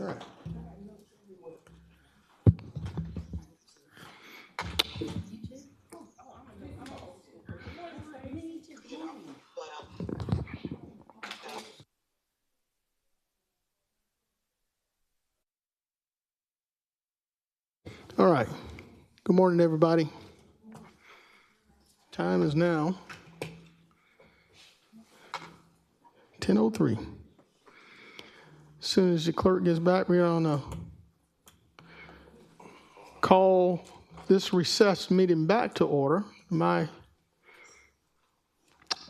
right. All right. Good morning, everybody. Time is now 10:03. As soon as the clerk gets back, we're going to call this recessed meeting back to order. Am I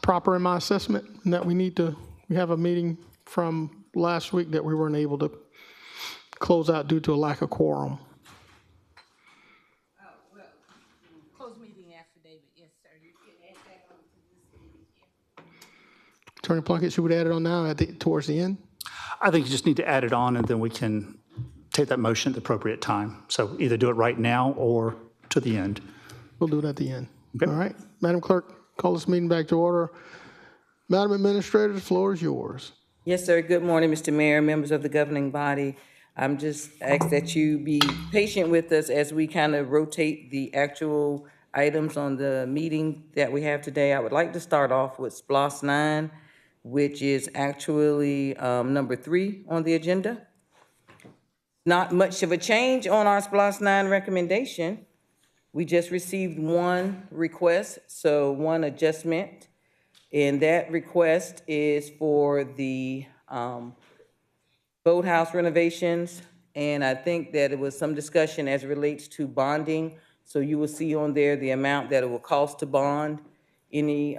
proper in my assessment that we have a meeting from last week that we weren't able to close out due to a lack of quorum? Closed meeting affidavit, yes, sir. You can add that on to this meeting here. Attorney Plunkett, should we add it on now towards the end? I think you just need to add it on, and then we can take that motion at the appropriate time. So either do it right now or to the end. We'll do it at the end. Okay. All right. Madam Clerk, call this meeting back to order. Madam Administrator, the floor is yours. Yes, sir. Good morning, Mr. Mayor, members of the governing body. I'm just asked that you be patient with us as we kind of rotate the actual items on the meeting that we have today. I would like to start off with SPLOS 9, which is actually number 3 on the agenda. Not much of a change on our SPLOS 9 recommendation. We just received one request, so one adjustment. And that request is for the boathouse renovations. And I think that it was some discussion as it relates to bonding. So you will see on there the amount that it will cost to bond any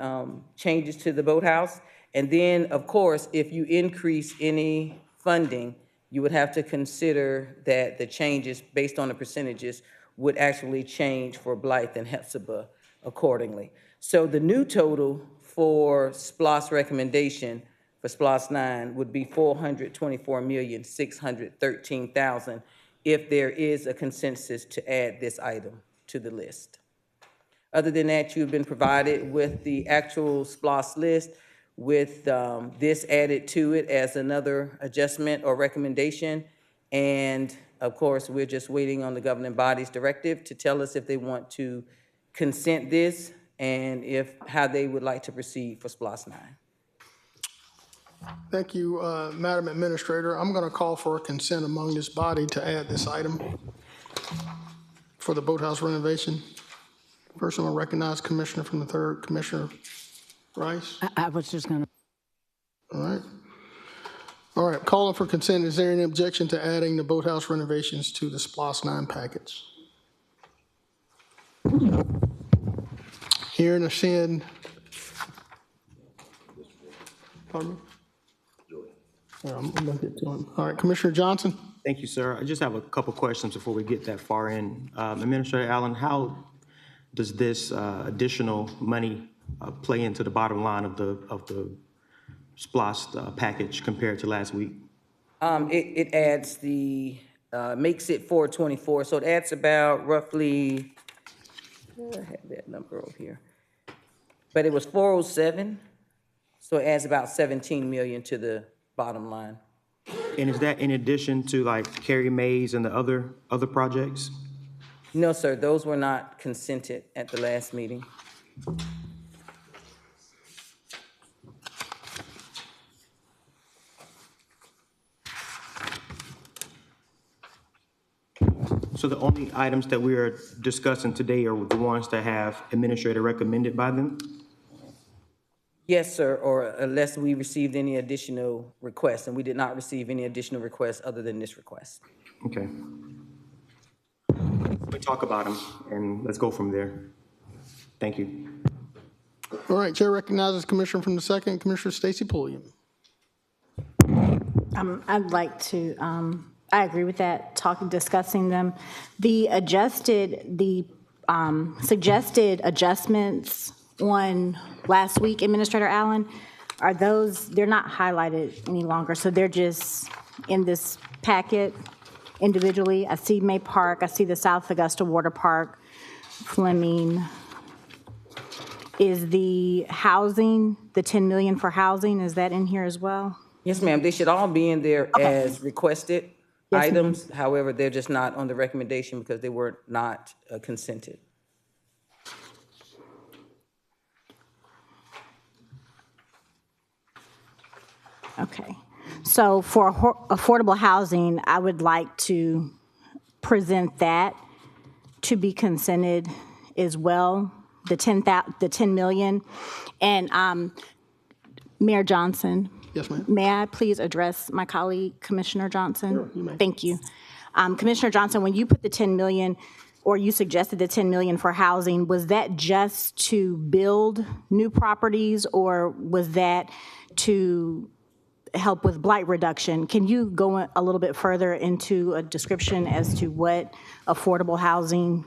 changes to the boathouse. And then, of course, if you increase any funding, you would have to consider that the changes based on the percentages would actually change for Blythe and Hephzibah accordingly. So the new total for SPLOS recommendation for SPLOS 9 would be $424,613,000 if there is a consensus to add this item to the list. Other than that, you've been provided with the actual SPLOS list with this added to it as another adjustment or recommendation. And of course, we're just waiting on the governing body's directive to tell us if they want to consent this and how they would like to proceed for SPLOS 9. Thank you, Madam Administrator. I'm going to call for a consent among this body to add this item for the boathouse renovation. First, I'm going to recognize Commissioner from the 3rd, Commissioner Rice. I was just going to. All right. All right, calling for consent. Is there any objection to adding the boathouse renovations to the SPLOS 9 package? Hearing or seeing? Pardon me? I'm going to get to him. All right, Commissioner Johnson. Thank you, sir. I just have a couple questions before we get that far in. Administrator Allen, how does this additional money play into the bottom line of the SPLOS package compared to last week? It adds makes it 424, so it adds about roughly, I have that number over here, but it was 407, so it adds about 17 million to the bottom line. And is that in addition to like Carrie Mays and the other projects? No, sir, those were not consented at the last meeting. So the only items that we are discussing today are the ones that have administrator recommended by them? Yes, sir, or unless we received any additional requests, and we did not receive any additional requests other than this request. Okay. We talk about them and let's go from there. Thank you. All right, Chair recognizes Commissioner from the 2nd, Commissioner Stacy Pulliam. I'd like to, I agree with that, discussing them. The suggested adjustments on last week, Administrator Allen, are those, they're not highlighted any longer, so they're just in this packet individually. I see May Park, I see the South Augusta Water Park, Fleming. Is the housing, the 10 million for housing, is that in here as well? Yes, ma'am, they should all be in there as requested. Yes, ma'am. items. However, they're just not on the recommendation because they were not consented. Okay. So for affordable housing, I would like to present that to be consented as well, the 10 million. And Mayor Johnson, Yes, ma'am. may I please address my colleague, Commissioner Johnson? Sure, you may. Thank you. Commissioner Johnson, when you put the 10 million, or you suggested the 10 million for housing, was that just to build new properties, or was that to help with blight reduction? Can you go a little bit further into a description as to what affordable housing,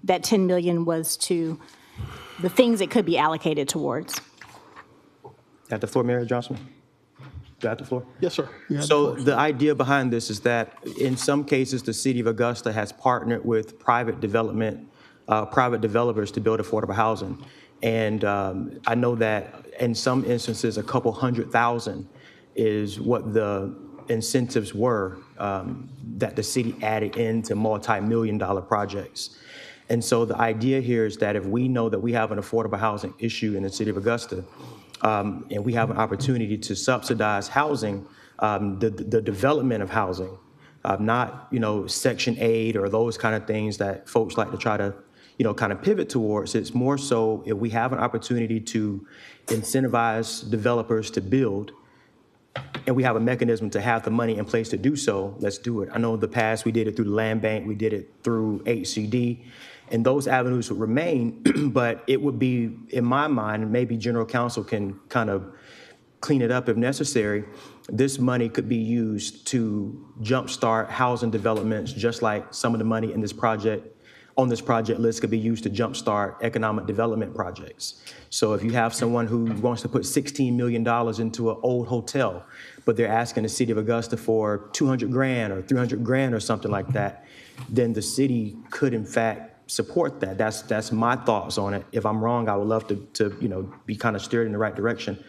that 10 million was to, the things it could be allocated towards? At the floor, Mayor Johnson? Do I have the floor? Yes, sir. You have the So floor. the idea behind this is that in some cases, the city of Augusta has partnered with private developers to build affordable housing. And I know that in some instances, a couple 100,000 is what the incentives were that the city added into multi-million-dollar projects. And so the idea here is that if we know that we have an affordable housing issue in the city of Augusta, and we have an opportunity to subsidize housing, the development of housing, not, Section 8 or those kind of things that folks like to try to, kind of pivot towards. It's more so if we have an opportunity to incentivize developers to build, and we have a mechanism to have the money in place to do so, let's do it. I know in the past we did it through the land bank, we did it through HCD, and those avenues would remain, but it would be, in my mind, and maybe general counsel can kind of clean it up if necessary, this money could be used to jumpstart housing developments, just like some of the money in this project, on this project list could be used to jumpstart economic development projects. So if you have someone who wants to put $16 million into an old hotel, but they're asking the city of Augusta for 200 grand or 300 grand or something like that, then the city could in fact support that. That's my thoughts on it. If I'm wrong, I would love to be kind of steered in the right direction.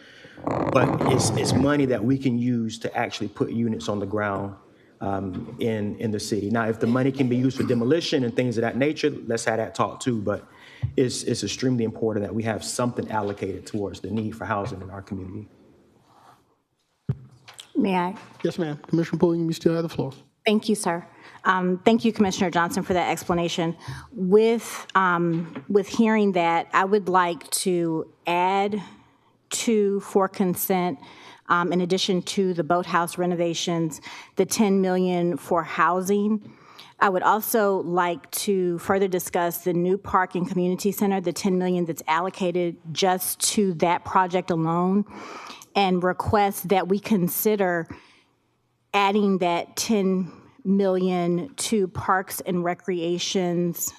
But it's money that we can use to actually put units on the ground in the city. Now, if the money can be used for demolition and things of that nature, let's have that talk too. But it's extremely important that we have something allocated towards the need for housing in our community. May I? Yes, ma'am. Commissioner Pulliam, you still have the floor. Thank you, sir. Thank you, Commissioner Johnson, for that explanation. With hearing that, I would like to add for consent, in addition to the boathouse renovations, the 10 million for housing. I would also like to further discuss the new park and community center, the 10 million that's allocated just to that project alone, and request that we consider adding that 10 million to Parks and Recreation's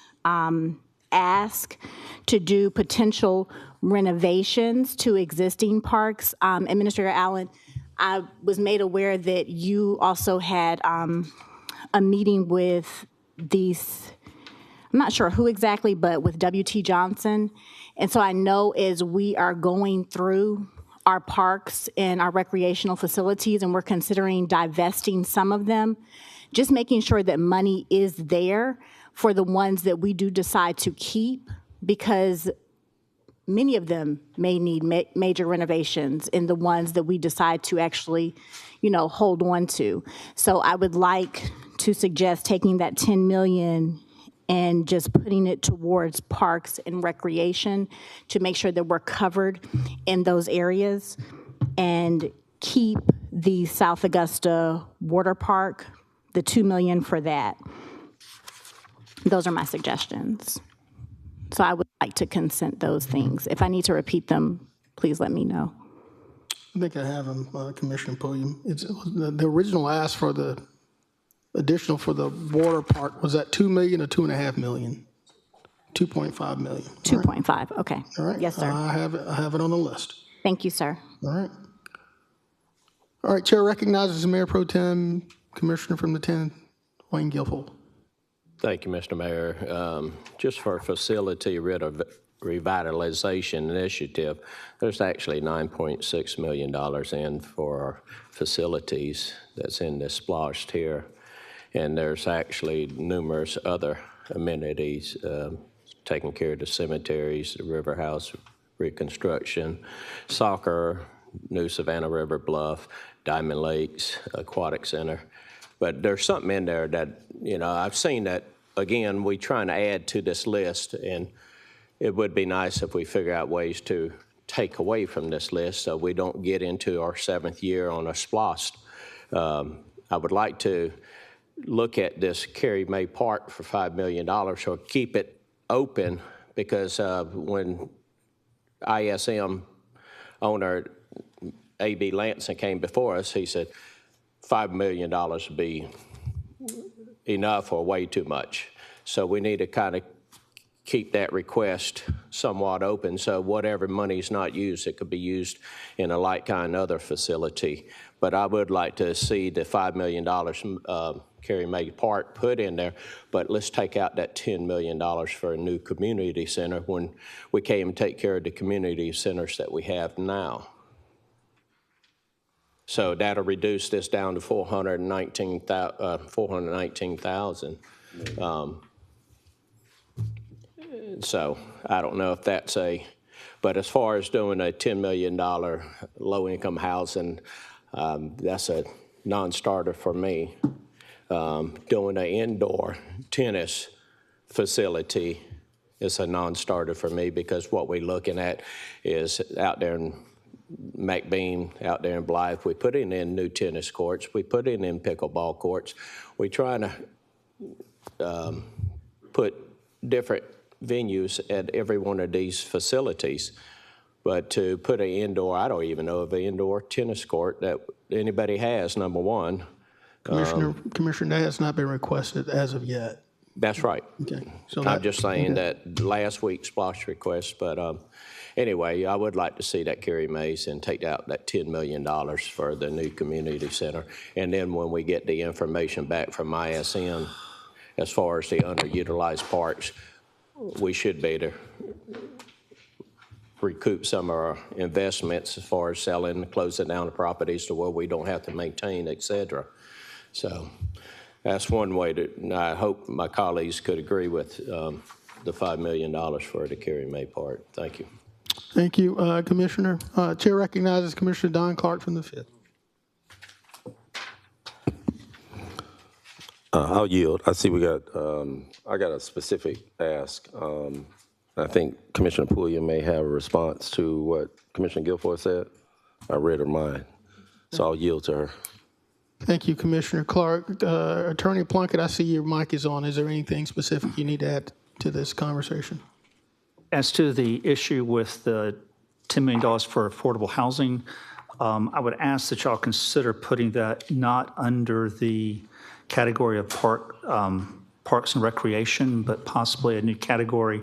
ask to do potential renovations to existing parks. Administrator Allen, I was made aware that you also had a meeting with these, I'm not sure who exactly, but with W.T. Johnson. And so I know as we are going through our parks and our recreational facilities, and we're considering divesting some of them, just making sure that money is there for the ones that we do decide to keep, because many of them may need major renovations in the ones that we decide to actually, hold on to. So I would like to suggest taking that 10 million and just putting it towards parks and recreation to make sure that we're covered in those areas, and keep the South Augusta Water Park, the 2 million for that. Those are my suggestions. So I would like to consent those things. If I need to repeat them, please let me know. I think I have them, Commissioner Pulliam. It's the original ask for the additional for the water park, was that 2 million or 2.5 million? 2.5 million. 2.5, okay. All right. Yes, sir. I have it on the list. Thank you, sir. All right. All right, Chair recognizes the Mayor Pro Tem, Commissioner from the 10th, Wayne Guilfoyle. Thank you, Mr. Mayor. Just for facility revitalization initiative, there's actually $9.6 million in for facilities that's in this splashed here. And there's actually numerous other amenities, taking care of the cemeteries, the river house reconstruction, soccer, New Savannah River Bluff, Diamond Lakes, Aquatic Center. But there's something in there that, I've seen that, again, we trying to add to this list, and it would be nice if we figure out ways to take away from this list so we don't get into our 7th year on a SPLOST. I would like to look at this Carrie May Park for $5 million or keep it open, because when ISM owner A.B. Lanson came before us, he said $5 million would be enough or way too much. So we need to kind of keep that request somewhat open, so whatever money's not used, it could be used in a like-kind other facility. But I would like to see the $5 million Carrie May Park put in there, but let's take out that $10 million for a new community center when we can't even take care of the community centers that we have now. So that'll reduce this down to $419,000. So I don't know if that's but as far as doing a $10 million low-income housing, that's a non-starter for me. Doing an indoor tennis facility is a non-starter for me, because what we're looking at is out there in McBean, out there in Blythe, we put in new tennis courts, we put in pickleball courts. We're trying to put different venues at every one of these facilities. But to put an indoor, I don't even know of an indoor tennis court that anybody has, number one. Commissioner, that has not been requested as of yet. That's right. Okay. So I'm just saying that last week's SPLOST request, but anyway, I would like to see that Carrie Mays and take out that $10 million for the new community center. And then when we get the information back from ISM, as far as the underutilized parks, we should be able to recoup some of our investments as far as selling, closing down the properties to where we don't have to maintain, et cetera. So that's one way I hope my colleagues could agree with the $5 million for the Carrie May Park. Thank you. Thank you, Commissioner. Chair recognizes Commissioner Don Clark from the 5th. I'll yield. I see we got, I got a specific ask. I think Commissioner Puglia may have a response to what Commissioner Guilford said. I read her mind, so I'll yield to her. Thank you, Commissioner Clark. Attorney Plunkett, I see your mic is on. Is there anything specific you need to add to this conversation? As to the issue with the $10 million for affordable housing, I would ask that y'all consider putting that not under the category of parks and recreation, but possibly a new category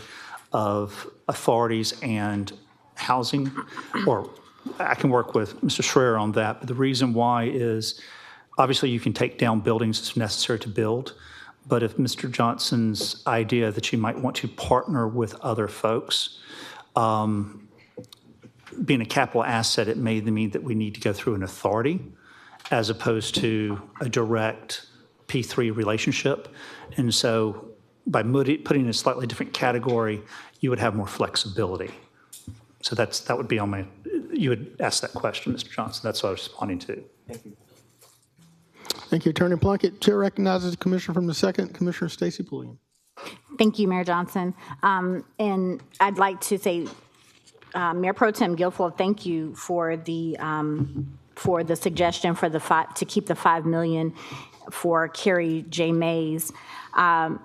of authorities and housing. Or I can work with Mr. Schreier on that. But the reason why is, obviously you can take down buildings if necessary to build. But if Mr. Johnson's idea that you might want to partner with other folks, being a capital asset, it may mean that we need to go through an authority as opposed to a direct P3 relationship. And so by putting in a slightly different category, you would have more flexibility. So that would be on my, you would ask that question, Mr. Johnson. That's what I was responding to. Thank you. Thank you, Attorney Plunkett. Chair recognizes the Commissioner from the 2nd, Commissioner Stacy Pulliam. Thank you, Mayor Johnson. And I'd like to say, Mayor Pro Tem Guilfoyle, thank you for the suggestion for to keep the $5 million for Carrie J. Mays. I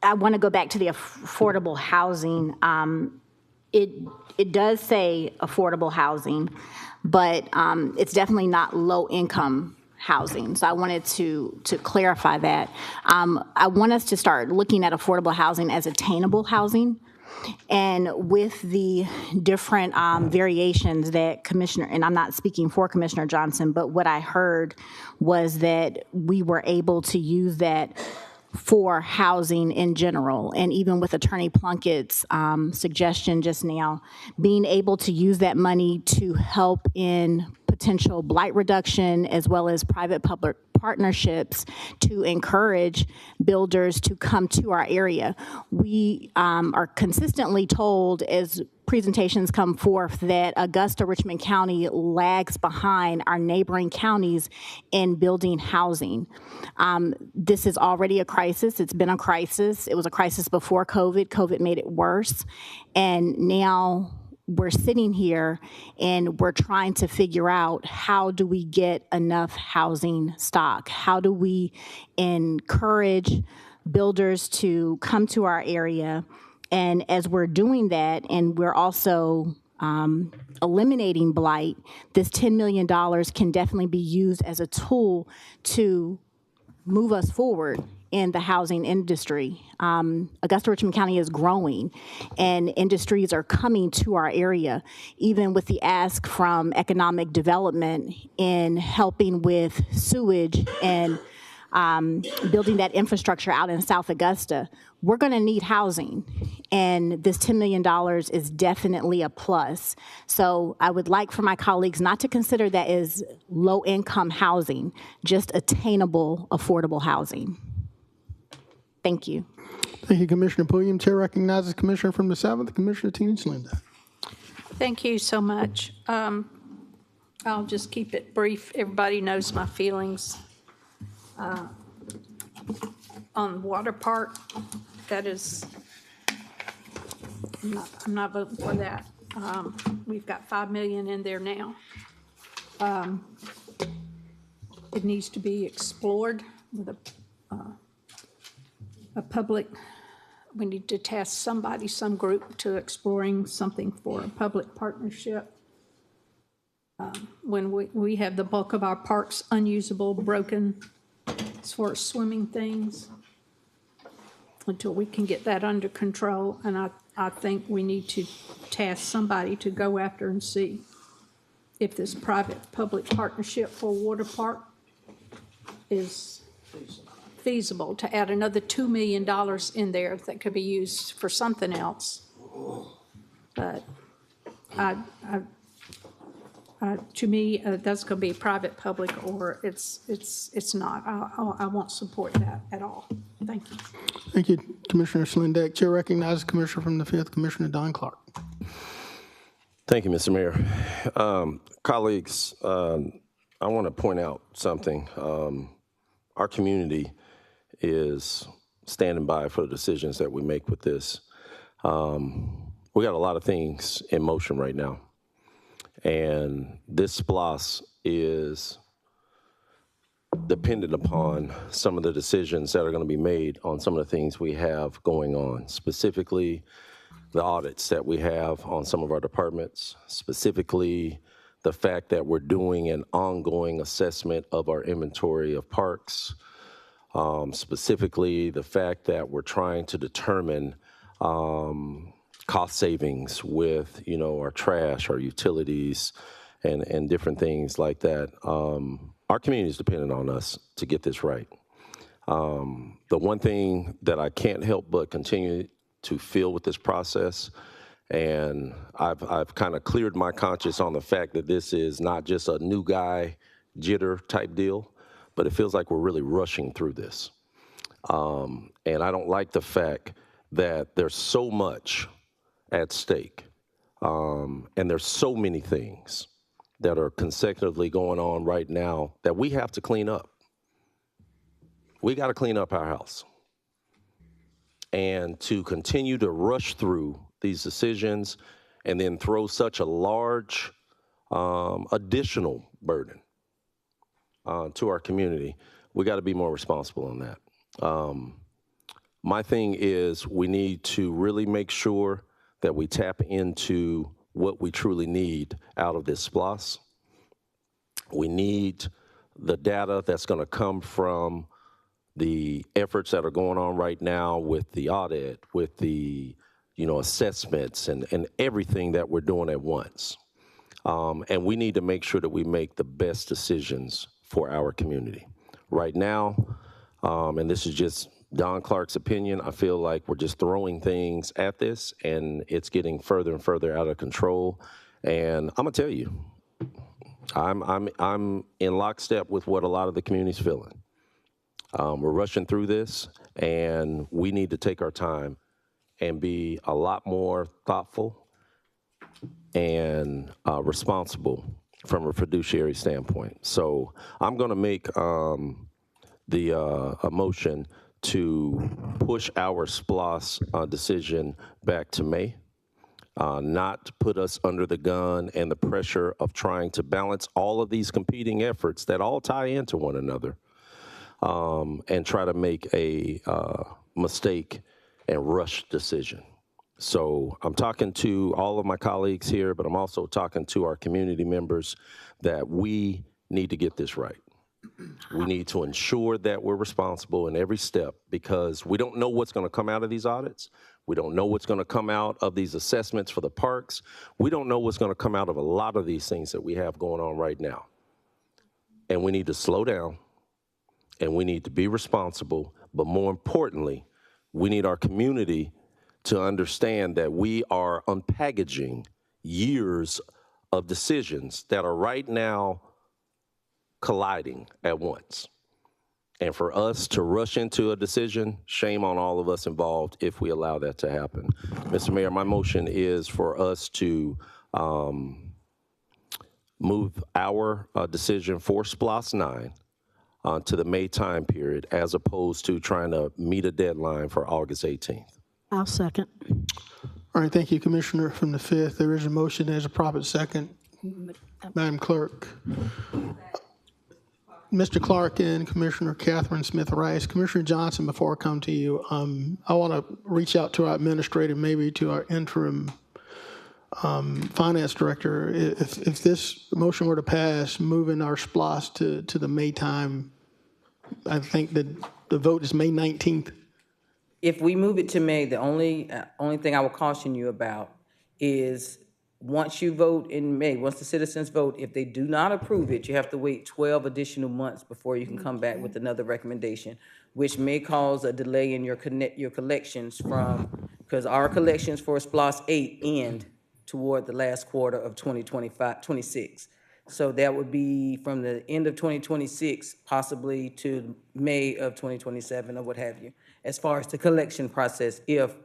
want to go back to the affordable housing. It does say affordable housing, but it's definitely not low-income housing. So I wanted to clarify that. I want us to start looking at affordable housing as attainable housing. And with the different variations that Commissioner, and I'm not speaking for Commissioner Johnson, but what I heard was that we were able to use that for housing in general. And even with Attorney Plunkett's suggestion just now, being able to use that money to help in potential blight reduction as well as private-public partnerships to encourage builders to come to our area. We are consistently told as presentations come forth that Augusta, Richmond County lags behind our neighboring counties in building housing. This is already a crisis. It's been a crisis. It was a crisis before COVID. COVID made it worse. And now we're sitting here and we're trying to figure out, how do we get enough housing stock? How do we encourage builders to come to our area? And as we're doing that, and we're also eliminating blight, this $10 million can definitely be used as a tool to move us forward in the housing industry. Augusta, Richmond County is growing, and industries are coming to our area, even with the ask from economic development in helping with sewage and building that infrastructure out in South Augusta. We're going to need housing, and this $10 million is definitely a plus. So I would like for my colleagues not to consider that as low-income housing, just attainable, affordable housing. Thank you. Thank you, Commissioner Pulliam. Chair recognizes Commissioner from the 7th, Commissioner Tina Slinda. Thank you so much. I'll just keep it brief. Everybody knows my feelings on water park. That is, I'm not voting for that. We've got $5 million in there now. It needs to be explored with a public. We need to task somebody, some group, to exploring something for a public partnership. When we have the bulk of our parks unusable, broken, as far as swimming things, until we can get that under control. And I think we need to task somebody to go after and see if this private-public partnership for a water park is feasible, to add another $2 million in there that could be used for something else. But to me, that's going to be private-public, or it's not. I won't support that at all. Thank you. Thank you, Commissioner Slindeck. Chair recognizes Commissioner from the 5th, Commissioner Don Clark. Thank you, Mr. Mayor. Colleagues, I want to point out something. Our community is standing by for the decisions that we make with this. We got a lot of things in motion right now. And this SPLOS is dependent upon some of the decisions that are going to be made on some of the things we have going on, specifically the audits that we have on some of our departments, specifically the fact that we're doing an ongoing assessment of our inventory of parks, specifically the fact that we're trying to determine cost savings with, our trash, our utilities, and different things like that. Our community is dependent on us to get this right. The one thing that I can't help but continue to feel with this process, and I've kind of cleared my conscience on the fact that this is not just a new guy jitter type deal, but it feels like we're really rushing through this. And I don't like the fact that there's so much at stake, and there's so many things that are consecutively going on right now that we have to clean up. We got to clean up our house. And to continue to rush through these decisions and then throw such a large additional burden to our community, we got to be more responsible on that. My thing is, we need to really make sure that we tap into what we truly need out of this SPLOS. We need the data that's going to come from the efforts that are going on right now with the audit, with the assessments and everything that we're doing at once. And we need to make sure that we make the best decisions for our community. Right now, and this is just Don Clark's opinion, I feel like we're just throwing things at this, and it's getting further and further out of control. And I'm going to tell you, I'm in lockstep with what a lot of the community's feeling. We're rushing through this, and we need to take our time and be a lot more thoughtful and responsible from a fiduciary standpoint. So I'm going to make a motion to push our SPLOS decision back to May. Not to put us under the gun and the pressure of trying to balance all of these competing efforts that all tie into one another, and try to make a mistake and rush decision. So I'm talking to all of my colleagues here, but I'm also talking to our community members that we need to get this right. We need to ensure that we're responsible in every step, because we don't know what's going to come out of these audits. We don't know what's going to come out of these assessments for the parks. We don't know what's going to come out of a lot of these things that we have going on right now. And we need to slow down, and we need to be responsible, but more importantly, we need our community to understand that we are unpackaging years of decisions that are right now colliding at once. And for us to rush into a decision, shame on all of us involved if we allow that to happen. Mr. Mayor, my motion is for us to move our decision for SPLOS 9 to the May time period, as opposed to trying to meet a deadline for August 18th. I'll second. All right, thank you, Commissioner from the 5th. There is a motion, there's a proper second. Madam Clerk. Mr. Clark and Commissioner Catherine Smith Rice. Commissioner Johnson, before I come to you, I want to reach out to our administrator, maybe to our interim finance director. If this motion were to pass, moving our SPLOS to the May time, I think that the vote is May 19th. If we move it to May, the only thing I will caution you about is once you vote in May, once the citizens vote, if they do not approve it, you have to wait 12 additional months before you can come back with another recommendation, which may cause a delay in your collections because our collections for SPLOS 8 end toward the last quarter of 2025-26. So that would be from the end of 2026, possibly to May of 2027 or what have you, as far as the collection process if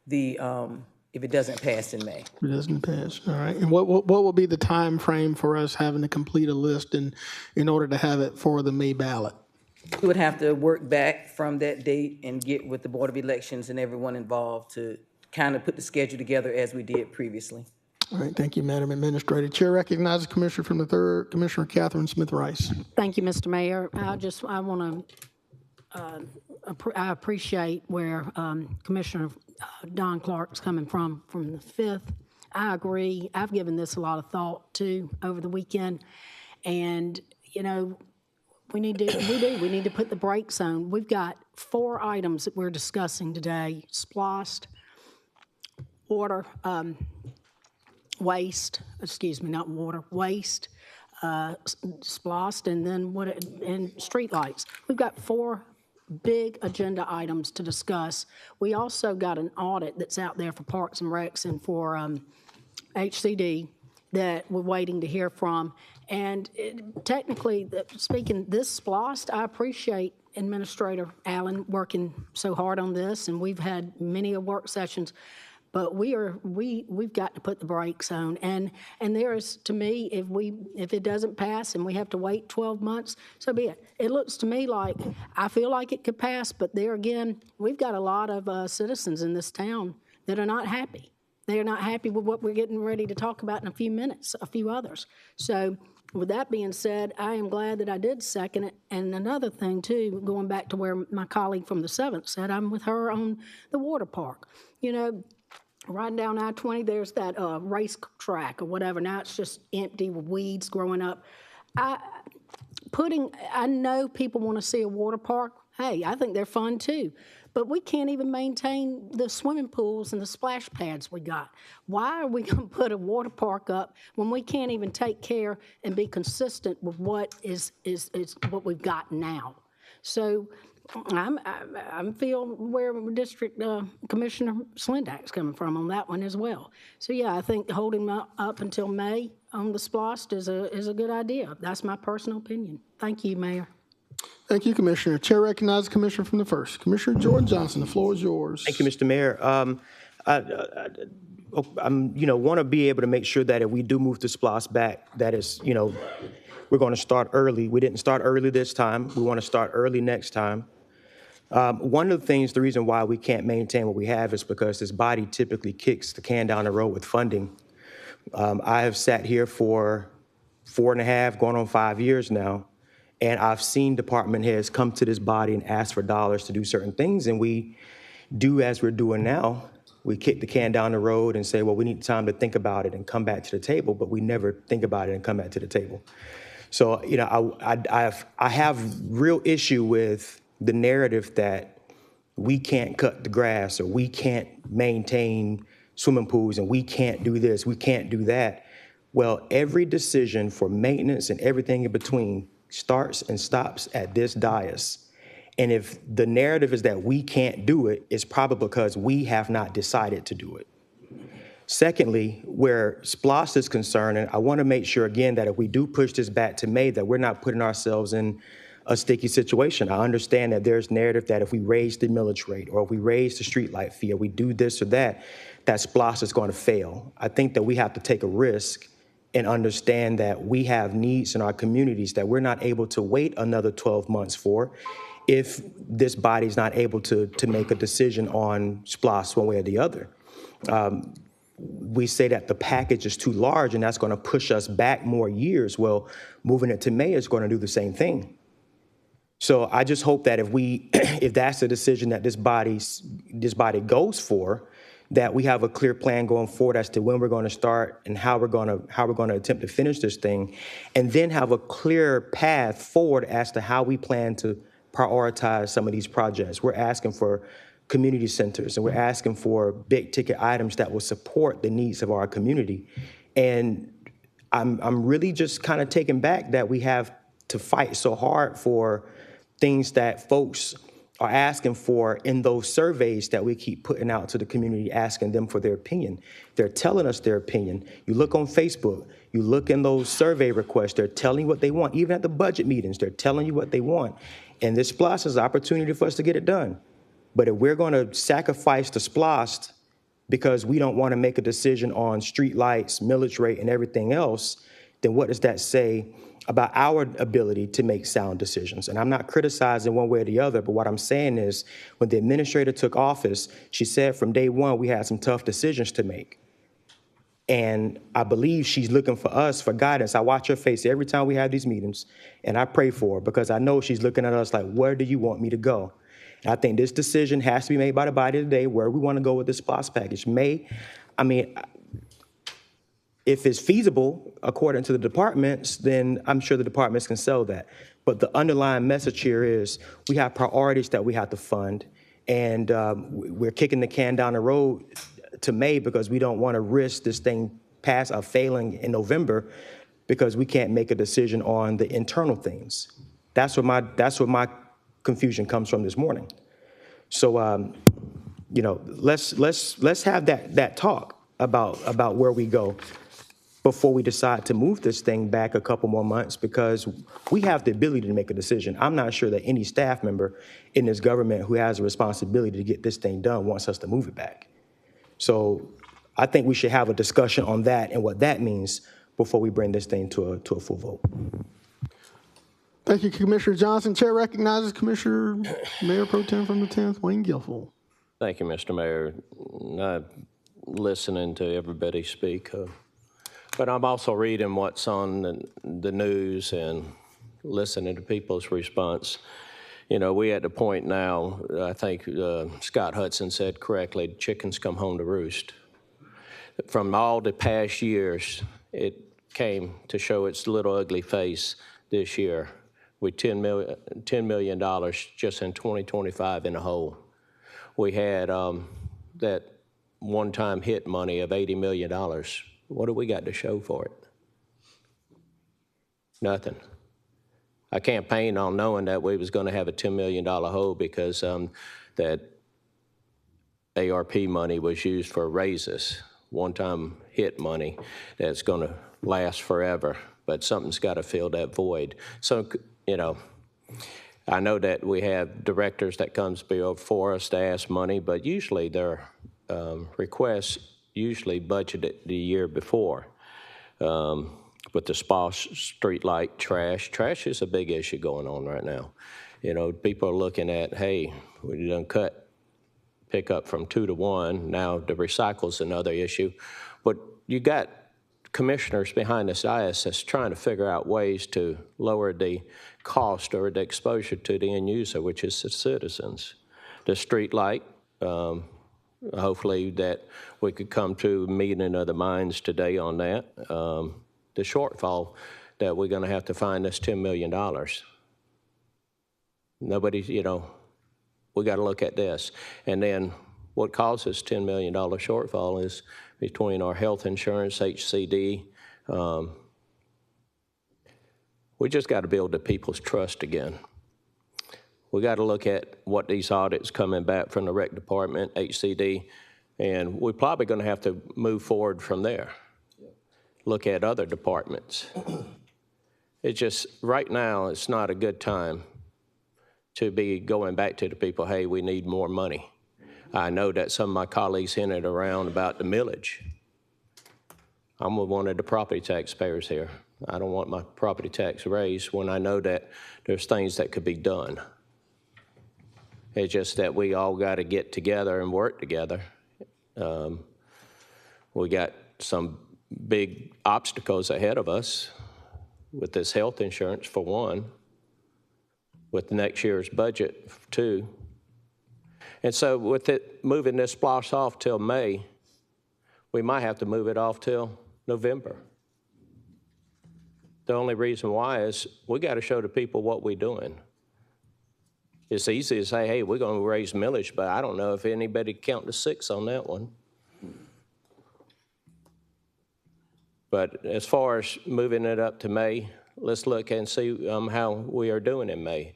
it doesn't pass in May. It doesn't pass, all right. And what will be the time frame for us having to complete a list in order to have it for the May ballot? We would have to work back from that date and get with the Board of Elections and everyone involved to kind of put the schedule together as we did previously. All right, thank you, Madam Administrator. Chair recognizes Commissioner from the 3rd, Commissioner Catherine Smith Rice. Thank you, Mr. Mayor. I want to, I appreciate where Commissioner Don Clark's coming from the 5th. I agree. I've given this a lot of thought too over the weekend, and you know, we need to put the brakes on. We've got 4 items that we're discussing today: SPLOST, water, waste. Excuse me, not water, waste. SPLOST, and then and streetlights. We've got 4 big agenda items to discuss. We also got an audit that's out there for Parks and Recs and for HCD that we're waiting to hear from. And technically, speaking, this SPLOST, I appreciate Administrator Allen working so hard on this, and we've had many work sessions. But we've got to put the brakes on, and there is, to me, if it doesn't pass and we have to wait 12 months, so be it. It looks to me like I feel like it could pass, but there again, we've got a lot of citizens in this town that are not happy. They are not happy with what we're getting ready to talk about in a few minutes, a few others. So with that being said, I am glad that I did second it. And another thing too, going back to where my colleague from the 7th said, I'm with her on the water park. You know, riding down I-20, there's that race track or whatever. Now it's just empty with weeds growing up. I know people want to see a water park. Hey, I think they're fun too. But we can't even maintain the swimming pools and the splash pads we got. Why are we going to put a water park up when we can't even take care and be consistent with what is what we've got now? So I'm feeling where District Commissioner Slindak's coming from on that one as well. So yeah, I think holding them up until May on the SPLOST is a good idea. That's my personal opinion. Thank you, Mayor. Thank you, Commissioner. Chair recognizes Commissioner from the first. Commissioner Jordan Johnson, the floor is yours. Thank you, Mr. Mayor. I'm, want to be able to make sure that if we do move the SPLOST back, that is, we're going to start early. We didn't start early this time. We want to start early next time. One of the things, the reason why we can't maintain what we have is because this body typically kicks the can down the road with funding. I have sat here for 4.5, going on 5 years now, and I've seen department heads come to this body and ask for dollars to do certain things, and we do as we're doing now. We kick the can down the road and say, well, we need time to think about it and come back to the table, but we never think about it and come back to the table. So, I have real issue with the narrative that we can't cut the grass or we can't maintain swimming pools and we can't do this, we can't do that. Well, every decision for maintenance and everything in between starts and stops at this dais. And if the narrative is that we can't do it, it's probably because we have not decided to do it. Secondly, where SPLOST is concerned, and I want to make sure again that if we do push this back to May, that we're not putting ourselves in a sticky situation. I understand that there's narrative that if we raise the millage rate or if we raise the streetlight fee or we do this or that SPLOST is going to fail. I think that we have to take a risk and understand that we have needs in our communities that we're not able to wait another 12 months for if this body's not able to make a decision on SPLOST one way or the other. We say that the package is too large and that's going to push us back more years. Well, moving it to May is going to do the same thing. So I just hope that if that's the decision that this body goes for, that we have a clear plan going forward as to when we're going to start and how we're going to attempt to finish this thing, and then have a clear path forward as to how we plan to prioritize some of these projects. We're asking for community centers and we're asking for big ticket items that will support the needs of our community. And I'm really just kind of taken back that we have to fight so hard for things that folks are asking for in those surveys that we keep putting out to the community, asking them for their opinion. They're telling us their opinion. You look on Facebook, you look in those survey requests, they're telling you what they want. Even at the budget meetings, they're telling you what they want. And this SPLOST is an opportunity for us to get it done. But if we're going to sacrifice the SPLOST because we don't want to make a decision on street lights, millage rate, and everything else, then what does that say about our ability to make sound decisions? And I'm not criticizing one way or the other, but what I'm saying is when the administrator took office, she said from day one we had some tough decisions to make. And I believe she's looking for us for guidance. I watch her face every time we have these meetings, and I pray for her because I know she's looking at us like, where do you want me to go? And I think this decision has to be made by the body today, where we want to go with this SPLOST package. If it's feasible, according to the departments, then I'm sure the departments can sell that. But the underlying message here is we have priorities that we have to fund, and we're kicking the can down the road to May because we don't want to risk this thing failing in November because we can't make a decision on the internal things. That's where my confusion comes from this morning. So, let's have that talk about where we go before we decide to move this thing back a couple more months, because we have the ability to make a decision. I'm not sure that any staff member in this government who has a responsibility to get this thing done wants us to move it back. So I think we should have a discussion on that and what that means before we bring this thing to a full vote. Thank you, Commissioner Johnson. Chair recognizes Commissioner Mayor Pro Tem from the 10th, Wayne Guilfoyle. Thank you, Mr. Mayor. I'm listening to everybody speak, but I'm also reading what's on the news and listening to people's response. We at the point now, I think Scott Hudson said correctly, chickens come home to roost. From all the past years, it came to show its little ugly face this year with $10 million just in 2025 in the hole. We had that one-time hit money of $80 million. What do we got to show for it? Nothing. I campaigned on knowing that we was going to have a $10 million hole because that ARP money was used for raises. one-time hit money that's going to last forever, but something's got to fill that void. So, you know, I know that we have directors that comes before us to ask money, but usually their requests usually budgeted the year before. With the spa, street light, trash is a big issue going on right now. You know, people are looking at, hey, we done pick up from 2 to 1. Now the recycle's another issue. But you got commissioners behind this dais that's trying to figure out ways to lower the cost or the exposure to the end user, which is the citizens. The street light, hopefully that we could come to a meeting of the minds today on that. The shortfall that we're going to have to find this $10 million. Nobody's, you know, we got to look at this. And then what causes $10 million shortfall is between our health insurance, HCD. We just got to build the people's trust again. We got to look at what these audits coming back from the rec department, HCD, and we're probably going to have to move forward from there. Look at other departments. It's just, right now, it's not a good time to be going back to the people, hey, we need more money. I know that some of my colleagues hinted around about the millage. I'm one of the property taxpayers here. I don't want my property tax raised when I know that there's things that could be done. It's just that we all got to get together and work together. We got some big obstacles ahead of us with this health insurance, for one, with next year's budget, too. And so with it moving this SPLOST off till May, we might have to move it off till November. The only reason why is we got to show the people what we're doing. It's easy to say, hey, we're going to raise millage, but I don't know if anybody count to 6 on that one. But as far as moving it up to May, let's look and see how we are doing in May.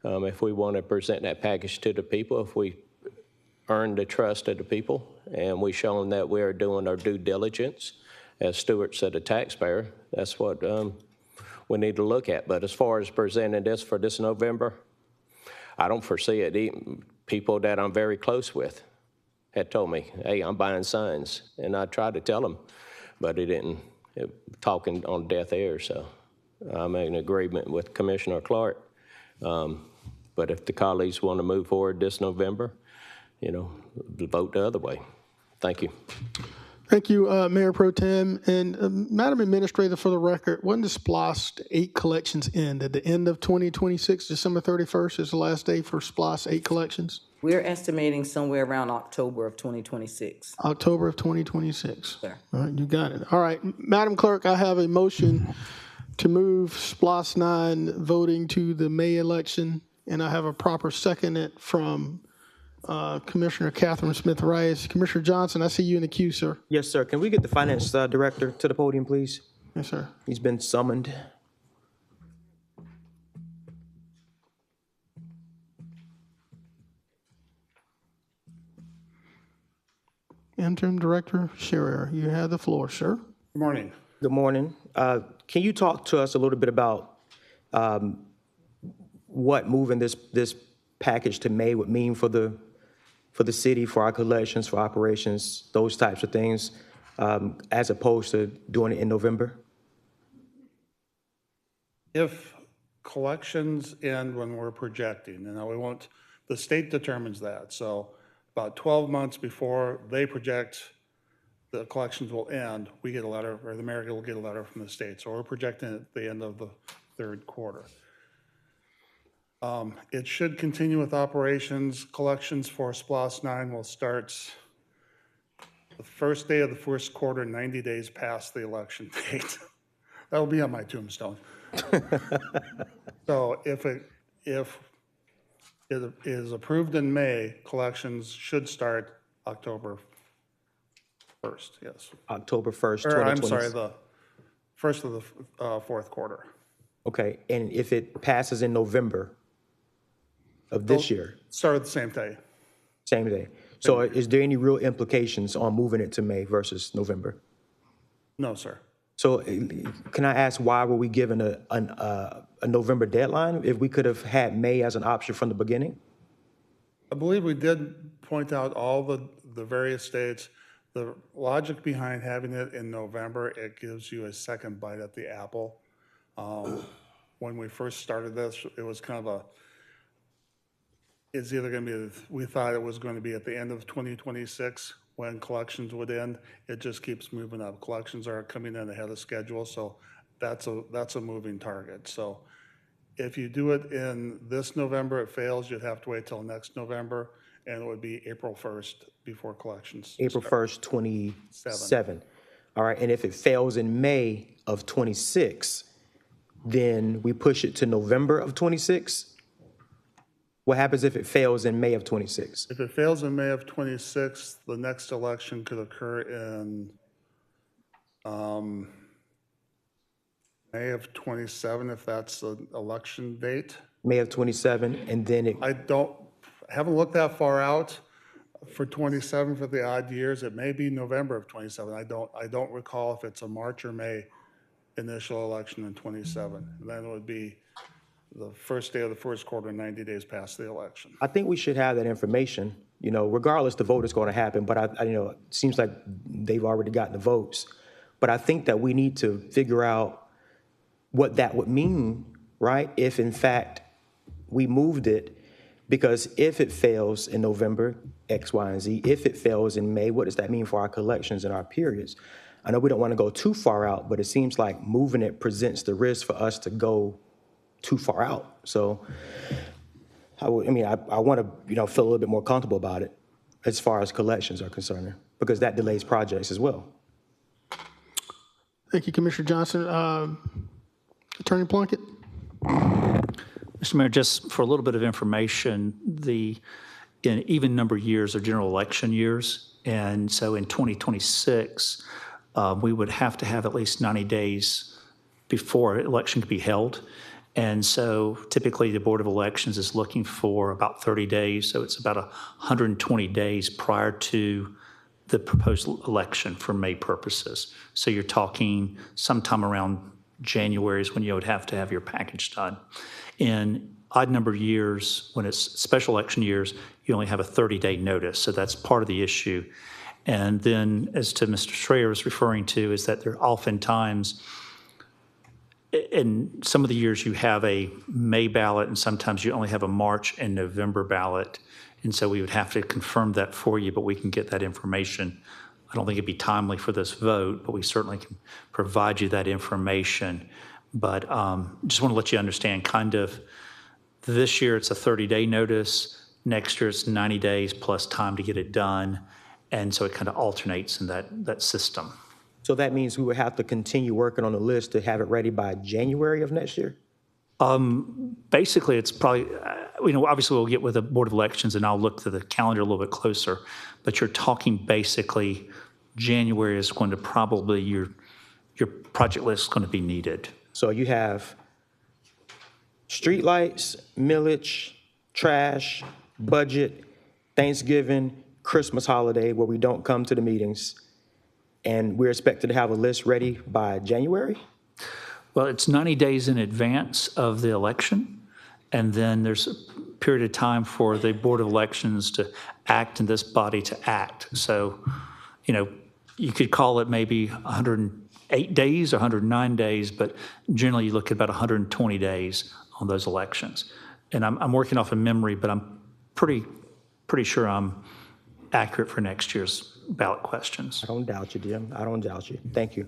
If we want to present that package to the people, if we earn the trust of the people and we show them that we are doing our due diligence as stewards of the taxpayer, that's what we need to look at. But as far as presenting this for this November, I don't foresee it. People that I'm very close with had told me, hey, I'm buying signs. And I tried to tell them, but he didn't, talking on deaf ear. So I'm in agreement with Commissioner Clark. But if the colleagues want to move forward this November, you know, vote the other way. Thank you. Thank you, Mayor Pro Tem. And Madam Administrator, for the record, when does SPLOST 8 collections end? At the end of 2026, December 31st is the last day for SPLOST 8 collections? We're estimating somewhere around October of 2026. October of 2026. Sir. All right, you got it. All right, Madam Clerk, I have a motion to move SPLOST 9 voting to the May election, and I have a proper second from Commissioner Catherine Smith Rice. Commissioner Johnson, I see you in the queue, sir. Yes, sir. Can we get the finance director to the podium, please? Yes, sir. He's been summoned. Interim Director Scherer, you have the floor, sir. Good morning. Good morning. Can you talk to us a little bit about what moving this package to May would mean for the city, for our collections, for operations, those types of things, as opposed to doing it in November? If collections end when we're projecting, and we won't, the state determines that. So about 12 months before they project the collections will end, we get a letter, or the mayor will get a letter from the state. So we're projecting at the end of the third quarter. It should continue with operations. Collections for SPLOST 9 will start the first day of the first quarter, 90 days past the election date. That'll be on my tombstone. So if it is approved in May, collections should start October 1st, yes. October 1st, Or, I'm 2020. sorry, the first of the fourth quarter. Okay, and if it passes in November of this year, Start at the same day. same day. So is there any real implications on moving it to May versus November? No, sir. So can I ask why were we given a November deadline if we could have had May as an option from the beginning? I believe we did point out all the various states. The logic behind having it in November, it gives you a second bite at the apple. When we first started this, it was kind of it's either going to be, we thought it was going to be at the end of 2026 when collections would end. It just keeps moving up. Collections are coming in ahead of schedule, so that's a moving target. So if you do it in this November, it fails, you'd have to wait till next November, and it would be April 1st before collections. April 1st, 27. All right, and if it fails in May of 26, then we push it to November of 26? What happens if it fails in May of 26? If it fails in May of 26, the next election could occur in May of 27, if that's the election date. May of 27, and then it, I haven't looked that far out for 27 for the odd years. It may be November of 27. I don't recall if it's a March or May initial election in 27. And then it would be the first day of the first quarter, 90 days past the election. I think we should have that information, regardless the vote is going to happen, but it seems like they've already gotten the votes. But I think that we need to figure out what that would mean, right? If in fact we moved it, because if it fails in November, X, Y, and Z, if it fails in May, what does that mean for our collections and our periods? I know we don't want to go too far out, but it seems like moving it presents the risk for us to go too far out. So I want to, feel a little bit more comfortable about it as far as collections are concerned, because that delays projects as well. Thank you, Commissioner Johnson. Attorney Plunkett? Mr. Mayor, just for a little bit of information, in even number years are general election years. And so in 2026, we would have to have at least 90 days before an election could be held. And so typically the Board of Elections is looking for about 30 days. So it's about 120 days prior to the proposed election for May purposes. So you're talking sometime around January is when you would have to have your package done. In odd number years, when it's special election years, you only have a 30-day notice. So that's part of the issue. And then as to Mr. Schrayer is referring to, is that there are oftentimes, in some of the years you have a May ballot and sometimes you only have a March and November ballot. And so we would have to confirm that for you, but we can get that information. I don't think it'd be timely for this vote, but we certainly can provide you that information. But just want to let you understand kind of this year it's a 30-day notice. Next year it's 90 days plus time to get it done. And so it kind of alternates in that system. So that means we would have to continue working on the list to have it ready by January of next year? Basically, it's probably, obviously we'll get with the Board of Elections and I'll look to the calendar a little bit closer, but you're talking basically January is going to probably, your project list is going to be needed. So you have streetlights, millage, trash, budget, Thanksgiving, Christmas holiday where we don't come to the meetings, and we're expected to have a list ready by January? Well, it's 90 days in advance of the election, and then there's a period of time for the Board of Elections to act and this body to act. So, you could call it maybe 108 days or 109 days, but generally you look at about 120 days on those elections. And I'm working off of memory, but I'm pretty sure I'm accurate for next year's ballot questions. I don't doubt you, dear. I don't doubt you. Thank you.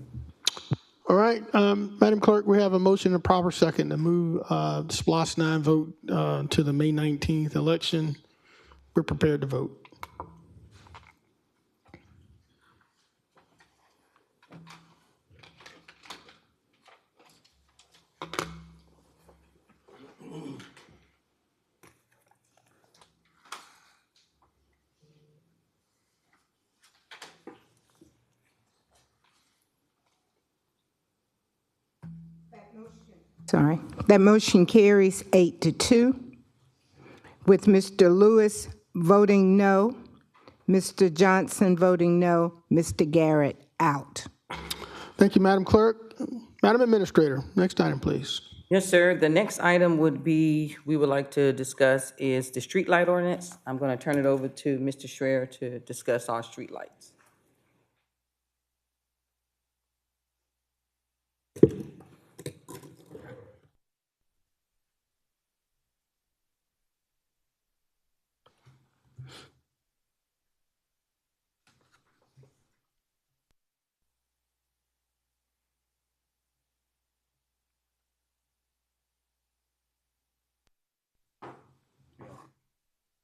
All right, Madam Clerk, we have a motion and a proper second to move the SPLOST 9 vote to the May 19th election. We're prepared to vote. Sorry. That motion carries 8-2, with Mr. Lewis voting no Mr. Johnson voting no, Mr. Garrett out. Thank you, Madam Clerk. Madam Administrator, next item, please. Yes, sir. The next item would be, we would like to discuss is the streetlight ordinance. I'm going to turn it over to Mr. Schreier to discuss our streetlights.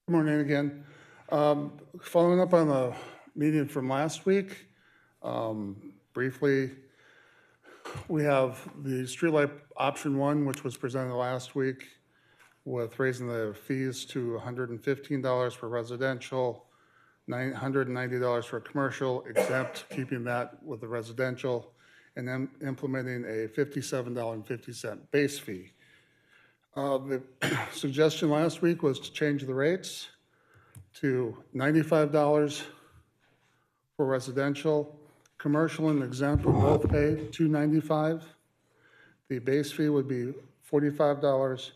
Good morning again. Following up on the meeting from last week, briefly, we have the streetlight option one, which was presented last week, with raising the fees to $115 for residential, $990 for commercial, exempt, keeping that with the residential, and then implementing a $57.50 base fee. The suggestion last week was to change the rates to $95 for residential. Commercial and exempt would both pay $295. The base fee would be $45,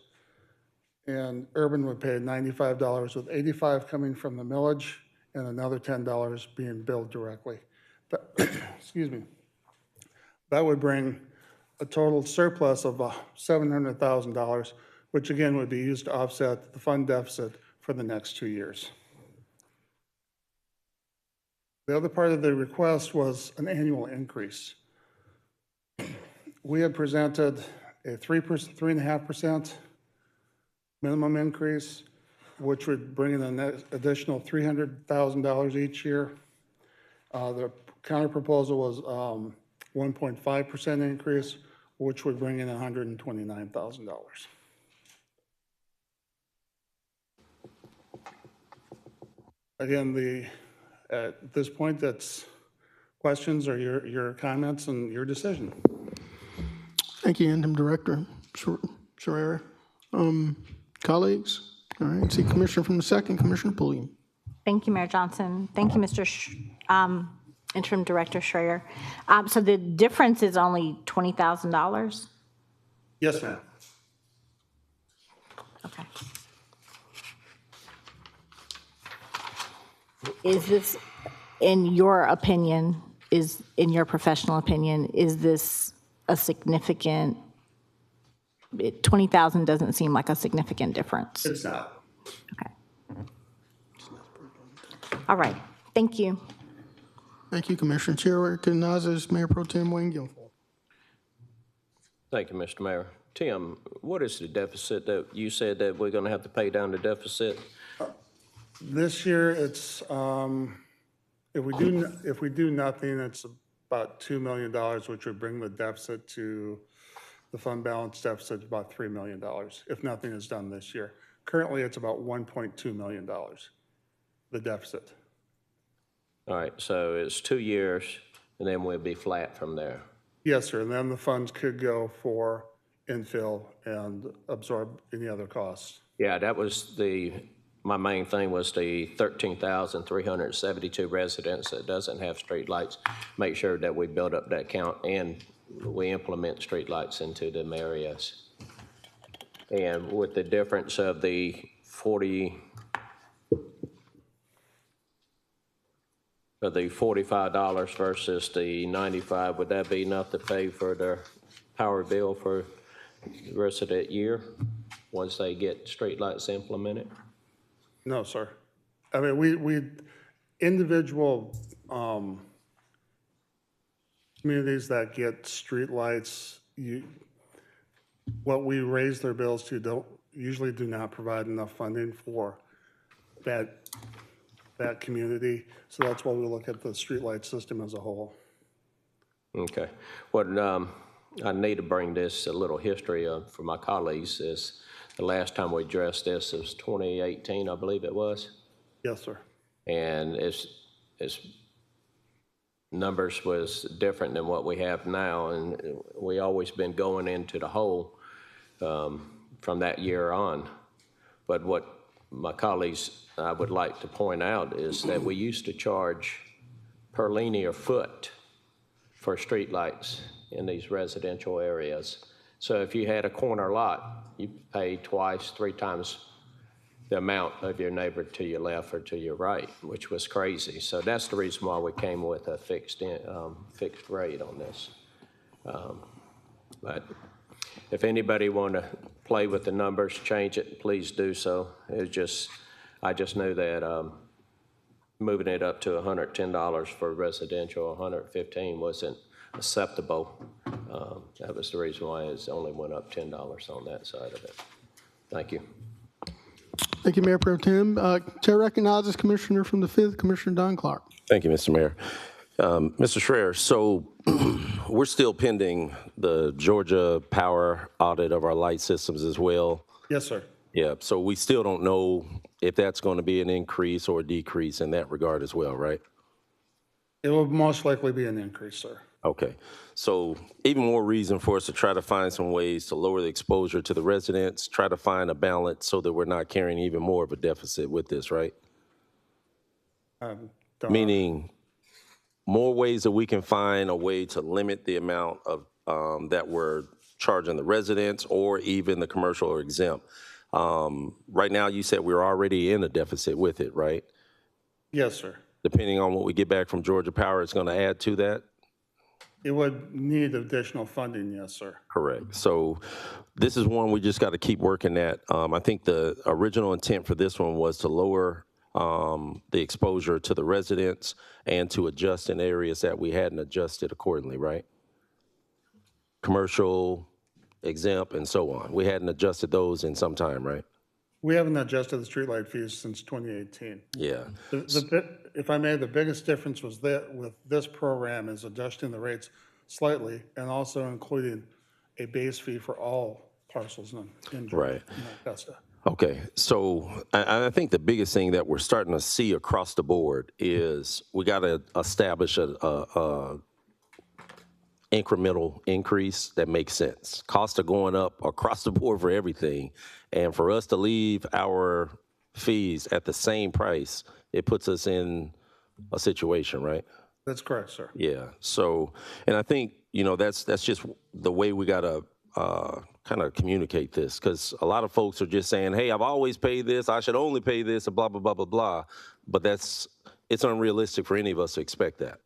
and urban would pay $95, with $85 coming from the millage and another $10 being billed directly. But, excuse me. That would bring a total surplus of $700,000, which again would be used to offset the fund deficit for the next 2 years. The other part of the request was an annual increase. We had presented a 3.5% minimum increase, which would bring in an additional $300,000 each year. The counter proposal was 1.5% increase, which would bring in $129,000. Again, at this point, that's questions or your comments and your decision. Thank you, Interim Director Schreier. Colleagues? All right, see Commissioner from the second, Commissioner Pulliam. Thank you, Mayor Johnson. Thank you, Mr. Interim Director Schreier. So the difference is only $20,000? Yes, ma'am. Okay. Is this, in your opinion, in your professional opinion, is this a significant, 20,000 doesn't seem like a significant difference? It's not. Okay. All right, thank you. Thank you, Commissioner. Chair recognizes Mayor Pro Tem Wayne Guilfoyle. Thank you, Mr. Mayor. Tim, what is the deficit that you said that we're going to have to pay down the deficit? This year, it's if we do nothing, it's about $2 million, which would bring the deficit to the fund balance deficit about $3 million if nothing is done this year. Currently, it's about $1.2 million, the deficit. All right, so it's 2 years, and then we'll be flat from there. Yes, sir, and then the funds could go for infill and absorb any other costs. Yeah, that was my main thing was the 13,372 residents that doesn't have streetlights. Make sure that we build up that count and we implement streetlights into them areas. And with the difference of the $45 versus the $95, would that be enough to pay for their power bill for the rest of that year once they get streetlights implemented? No, sir. I mean, we individual communities that get streetlights, what we raise their bills to usually do not provide enough funding for that community. So that's why we look at the streetlight system as a whole. Okay. What I need to bring this a little history for my colleagues is the last time we addressed this was 2018, I believe it was. Yes, sir. And its numbers was different than what we have now, and we always been going into the hole from that year on. But what my colleagues, I would like to point out is that we used to charge per linear foot for streetlights in these residential areas. So if you had a corner lot, you paid twice, 3 times the amount of your neighbor to your left or to your right, which was crazy. So that's the reason why we came with a fixed rate on this. But if anybody want to play with the numbers, change it, please do so. I just knew that moving it up to $110 for residential, $115 wasn't acceptable. That was the reason why it only went up $10 on that side of it. Thank you. Thank you, Mayor Pro Tem. Chair recognizes Commissioner from the 5th, Commissioner Don Clark. Thank you, Mr. Mayor. Mr. Schreier, so we're still pending the Georgia Power audit of our light systems as well. Yes, sir. Yeah, so we still don't know if that's going to be an increase or a decrease in that regard as well, right? It will most likely be an increase, sir. Okay, so even more reason for us to try to find some ways to lower the exposure to the residents, try to find a balance so that we're not carrying even more of a deficit with this, right? Meaning more ways that we can find a way to limit the amount of that we're charging the residents or even the commercial or exempt. Right now, you said we're already in a deficit with it, right? Yes, sir. Depending on what we get back from Georgia Power, it's going to add to that? It would need additional funding, yes, sir. Correct. So this is one we just got to keep working at. I think the original intent for this one was to lower the exposure to the residents and to adjust in areas that we hadn't adjusted accordingly, right? Commercial, exempt, and so on. We hadn't adjusted those in some time, right? We haven't adjusted the streetlight fees since 2018. Yeah. If I may, the biggest difference was that with this program is adjusting the rates slightly and also including a base fee for all parcels in Georgia, Right. in Augusta. Okay, so I think the biggest thing that we're starting to see across the board is we got to establish a incremental increase that makes sense. Costs are going up across the board for everything, and for us to leave our fees at the same price, it puts us in a situation, right? That's correct, sir. Yeah. So, and I think that's just the way we got to kind of communicate this, because a lot of folks are just saying, hey, I've always paid this, I should only pay this, and blah, blah, blah, blah, blah. But it's unrealistic for any of us to expect that.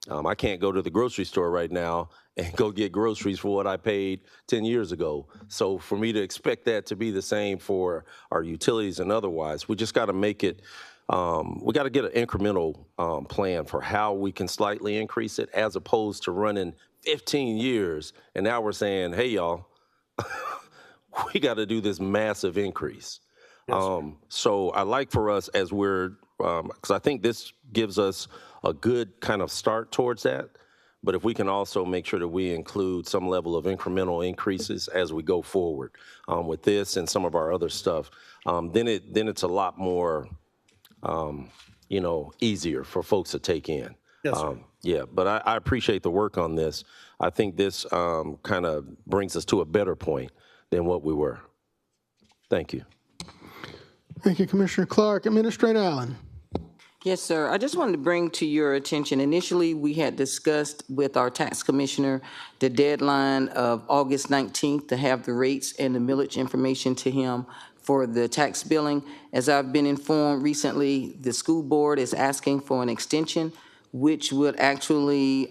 I can't go to the grocery store right now and go get groceries for what I paid 10 years ago. So for me to expect that to be the same for our utilities and otherwise, we just got to make it, we got to get an incremental plan for how we can slightly increase it, as opposed to running 15 years. And now we're saying, hey, y'all, we got to do this massive increase. So I like for us as we're, because I think this gives us a good kind of start towards that. But if we can also make sure that we include some level of incremental increases as we go forward with this and some of our other stuff, then it's a lot more, easier for folks to take in. Yes, sir. Yeah, but I appreciate the work on this. I think this kind of brings us to a better point than what we were. Thank you. Thank you, Commissioner Clark. Administrator Allen. Yes, sir. I just wanted to bring to your attention, initially, we had discussed with our tax commissioner the deadline of August 19th to have the rates and the millage information to him for the tax billing. As I've been informed recently, the school board is asking for an extension, which would actually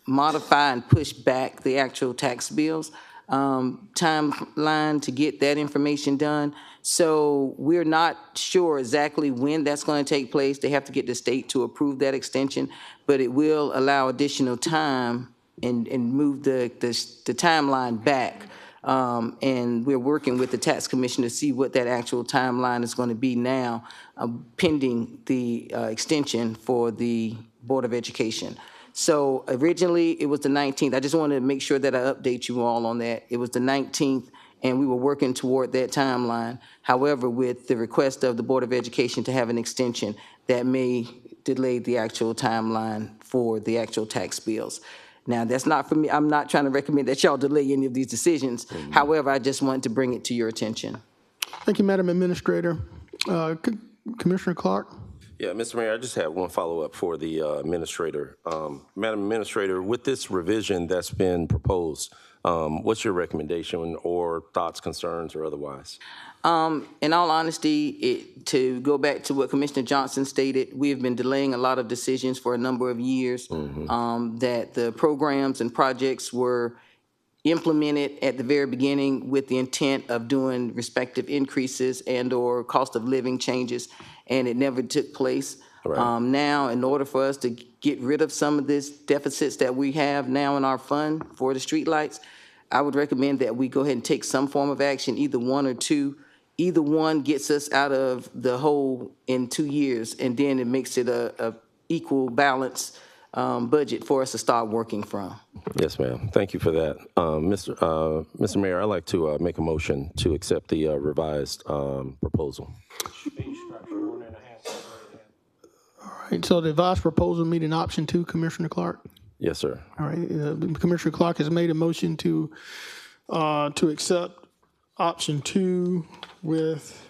modify and push back the actual tax bills timeline to get that information done. So we're not sure exactly when that's going to take place. They have to get the state to approve that extension, but it will allow additional time and move the timeline back. And we're working with the tax commission to see what that actual timeline is going to be now, pending the extension for the Board of Education. So originally, it was the 19th. I just wanted to make sure that I update you all on that. It was the 19th, and we were working toward that timeline. However, with the request of the Board of Education to have an extension, that may delay the actual timeline for the actual tax bills. Now, that's not for me. I'm not trying to recommend that y'all delay any of these decisions. However, I just wanted to bring it to your attention. Thank you, Madam Administrator. Commissioner Clark? Yeah, Mr. Mayor, I just have one follow-up for the administrator. Madam Administrator, with this revision that's been proposed, what's your recommendation or thoughts, concerns, or otherwise? In all honesty, to go back to what Commissioner Johnson stated, we have been delaying a lot of decisions for a number of years. That the programs and projects were implemented at the very beginning with the intent of doing respective increases and/or cost of living changes, and it never took place. Right. Now, in order for us to get rid of some of these deficits that we have now in our fund for the streetlights, I would recommend that we go ahead and take some form of action, either one or two. Either one gets us out of the hole in 2 years, and then it makes it a equal balance budget for us to start working from. Yes, ma'am. Thank you for that. Mr. Mayor, I'd like to make a motion to accept the revised proposal. All right, so the advice proposal meeting option 2, Commissioner Clark? Yes, sir. All right, Commissioner Clark has made a motion to accept option 2 with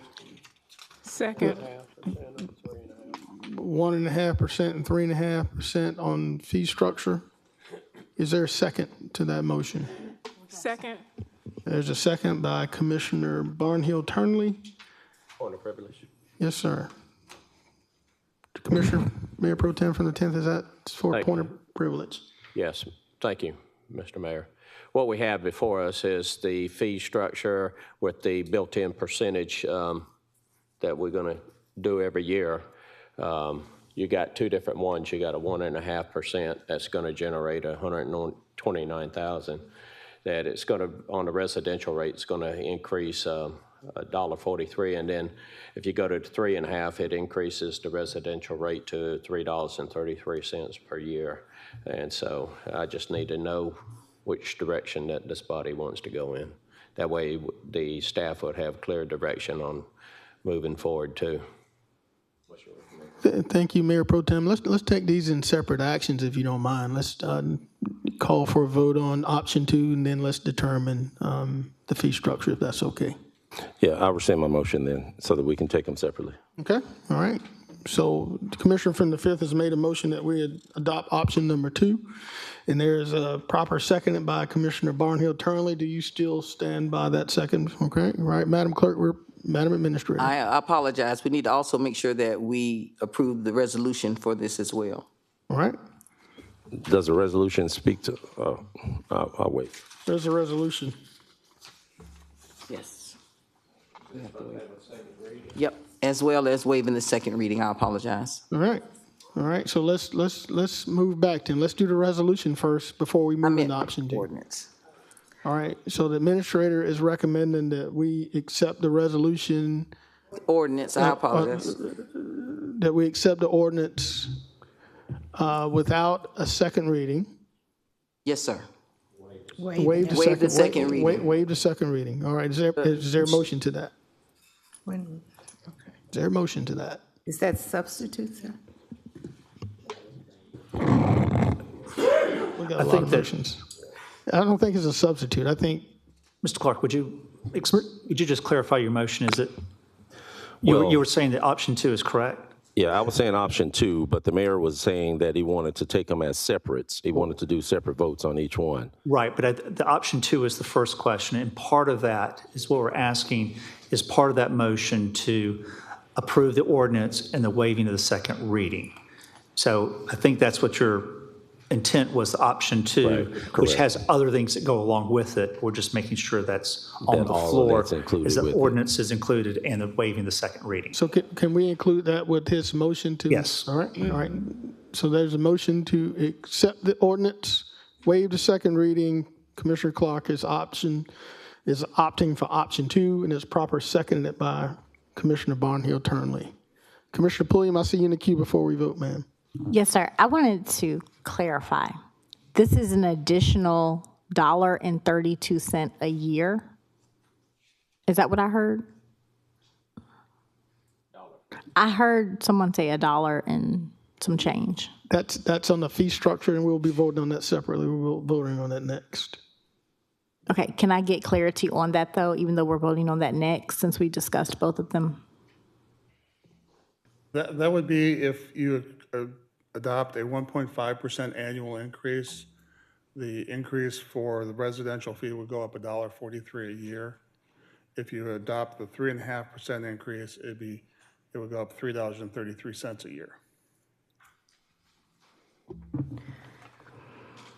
Second. 1.5% and 3.5% on fee structure. Is there a second to that motion? Second. There's a second by Commissioner Barnhill-Turnley. Point of privilege. Yes, sir. Commissioner, Mayor Pro Tem from the 10th, is that for Thank point you. of privilege? Yes, thank you, Mr. Mayor. What we have before us is the fee structure with the built-in percentage that we're going to do every year. You got two different ones. You got a 1.5% that's going to generate $129,000. That it's going to, on the residential rate, it's going to increase $1.43, and then if you go to 3.5, it increases the residential rate to $3.33 per year. And so I just need to know which direction that this body wants to go in. That way the staff would have clear direction on moving forward too. Thank you, Mayor Pro Tem. Let's take these in separate actions, if you don't mind. Let's call for a vote on option 2, and then let's determine the fee structure, if that's okay. Yeah, I'll rescind my motion then so that we can take them separately. Okay, all right. So the Commissioner from the 5th has made a motion that we adopt option number 2, and there is a proper seconded by Commissioner Barnhill-Turnley. Do you still stand by that second? Okay, all right, Madam Clerk, Madam Administrator. I apologize. We need to also make sure that we approve the resolution for this as well. All right, Does the resolution speak to, I'll wait. there's a resolution. Yes. Yep, as well as waiving the second reading. I apologize. All right, so let's move back then. Let's do the resolution first before we move into option 2. Ordinance. All right, so the administrator is recommending that we accept the resolution, Ordinance, I apologize. that we accept the ordinance without a second reading. Yes, sir. Waive the second reading. Waive the second reading. All right, is there a motion to that? Is there a motion to that? Is that substitute, sir? We got a lot of motions. I don't think it's a substitute. I think, Mr. Clark, would you just clarify your motion? Is it, Well- you were saying that option 2 is correct? Yeah, I was saying option 2, but the mayor was saying that he wanted to take them as separates. He wanted to do separate votes on each one. Right, but the option 2 is the first question, and part of that is what we're asking, is part of that motion to approve the ordinance and the waiving of the second reading. So I think that's what your intent was, option 2, Right, which correct. has other things that go along with it. We're just making sure that's on That the all of floor, that's included is the with it. ordinance is included and the waiving the second reading. so can we include that with his motion to? Yes. All right. So there's a motion to accept the ordinance, waive the second reading. Commissioner Clark is opting for option 2, and it's proper seconded by Commissioner Barnhill-Turnley. Commissioner Pulliam, I see you in the queue before we vote, ma'am. Yes, sir. I wanted to clarify. This is an additional $1.32 a year. Is that what I heard? I heard someone say $1 and some change. That's on the fee structure, and we'll be voting on that separately. We'll be voting on that next. Okay, can I get clarity on that, though, even though we're voting on that next, since we discussed both of them? That would be if you adopt a 1.5% annual increase. The increase for the residential fee would go up $1.43 a year. If you adopt the 3.5% increase, it would go up $3.33 a year.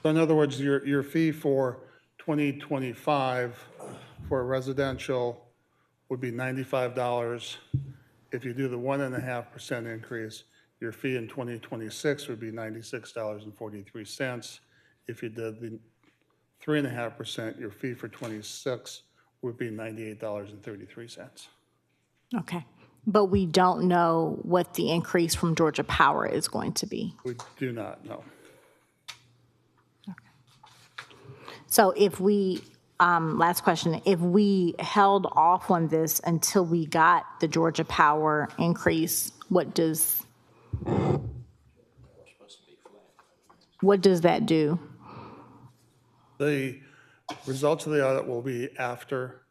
So in other words, your fee for 2025 for residential would be $95. If you do the 1.5% increase, your fee in 2026 would be $96.43. If you did the 3.5%, your fee for 26 would be $98.33. Okay. But we don't know what the increase from Georgia Power is going to be. We do not know. So if we, last question, if we held off on this until we got the Georgia Power increase, what does that do? The results of the audit will be after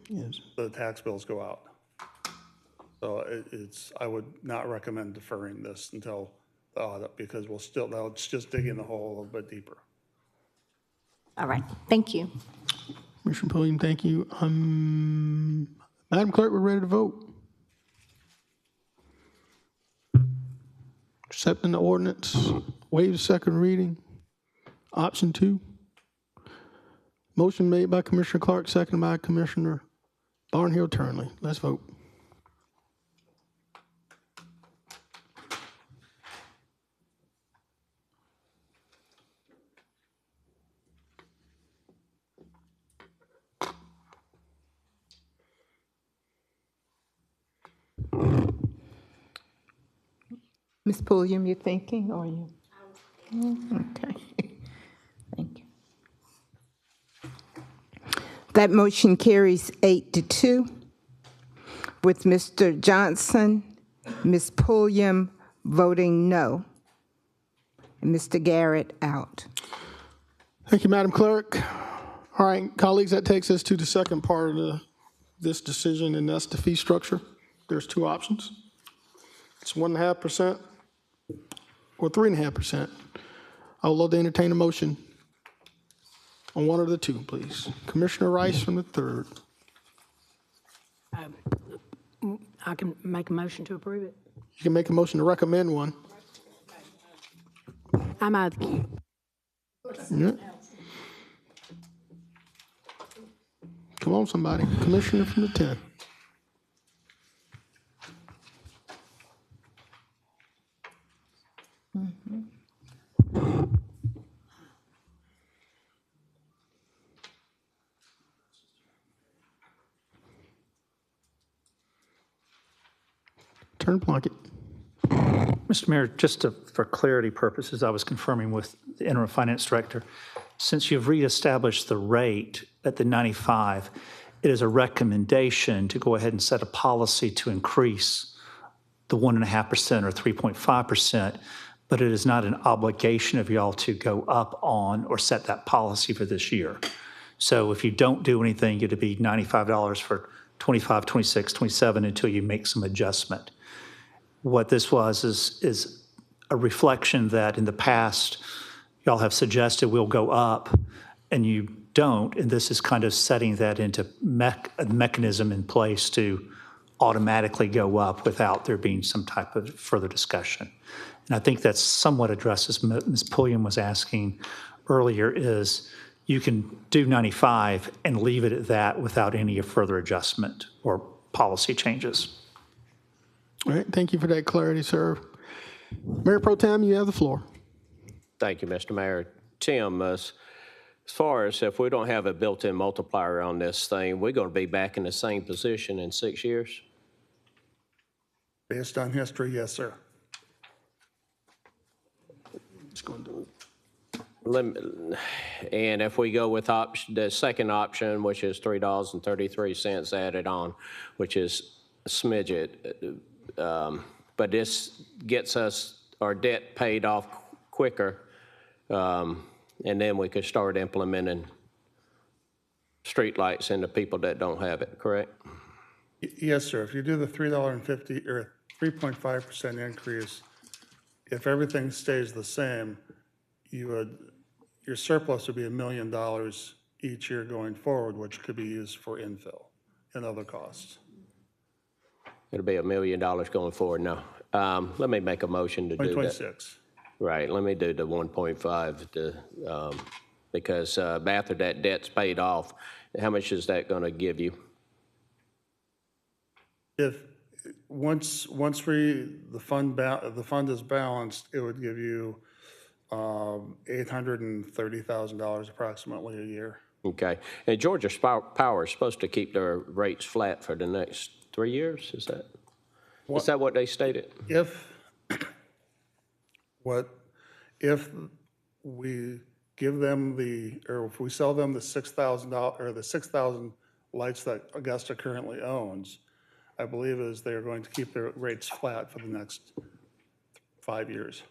the tax bills go out. So I would not recommend deferring this until the audit because it's just digging the hole a little bit deeper. All right, thank you. Commissioner Pulliam, thank you. Madam Clerk, we're ready to vote. Accepting the ordinance, waive the second reading. Option 2. Motion made by Commissioner Clark, seconded by Commissioner Barnhill Turnley. Let's vote. Ms. Pulliam, you thinking, or you? Okay. Thank you. That motion carries 8-2, with Mr. Johnson, Ms. Pulliam voting no, and Mr. Garrett out. Thank you, Madam Clerk. All right, colleagues, that takes us to the second part of this decision, and that's the fee structure. There's 2 options. It's 1.5% or 3.5%. I would love to entertain a motion on one of the 2, please. Commissioner Rice from the 3rd. I can make a motion to approve it. You can make a motion to recommend one. I'm out of the queue. Yeah. Come on, somebody. Commissioner from the 10th. Turn Plunkett. Mr. Mayor, just for clarity purposes, I was confirming with the interim finance director, since you've reestablished the rate at the 95, it is a recommendation to go ahead and set a policy to increase the 1.5% or 3.5%, but it is not an obligation of y'all to go up on or set that policy for this year. So if you don't do anything, it'd be $95 for 25, 26, 27 until you make some adjustment. What this was is a reflection that in the past, y'all have suggested we'll go up and you don't, and this is kind of setting that into a mechanism in place to automatically go up without there being some type of further discussion. And I think that somewhat addresses Ms. Pulliam was asking earlier is you can do 95 and leave it at that without any further adjustment or policy changes. All right, thank you for that clarity, sir. Mayor Pro Tem, you have the floor. Thank you, Mr. Mayor. Tim, as far as if we don't have a built-in multiplier on this thing, we're going to be back in the same position in 6 years? Based on history, yes, sir. And if we go with the second option, which is $3.33 added on, which is a smidget, but this gets us our debt paid off quicker, and then we could start implementing streetlights into people that don't have it, correct? Yes, sir. If you do the $3.50 or 3.5% increase, if everything stays the same, your surplus would be $1 million each year going forward, which could be used for infill and other costs. It'll be $1 million going forward now. Let me make a motion to do that. 2026. Right, let me do the 1.5 because after that debt's paid off, how much is that going to give you? If, once the fund is balanced, it would give you $830,000 approximately a year. Okay, and Georgia Power is supposed to keep their rates flat for the next 3 years, is that what they stated? If we give them if we sell them the $6,000 or the 6,000 lights that Augusta currently owns, I believe they're going to keep their rates flat for the next 5 years.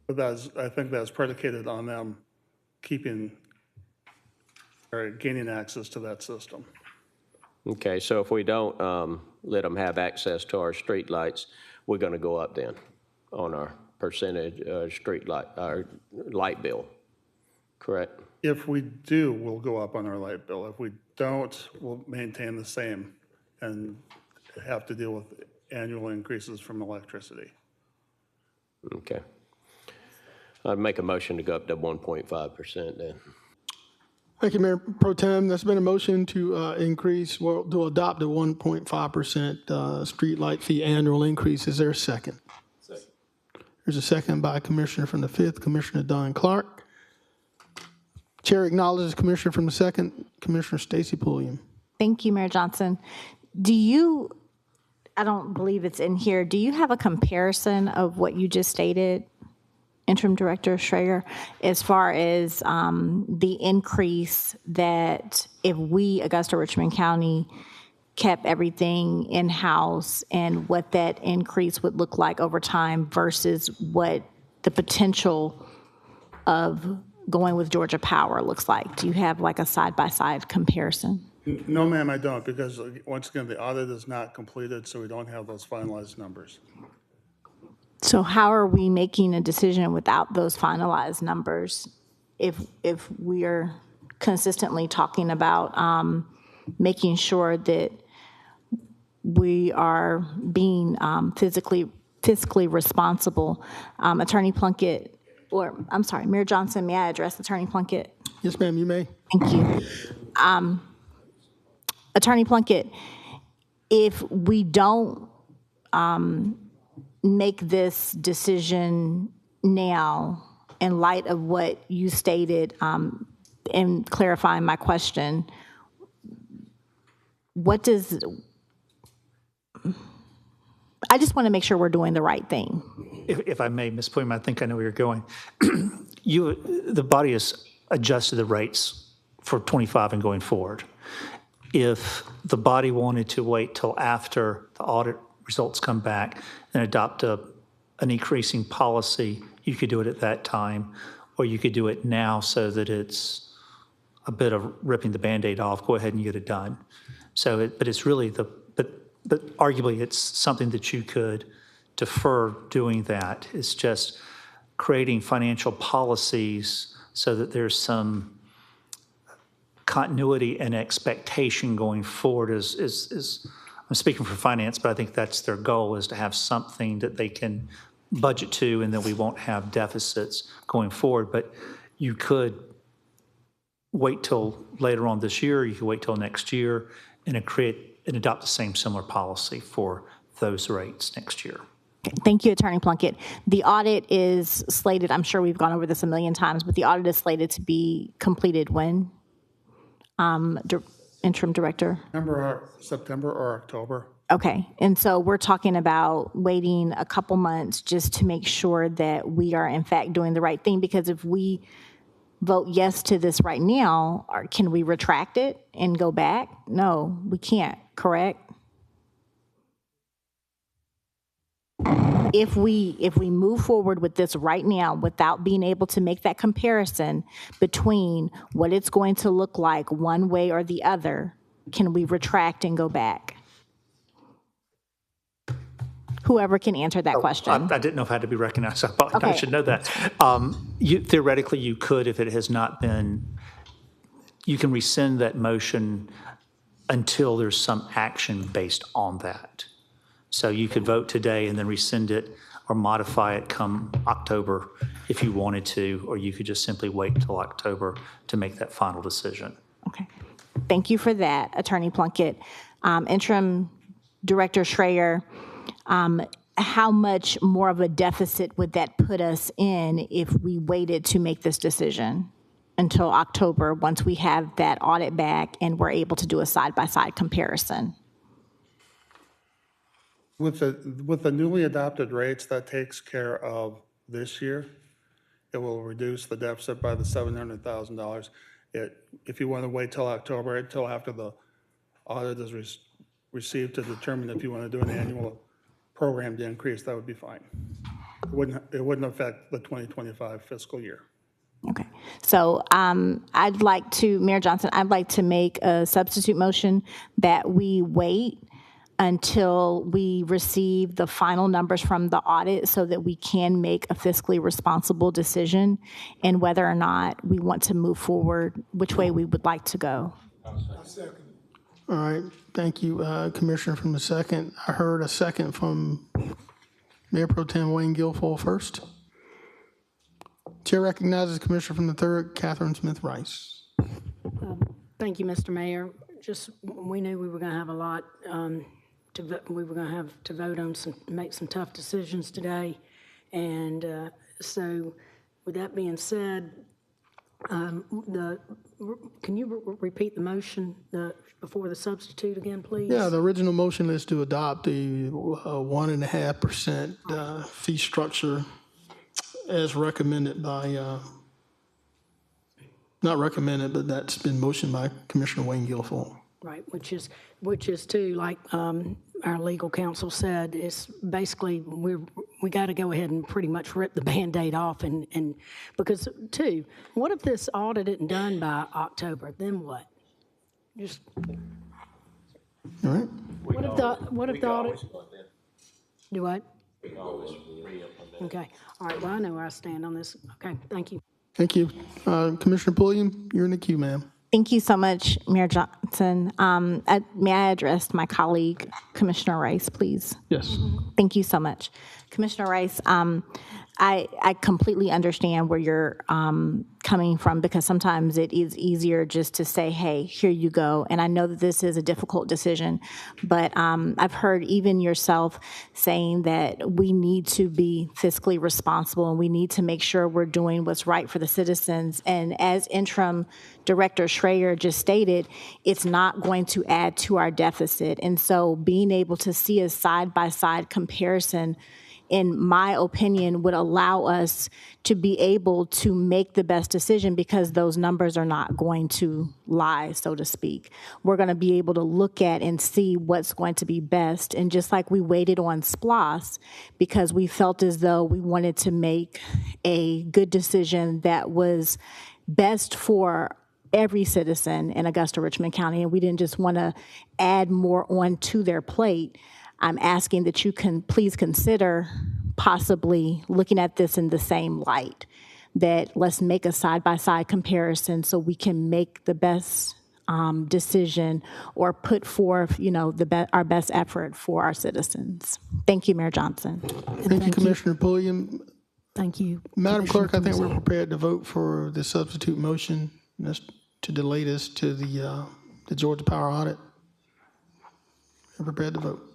But I think that's predicated on them keeping or gaining access to that system. Okay, so if we don't let them have access to our street lights, we're going to go up then on our percentage our light bill, correct? If we do, we'll go up on our light bill. If we don't, we'll maintain the same and have to deal with annual increases from electricity. Okay. I'd make a motion to go up to 1.5% then. Thank you, Mayor Pro Tem. There's been a motion to to adopt a 1.5% street light fee annual increase. Is there a second? Second. There's a second by Commissioner from the 5th, Commissioner Don Clark. Chair acknowledges Commissioner from the 2nd, Commissioner Stacy Pulliam. Thank you, Mayor Johnson. I don't believe it's in here, do you have a comparison of what you just stated, Interim Director Schrager, as far as the increase that if we, Augusta Richmond County, kept everything in-house and what that increase would look like over time versus what the potential of going with Georgia Power looks like? Do you have like a side-by-side comparison? No, ma'am, I don't, because once again, the audit is not completed, so we don't have those finalized numbers. So how are we making a decision without those finalized numbers if we are consistently talking about making sure that we are being fiscally responsible? Attorney Plunkett, Mayor Johnson, may I address Attorney Plunkett? Yes, ma'am, you may. Thank you. Attorney Plunkett, if we don't make this decision now in light of what you stated in clarifying my question, I just want to make sure we're doing the right thing. If I may, Ms. Pulliam, I think I know where you're going. The body has adjusted the rates for 25 and going forward. If the body wanted to wait till after the audit results come back and adopt an increasing policy, you could do it at that time, or you could do it now so that it's a bit of ripping the Band-Aid off, go ahead and get it done. So, but it's really but arguably it's something that you could defer doing that. It's just creating financial policies so that there's some continuity and expectation going forward. I'm speaking for finance, but I think that's their goal, is to have something that they can budget to and that we won't have deficits going forward. But you could wait till later on this year, you could wait till next year and adopt the same similar policy for those rates next year. Thank you, Attorney Plunkett. The audit is slated, I'm sure we've gone over this a million times, but the audit is slated to be completed when? Interim Director? September or October. Okay, and so we're talking about waiting a couple months just to make sure that we are in fact doing the right thing, because if we vote yes to this right now, can we retract it and go back? No, we can't, correct? If we move forward with this right now without being able to make that comparison between what it's going to look like one way or the other, can we retract and go back? whoever can answer that question. I didn't know if I had to be recognized. I Okay. should know that. Theoretically, you could, if it has not been, you can rescind that motion until there's some action based on that. So you could vote today and then rescind it or modify it come October if you wanted to, or you could just simply wait until October to make that final decision. Okay. Thank you for that, Attorney Plunkett. Interim Director Schreier, how much more of a deficit would that put us in if we waited to make this decision until October, once we have that audit back and we're able to do a side-by-side comparison? With the newly adopted rates, that takes care of this year. It will reduce the deficit by the $700,000. If you want to wait till October, until after the audit is received to determine if you want to do an annual programmed increase, that would be fine. It wouldn't affect the 2025 fiscal year. Okay, so Mayor Johnson, I'd like to make a substitute motion that we wait until we receive the final numbers from the audit so that we can make a fiscally responsible decision in whether or not we want to move forward, which way we would like to go. All right, thank you, Commissioner, from the second. I heard a second from Mayor Pro Tem Wayne Guilfoyle first. Chair recognizes Commissioner from the third, Catherine Smith Rice. Thank you, Mr. Mayor. Just, we knew we were going to have a lot, we were going to have to vote on make some tough decisions today. And so with that being said, can you repeat the motion before the substitute again, please? Yeah, the original motion is to adopt the 1.5% fee structure as recommended by, not recommended, but that's been motioned by Commissioner Wayne Guilfoyle. Right, which is too, like our legal counsel said, is basically we got to go ahead and pretty much rip the Band-Aid off, and because too, what if this audit isn't done by October? Then what? Just All right. what if the audit? Do what? Okay, all right. Well, I know where I stand on this. Okay, thank you. Thank you. Commissioner Pulliam, you're in the queue, ma'am. Thank you so much, Mayor Johnson. May I address my colleague, Commissioner Rice, please? Yes. Thank you so much. Commissioner Rice, I completely understand where you're coming from, because sometimes it is easier just to say, hey, here you go. And I know that this is a difficult decision, but I've heard even yourself saying that we need to be fiscally responsible and we need to make sure we're doing what's right for the citizens. And as Interim Director Schreier just stated, it's not going to add to our deficit. And so being able to see a side-by-side comparison, in my opinion, would allow us to be able to make the best decision, because those numbers are not going to lie, so to speak. We're going to be able to look at and see what's going to be best. And just like we waited on SPLOS because we felt as though we wanted to make a good decision that was best for every citizen in Augusta, Richmond County, and we didn't just want to add more on to their plate, I'm asking that you can please consider possibly looking at this in the same light, that let's make a side-by-side comparison so we can make the best decision or put forth, our best effort for our citizens. Thank you, Mayor Johnson. Thank you, Commissioner Pulliam. Thank you. Madam Clerk, I think we're prepared to vote for the substitute motion. That's to delay this to the Georgia Power audit. We're prepared to vote.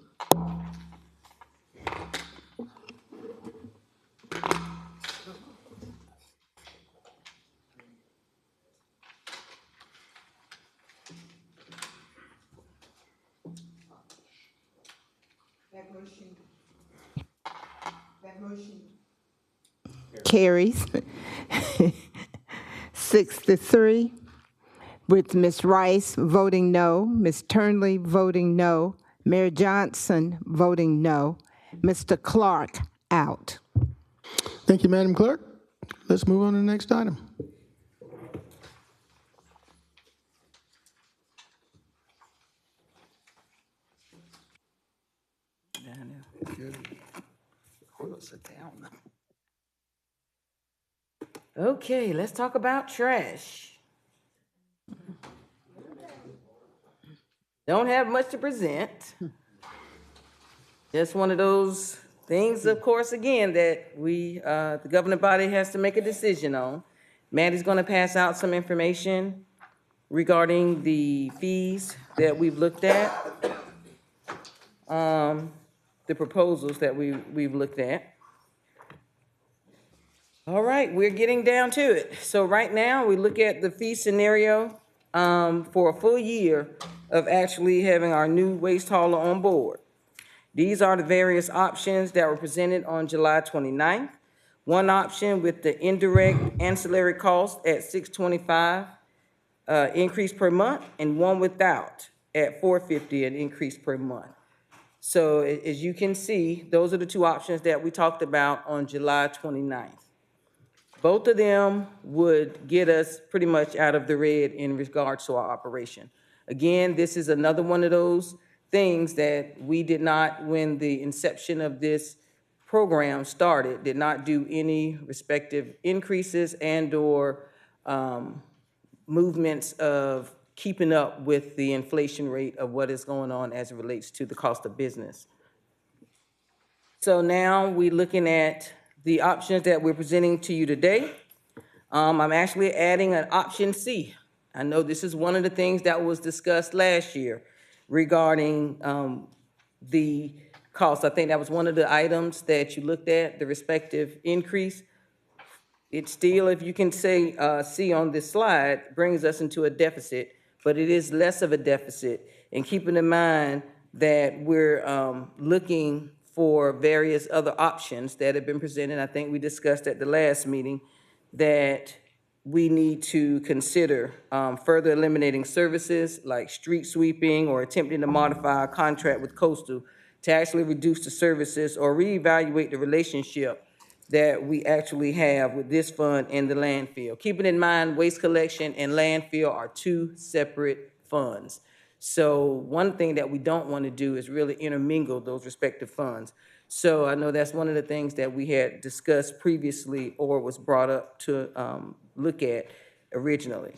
That motion carries 6-3, with Ms. Rice voting no, Ms. Turnley voting no, Mayor Johnson voting no, Mr. Clark out. Thank you, Madam Clerk. Let's move on to the next item. I know. Okay, let's talk about trash. Don't have much to present. Just one of those things, of course, again, that the governing body has to make a decision on. Maddie's gonna pass out some information regarding the fees that we've looked at. The proposals that we've looked at. All right, we're getting down to it. So right now, we look at the fee scenario for a full year of actually having our new waste hauler on board. These are the various options that were presented on July 29th. One option with the indirect ancillary cost at $625 increase per month, and one without at $450 an increase per month. So as you can see, those are the two options that we talked about on July 29th. Both of them would get us pretty much out of the red in regards to our operation. Again, this is another one of those things that we did not, when the inception of this program started, did not do any respective increases and/or movements of keeping up with the inflation rate of what is going on as it relates to the cost of business. So now we're looking at the options that we're presenting to you today. I'm actually adding an option C. I know this is one of the things that was discussed last year regarding the cost. I think that was one of the items that you looked at, the respective increase. It still, if you can say, see on this slide, brings us into a deficit, but it is less of a deficit. And keeping in mind that we're looking for various other options that have been presented, I think we discussed at the last meeting, that we need to consider further eliminating services like street sweeping or attempting to modify a contract with Coastal to actually reduce the services or reevaluate the relationship that we actually have with this fund and the landfill. Keeping in mind, waste collection and landfill are two separate funds. So one thing that we don't want to do is really intermingle those respective funds. So I know that's one of the things that we had discussed previously or was brought up to look at originally.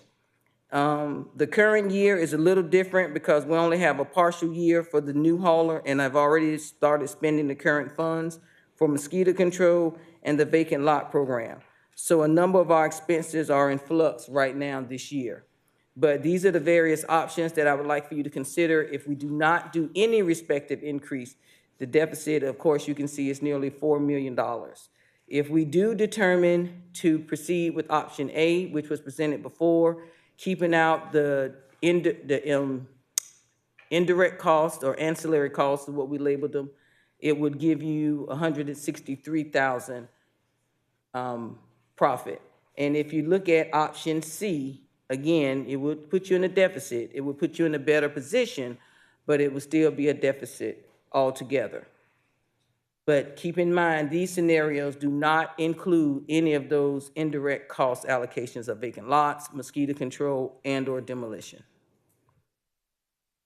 The current year is a little different because we only have a partial year for the new hauler, and I've already started spending the current funds for mosquito control and the vacant lot program. So a number of our expenses are in flux right now this year. But these are the various options that I would like for you to consider. If we do not do any respective increase, the deficit, of course, you can see is nearly $4 million. If we do determine to proceed with option A, which was presented before, keeping out the indirect costs or ancillary costs is what we labeled them, it would give you $163,000 profit. And if you look at option C, again, it would put you in a deficit. It would put you in a better position, but it would still be a deficit altogether. But keep in mind, these scenarios do not include any of those indirect cost allocations of vacant lots, mosquito control, and/or demolition.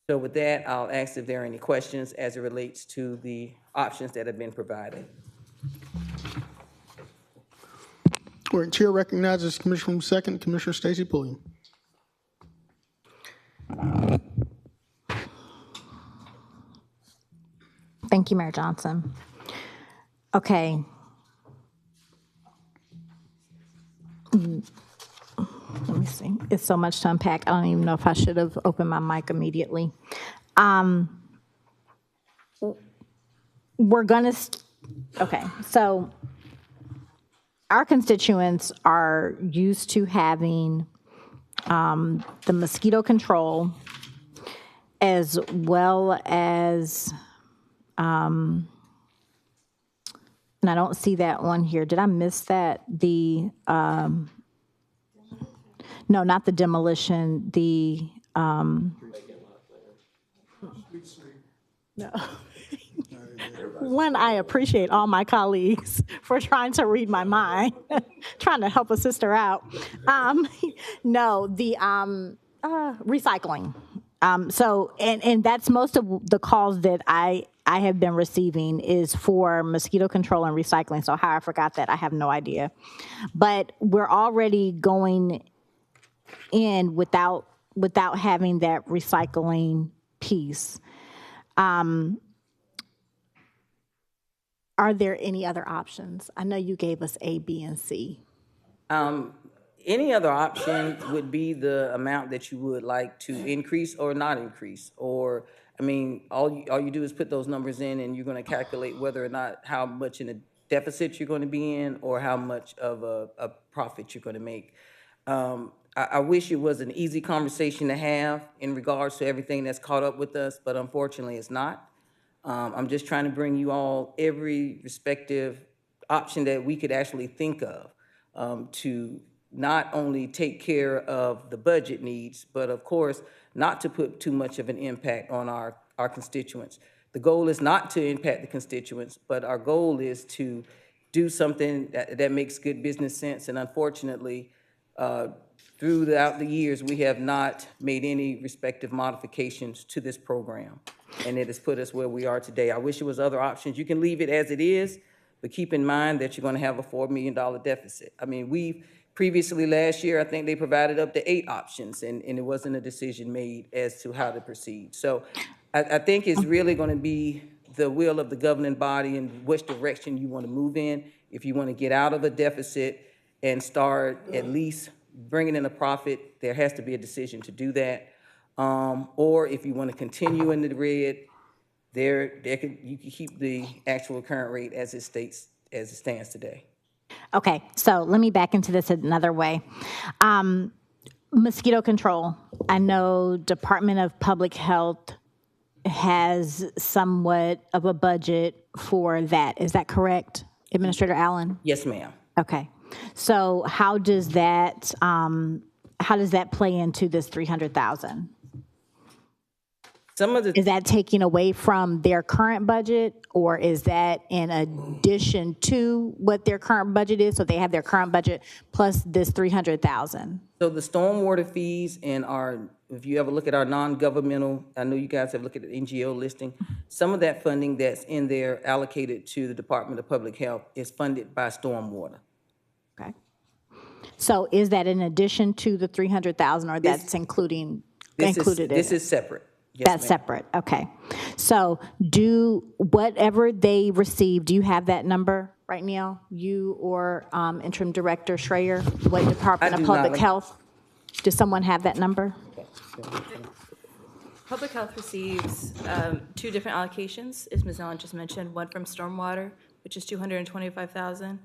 So with that, I'll ask if there are any questions as it relates to the options that have been provided. All right, Chair recognizes Commissioner from Second, Commissioner Stacy Pulliam. Thank you, Mayor Johnson. Okay. Let me see. It's so much to unpack. I don't even know if I should have opened my mic immediately. We're going to, okay, so our constituents are used to having the mosquito control as well as, and I don't see that one here. Did I miss that? No, not the demolition, no. One, I appreciate all my colleagues for trying to read my mind, trying to help a sister out. No, the recycling. So, and that's most of the calls that I I have been receiving is for mosquito control and recycling. So how I forgot that, I have no idea. But we're already going in without having that recycling piece. Are there any other options? I know you gave us A, B, and C. Any other option would be the amount that you would like to increase or not increase. Or, I mean, all you do is put those numbers in and you're gonna calculate whether or not, how much in a deficit you're gonna be in or how much of a profit you're gonna make. I wish it was an easy conversation to have in regards to everything that's caught up with us, but unfortunately it's not. I'm just trying to bring you all every respective option that we could actually think of, to not only take care of the budget needs, but of course, not to put too much of an impact on our constituents. The goal is not to impact the constituents, but our goal is to do something that makes good business sense. And unfortunately, throughout the years, we have not made any respective modifications to this program. And it has put us where we are today. I wish it was other options. You can leave it as it is, but keep in mind that you're gonna have a $4 million deficit. I mean, we previously, last year, I think they provided up to 8 options, and it wasn't a decision made as to how to proceed. So I think it's really gonna be the will of the governing body and which direction you wanna move in. If you wanna get out of a deficit and start at least bringing in a profit, there has to be a decision to do that. Or if you wanna continue in the red, you can keep the actual current rate as it stands today. Okay, so let me back into this another way. Mosquito control. I know Department of Public Health has somewhat of a budget for that. Is that correct, Administrator Allen? Yes, ma'am. Okay. So how does that play into this 300,000? Is that taking away from their current budget, or is that in addition to what their current budget is? So they have their current budget plus this 300,000. So the stormwater fees and if you ever look at our non-governmental, I know you guys have looked at the NGO listing, some of that funding that's in there allocated to the Department of Public Health is funded by stormwater. Okay. So is that in addition to the 300,000, or that's included in it? This is separate. Yes, That's ma'am. separate, okay. So whatever they receive, do you have that number right now? You or Interim Director Schreier, what Department of Public Health? Does someone have that number? Public Health receives 2 different allocations, as Ms. Allen just mentioned, one from stormwater, which is $225,000,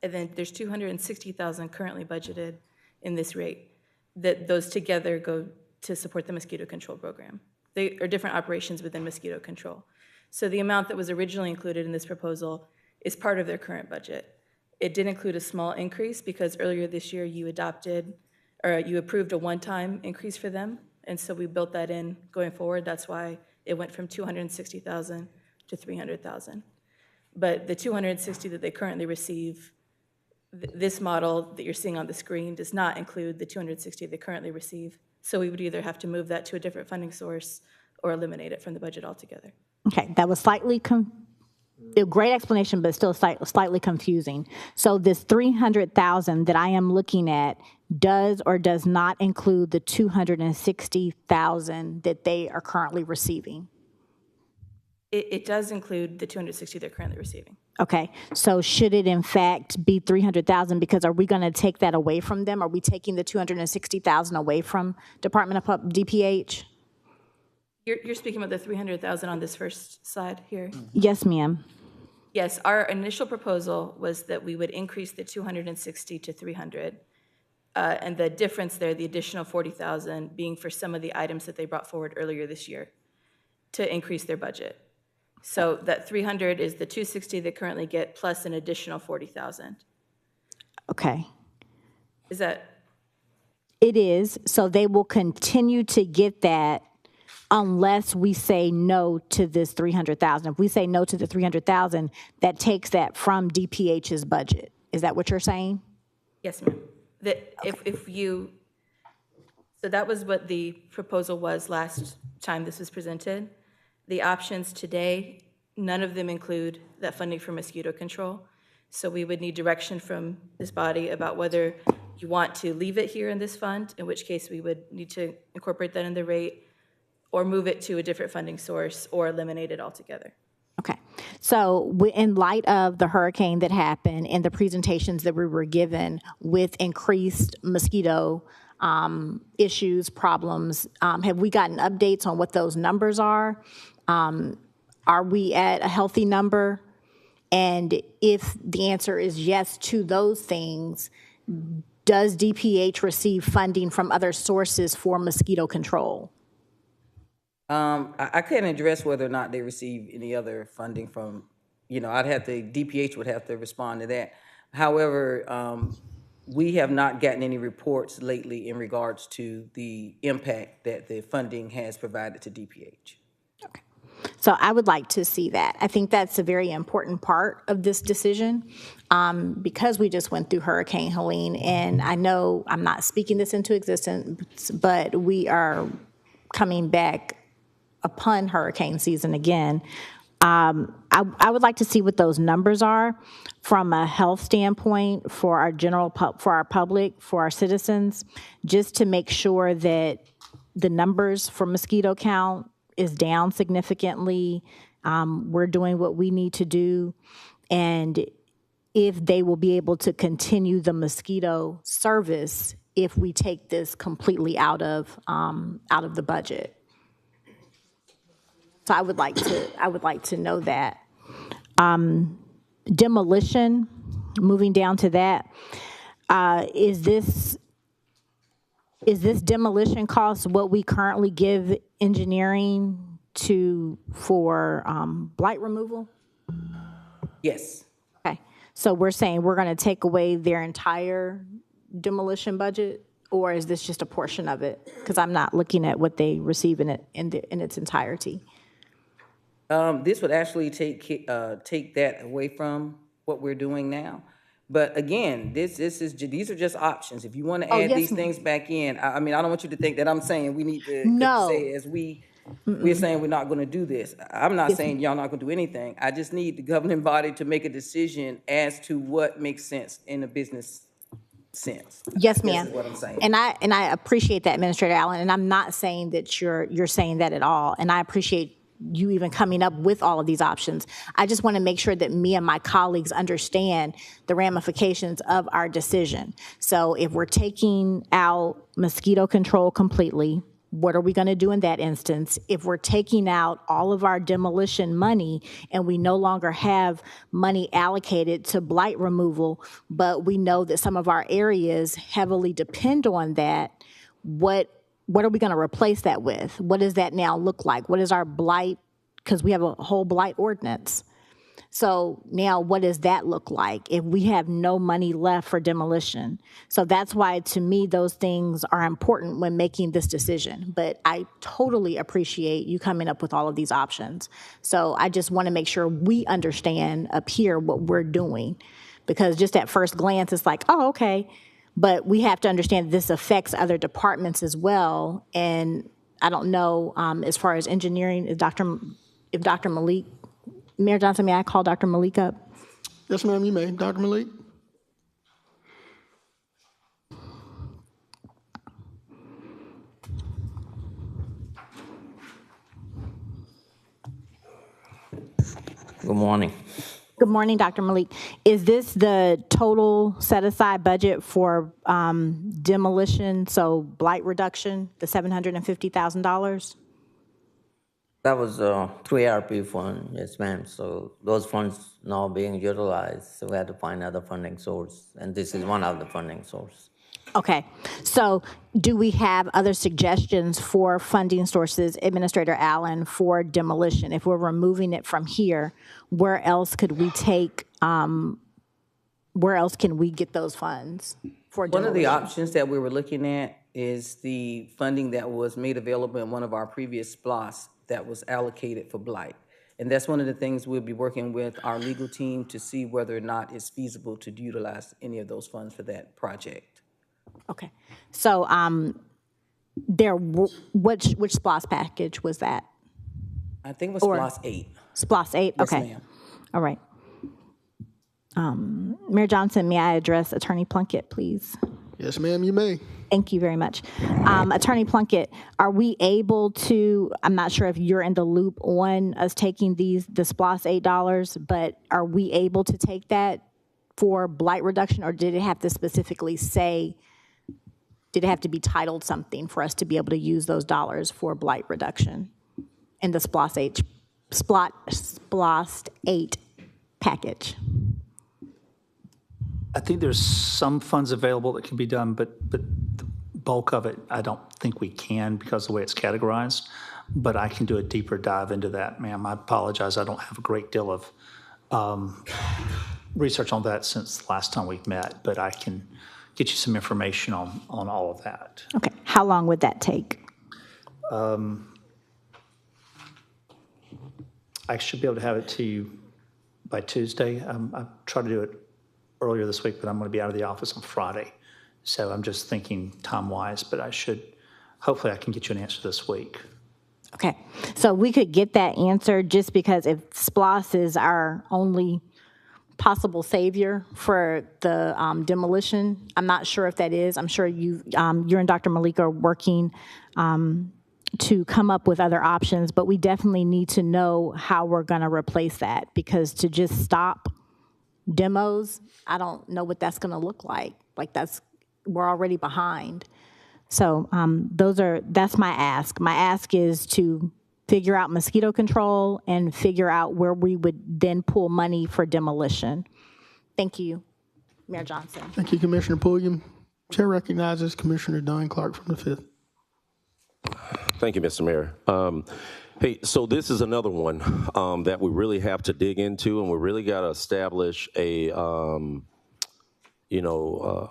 and then there's $260,000 currently budgeted in this rate. Those together go to support the mosquito control program. They are different operations within mosquito control. So the amount that was originally included in this proposal is part of their current budget. It did include a small increase because earlier this year you approved a one-time increase for them, and so we built that in going forward. That's why it went from $260,000 to $300,000. But the $260,000 that they currently receive, this model that you're seeing on the screen does not include the $260,000 they currently receive. So we would either have to move that to a different funding source or eliminate it from the budget altogether. Okay, that was slightly a great explanation, but still slightly confusing. So this 300,000 that I am looking at does or does not include the 260,000 that they are currently receiving? It does include the $260,000 they're currently receiving. Okay, so should it in fact be 300,000? Because are we going to take that away from them? Are we taking the 260,000 away from Department of DPH? You're speaking about the 300,000 on this first slide here? Yes, ma'am. Yes, our initial proposal was that we would increase the 260 to 300. And the difference there, the additional 40,000 being for some of the items that they brought forward earlier this year to increase their budget. So that 300 is the 260 they currently get plus an additional 40,000. Okay. Is that? It is. So they will continue to get that unless we say no to this 300,000. If we say no to the 300,000, that takes that from DPH's budget. Is that what you're saying? Yes, ma'am. So that was what the proposal was last time this was presented. The options today None of them include that funding for mosquito control. So we would need direction from this body about whether you want to leave it here in this fund, in which case we would need to incorporate that in the rate, or move it to a different funding source, or eliminate it altogether. Okay. So in light of the hurricane that happened and the presentations that we were given with increased mosquito issues, problems, have we gotten updates on what those numbers are? Are we at a healthy number? And if the answer is yes to those things, does DPH receive funding from other sources for mosquito control? I couldn't address whether or not they receive any other funding from, DPH would have to respond to that. However, we have not gotten any reports lately in regards to the impact that the funding has provided to DPH. Okay. So I would like to see that. I think that's a very important part of this decision because we just went through Hurricane Helene, and I know I'm not speaking this into existence, but we are coming back upon hurricane season again. I would like to see what those numbers are from a health standpoint for our for our public, for our citizens, just to make sure that the numbers for mosquito count is down significantly. We're doing what we need to do, and if they will be able to continue the mosquito service if we take this completely out of the budget. So I would like to know that. Demolition, moving down to that, is this demolition cost what we currently give engineering for blight removal? Yes. Okay, so we're saying we're going to take away their entire demolition budget, or is this just a portion of it? Because I'm not looking at what they receive in its entirety. This would actually take that away from what we're doing now. But again, these are just options. If you want to add yes, these things back in, I mean, I don't want you to think that I'm saying we need to No. say as we're saying we're not going to do this. I'm not saying y'all not going to do anything. I just need the governing body to make a decision as to what makes sense in a business sense. Yes, ma'am. That's what I'm saying. And I appreciate that, Administrator Allen, and I'm not saying that you're saying that at all. And I appreciate you even coming up with all of these options. I just want to make sure that me and my colleagues understand the ramifications of our decision. So if we're taking out mosquito control completely, what are we going to do in that instance? If we're taking out all of our demolition money and we no longer have money allocated to blight removal, but we know that some of our areas heavily depend on that, what are we going to replace that with? What does that now look like? What is our blight? Because we have a whole blight ordinance. So now what does that look like if we have no money left for demolition? So that's why, to me, those things are important when making this decision. But I totally appreciate you coming up with all of these options. So I just want to make sure we understand up here what we're doing. Because just at first glance, it's like, oh, okay. But we have to understand this affects other departments as well. And I don't know, as far as engineering, if Dr. Malik, Mayor Johnson, may I call Dr. Malik up? Yes, ma'am, you may. Dr. Malik? Good morning. Good morning, Dr. Malik. Is this the total set-aside budget for demolition, so blight reduction, the $750,000? That was through ARP fund, yes, ma'am. So those funds now being utilized, so we had to find another funding source, and this is one of the funding source. Okay, so do we have other suggestions for funding sources, Administrator Allen, for demolition? If we're removing it from here, where else could we take, where else can we get those funds for demolition? One of the options that we were looking at is the funding that was made available in one of our previous SPLOS that was allocated for blight. And that's one of the things we'll be working with our legal team to see whether or not it's feasible to utilize any of those funds for that project. Okay, so which SPLOS package was that? I think it was SPLOS 8. SPLOST 8? Yes, Okay. ma'am. All right. Mayor Johnson, may I address Attorney Plunkett, please? Yes, ma'am, you may. Thank you very much. Attorney Plunkett, are we able to, I'm not sure if you're in the loop on us taking the SPLOST $8, but are we able to take that for blight reduction, or did it have to specifically say, did it have to be titled something for us to be able to use those dollars for blight reduction in the SPLOST 8 package? I think there's some funds available that can be done, but the bulk of it, I don't think we can because of the way it's categorized. But I can do a deeper dive into that, ma'am. I apologize. I don't have a great deal of research on that since the last time we've met, but I can get you some information on all of that. Okay. How long would that take? I should be able to have it to you by Tuesday. I tried to do it earlier this week, but I'm going to be out of the office on Friday. So I'm just thinking time-wise, but hopefully I can get you an answer this week. Okay, so we could get that answer just because if SPLOST is our only possible savior for the demolition, I'm not sure if that is. I'm sure you and Dr. Malik are working to come up with other options, but we definitely need to know how we're going to replace that, because to just stop demos, I don't know what that's going to look like. We're already behind. So that's my ask. My ask is to figure out mosquito control and figure out where we would then pull money for demolition. Thank you, Mayor Johnson. Thank you, Commissioner Pulliam. Chair recognizes Commissioner Don Clark from the 5th. Thank you, Mr. Mayor. Hey, so this is another one that we really have to dig into, and we really got to establish a,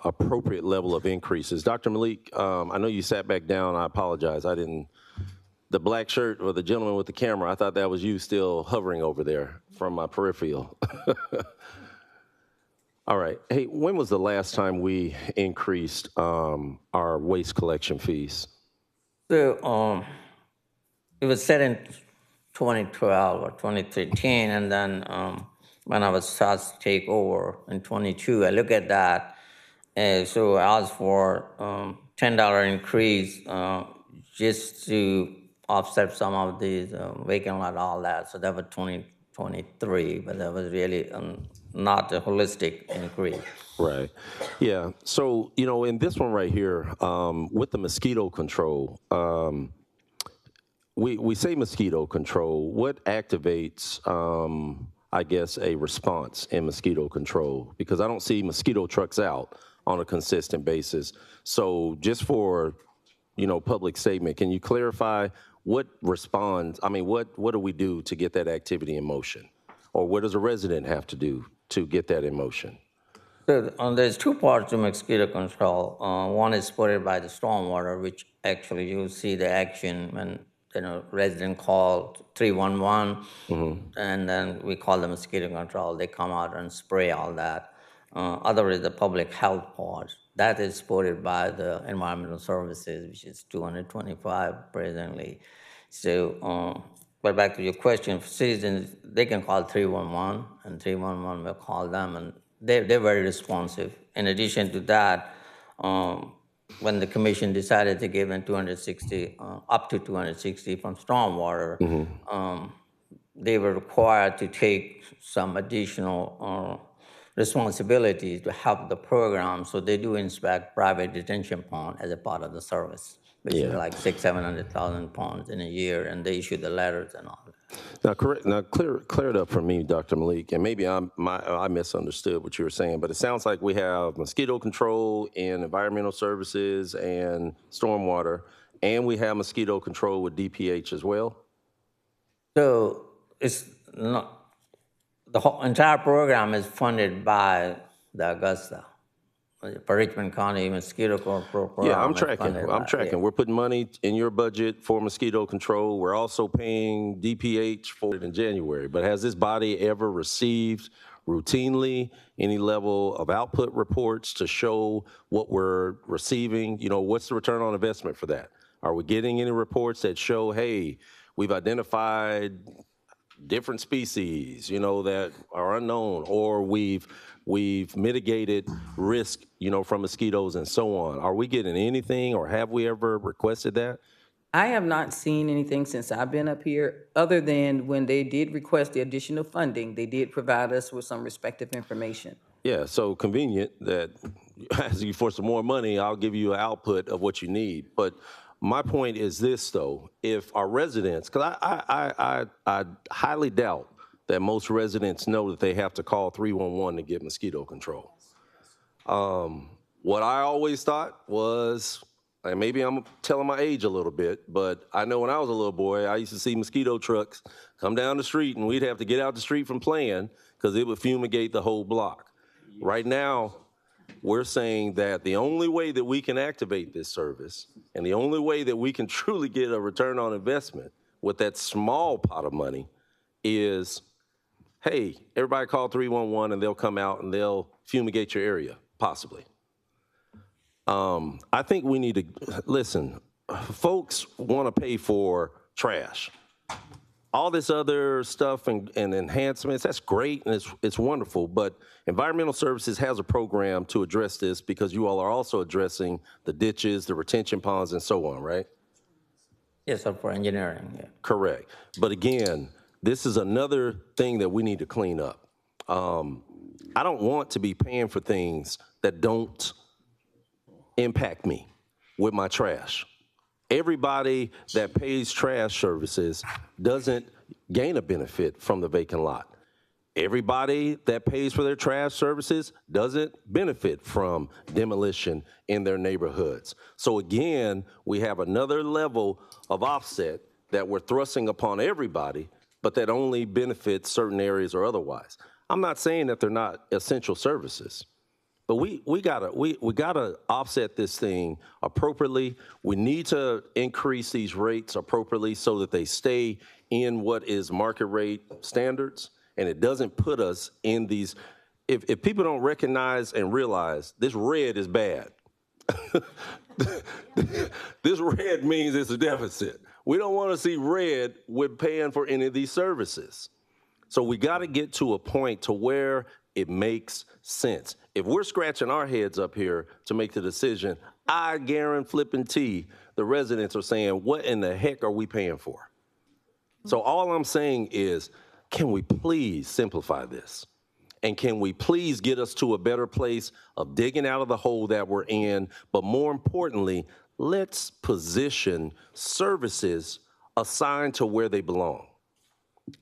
appropriate level of increases. Dr. Malik, I know you sat back down. I apologize. I didn't. The black shirt or the gentleman with the camera, I thought that was you still hovering over there from my peripheral. All right. Hey, when was the last time we increased our waste collection fees? So it was set in 2012 or 2013, and then when I was tasked to take over in 22, I look at that. So I asked for $10 increase just to offset some of these vacant lot, all that. So that was 2023, but that was really not a holistic increase. Right. Yeah. So, in this one right here, with the mosquito control, we say mosquito control. What activates, I guess, a response in mosquito control? Because I don't see mosquito trucks out on a consistent basis. So just for, public statement, can you clarify what responds? I mean, what do we do to get that activity in motion? Or what does a resident have to do to get that in motion? So there's two parts to mosquito control. One is supported by the stormwater, which actually you'll see the action when resident call 311, and then we call the mosquito control. They come out and spray all that. Other is the public health part. That is supported by the environmental services, which is 225 presently. So, but back to your question, for citizens, they can call 311, and 311 will call them, and they're very responsive. In addition to that, when the commission decided to give in 260, up to 260 from stormwater, they were required to take some additional responsibilities to help the program. So they do inspect private detention pond as a part of the service, which is like 600,000-700,000 ponds in a year, and they issue the letters and all that. Now, clear it up for me, Dr. Malik, and maybe I misunderstood what you were saying, but it sounds like we have mosquito control and environmental services and stormwater, and we have mosquito control with DPH as well? So it's not, the whole entire program is funded by the Augusta. For Richmond County mosquito control program. Yeah, I'm tracking. Yeah. We're putting money in your budget for mosquito control. We're also paying DPH for it in January. But has this body ever received routinely any level of output reports to show what we're receiving? What's the return on investment for that? Are we getting any reports that show, hey, we've identified different species, that are unknown, or we've mitigated risk, from mosquitoes and so on. Are we getting anything, or have we ever requested that? I have not seen anything since I've been up here, other than when they did request the additional funding, they did provide us with some respective information. Yeah, so convenient that asking you for some more money, I'll give you an output of what you need. But my point is this, though: if our residents, because I highly doubt that most residents know that they have to call 311 to get mosquito control. What I always thought was, and maybe I'm telling my age a little bit, but I know when I was a little boy, I used to see mosquito trucks come down the street, and we'd have to get out the street from playing because it would fumigate the whole block. Right now, we're saying that the only way that we can activate this service and the only way that we can truly get a return on investment with that small pot of money is, hey, everybody call 311 and they'll come out and they'll fumigate your area, possibly. I think we need to, listen, folks want to pay for trash. All this other stuff and enhancements, that's great and it's wonderful, but Environmental Services has a program to address this because you all are also addressing the ditches, the retention ponds, and so on, right? Yes, sir, for engineering, yeah. Correct. But again, this is another thing that we need to clean up. I don't want to be paying for things that don't impact me with my trash. Everybody that pays trash services doesn't gain a benefit from the vacant lot. Everybody that pays for their trash services doesn't benefit from demolition in their neighborhoods. So again, we have another level of offset that we're thrusting upon everybody, but that only benefits certain areas or otherwise. I'm not saying that they're not essential services, but we gotta offset this thing appropriately. We need to increase these rates appropriately so that they stay in what is market rate standards, and it doesn't put us in these. If people don't recognize and realize this red is bad, this red means it's a deficit. We don't want to see red with paying for any of these services. So we got to get to a point to where it makes sense. If we're scratching our heads up here to make the decision, I guarantee the residents are saying, what in the heck are we paying for? So all I'm saying is, can we please simplify this? And can we please get us to a better place of digging out of the hole that we're in? But more importantly, let's position services assigned to where they belong.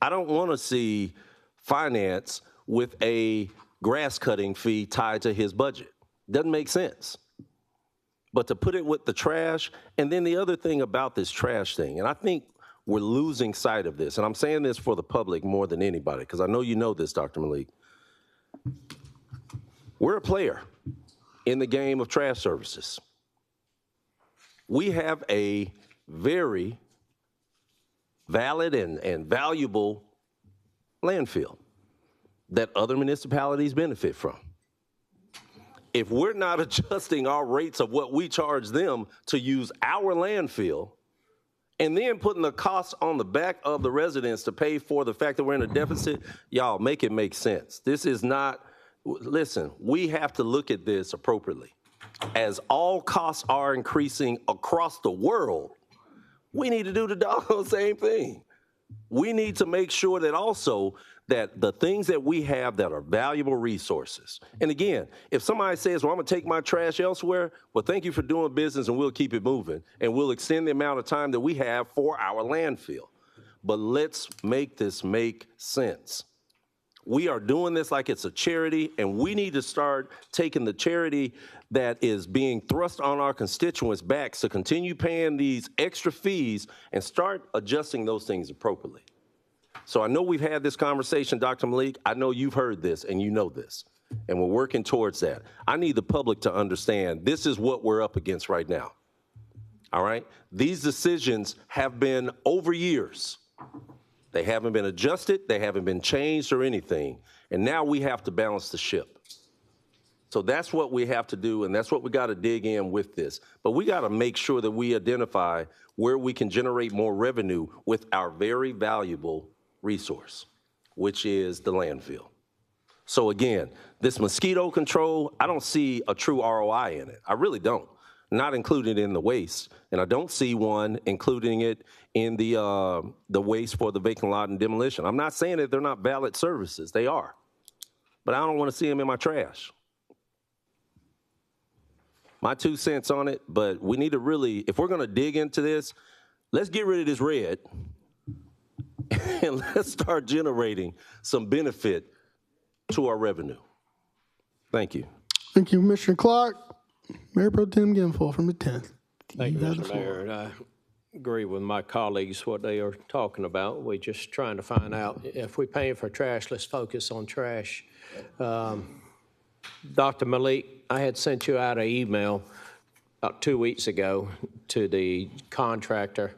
I don't want to see finance with a grass cutting fee tied to his budget. Doesn't make sense. But to put it with the trash, and then the other thing about this trash thing, and I think we're losing sight of this, and I'm saying this for the public more than anybody, because I know you know this, Dr. Malik. We're a player in the game of trash services. We have a very valid and valuable landfill that other municipalities benefit from. If we're not adjusting our rates of what we charge them to use our landfill, and then putting the cost on the back of the residents to pay for the fact that we're in a deficit, y'all make it make sense. This is not, listen, we have to look at this appropriately. As all costs are increasing across the world, we need to do the doggone same thing. We need to make sure that also that the things that we have that are valuable resources. And again, if somebody says, well, I'm gonna take my trash elsewhere, well, thank you for doing business and we'll keep it moving. And we'll extend the amount of time that we have for our landfill. But let's make this make sense. We are doing this like it's a charity, and we need to start taking the charity that is being thrust on our constituents' backs to continue paying these extra fees and start adjusting those things appropriately. So I know we've had this conversation, Dr. Malik. I know you've heard this and you know this, and we're working towards that. I need the public to understand this is what we're up against right now. All right? These decisions have been over years. They haven't been adjusted, they haven't been changed or anything, and now we have to balance the ship. So that's what we have to do, and that's what we got to dig in with this. But we got to make sure that we identify where we can generate more revenue with our very valuable resource, which is the landfill. So again, this mosquito control, I don't see a true ROI in it. I really don't. Not included in the waste, and I don't see one including it in the waste for the vacant lot and demolition. I'm not saying that they're not valid services. They are. But I don't want to see them in my trash. My 2 cents on it, but we need to really, if we're going to dig into this, let's get rid of this red and let's start generating some benefit to our revenue. Thank you. Thank you, Commissioner Clark. Mayor Pro Tem Gilfoyle from the 10th. Thank you, have the Mr. floor. Mayor. And I agree with my colleagues what they are talking about. We're just trying to find out if we're paying for trash, let's focus on trash. Dr. Malik, I had sent you out an email about 2 weeks ago to the contractor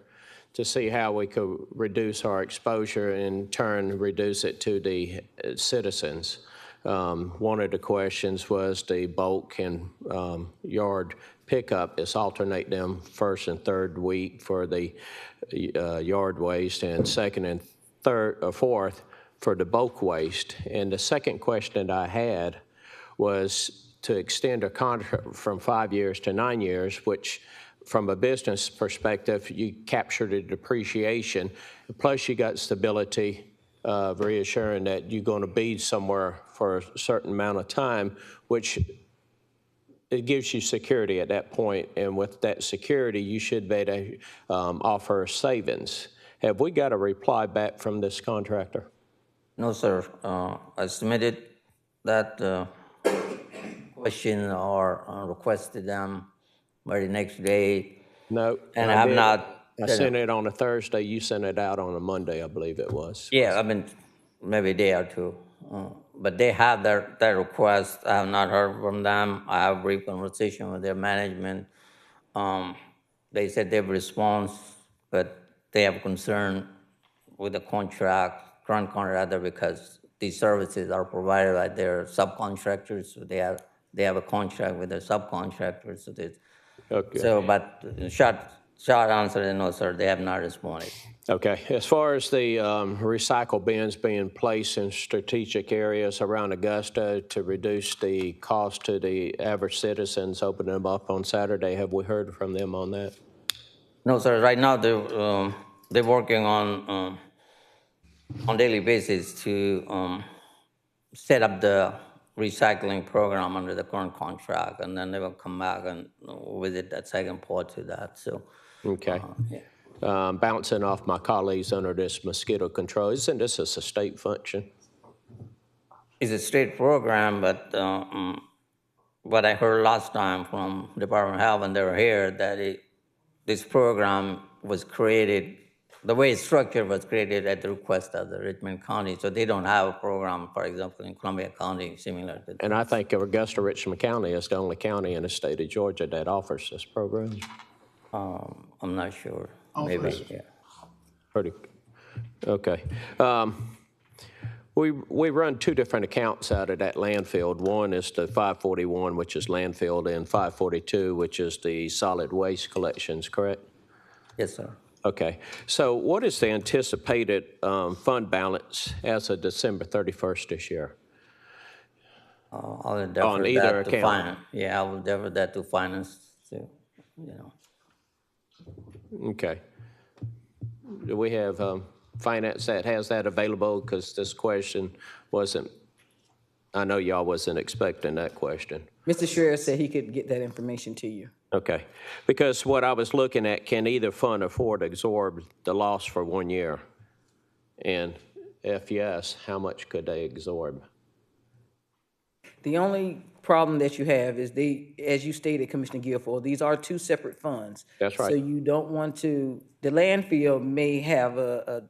to see how we could reduce our exposure and in turn reduce it to the citizens. One of the questions was the bulk and yard pickup is alternate them first and third week for the yard waste and second and third or fourth for the bulk waste. And the second question that I had was to extend a contract from 5 years to 9 years, which from a business perspective, you capture the depreciation, plus you got stability of reassuring that you're going to be somewhere for a certain amount of time, which it gives you security at that point. And with that security, you should be able to offer savings. Have we got a reply back from this contractor? No, sir. I submitted that question or request to them by the next day. No. And I have not. I sent it on a Thursday. You sent it out on a Monday, I believe it was. Yeah, I mean, maybe a day or two. But they have their request. I have not heard from them. I have a brief conversation with their management. They said they have a response, but they have concern with the contract, current contractor, because these services are provided by their subcontractors. So they have a contract with their subcontractors. So Okay. So, but short answer is no, sir. They have not responded. Okay. As far as the recycle bins being placed in strategic areas around Augusta to reduce the cost to the average citizens, opening them up on Saturday, have we heard from them on that? No, sir. Right now, they're working on daily basis to set up the recycling program under the current contract, and then they will come back and visit that second part to that. So, Okay. yeah. Bouncing off my colleagues under this mosquito control, isn't this a state function? It's a state program, but what I heard last time from Department of Health when they were here, that this program was created, the way it's structured was created at the request of the Richmond County. So they don't have a program, for example, in Columbia County, similar to And I think Augusta Richmond County is the only county in the state of Georgia that offers this program. I'm not sure. Offers. Maybe, yeah. Pretty, okay. We run two different accounts out of that landfill. One is the 541, which is landfill, and 542, which is the solid waste collections, correct? Yes, sir. Okay. So what is the anticipated fund balance as of December 31st this year? I'll defer On either that to account. finance. Yeah, I will defer that to finance. So, you know. Okay. Do we have finance that has that available? Because this question wasn't, I know y'all wasn't expecting that question. Mr. Schreier said he could get that information to you. Okay. Because what I was looking at, can either fund afford to absorb the loss for 1 year? And if yes, how much could they absorb? The only problem that you have is as you stated, Commissioner Guilfoyle, these are two separate funds. That's right. So you don't want to, the landfill may have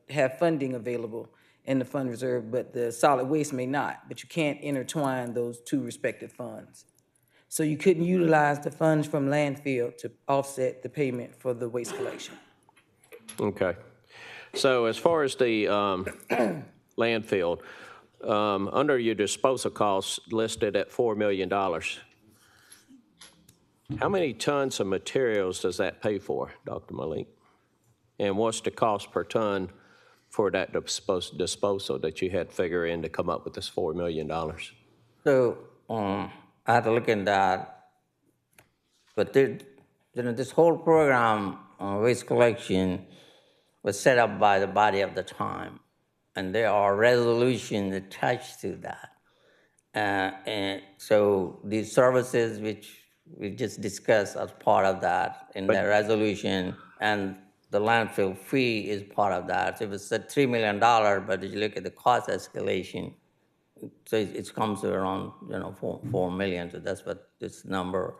have funding available in the fund reserve, but the solid waste may not. But you can't intertwine those two respective funds. So you couldn't utilize the funds from landfill to offset the payment for the waste collection. Okay. So as far as the landfill, under your disposal costs listed at $4 million, how many tons of materials does that pay for, Dr. Malik? And what's the cost per ton for that disposal that you had to figure in to come up with this $4 million? So I had to look at that, but this whole program on waste collection was set up by the body of the time, and there are resolutions attached to that. And so these services which we just discussed as part of that in that resolution, and the landfill fee is part of that. So it was at $3 million, but if you look at the cost escalation, so it comes to around 4 million. So that's what this number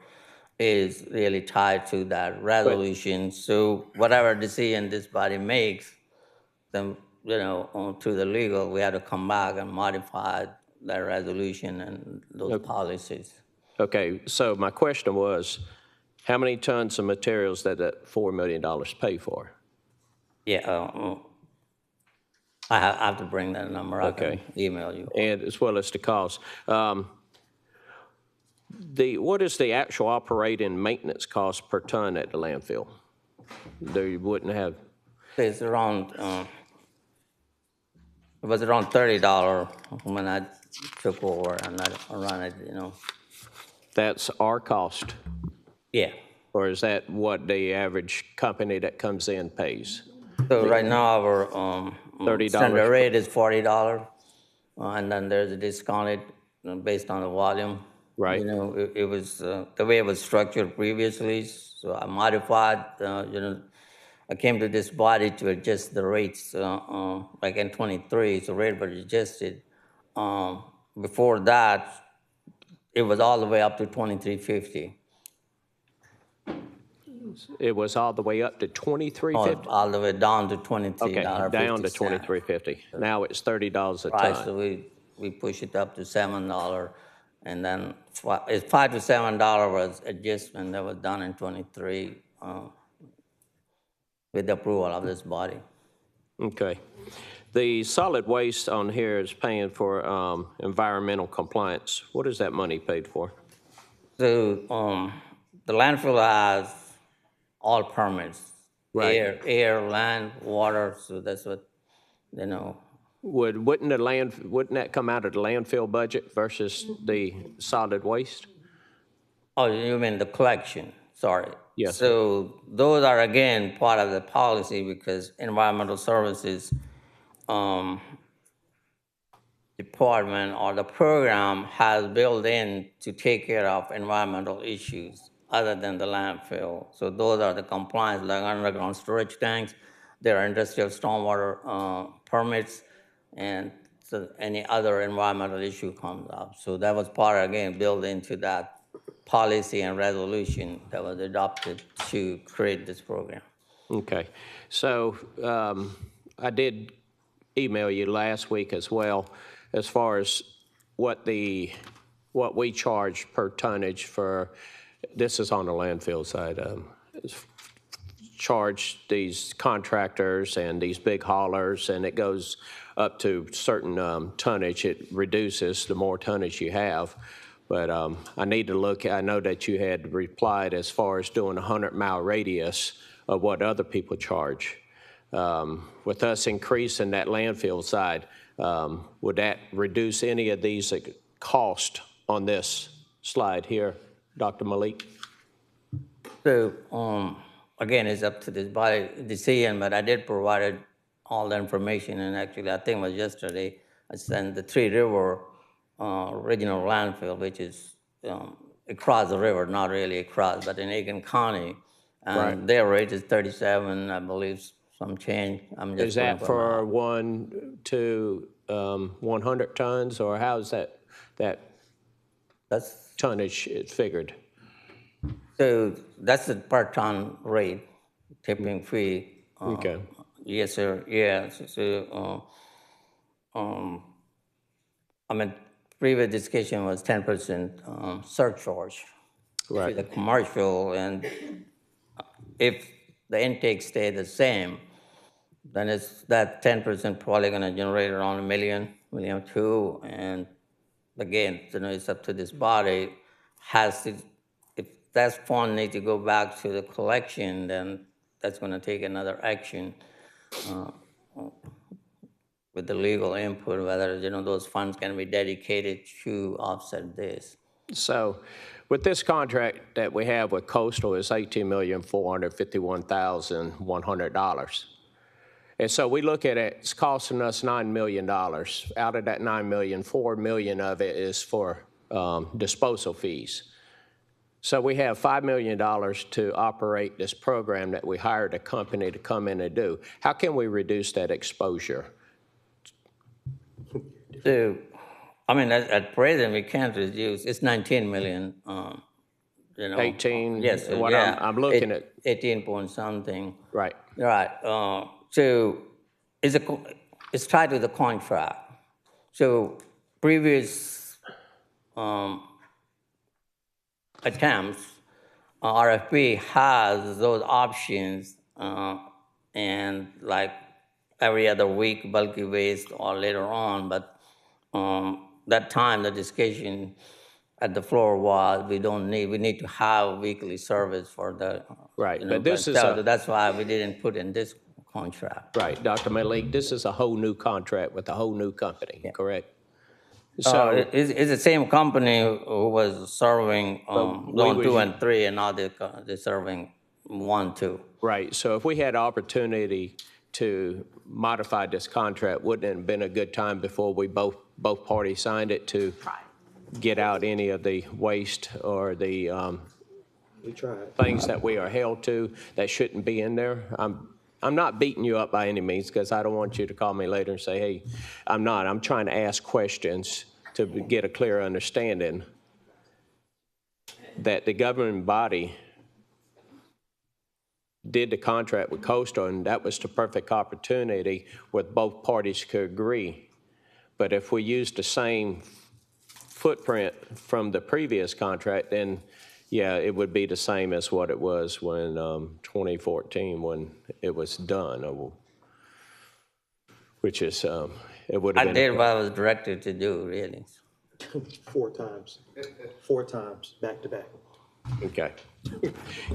is really tied to that resolution. So whatever decision this body makes, then through the legal, we had to come back and modify that resolution and those policies. Okay, so my question was, how many tons of materials did that $4 million pay for? Yeah, I have to bring that number. Okay. I can email you. And as well as the cost. What is the actual operating maintenance cost per ton at the landfill? There you wouldn't have. It's around, it was around $30 when I took over and I run it, That's our cost, Yeah. or is that what the average company that comes in pays? So right now our $30 standard rate is $40, and then there's a discounted based on the volume. Right. It was the way it was structured previously. So I modified. I came to this body to adjust the rates. Like in 23, so rate was adjusted. Before that, it was all the way up to 23.50. It was all the way up to $23.50? All the way down to $23. Okay, down to $23.50. Now it's $30 a ton. Right, so we push it up to $7, and then it's $5 to $7 was adjustment that was done in 23 with the approval of this body. Okay. The solid waste on here is paying for environmental compliance. What is that money paid for? So the landfill has all permits, Right. air, land, water. So that's what Wouldn't that come out of the landfill budget versus the solid waste? Oh, you mean the collection? Sorry. Yes. So those are again part of the policy because environmental services department or the program has built in to take care of environmental issues other than the landfill. So those are the compliance, like underground storage tanks. There are industrial stormwater permits, and so any other environmental issue comes up. So that was part, again, built into that policy and resolution that was adopted to create this program. Okay. So I did email you last week as well as far as what we charge per tonnage for, this is on the landfill side, charge these contractors and these big haulers, and it goes up to certain tonnage. It reduces the more tonnage you have. But I need to look, I know that you had replied as far as doing a 100-mile radius of what other people charge. With us increasing that landfill side, would that reduce any of these cost on this slide here, Dr. Malik? So, again, it's up to this body decision, but I did provide all the information, and actually, I think it was yesterday, I sent the Three River regional landfill, which is across the river, not really across, but in Aiken County. And Right. Their rate is 37, I believe, some change. I'm just Is that going for from 1 to 100 tons, or how is that that's tonnage figured? So that's the per ton rate, tipping fee. Okay. Yes, sir. Yeah. I mean, previous discussion was 10% surcharge Right. to the commercial, and if the intake stay the same, then it's that 10% probably going to generate around $1 million, $1.2 million, and again, it's up to this body. Has to, if that fund need to go back to the collection, then that's going to take another action. with the legal input, whether, those funds can be dedicated to offset this. So with this contract that we have with Coastal is $18,451,100. And so we look at it, it's costing us $9 million. Out of that $9 million, $4 million of it is for disposal fees. So we have $5 million to operate this program that we hired a company to come in and do. How can we reduce that exposure? So, at present, we can't reduce, it's 19 million, 18? Yes. What yeah, I'm looking at. 18 point something. Right. Right. So it's tied to the contract. So previous attempts, RFP has those options, and like every other week, bulky waste or later on, but that time the discussion at the floor was we need to have weekly service for the right. But this is that's why we didn't put in this contract. Right, Dr. Malik. This is a whole new contract with a whole new company, correct? So it's the same company who was serving zone 2 and 3, and now they're serving 1, 2. Right. So if we had opportunity to modify this contract, wouldn't it have been a good time before we both parties signed it to get out any of the waste or the things that we are held to that shouldn't be in there? I'm not beating you up by any means, because I don't want you to call me later and say, hey, I'm not. I'm trying to ask questions to get a clear understanding that the governing body did the contract with Coastal, and that was the perfect opportunity where both parties could agree. But if we use the same footprint from the previous contract, then yeah, it would be the same as what it was when 2014 when it was done, which is it would have been. I did what I was directed to do, really. 4 times, back to back. Okay.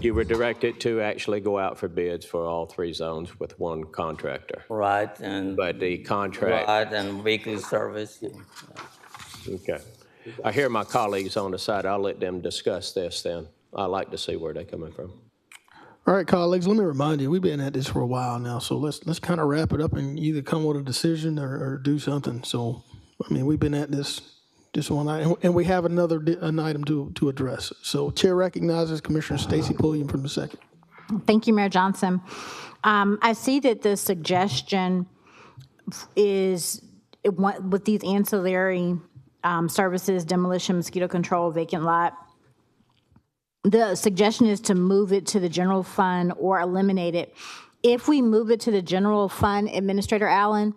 You were directed to actually go out for bids for all 3 zones with one contractor. Right, but the contract. Right, and weekly service. Okay. I hear my colleagues on the side. I'll let them discuss this then. I like to see where they're coming from. All right, colleagues, let me remind you, we've been at this for a while now, so let's kind of wrap it up and either come with a decision or do something. So, we've been at this one night, and we have an item to address. So, Chair recognizes Commissioner Stacy Pulliam from the second. Thank you, Mayor Johnson. I see that the suggestion is with these ancillary services, demolition, mosquito control, vacant lot. The suggestion is to move it to the general fund or eliminate it. If we move it to the general fund, Administrator Allen,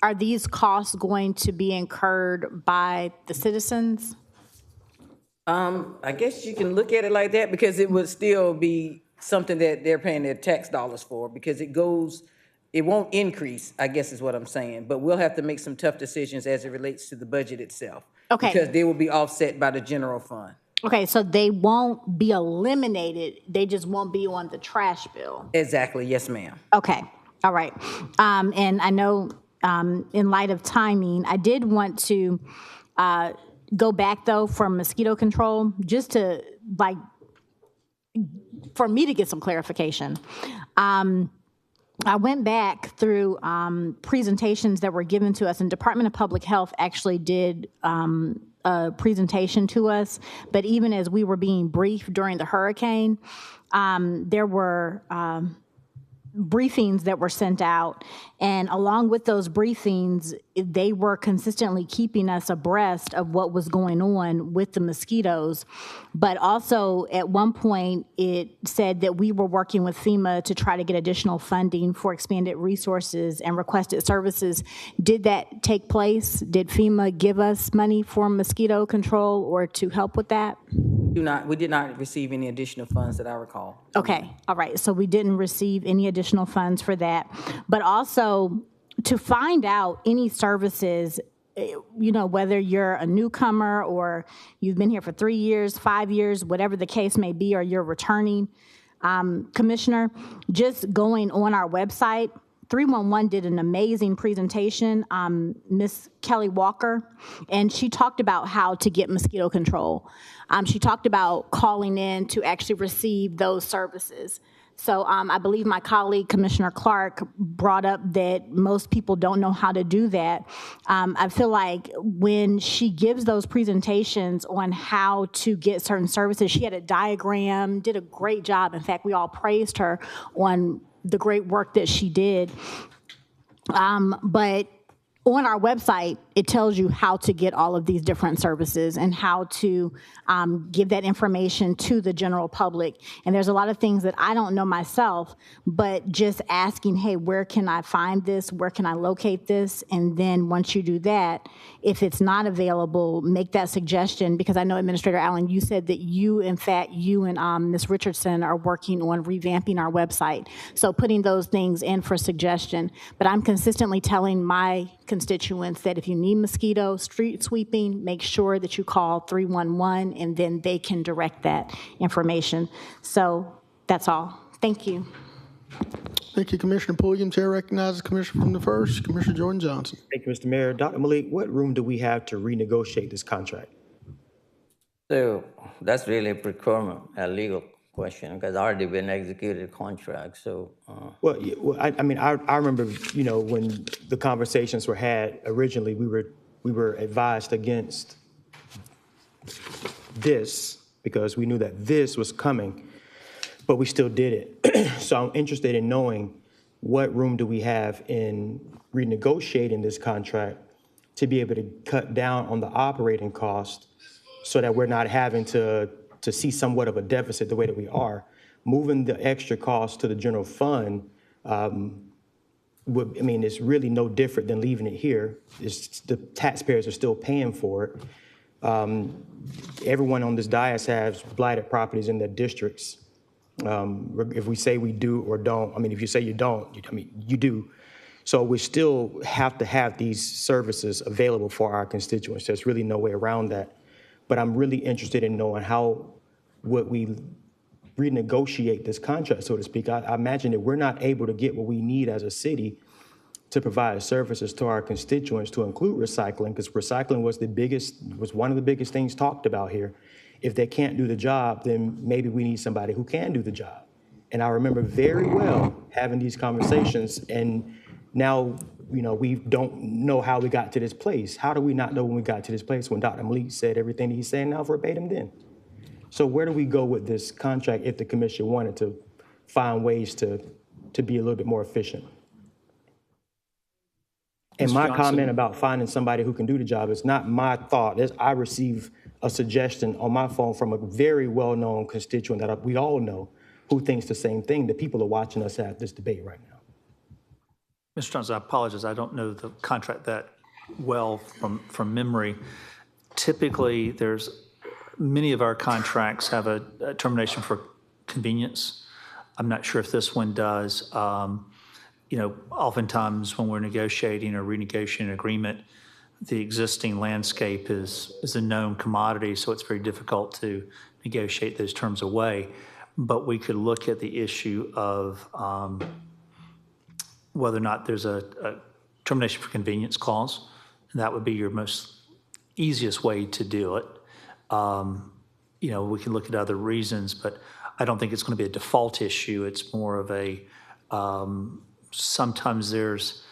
are these costs going to be incurred by the citizens? I guess you can look at it like that, because it would still be something that they're paying their tax dollars for, because it won't increase, I guess is what I'm saying, but we'll have to make some tough decisions as it relates to the budget itself. Okay. Because they will be offset by the general fund. Okay, so they won't be eliminated, they just won't be on the trash bill. Exactly, yes, ma'am. Okay, all right. And I know in light of timing, I did want to go back though for mosquito control, just to for me to get some clarification. I went back through presentations that were given to us, and Department of Public Health actually did a presentation to us, but even as we were being briefed during the hurricane, there were briefings that were sent out, and along with those briefings, they were consistently keeping us abreast of what was going on with the mosquitoes. But also at one point it said that we were working with FEMA to try to get additional funding for expanded resources and requested services. Did that take place? Did FEMA give us money for mosquito control or to help with that? We did not receive any additional funds that I recall. Okay, all right, so we didn't receive any additional funds for that. But also to find out any services, whether you're a newcomer or you've been here for 3 years, 5 years, whatever the case may be, or you're returning, Commissioner, just going on our website, 311 did an amazing presentation, Miss Kelly Walker, and she talked about how to get mosquito control. She talked about calling in to actually receive those services. So I believe my colleague, Commissioner Clark, brought up that most people don't know how to do that. I feel like when she gives those presentations on how to get certain services, she had a diagram, did a great job. In fact, we all praised her on the great work that she did. But on our website, it tells you how to get all of these different services and how to give that information to the general public. And there's a lot of things that I don't know myself, but just asking, hey, where can I find this? Where can I locate this? And then once you do that, if it's not available, make that suggestion, because I know, Administrator Allen, you said that you and Ms. Richardson are working on revamping our website. So putting those things in for suggestion. But I'm consistently telling my constituents that if you need mosquito street sweeping, make sure that you call 311 and then they can direct that information. So that's all. Thank you. Thank you, Commissioner Pulliam. Chair recognizes Commissioner from the 1st, Commissioner Jordan Johnson. Thank you, Mr. Mayor. Dr. Malik, what room do we have to renegotiate this contract? So that's really a procurement, a legal question, because already been executed contract, so. Well, I mean, I remember, when the conversations were had originally, we were advised against this because we knew that this was coming, but we still did it. So I'm interested in knowing what room do we have in renegotiating this contract to be able to cut down on the operating cost so that we're not having to see somewhat of a deficit the way that we are. Moving the extra cost to the general fund, it's really no different than leaving it here. The taxpayers are still paying for it. Everyone on this dais has blighted properties in their districts. If we say we do or don't, if you say you don't, you do. So we still have to have these services available for our constituents. There's really no way around that. But I'm really interested in knowing how would we renegotiate this contract, so to speak. I imagine that we're not able to get what we need as a city to provide services to our constituents to include recycling, because recycling was one of the biggest things talked about here. If they can't do the job, then maybe we need somebody who can do the job. And I remember very well having these conversations, and now, we don't know how we got to this place. How do we not know when we got to this place when Dr. Malik said everything that he's saying now verbatim then? So where do we go with this contract if the commission wanted to find ways to be a little bit more efficient? And my comment about finding somebody who can do the job is not my thought. I received a suggestion on my phone from a very well-known constituent that we all know who thinks the same thing. The people are watching us have this debate right now. Mr. Johnson, I apologize. I don't know the contract that well from memory. Typically, many of our contracts have a termination for convenience. I'm not sure if this one does. Oftentimes when we're negotiating or renegotiating an agreement, the existing landscape is a known commodity, so it's very difficult to negotiate those terms away. But we could look at the issue of whether or not there's a termination for convenience clause. And that would be your most easiest way to do it. We can look at other reasons, but I don't think it's going to be a default issue. It's more of a, sometimes there's,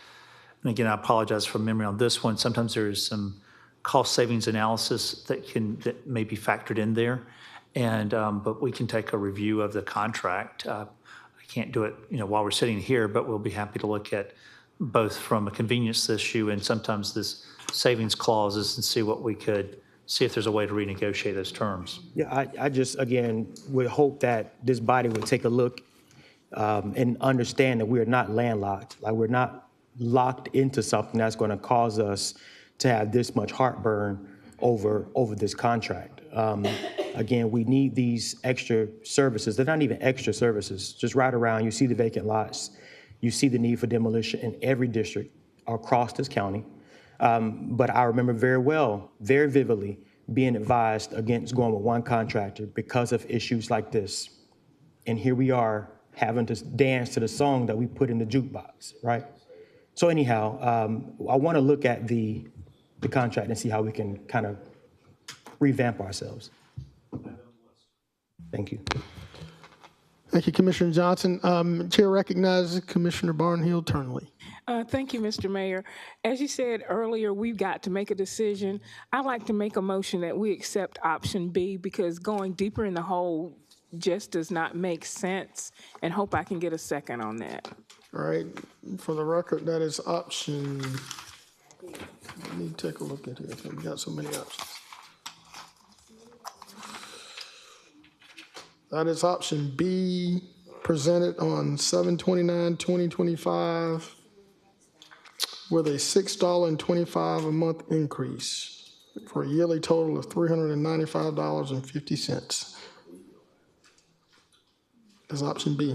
and again, I apologize for memory on this one, sometimes there's some cost savings analysis that may be factored in there. And, but we can take a review of the contract. I can't do it, while we're sitting here, but we'll be happy to look at both from a convenience issue and sometimes this savings clauses and see if there's a way to renegotiate those terms. Yeah, I just, again, would hope that this body would take a look and understand that we are not landlocked. Like, we're not locked into something that's going to cause us to have this much heartburn over this contract. Again, we need these extra services. They're not even extra services. Just right around, you see the vacant lots. You see the need for demolition in every district across this county. But I remember very well, very vividly, being advised against going with one contractor because of issues like this. And here we are having to dance to the song that we put in the jukebox, right? So anyhow, I want to look at the contract and see how we can kind of revamp ourselves. Thank you. Thank you, Commissioner Johnson. Chair recognizes Commissioner Barnhill Turnley. Thank you, Mr. Mayor. As you said earlier, we've got to make a decision. I'd like to make a motion that we accept option B because going deeper in the hole just does not make sense, and hope I can get a second on that. All right, for the record, that is option, let me take a look at it. We got so many options. That is option B, presented on 7/29/2025 with a $6.25 a month increase for a yearly total of $395.50. That's option B,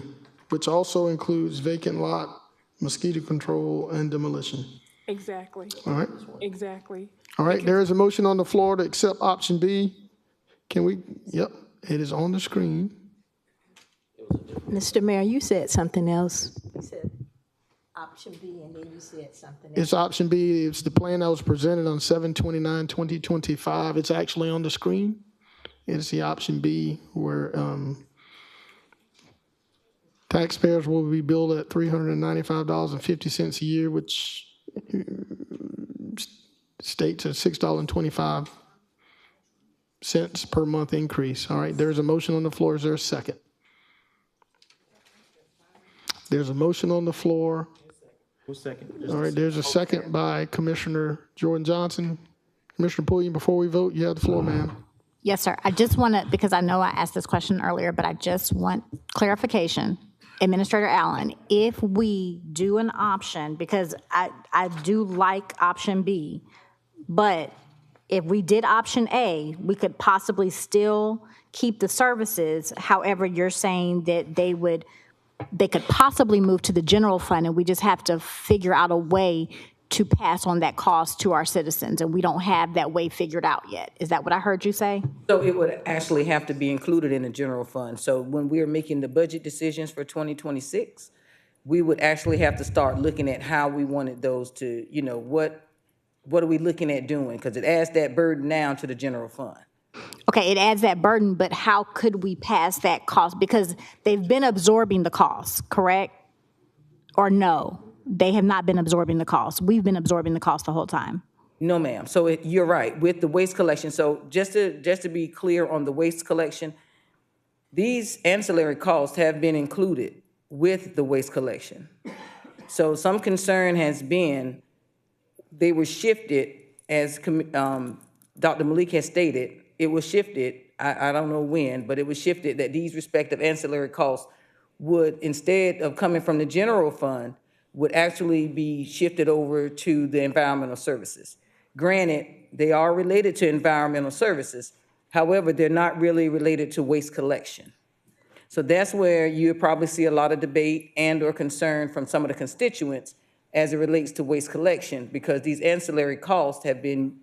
which also includes vacant lot, mosquito control, and demolition. Exactly. All right. Exactly. All right, there is a motion on the floor to accept option B. Can we, yep, it is on the screen. Mr. Mayor, you said something else. You said option B, and then you said something else. It's option B, it's the plan that was presented on 7/29/2025. It's actually on the screen. It's the option B where taxpayers will be billed at $395.50 a year, which states a $6.25 per month increase. All right, there's a motion on the floor. Is there a second? There's a motion on the floor. Who's second? All right, there's a second by Commissioner Jordan Johnson. Commissioner Pulliam, before we vote, you have the floor, ma'am. Yes, sir. I just want to, because I know I asked this question earlier, but I just want clarification. Administrator Allen, if we do an option, because I do like option B, but if we did option A, we could possibly still keep the services. However, you're saying that they could possibly move to the general fund, and we just have to figure out a way to pass on that cost to our citizens, and we don't have that way figured out yet. Is that what I heard you say? So it would actually have to be included in the general fund. So when we're making the budget decisions for 2026, we would actually have to start looking at how we wanted those to, what are we looking at doing? Because it adds that burden down to the general fund. Okay, it adds that burden, but how could we pass that cost? Because they've been absorbing the cost, correct? Or no, they have not been absorbing the cost. We've been absorbing the cost the whole time. No, ma'am. So you're right, with the waste collection. So just to be clear on the waste collection, these ancillary costs have been included with the waste collection. So some concern has been they were shifted, as Dr. Malik has stated, it was shifted, I don't know when, but it was shifted that these respective ancillary costs would, instead of coming from the general fund, would actually be shifted over to the environmental services. Granted, they are related to environmental services. However, they're not really related to waste collection. So that's where you probably see a lot of debate and or concern from some of the constituents as it relates to waste collection, because these ancillary costs have been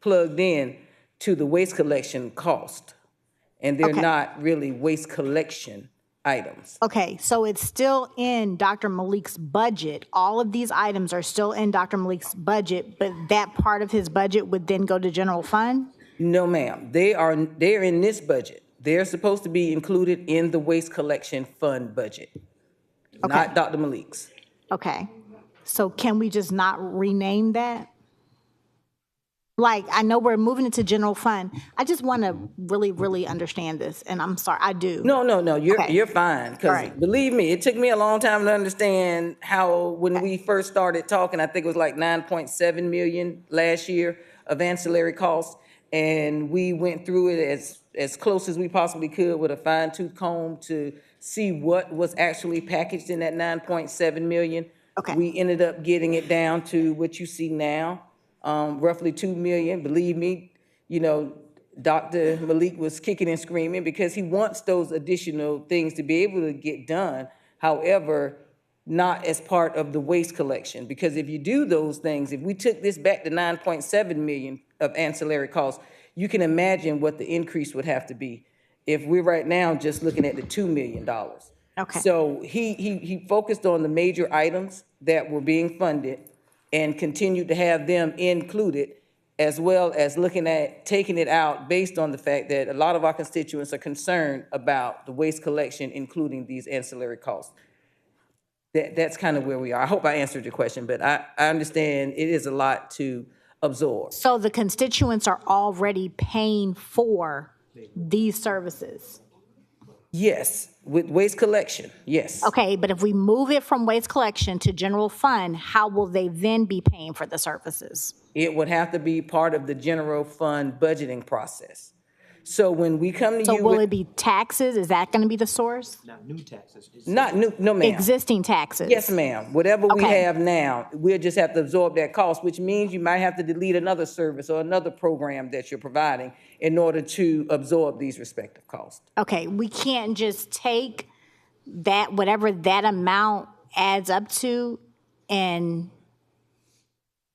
plugged in to the waste collection cost, and they're not really waste collection items. Okay, so it's still in Dr. Malik's budget. All of these items are still in Dr. Malik's budget, but that part of his budget would then go to general fund? No, ma'am. They're in this budget. They're supposed to be included in the waste collection fund budget, not Dr. Malik's. Okay, so can we just not rename that? Like, I know we're moving it to general fund. I just want to really, really understand this, and I'm sorry, I do. No, you're fine, because believe me, it took me a long time to understand how, when we first started talking, I think it was like 9.7 million last year of ancillary costs, and we went through it as close as we possibly could with a fine-tooth comb to see what was actually packaged in that 9.7 million. We ended up getting it down to what you see now. Roughly 2 million. Believe me, Dr. Malik was kicking and screaming because he wants those additional things to be able to get done. However, not as part of the waste collection. Because if you do those things, if we took this back to 9.7 million of ancillary costs, you can imagine what the increase would have to be if we're right now just looking at the $2 million. Okay. So he focused on the major items that were being funded and continued to have them included, as well as looking at taking it out based on the fact that a lot of our constituents are concerned about the waste collection, including these ancillary costs. That's kind of where we are. I hope I answered your question, but I understand it is a lot to absorb. So the constituents are already paying for these services? Yes, with waste collection, yes. Okay, but if we move it from waste collection to general fund, how will they then be paying for the services? It would have to be part of the general fund budgeting process. So when we come to So you will with, it be taxes? Is that going to be the source? not new, no ma'am. Existing taxes? Yes, ma'am. Whatever we Okay. have now, we'll just have to absorb that cost, which means you might have to delete another service or another program that you're providing in order to absorb these respective costs. Okay, we can't just take that, whatever that amount adds up to, and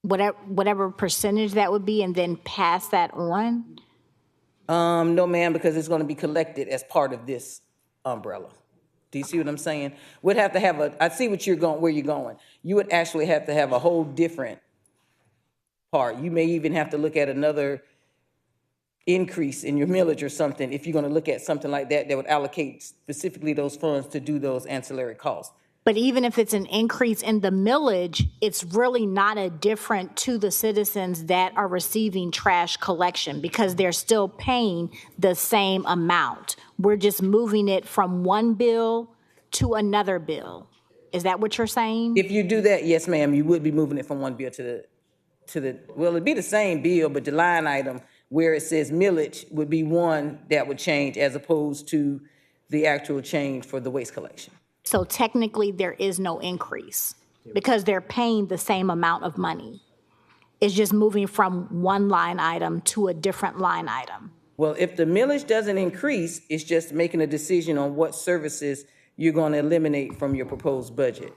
whatever percentage that would be, and then pass that on? No, ma'am, because it's gonna be collected as part of this umbrella. Do you see what I'm saying? We'd have to have I see what where you're going. You would actually have to have a whole different part. You may even have to look at another increase in your millage or something, if you're gonna look at something like that, that would allocate specifically those funds to do those ancillary costs. But even if it's an increase in the millage, it's really not a different to the citizens that are receiving trash collection because they're still paying the same amount. We're just moving it from one bill to another bill. Is that what you're saying? If you do that, yes, ma'am, you would be moving it from one bill to the, well, it'd be the same bill, but the line item where it says millage would be one that would change as opposed to the actual change for the waste collection. So technically, there is no increase because they're paying the same amount of money. It's just moving from one line item to a different line item. Well, if the millage doesn't increase, it's just making a decision on what services you're going to eliminate from your proposed budget.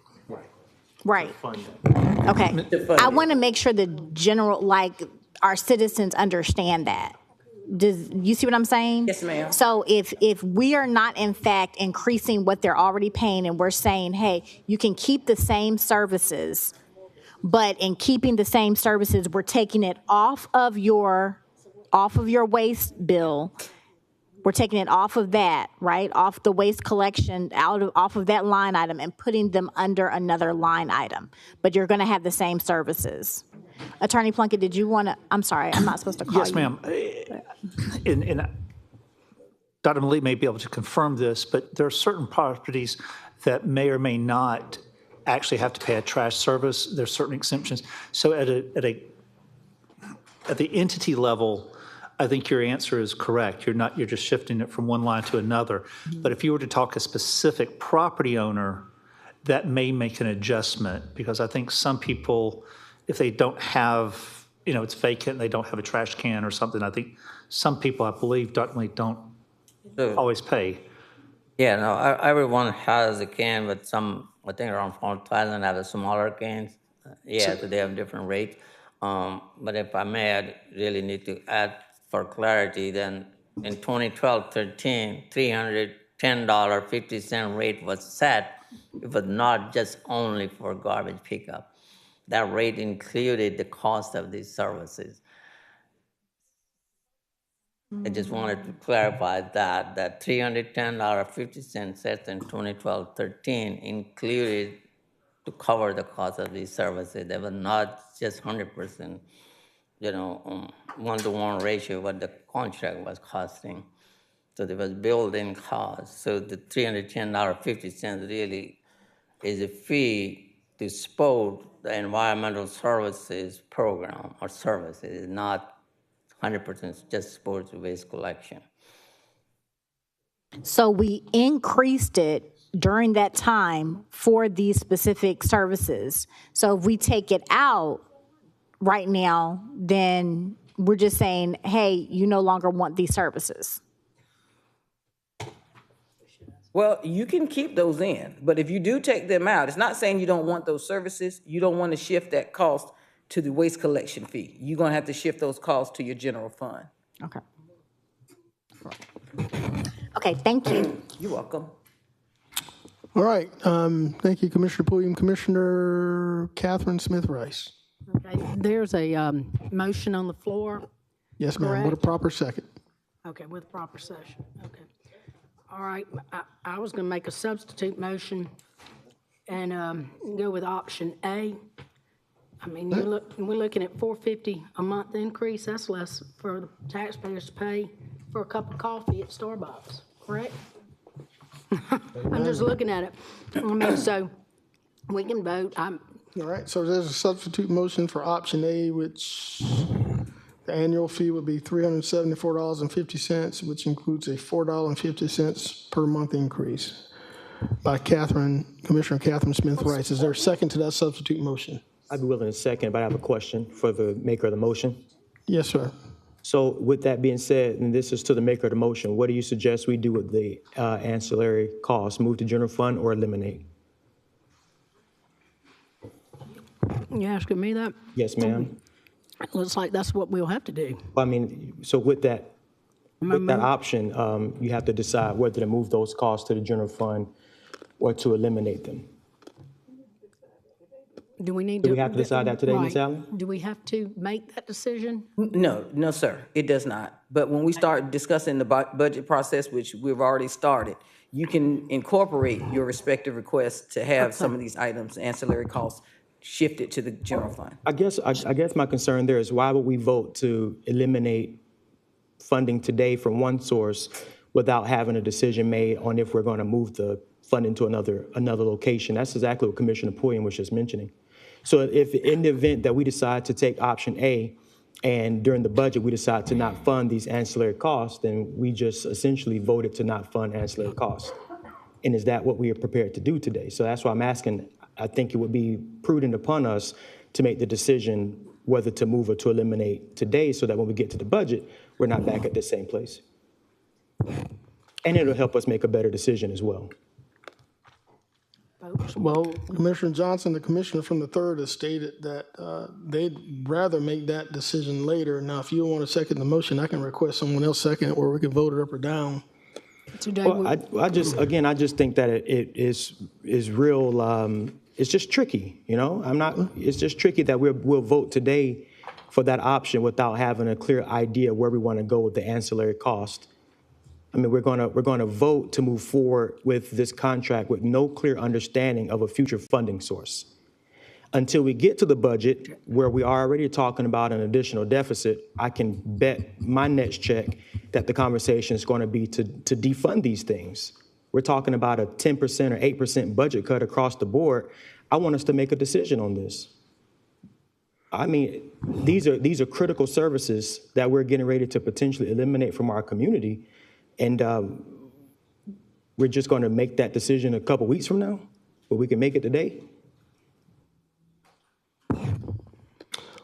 Right. Okay. I want to make sure the general, like, our citizens understand that. Does you see what I'm saying? Yes, ma'am. So if we are not in fact increasing what they're already paying and we're saying, hey, you can keep the same services, but in keeping the same services, we're taking it off of your waste bill. We're taking it off of that, right? Off the waste collection, off of that line item and putting them under another line item. But you're going to have the same services. Attorney Plunkett, did you want to, I'm sorry, I'm not supposed to call you. Yes, ma'am. And Dr. Malik may be able to confirm this, but there are certain properties that may or may not actually have to pay a trash service. There's certain exemptions. So at the entity level, I think your answer is correct. You're just shifting it from one line to another. But if you were to talk a specific property owner, that may make an adjustment because I think some people, if they don't have, it's vacant and they don't have a trash can or something, I think some people, I believe, don't always pay. Yeah, no, everyone has a can, but some, I think around 4,000 have the smaller cans. Yeah, so they have different rates. But if I may, I really need to add for clarity, then in 2012-13, $310.50 rate was set. It was not just only for garbage pickup. That rate included the cost of these services. I just wanted to clarify that $310.50 set in 2012-13 included to cover the cost of these services. They were not just 100%, one-to-one ratio what the contract was costing. So there was built-in cost. So the $310.50 really is a fee to support the environmental services program or services, not 100% just supports waste collection. So we increased it during that time for these specific services. So if we take it out right now, then we're just saying, hey, you no longer want these services. Well, you can keep those in, but if you do take them out, it's not saying you don't want those services. You don't want to shift that cost to the waste collection fee. You're going to have to shift those costs to your general fund. Okay. Okay, thank you. You're welcome. All right, thank you, Commissioner Pulliam. Commissioner Catherine Smith Rice. Okay, there's a motion on the floor. Yes, ma'am, with a proper second. Okay, with proper session, okay. All right, I was gonna make a substitute motion and go with option A. I mean, we're looking at $4.50 a month increase, that's less for the taxpayers to pay for a cup of coffee at Starbucks, correct? I'm just looking at it. I mean, so we can vote. All right, so there's a substitute motion for option A, which the annual fee would be $374.50, which includes a $4.50 per month increase by Commissioner Catherine Smith Rice. Is there a second to that substitute motion? I'd be willing to second, but I have a question for the maker of the motion. Yes, sir. So with that being said, and this is to the maker of the motion, what do you suggest we do with the ancillary costs? Move to general fund or eliminate? You asking me that? Yes, ma'am. Looks like that's what we'll have to do. I mean, so with that option, you have to decide whether to move those costs to the general fund or to eliminate them. Do we need Do we have to decide that today, Ms. right. Allen? Do we have to make that decision? No, sir, it does not. But when we start discussing the budget process, which we've already started, you can incorporate your respective requests to have some of these items, ancillary costs, shifted to the general fund. I guess my concern there is why would we vote to eliminate funding today from one source without having a decision made on if we're going to move the funding to another location? That's exactly what Commissioner Pulliam was just mentioning. So if in the event that we decide to take option A and during the budget we decide to not fund these ancillary costs, then we just essentially voted to not fund ancillary costs. And is that what we are prepared to do today? So that's why I'm asking, I think it would be prudent upon us to make the decision whether to move or to eliminate today so that when we get to the budget, we're not back at the same place. And it'll help us make a better decision as well. Well, Commissioner Johnson, the commissioner from the 3rd, has stated that they'd rather make that decision later. Now, if you don't want to second the motion, I can request someone else second it, or we can vote it up or down. Today, Well, I just think that it is real. It's just tricky, you know. It's just tricky that we'll vote today for that option without having a clear idea where we want to go with the ancillary cost. I mean, we're going to vote to move forward with this contract with no clear understanding of a future funding source. Until we get to the budget, where we are already talking about an additional deficit, I can bet my next check that the conversation is going to be to defund these things. We're talking about a 10% or 8% budget cut across the board. I want us to make a decision on this. I mean, these are critical services that we're getting ready to potentially eliminate from our community. And we're just going to make that decision a couple weeks from now, but we can make it today.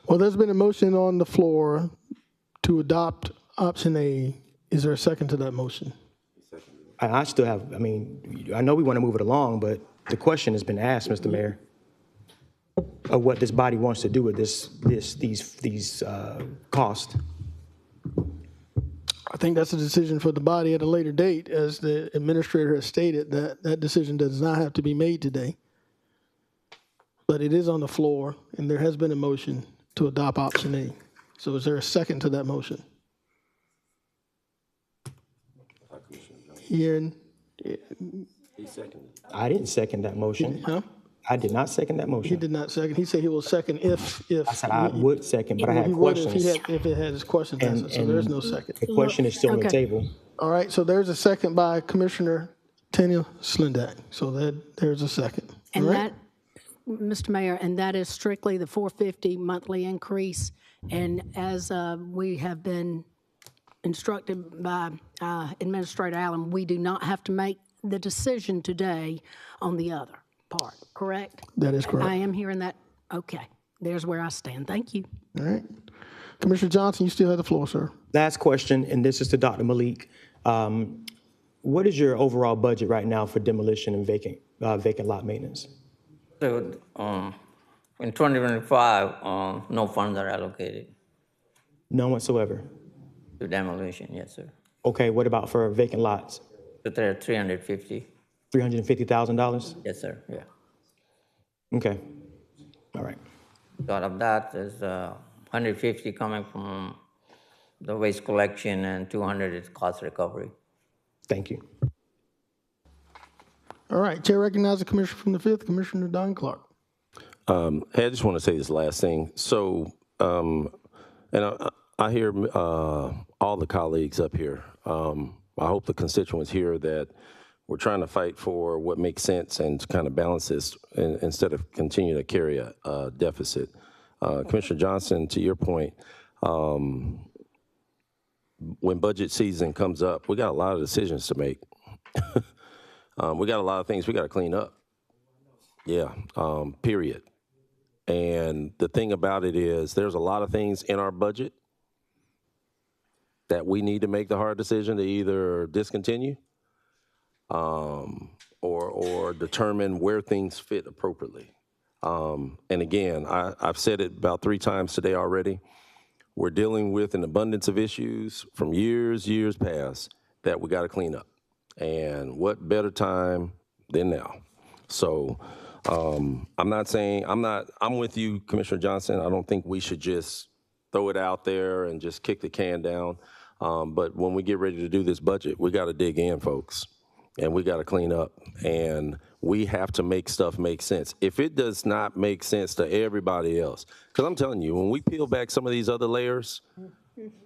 Well, there's been a motion on the floor to adopt option A. Is there a second to that motion? I still have, I know we want to move it along, but the question has been asked, Mr. Mayor, of what this body wants to do with these costs. I think that's a decision for the body at a later date, as the administrator has stated that that decision does not have to be made today. But it is on the floor, and there has been a motion to adopt option A. So is there a second to that motion? Hearing. I didn't second that motion. Huh? I did not second that motion. He did not second. He said he will second if. I said I would second, but I had He would questions. if it had his questions answered, so there's no second. The question is still on the table. All right, so there's a second by Commissioner Tanya Slindak. So there's a second. And All right? that, Mr. Mayor, and that is strictly the $4.50 monthly increase. And as we have been instructed by Administrator Allen, we do not have to make the decision today on the other part, correct? That is correct. I am hearing that. Okay, there's where I stand. Thank you. All right. Commissioner Johnson, you still have the floor, sir. Last question, and this is to Dr. Malik. What is your overall budget right now for demolition and vacant lot maintenance? So in 2025, no funds are allocated None whatsoever. to demolition, yes, sir. Okay, what about for vacant lots? So there are 350. $350,000? Yes, sir, yeah. Okay, all right. So out of that, there's 150 coming from the waste collection and 200 is cost recovery. Thank you. All right, Chair recognizes the Commissioner from the 5th, Commissioner Don Clark. Hey, I just want to say this last thing. So, and I hear all the colleagues up here. I hope the constituents hear that we're trying to fight for what makes sense and to kind of balance this instead of continue to carry a deficit. Commissioner Johnson, to your point, when budget season comes up, we got a lot of decisions to make. We got a lot of things we got to clean up. Yeah, period. And the thing about it is there's a lot of things in our budget that we need to make the hard decision to either discontinue or determine where things fit appropriately. And again, I've said it about 3 times today already. We're dealing with an abundance of issues from years past that we got to clean up. And what better time than now? So I'm with you, Commissioner Johnson. I don't think we should just throw it out there and just kick the can down. But when we get ready to do this budget, we got to dig in, folks, and we got to clean up. And we have to make stuff make sense. If it does not make sense to everybody else, because I'm telling you, when we peel back some of these other layers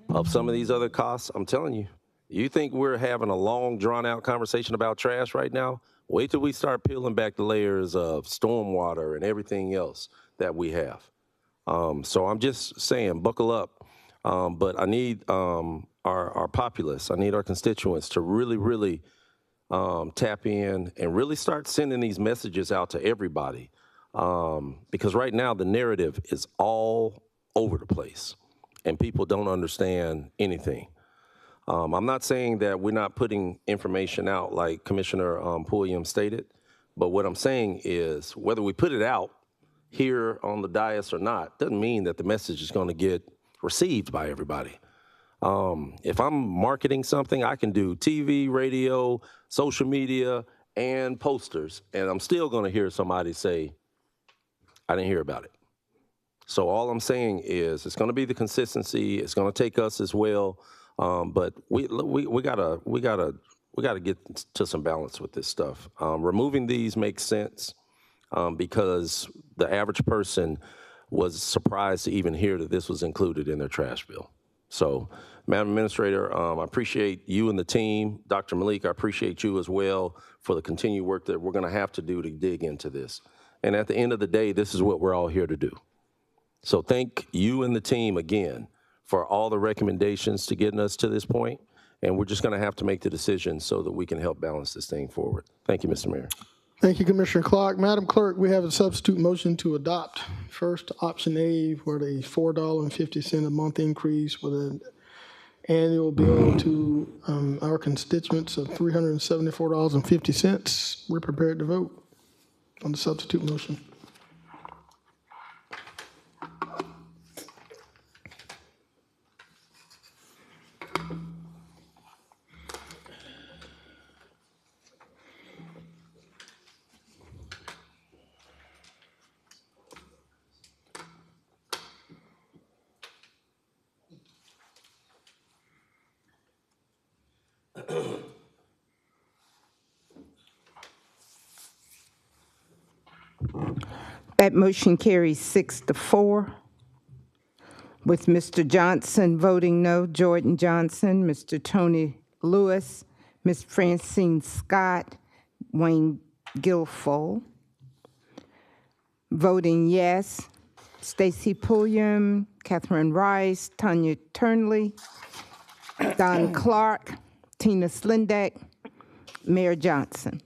of some of these other costs, I'm telling you, you think we're having a long, drawn-out conversation about trash right now? Wait till we start peeling back the layers of stormwater and everything else that we have. So I'm just saying, buckle up. But I need our populace, I need our constituents to really tap in and really start sending these messages out to everybody. Because right now the narrative is all over the place and people don't understand anything. I'm not saying that we're not putting information out like Commissioner Pulliam stated, but what I'm saying is whether we put it out here on the dais or not doesn't mean that the message is going to get received by everybody. If I'm marketing something, I can do TV, radio, social media, and posters, and I'm still going to hear somebody say, I didn't hear about it. So all I'm saying is it's going to be the consistency. It's going to take us as well. But we gotta get to some balance with this stuff. Removing these makes sense because the average person was surprised to even hear that this was included in their trash bill. So, Madam Administrator, I appreciate you and the team. Dr. Malik, I appreciate you as well for the continued work that we're going to have to do to dig into this. And at the end of the day, this is what we're all here to do. So thank you and the team again for all the recommendations to getting us to this point, and we're just going to have to make the decision so that we can help balance this thing forward. Thank you, Mr. Mayor. Thank you, Commissioner Clark. Madam Clerk, we have a substitute motion to adopt. First, option A, for the $4.50 a month increase with an annual bill to our constituents of $374.50. We're prepared to vote on the substitute motion. That motion carries 6-4, with Mr. Johnson voting no, Jordan Johnson, Mr. Tony Lewis, Ms. Francine Scott, Wayne Guilfoyle. Voting yes, Stacy Pulliam, Catherine Rice, Tanya Turnley, Don Clark, Tina Slindeck, Mayor Johnson.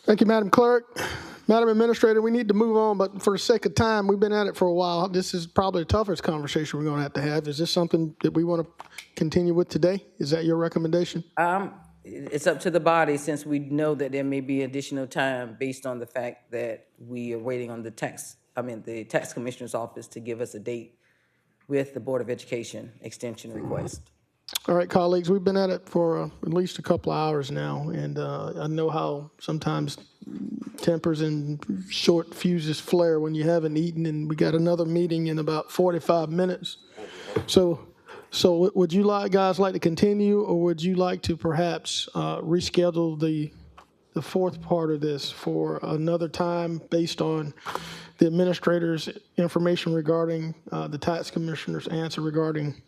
Thank you, Madam Clerk. Madam Administrator, we need to move on, but for the sake of time, we've been at it for a while. This is probably the toughest conversation we're going to have. Is this something that we want to continue with today? Is that your recommendation? It's up to the body, since we know that there may be additional time based on the fact that we are waiting on the tax commissioner's office to give us a date with the Board of Education extension request. All right, colleagues, we've been at it for at least a couple of hours now, and I know how sometimes tempers and short fuses flare when you haven't eaten, and we got another meeting in about 45 minutes. So would you guys like to continue, or would you like to perhaps reschedule the fourth part of this for another time based on the administrator's information regarding the tax commissioner's answer regarding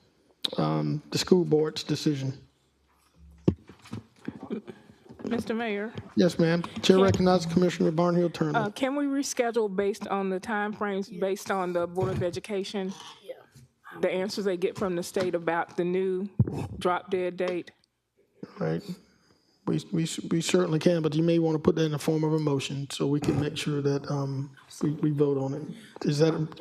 the school board's decision? Mr. Mayor, Yes, ma'am. Chair recognizes Commissioner Barnhill Turner. can we reschedule based on the timeframes, based on the Board of Education? The answers they get from the state about the new drop dead date? Right. We certainly can, but you may want to put that in the form of a motion so we can make sure that we vote on it.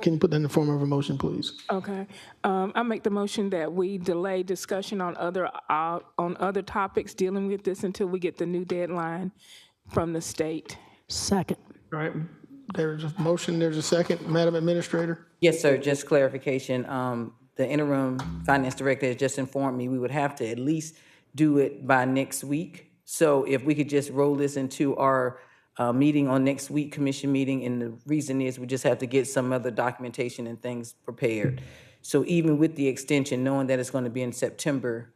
Can you put that in the form of a motion, please? Okay. I make the motion that we delay discussion on other topics dealing with this until we get the new deadline from the state. Second. All right. There's a motion, there's a second. Madam Administrator? Yes, sir, just clarification. The interim finance director has just informed me we would have to at least do it by next week. So if we could just roll this into our meeting on next week, commission meeting, and the reason is we just have to get some other documentation and things prepared. So even with the extension, knowing that it's going to be in September,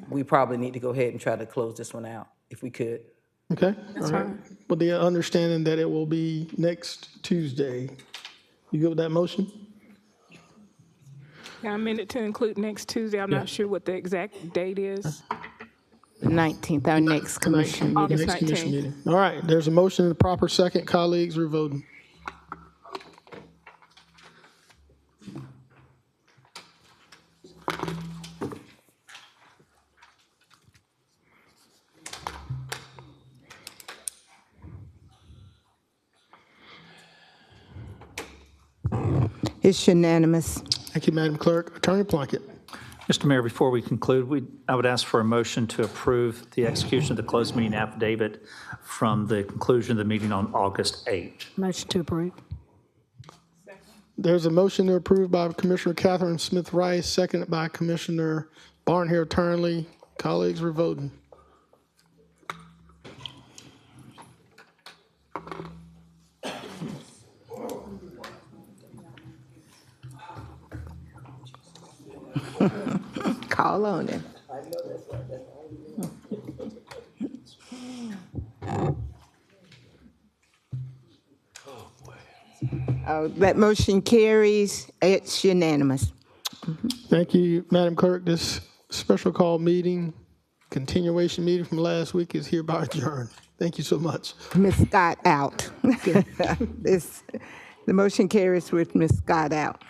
we probably need to go ahead and try to close this one out, if we could. Okay. That's all right. fine. With the understanding that it will be next Tuesday. You good with that motion? I amend it to include next Tuesday. I'm not sure what the exact date is. 19th, our next commission meeting. August Next commission 19th. meeting. All right, there's a motion and a proper second. Colleagues, we're voting. It's unanimous. Thank you, Madam Clerk. Attorney Plunkett. Mr. Mayor, before we conclude, I would ask for a motion to approve the execution of the closed meeting affidavit from the conclusion of the meeting on August 8th. Motion to approve. There's a motion to approve by Commissioner Catherine Smith Rice, seconded by Commissioner Barnhill Turnley. Colleagues, we're voting. Call on him. Oh, that motion carries. It's unanimous. Thank you, Madam Clerk. This special call meeting, continuation meeting from last week is hereby adjourned. Thank you so much. Ms. Scott out. The motion carries with Ms. Scott out.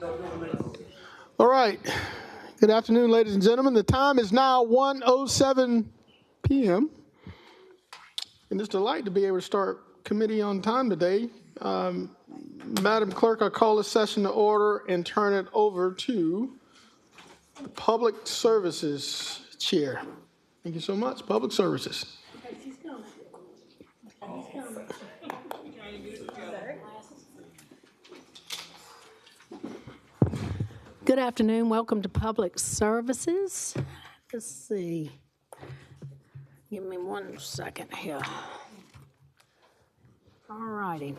All right. Good afternoon, ladies and gentlemen. The time is now 1:07 p.m. And it's a delight to be able to start committee on time today. Madam Clerk, I call this session to order and turn it over to the Public Services Chair. Thank you so much. Public Services. Good afternoon. Welcome to Public Services. Let's see. Give me 1 second here. All righty.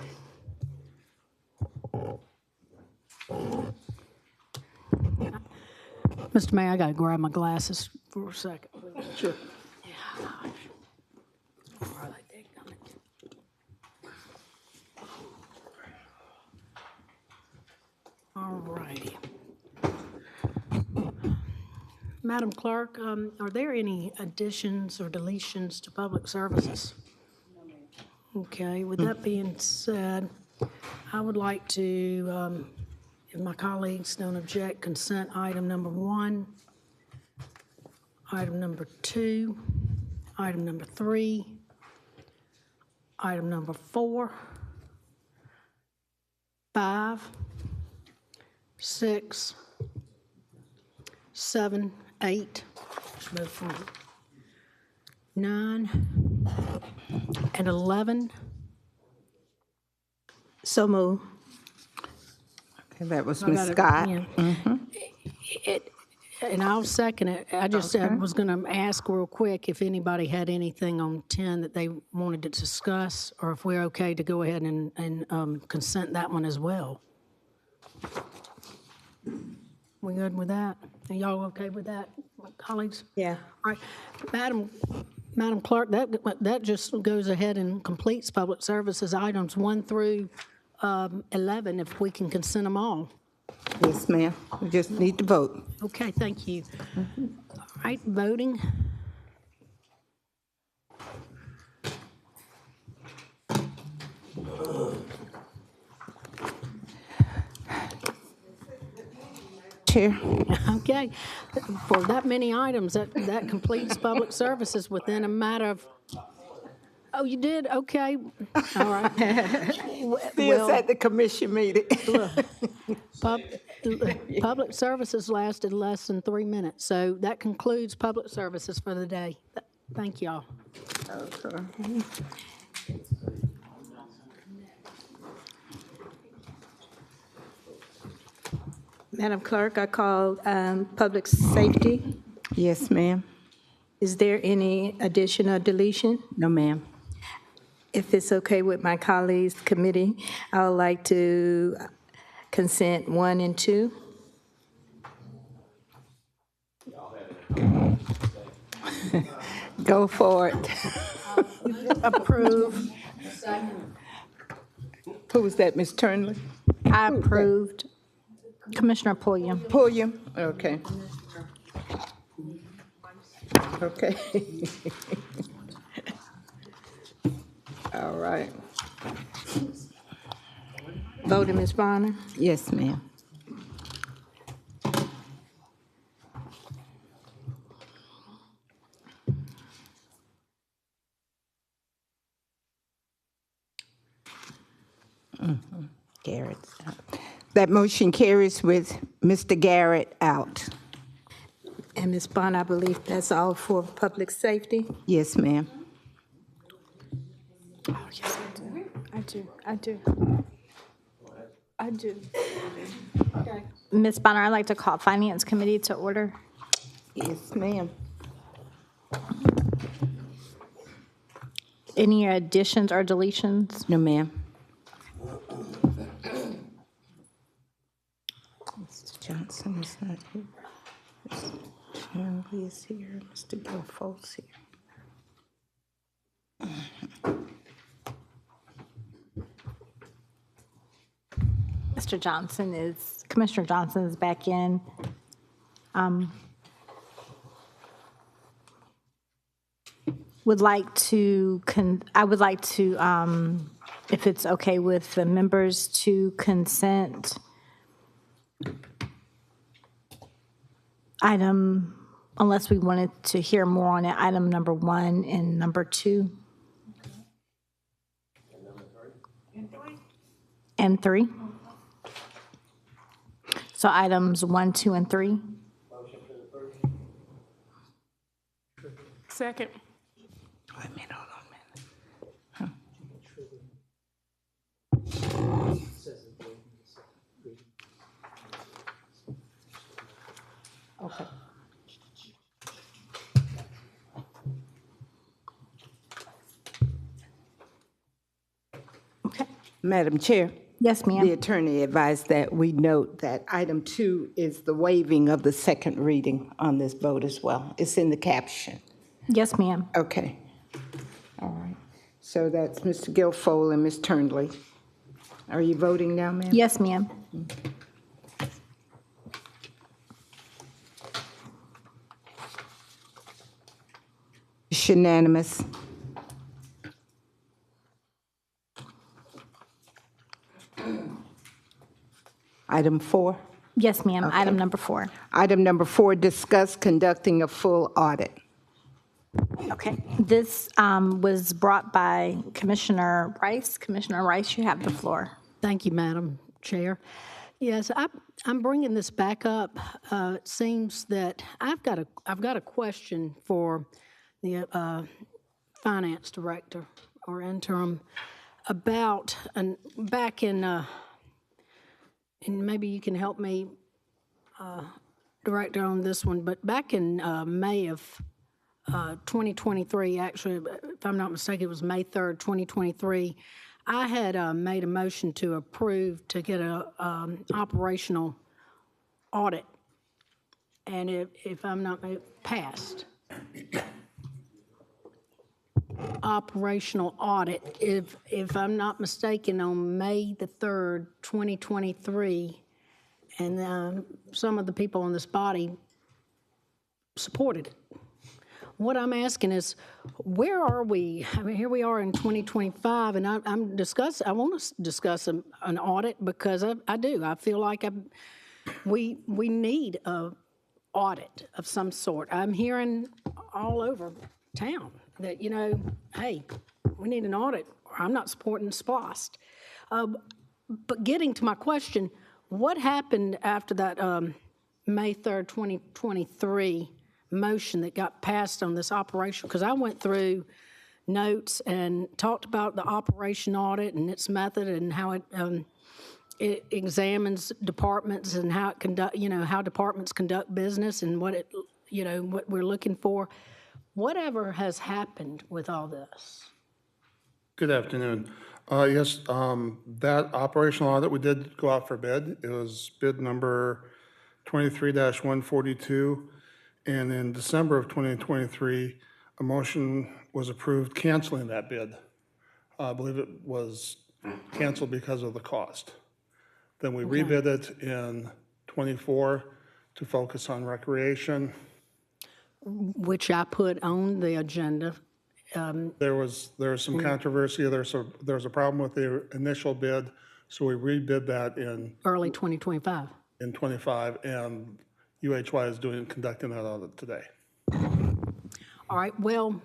Mr. Mayor, I got to grab my glasses for a second. Sure. All righty. Madam Clerk, are there any additions or deletions to public services? Okay, with that being said, I would like to, if my colleagues don't object, consent item number 1, item number 2, item number 3, item number 4, 5, 6, 7, 8, move from 9, and 11. So move. Okay, that was I Ms. got it, Scott. yeah. And I'll second it. I just I was going to ask real quick if anybody had anything on 10 that they wanted to discuss, or if we're okay to go ahead and consent that one as well. We good with that? Are y'all okay with that, colleagues? Yeah. All right, Madam Clerk, that just goes ahead and completes public services items 1 through 11, if we can consent them all. Yes, ma'am. We just need to vote. Okay, thank you. All right, voting. Chair. Okay, for that many items, that completes public services within a matter of, oh, you did? Okay, all right. Still at the commission meeting. Public services lasted less than 3 minutes, so that concludes public services for the day. Thank y'all. Okay. Madam Clerk, I call Public Safety. Yes, ma'am. Is there any addition or deletion? No, ma'am. If it's okay with my colleagues' committee, I would like to consent 1 and 2. Go for it. Approve. Who was that, Ms. Turnley? I approved. Commissioner Pulliam. Pulliam? Okay. Okay. All right. Voting, Ms. Bonner. Yes, ma'am. Garrett's out. That motion carries with Mr. Garrett out. And Ms. Bonner, I believe that's all for Public Safety. Yes, ma'am. Oh, yes, I do. I do. I do. Okay. Ms. Bonner, I'd like to call Finance Committee to order. Yes, ma'am. Any additions or deletions? No, ma'am. Mr. Johnson is not here. Mr. Chandler is here. Mr. Guilfoyle's here. Commissioner Johnson is back in. Would like to, I would like to, if it's okay with the members, to consent Item, unless we wanted to hear more on it, item number 1 and number 2. And 3. So items 1, 2, and 3. Second. Okay. Okay. Madam Chair. Yes, ma'am. The attorney advised that we note that item 2 is the waiving of the second reading on this vote as well. It's in the caption. Yes, ma'am. Okay. All right. So that's Mr. Guilfoyle and Ms. Turnley. Are you voting now, ma'am? Yes, ma'am. It's unanimous. Item 4. Yes, ma'am. Okay. Item number 4. Item number 4, discuss conducting a full audit. Okay. This was brought by Commissioner Rice. Commissioner Rice, you have the floor. Thank you, Madam Chair. Yes, I'm bringing this back up. It seems that I've got a question for the finance director or interim about, and back in, and maybe you can help me, director, on this one, but back in May of 2023, actually, if I'm not mistaken, it was May 3rd, 2023, I had made a motion to approve to get a operational audit, and if I'm not passed. Operational audit, if I'm not mistaken, on May the 3rd, 2023, and some of the people in this body supported it. What I'm asking is, where are we? I mean, here we are in 2025, and I want to discuss an audit because I do. I feel like we need a audit of some sort. I'm hearing all over town that, hey, we need an audit, or I'm not supporting SPLOST. But getting to my question, what happened after that May 3rd, 2023 motion that got passed on this operation? Because I went through notes and talked about the operation audit and its method and how it examines departments and how how departments conduct business and what we're looking for. Whatever has happened with all this? Good afternoon. Yes, that operational audit, we did go out for bid. It was bid number 23-142. And in December of 2023, a motion was approved canceling that bid. I believe it was canceled because of the cost. Then we rebid it in 24 to focus on recreation. Which I put on the agenda. There was some controversy. There was a problem with the initial bid, so we rebid that in early 2025. In 25, and UHY is conducting that audit today. All right. Well,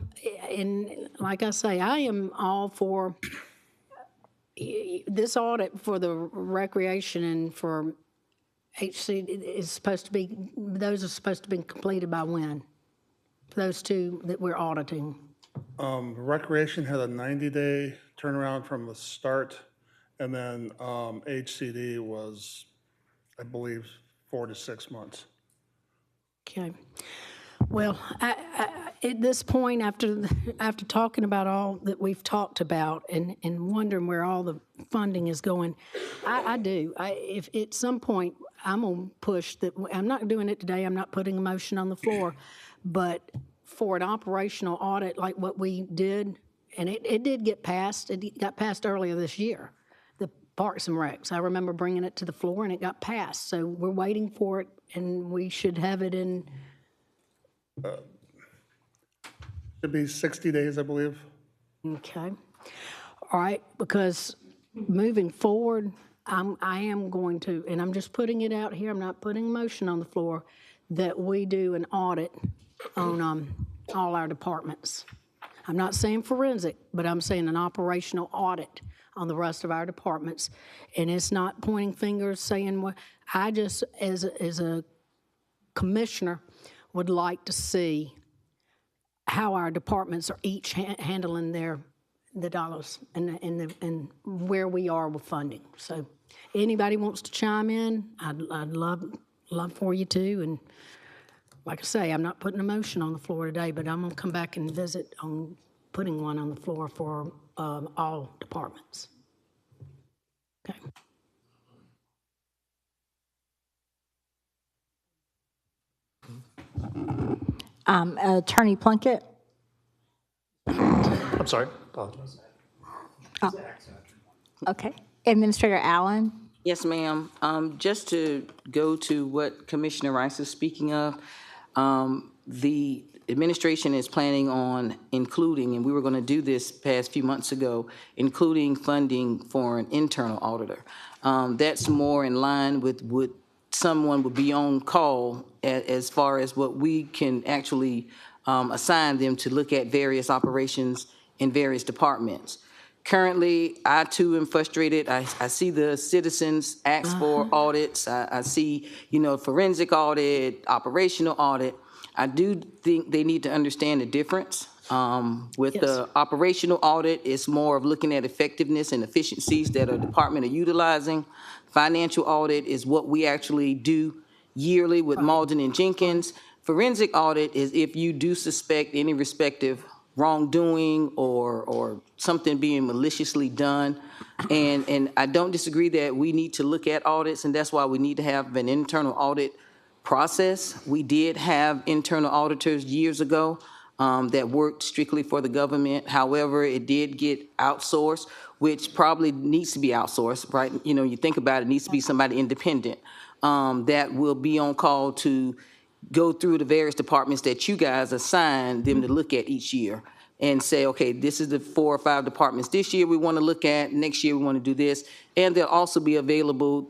and like I say, I am all for this audit for the recreation and for HC is supposed to be. Those are supposed to be completed by when? Those two that we're auditing. Recreation had a 90-day turnaround from the start, and then HCD was, I believe, 4 to 6 months. Okay. Well, at this point, after talking about all that we've talked about and wondering where all the funding is going, I do. If at some point I'm going to push that, I'm not doing it today, I'm not putting a motion on the floor, but for an operational audit like what we did, and it did get passed, it got passed earlier this year, the Parks and Recs. I remember bringing it to the floor and it got passed. So we're waiting for it and we should have it in. Should be 60 days, I believe. Okay. All right, because moving forward, I am going to, and I'm just putting it out here, I'm not putting a motion on the floor, that we do an audit on all our departments. I'm not saying forensic, but I'm saying an operational audit on the rest of our departments. And it's not pointing fingers, saying what, I just, as a commissioner, would like to see how our departments are each handling the dollars and where we are with funding. So anybody wants to chime in, I'd love for you to. And like I say, I'm not putting a motion on the floor today, but I'm gonna come back and visit on putting one on the floor for all departments. Okay. Attorney Plunkett? I'm sorry. Apologize. Oh. Okay. Administrator Allen? Yes, ma'am. Just to go to what Commissioner Rice is speaking of, the administration is planning on including, and we were going to do this past few months ago, including funding for an internal auditor. That's more in line with what someone would be on call as far as what we can actually assign them to look at various operations in various departments. Currently, I too am frustrated. I see the citizens ask for audits. I see, forensic audit, operational audit. I do think they need to understand the difference. With the operational audit, it's more of looking at effectiveness and efficiencies that a department are utilizing. Financial audit is what we actually do yearly with Malden and Jenkins. Forensic audit is if you do suspect any respective wrongdoing or something being maliciously done. And I don't disagree that we need to look at audits, and that's why we need to have an internal audit process. We did have internal auditors years ago that worked strictly for the government. However, it did get outsourced, which probably needs to be outsourced, right? You think about it, needs to be somebody independent that will be on call to go through the various departments that you guys assign them to look at each year and say, okay, this is the 4 or 5 departments this year we want to look at, next year we want to do this. And they'll also be available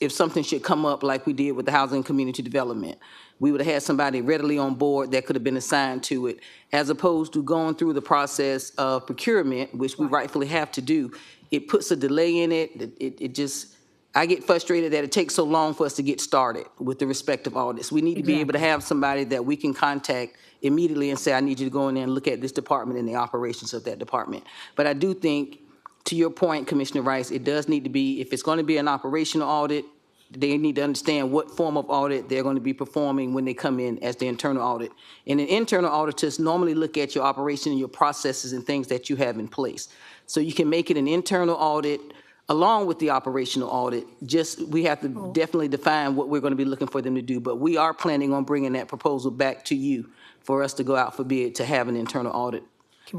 if something should come up like we did with the Housing and Community Development. We would have had somebody readily on board that could have been assigned to it, as opposed to going through the process of procurement, which we rightfully have to do. It puts a delay in it. It just, I get frustrated that it takes so long for us to get started with the respective audits. We need to be able to have somebody that we can contact immediately and say, I need you to go in there and look at this department and the operations of that department. But I do think, to your point, Commissioner Rice, it does need to be, if it's going to be an operational audit, they need to understand what form of audit they're going to be performing when they come in as the internal audit. And an internal auditors normally look at your operation and your processes and things that you have in place. So you can make it an internal audit along with the operational audit. Just, we have to definitely define what we're going to be looking for them to do. But we are planning on bringing that proposal back to you for us to go out for bid to have an internal audit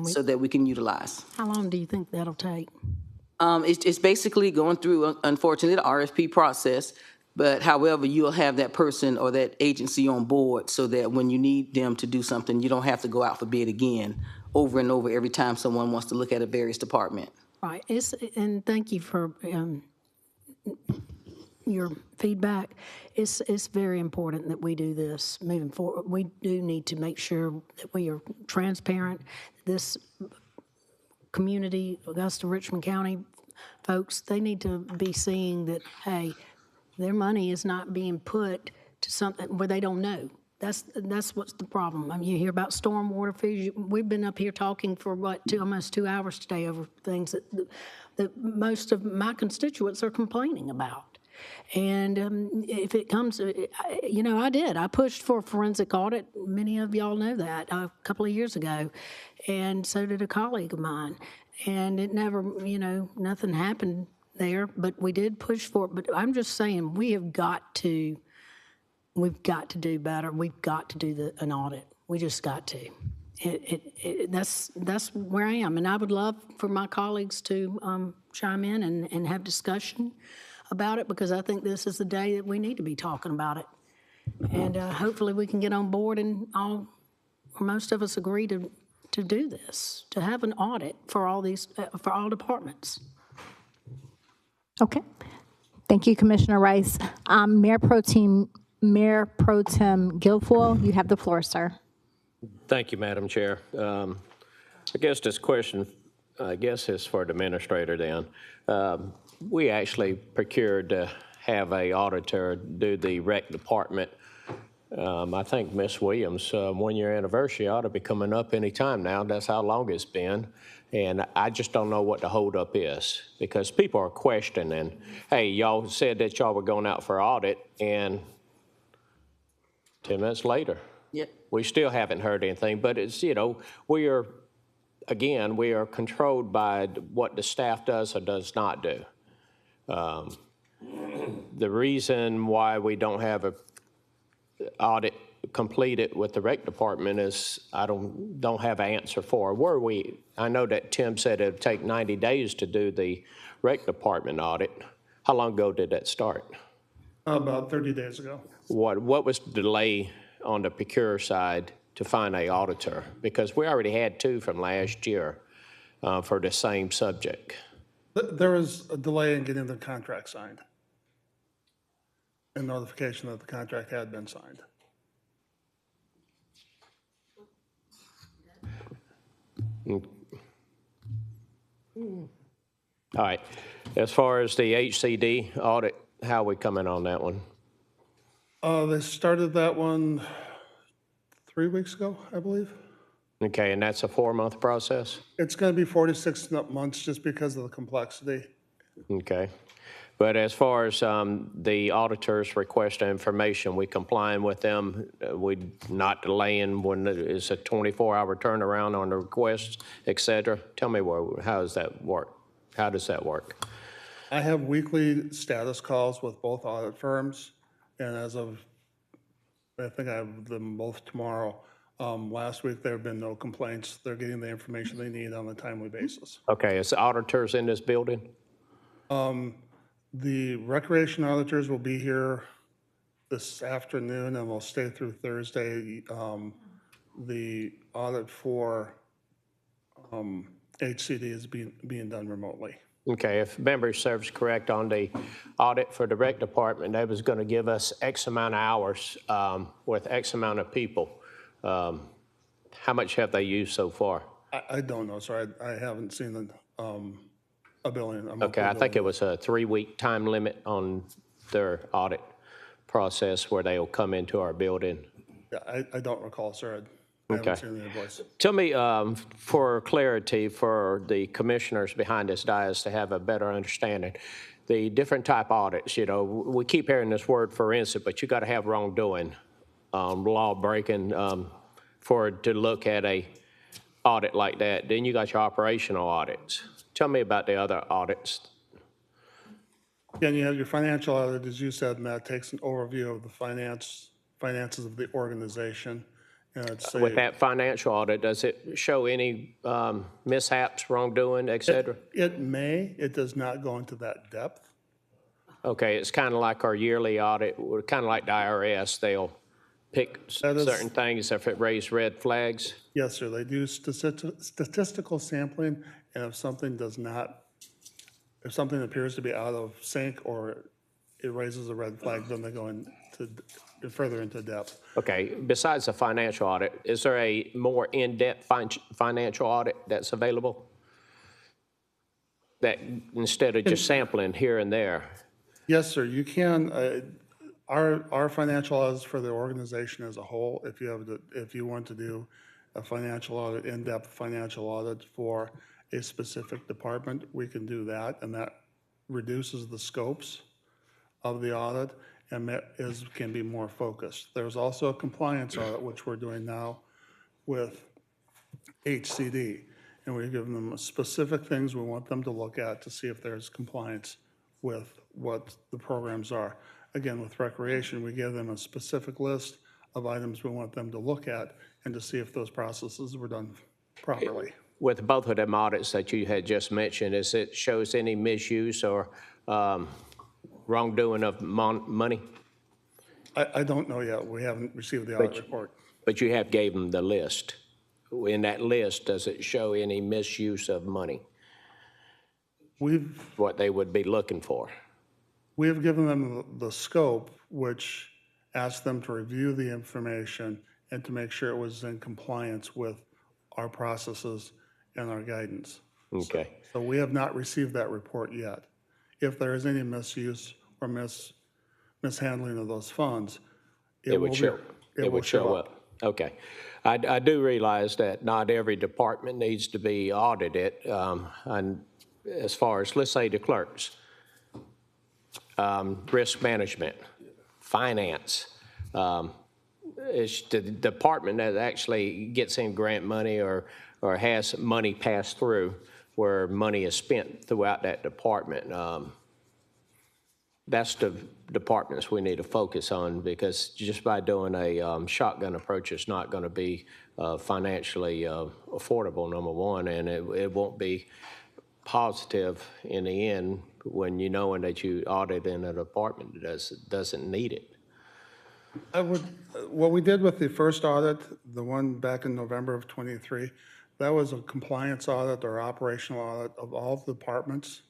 so that we can utilize. How long do you think that'll take? It's basically going through, unfortunately, the RFP process, but however, you'll have that person or that agency on board so that when you need them to do something, you don't have to go out for bid again over and over every time someone wants to look at a various department. Right, and thank you for your feedback. It's very important that we do this moving forward. We do need to make sure that we are transparent. This community, Augusta, Richmond County folks, they need to be seeing that, hey, their money is not being put to something where they don't know. That's what's the problem. I mean, you hear about stormwater fees. We've been up here talking for almost 2 hours today over things that most of my constituents are complaining about. And if it comes, I pushed for a forensic audit. Many of y'all know that a couple of years ago, and so did a colleague of mine. And it never, nothing happened there. But we did push for it. But I'm just saying, we've got to do better. We've got to do an audit. We just got to. That's where I am. And I would love for my colleagues to chime in and have discussion about it, because I think this is the day that we need to be talking about it. And hopefully we can get on board and most of us agree to do this, to have an audit for all these, for all departments. Okay. Thank you, Commissioner Rice. Mayor Pro Tem Guilfoyle, you have the floor, sir. Thank you, Madam Chair. I guess this question, is for the administrator then. We actually procured to have a auditor do the rec department. I think Ms. Williams' 1-year anniversary ought to be coming up any time now. That's how long it's been. And I just don't know what the holdup is, because people are questioning, hey, y'all said that y'all were going out for audit, and 10 minutes later, we still haven't heard anything. But it's, we are controlled by what the staff does or does not do. The reason why we don't have a audit completed with the rec department is I don't have an answer for. I know that Tim said it'd take 90 days to do the rec department audit. How long ago did that start? About 30 days ago. What was the delay on the procure side to find a auditor? Because we already had 2 from last year for the same subject. There was a delay in getting the contract signed, and notification that the contract had been signed. All right. As far as the HCD audit, how are we coming on that one? They started that one 3 weeks ago, I believe. Okay, and that's a 4-month process? It's going to be 4 to 6 months just because of the complexity. Okay. But as far as the auditor's request of information, we complying with them? We not delaying when it's a 24-hour turnaround on the requests, et cetera? Tell me how does that work? How does that work? I have weekly status calls with both audit firms, and as of, I think I have them both tomorrow. Last week, there have been no complaints. They're getting the information they need on a timely basis. Okay, is the auditors in this building? The recreation auditors will be here this afternoon and will stay through Thursday. The audit for HCD is being done remotely. Okay, if memory serves correct, on the audit for the rec department, they was going to give us X amount of hours with X amount of people. How much have they used so far? I don't know, sir. I haven't seen a billing. Okay, I think it was a 3-week time limit on their audit process where they'll come into our building. Yeah, I don't recall, sir. I haven't seen the invoice. Tell me, for clarity, for the commissioners behind this dais to have a better understanding, the different type audits, we keep hearing this word forensic, but you got to have wrongdoing, law breaking to look at a audit like that. Then you got your operational audits. Tell me about the other audits. Again, you have your financial audit, as you said, and that takes an overview of the finances of the organization. With that financial audit, does it show any mishaps, wrongdoing, et cetera? It may. It does not go into that depth. Okay, it's kind of like our yearly audit, kind of like the IRS. They'll pick certain things if it raised red flags? Yes, sir. They do statistical sampling, and if something appears to be out of sync or it raises a red flag, then they go further into depth. Okay, besides the financial audit, is there a more in-depth financial audit that's available? That instead of just sampling here and there? Yes, sir, you can. Our financial audits for the organization as a whole, if you want to do a financial audit, in-depth financial audit for a specific department, we can do that, and that reduces the scopes of the audit and can be more focused. There's also a compliance audit, which we're doing now with HCD, and we've given them specific things we want them to look at to see if there's compliance with what the programs are. Again, with recreation, we give them a specific list of items we want them to look at and to see if those processes were done properly. With both of them audits that you had just mentioned, is it shows any misuse or wrongdoing of money? I don't know yet. We haven't received the audit report. But you have gave them the list. In that list, does it show any misuse of money? What they would be looking for? We have given them the scope, which asked them to review the information and to make sure it was in compliance with our processes and our guidance. Okay. So we have not received that report yet. If there is any misuse or mishandling of those funds, it will show up. Okay. I do realize that not every department needs to be audited. And as far as, let's say, the clerks, risk management, finance, it's the department that actually gets in grant money or has money passed through where money is spent throughout that department. That's the departments we need to focus on, because just by doing a shotgun approach, it's not going to be financially affordable, number one, and it won't be positive in the end when you knowing that you audit in a department that doesn't need it. What we did with the first audit, the one back in November of '23, that was a compliance audit or operational audit of all the departments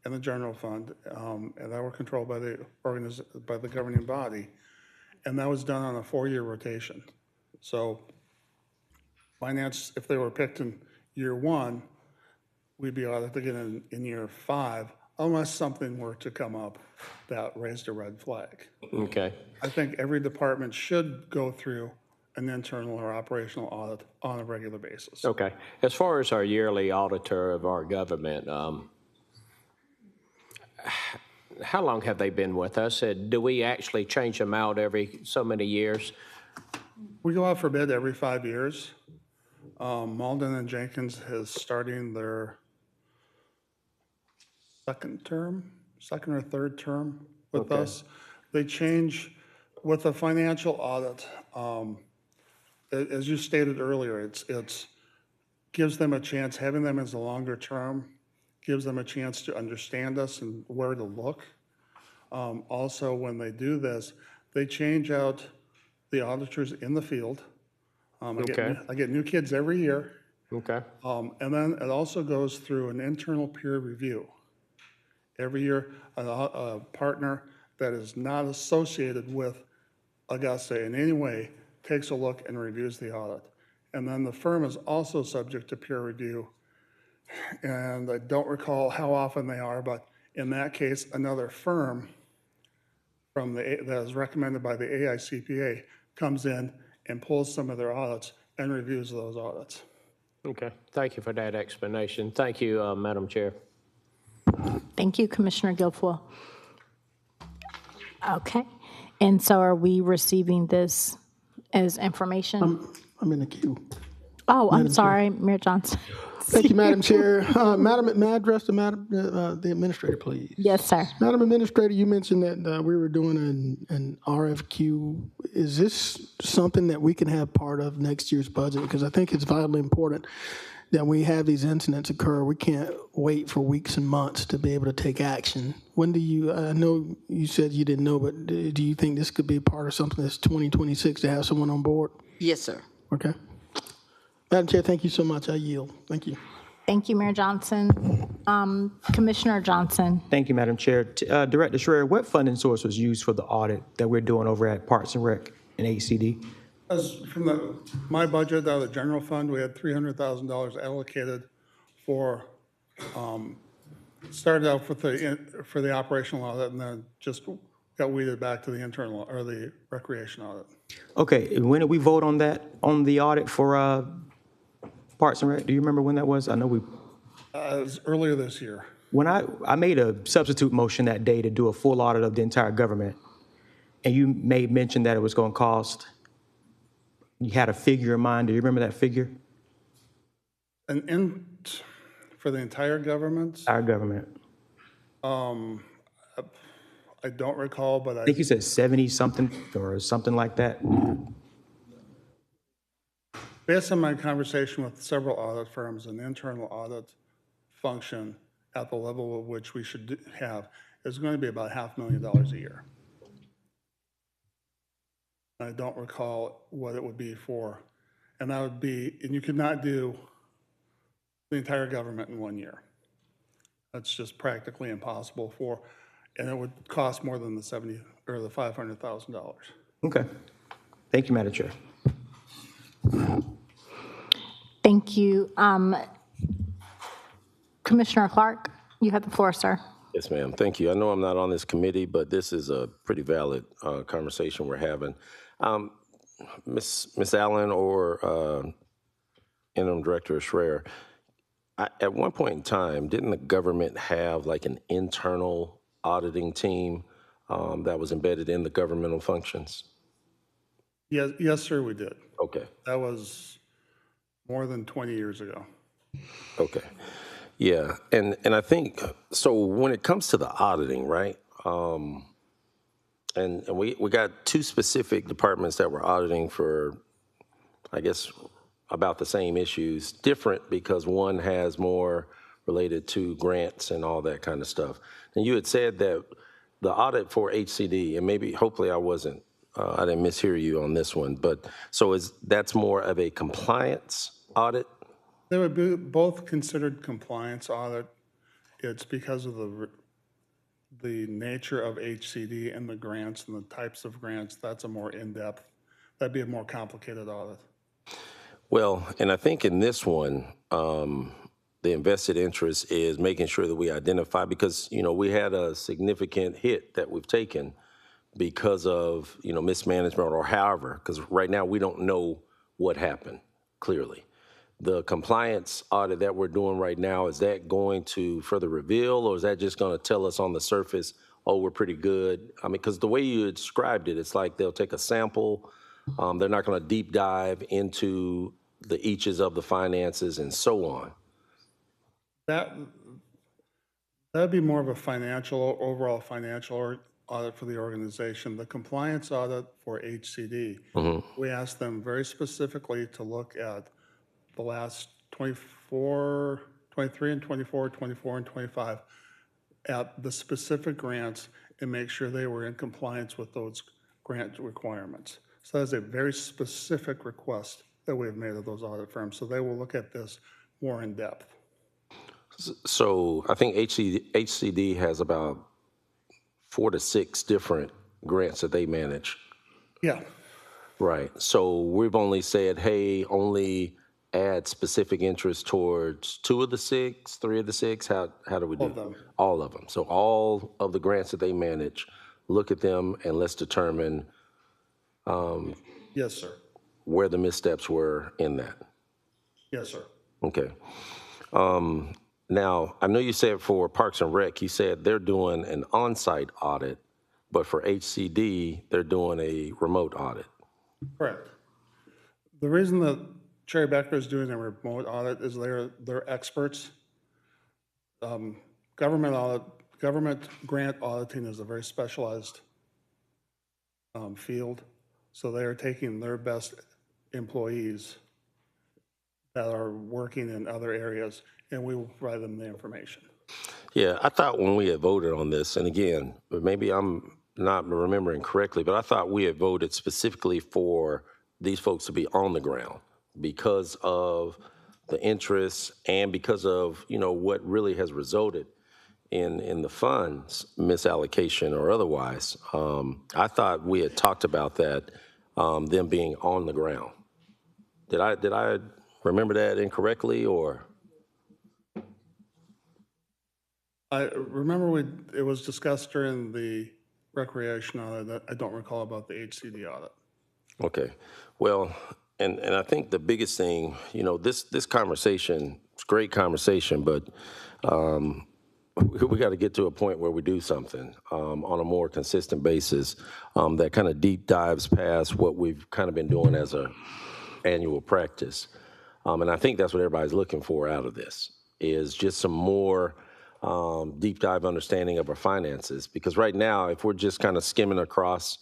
in the general fund, and that were controlled by the governing body. And that was done on a 4-year rotation. So finance, if they were picked in year 1, we'd be audited again in year 5, unless something were to come up that raised a red flag. Okay. I think every department should go through an internal or operational audit on a regular basis. Okay. As far as our yearly auditor of our government, how long have they been with us? Do we actually change them out every so many years? We go out for bid every 5 years. Malden and Jenkins is starting their second or third term with us. They change with a financial audit. As you stated earlier, it's gives them a chance, having them as a longer term, gives them a chance to understand us and where to look. Also, when they do this, they change out the auditors in the field. I get new kids every year. Okay. And then it also goes through an internal peer review. Every year, a partner that is not associated with Augusta in any way takes a look and reviews the audit. And then the firm is also subject to peer review. And I don't recall how often they are, but in that case, another firm that is recommended by the AICPA comes in and pulls some of their audits and reviews those audits. Okay. Thank you for that explanation. Thank you, Madam Chair. Thank you, Commissioner Guilfoyle. Okay, and so are we receiving this as information? I'm in the queue. Oh, I'm sorry, Mayor Johnson. Thank you, Madam Chair. Madam, may I address the administrator, please? Yes, sir. Madam Administrator, you mentioned that we were doing an RFQ. Is this something that we can have part of next year's budget? Because I think it's vitally important that we have these incidents occur. We can't wait for weeks and months to be able to take action. When do you, I know you said you didn't know, but do you think this could be part of something that's 2026 to have someone on board? Yes, sir. Okay. Madam Chair, thank you so much. I yield. Thank you. Thank you, Mayor Johnson. Commissioner Johnson. Thank you, Madam Chair. Director Schreier, what funding source was used for the audit that we're doing over at Parks and Rec and HCD? As from my budget out of the general fund, we had $300,000 allocated for, started out for the operational audit and then just got weeded back to the internal or the recreation audit. Okay, when did we vote on that, on the audit for Parks and Rec? Do you remember when that was? I know we. It was earlier this year. When I made a substitute motion that day to do a full audit of the entire government, and you made mention that it was going to cost, you had a figure in mind. Do you remember that figure? And for the entire government? Our government. I don't recall, but I think you said 70 something or something like that. Based on my conversation with several audit firms, an internal audit function at the level of which we should have is going to be about $500,000 a year. I don't recall what it would be for. And that would be, and you could not do the entire government in 1 year. That's just practically impossible for and it would cost more than the $500,000. Okay. Thank you, Madam Chair. Thank you. Commissioner Clark, you have the floor, sir. Yes, ma'am. Thank you. I know I'm not on this committee, but this is a pretty valid conversation we're having. Ms. Allen or Interim Director Schreier, at one point in time, didn't the government have like an internal auditing team that was embedded in the governmental functions? Yes, sir, we did. Okay. That was more than 20 years ago. Okay. Yeah, and I think, so when it comes to the auditing, right, and we got two specific departments that we're auditing for, I guess, about the same issues, different because one has more related to grants and all that kind of stuff. And you had said that the audit for HCD, and maybe, hopefully I wasn't, I didn't mishear you on this one, but so that's more of a compliance audit? They would be both considered compliance audit. It's because of the nature of HCD and the grants and the types of grants. That's a more in-depth, that'd be a more complicated audit. Well, and I think in this one, the invested interest is making sure that we identify, because, we had a significant hit that we've taken because of, mismanagement or however, because right now we don't know what happened, clearly. The compliance audit that we're doing right now, is that going to further reveal, or is that just going to tell us on the surface, oh, we're pretty good? I mean, because the way you described it, it's like they'll take a sample. They're not going to deep dive into the eaches of the finances and so on. That'd be more of a overall financial audit for the organization. The compliance audit for HCD, we asked them very specifically to look at the last 23 and 24, 24 and 25 at the specific grants and make sure they were in compliance with those grant requirements. So that's a very specific request that we have made of those audit firms. So they will look at this more in depth. So I think HCD has about 4 to 6 different grants that they manage. Yeah. Right. So we've only said, hey, only add specific interest towards 2 of the 6, 3 of the 6? How do we do? All of them. All of them. So all of the grants that they manage, look at them and let's determine Yes, sir. where the missteps were in that. Yes, sir. Okay. Now, I know you said for Parks and Rec, you said they're doing an on-site audit, but for HCD, they're doing a remote audit. Correct. The reason that Cherry Becker is doing a remote audit is they're experts. Government grant auditing is a very specialized field. So they are taking their best employees that are working in other areas, and we will provide them the information. Yeah, I thought when we had voted on this, and again, maybe I'm not remembering correctly, but I thought we had voted specifically for these folks to be on the ground because of the interests and because of, what really has resulted in the funds misallocation or otherwise. I thought we had talked about that, them being on the ground. Did I remember that incorrectly, or? I remember it was discussed during the recreation audit. I don't recall about the HCD audit. Okay. Well, and I think the biggest thing, this conversation, it's a great conversation, but we got to get to a point where we do something on a more consistent basis that kind of deep dives past what we've kind of been doing as a annual practice. And I think that's what everybody's looking for out of this, is just some more deep dive understanding of our finances. Because right now, if we're just kind of skimming across,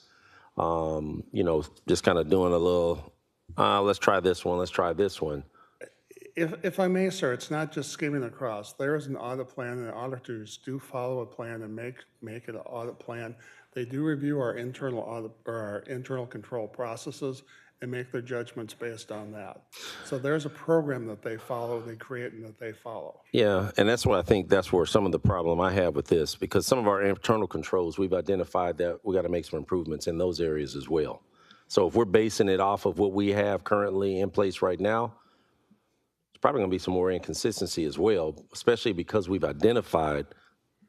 just kind of doing a little, let's try this one, let's try this one. If I may, sir, it's not just skimming across. There is an audit plan, and auditors do follow a plan and make it an audit plan. They do review our internal audit or our internal control processes, and make their judgments based on that. So there's a program that they follow, they create, and that they follow. Yeah, and that's what I think that's where some of the problem I have with this, because some of our internal controls, we've identified that we got to make some improvements in those areas as well. So if we're basing it off of what we have currently in place right now, there's probably going to be some more inconsistency as well, especially because we've identified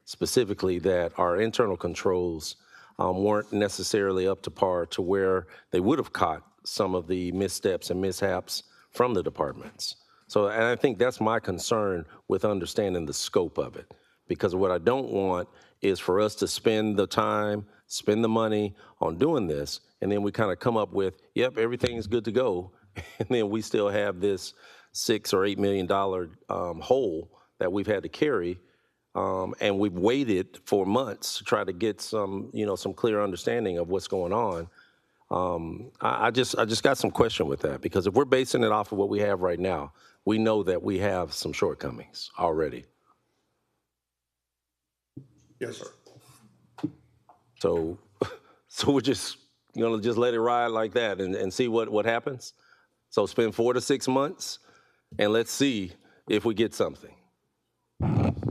specifically that our internal controls weren't necessarily up to par to where they would have caught some of the missteps and mishaps from the departments. So, and I think that's my concern with understanding the scope of it, because what I don't want is for us to spend the time, spend the money on doing this, and then we kind of come up with, yep, everything's good to go, and then we still have this $6 or $8 million hole that we've had to carry. And we've waited for months to try to get some, some clear understanding of what's going on. I just got some question with that, because if we're basing it off of what we have right now, we know that we have some shortcomings already. Yes, sir. So we're just gonna just let it ride like that and see what happens. So spend 4 to 6 months, and let's see if we get something.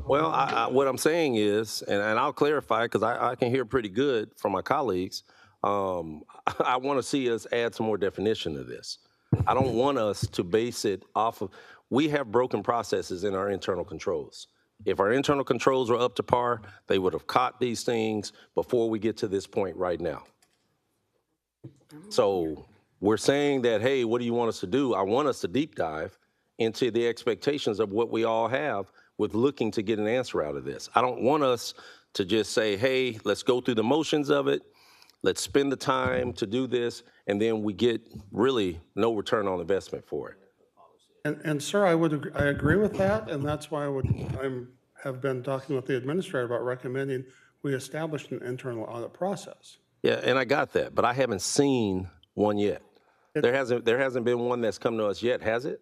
Well, what I'm saying is, and I'll clarify because I can hear pretty good from my colleagues, I want to see us add some more definition to this. I don't want us to base it off of, we have broken processes in our internal controls. If our internal controls were up to par, they would have caught these things before we get to this point right now. So we're saying that, hey, what do you want us to do? I want us to deep dive into the expectations of what we all have with looking to get an answer out of this. I don't want us to just say, hey, let's go through the motions of it, let's spend the time to do this, and then we get really no return on investment for it. And sir, I agree with that, and that's why I have been talking with the administrator about recommending we establish an internal audit process. Yeah, and I got that, but I haven't seen one yet. There hasn't been one that's come to us yet, has it?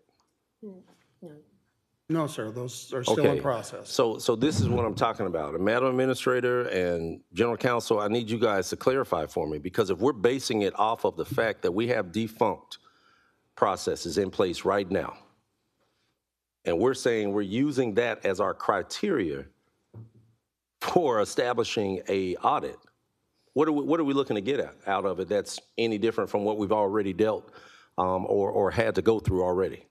No, sir, those are still in process. So this is what I'm talking about. Madam Administrator and General Counsel, I need you guys to clarify for me, because if we're basing it off of the fact that we have defunct processes in place right now, and we're saying we're using that as our criteria for establishing a audit, what are we looking to get out of it that's any different from what we've already dealt or had to go through already?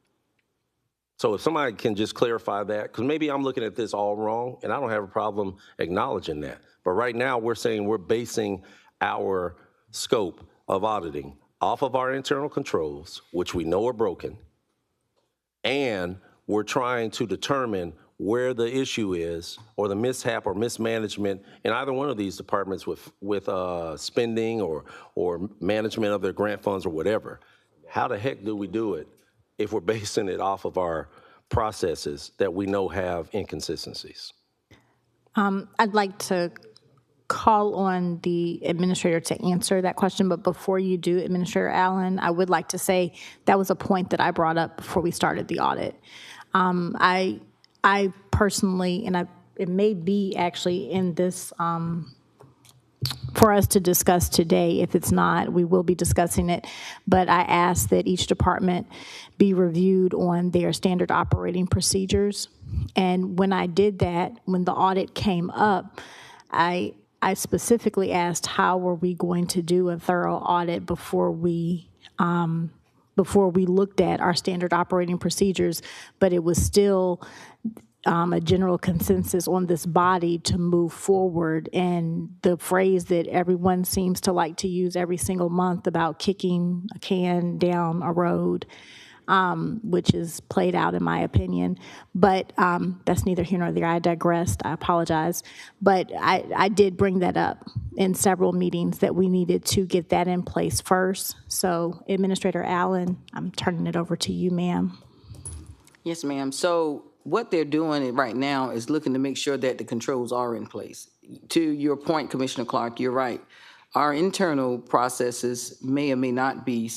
So if somebody can just clarify that, because maybe I'm looking at this all wrong, and I don't have a problem acknowledging that. But right now, we're saying we're basing our scope of auditing off of our internal controls, which we know are broken, and we're trying to determine where the issue is, or the mishap or mismanagement in either one of these departments with spending or management of their grant funds or whatever. How the heck do we do it if we're basing it off of our processes that we know have inconsistencies? I'd like to call on the administrator to answer that question, but before you do, Administrator Allen, I would like to say that was a point that I brought up before we started the audit. I personally, and it may be actually in this for us to discuss today. If it's not, we will be discussing it. But I asked that each department be reviewed on their standard operating procedures. And when I did that, when the audit came up, I specifically asked how were we going to do a thorough audit before we looked at our standard operating procedures, but it was still a general consensus on this body to move forward. And the phrase that everyone seems to like to use every single month about kicking a can down a road, which is played out in my opinion. But that's neither here nor there. I digressed. I apologize. But I did bring that up in several meetings that we needed to get that in place first. So Administrator Allen, I'm turning it over to you, ma'am. Yes, ma'am. So what they're doing right now is looking to make sure that the controls are in place. To your point, Commissioner Clark, you're right. Our internal processes may or may not be,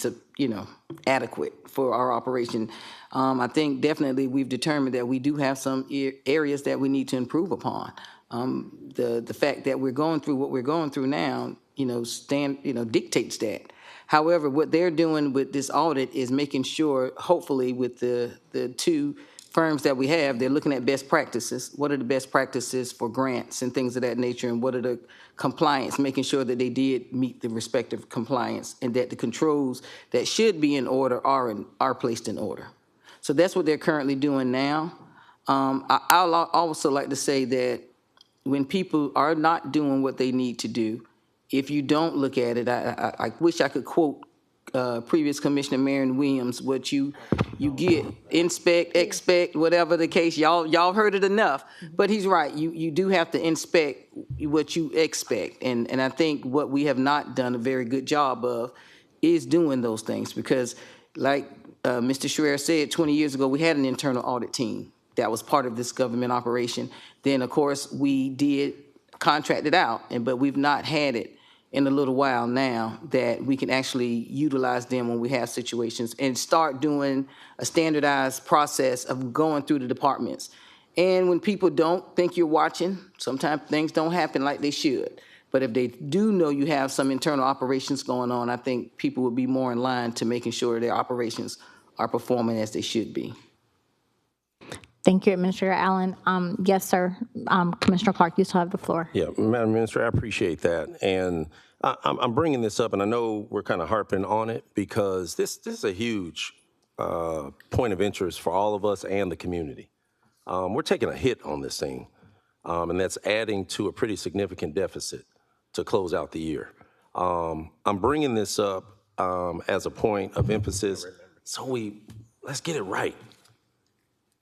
adequate for our operation. I think definitely we've determined that we do have some areas that we need to improve upon. The fact that we're going through what we're going through now, dictates that. However, what they're doing with this audit is making sure, hopefully with the two firms that we have, they're looking at best practices. What are the best practices for grants and things of that nature, and what are the compliance, making sure that they did meet the respective compliance and that the controls that should be in order are placed in order. So that's what they're currently doing now. I'll also like to say that when people are not doing what they need to do, if you don't look at it, I wish I could quote previous Commissioner Marion Williams, what you get, inspect, expect, whatever the case, y'all heard it enough, but he's right, you do have to inspect what you expect, and I think what we have not done a very good job of is doing those things, because like Mr. Schreier said, 20 years ago, we had an internal audit team that was part of this government operation. Then, of course, we did contract it out, but we've not had it in a little while now that we can actually utilize them when we have situations and start doing a standardized process of going through the departments. And when people don't think you're watching, sometimes things don't happen like they should. But if they do know you have some internal operations going on, I think people would be more in line to making sure their operations are performing as they should be. Thank you, Administrator Allen. Yes, sir. Commissioner Clark, you still have the floor. Yeah, Madam Minister, I appreciate that. And I'm bringing this up, and I know we're kind of harping on it because this is a huge point of interest for all of us and the community. We're taking a hit on this thing, and that's adding to a pretty significant deficit to close out the year. I'm bringing this up as a point of emphasis, so let's get it right.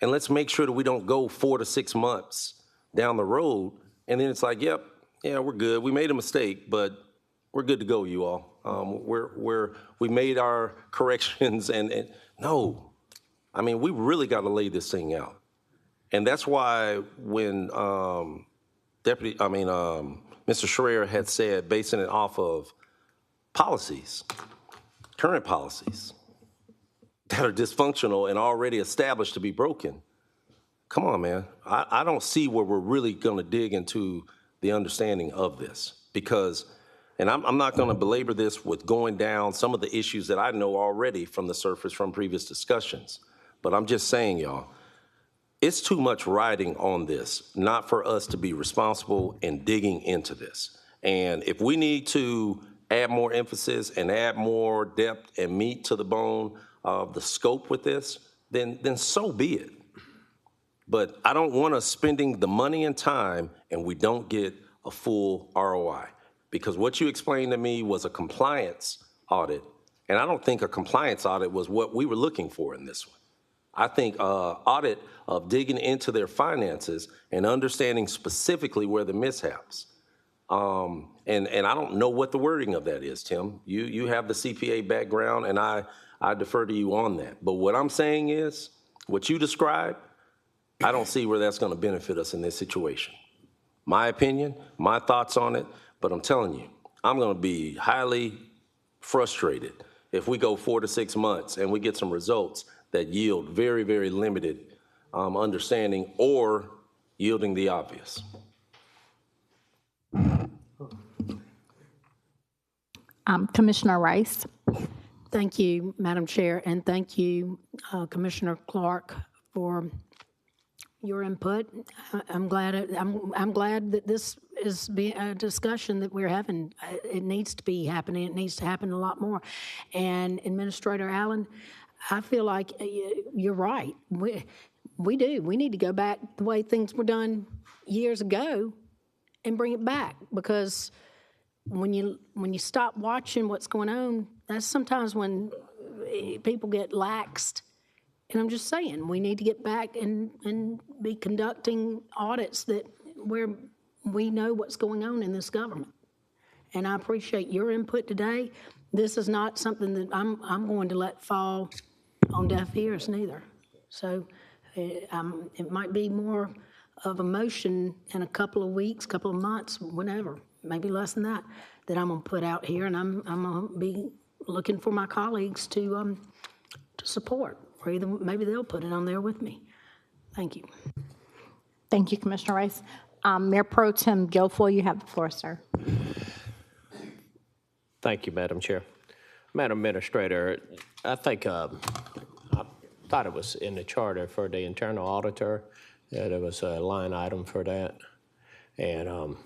And let's make sure that we don't go 4 to 6 months down the road, and then it's like, yep, yeah, we're good. We made a mistake, but we're good to go, you all. We made our corrections, and no, I mean, we really got to lay this thing out. And that's why when Mr. Schreier had said, basing it off of policies, current policies, that are dysfunctional and already established to be broken. Come on, man. I don't see where we're really going to dig into the understanding of this because, and I'm not going to belabor this with going down some of the issues that I know already from the surface from previous discussions, but I'm just saying, y'all, it's too much riding on this, not for us to be responsible in digging into this. And if we need to add more emphasis and add more depth and meat to the bone of the scope with this, then so be it. But I don't want us spending the money and time and we don't get a full ROI. Because what you explained to me was a compliance audit, and I don't think a compliance audit was what we were looking for in this one. I think audit of digging into their finances and understanding specifically where the mishaps. And I don't know what the wording of that is, Tim. You have the CPA background, and I defer to you on that. But what I'm saying is, what you described, I don't see where that's going to benefit us in this situation. My opinion, my thoughts on it, but I'm telling you, I'm going to be highly frustrated if we go 4 to 6 months and we get some results that yield very, very limited understanding or yielding the obvious. Commissioner Rice. Thank you, Madam Chair, and thank you, Commissioner Clark, for your input. I'm glad that this is a discussion that we're having. It needs to be happening. It needs to happen a lot more. And Administrator Allen, I feel like you're right. We do. We need to go back the way things were done years ago and bring it back, because when you stop watching what's going on, that's sometimes when people get laxed. And I'm just saying, we need to get back and be conducting audits where we know what's going on in this government. And I appreciate your input today. This is not something that I'm going to let fall on deaf ears neither. So it might be more of a motion in a couple of weeks, couple of months, whenever, maybe less than that I'm going to put out here, and I'm going to be looking for my colleagues to support, or either maybe they'll put it on there with me. Thank you. Thank you, Commissioner Rice. Mayor Pro Tem Guilfoyle, you have the floor, sir. Thank you, Madam Chair. Madam Administrator, I think, I thought it was in the charter for the internal auditor, there was a line item for that. And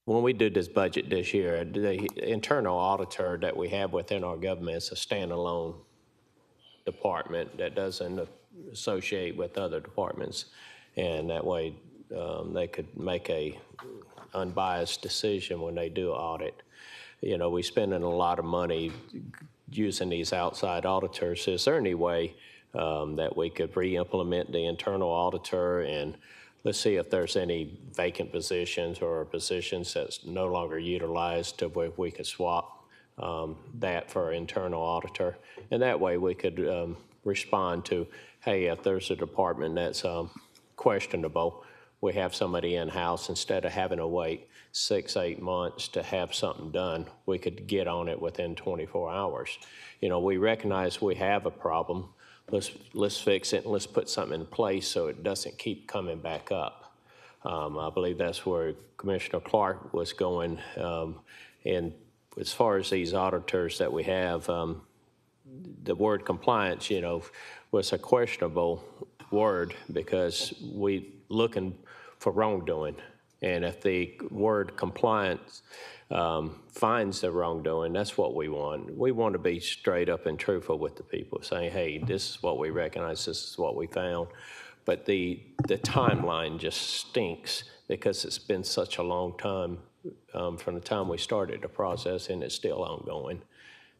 when we did this budget this year, the internal auditor that we have within our government is a standalone department that doesn't associate with other departments. And that way, they could make a unbiased decision when they do audit. You know, we spending a lot of money using these outside auditors. Is there any way that we could re-implement the internal auditor, and let's see if there's any vacant positions or positions that's no longer utilized to where we could swap that for our internal auditor. And that way we could respond to, hey, if there's a department that's questionable, we have somebody in-house. Instead of having to wait 6-8 months to have something done, we could get on it within 24 hours. You know, we recognize we have a problem. Let's fix it and let's put something in place so it doesn't keep coming back up. I believe that's where Commissioner Clark was going. And as far as these auditors that we have, the word compliance, you know, was a questionable word because we looking for wrongdoing. And if the word compliance finds the wrongdoing, that's what we want. We want to be straight up and truthful with the people, saying, hey, this is what we recognize, this is what we found. But the timeline just stinks because it's been such a long time from the time we started the process, and it's still ongoing.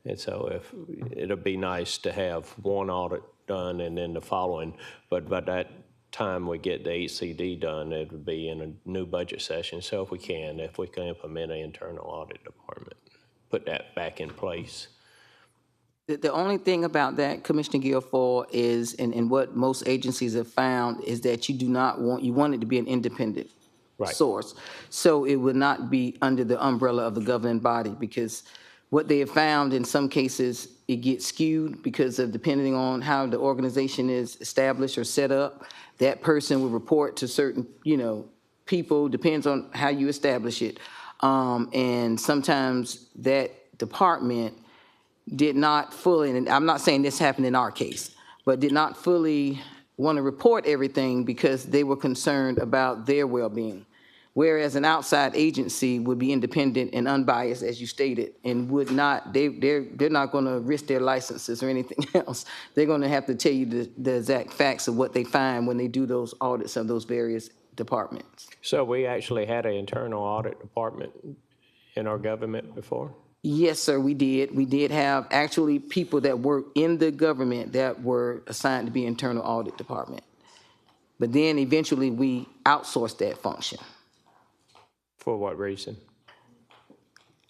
And so if it'll be nice to have one audit done and then the following, but by that time we get the HCD done, it would be in a new budget session. So if we can implement an internal audit department, put that back in place. The only thing about that, Commissioner Guilfoyle, is, and what most agencies have found, is that you want it to be an independent source. So it would not be under the umbrella of the governing body, because what they have found in some cases, it gets skewed because of depending on how the organization is established or set up. That person will report to certain, people, depends on how you establish it. And sometimes that department did not fully, and I'm not saying this happened in our case, but did not fully want to report everything because they were concerned about their well-being. Whereas an outside agency would be independent and unbiased, as you stated, and would not, they're not going to risk their licenses or anything else. They're going to have to tell you the exact facts of what they find when they do those audits of those various departments. So we actually had an internal audit department in our government before? Yes, sir, we did. We did have actually people that work in the government that were assigned to be internal audit department. But then eventually we outsourced that function. For what reason?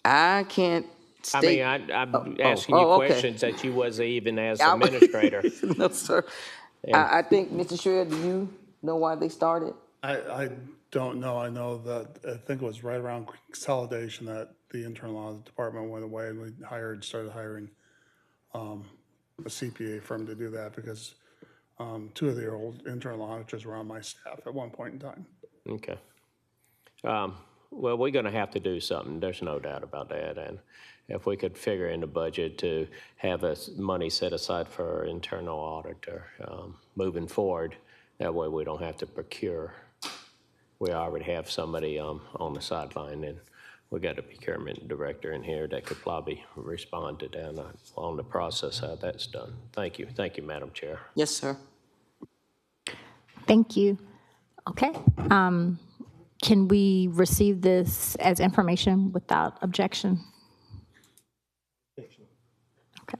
I can't state. I'm asking you questions that you wasn't even as administrator. No, sir. I think, Mr. Shred, do you know why they started? I don't know. I know that I think it was right around consolidation that the internal audit department went away, and we started hiring a CPA firm to do that because 2 of the old internal auditors were on my staff at one point in time. Okay. Well, we're going to have to do something. There's no doubt about that. And if we could figure in the budget to have money set aside for our internal auditor moving forward, that way we don't have to procure. We already have somebody on the sideline, and we got a procurement director in here that could probably respond to that on the process how that's done. Thank you. Thank you, Madam Chair. Yes, sir. Thank you. Okay. Can we receive this as information without objection? Okay.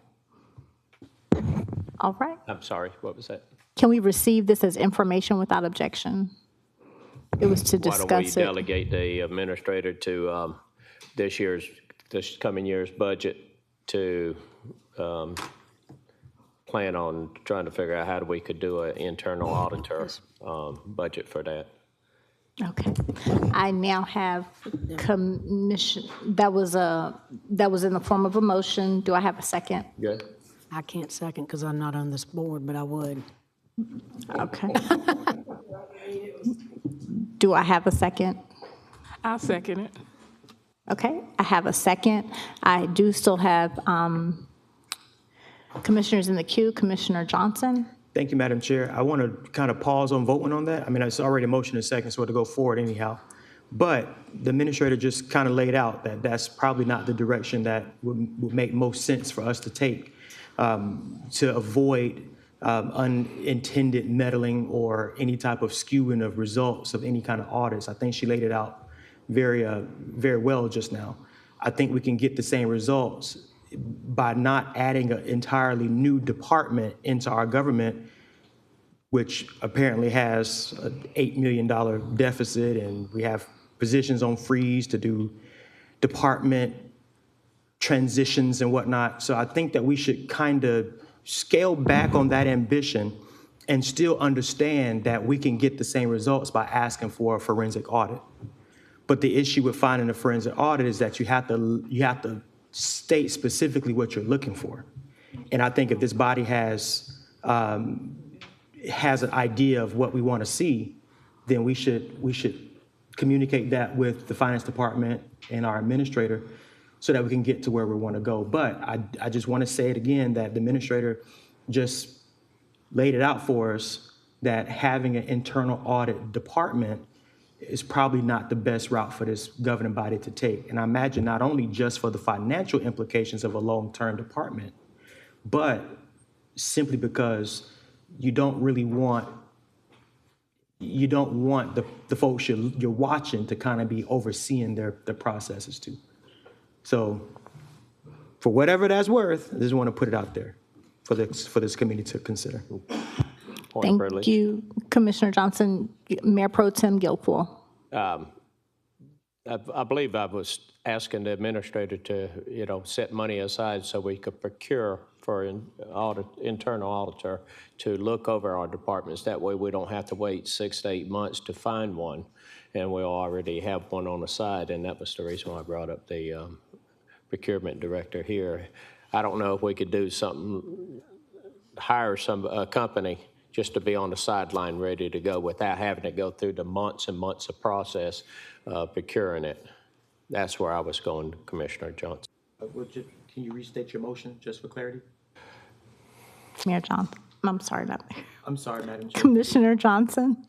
All right. I'm sorry, what was that? Can we receive this as information without objection? It was to discuss it. Why don't we delegate the administrator to this coming year's budget to plan on trying to figure out how we could do an internal auditor budget for that. Okay. I now have commission, that was in the form of a motion. Do I have a second? Good. I can't second because I'm not on this board, but I would. Okay. Do I have a second? I'll second it. Okay, I have a second. I do still have commissioners in the queue. Commissioner Johnson? Thank you, Madam Chair. I want to kind of pause on voting on that. I mean, it's already a motion and second, so to go forward anyhow. But the administrator just kind of laid out that that's probably not the direction that would make most sense for us to take to avoid unintended meddling or any type of skewing of results of any kind of audits. I think she laid it out very well just now. I think we can get the same results by not adding an entirely new department into our government, which apparently has an $8 million deficit, and we have positions on freeze to do department transitions and whatnot. So I think that we should kind of scale back on that ambition and still understand that we can get the same results by asking for a forensic audit. But the issue with finding a forensic audit is that you have to state specifically what you're looking for. And I think if this body has an idea of what we want to see, then we should communicate that with the finance department and our administrator so that we can get to where we want to go. But I just want to say it again, that the administrator just laid it out for us that having an internal audit department is probably not the best route for this governing body to take. And I imagine not only just for the financial implications of a long-term department, but simply because you don't want the folks you're watching to kind of be overseeing their processes too. So for whatever that's worth, I just want to put it out there for this committee to consider. Thank you, Commissioner Johnson. Mayor Pro Tem Guilfoyle. I believe I was asking the administrator to, set money aside so we could procure for an internal auditor to look over our departments. That way we don't have to wait 6 to 8 months to find one, and we'll already have one on the side, and that was the reason why I brought up the procurement director here. I don't know if we could do something, hire a company just to be on the sideline ready to go without having to go through the months and months of process procuring it. That's where I was going, Commissioner Johnson. Can you restate your motion just for clarity? Mayor Johnson, I'm sorry, I'm sorry, Madam Chair. Commissioner Johnson?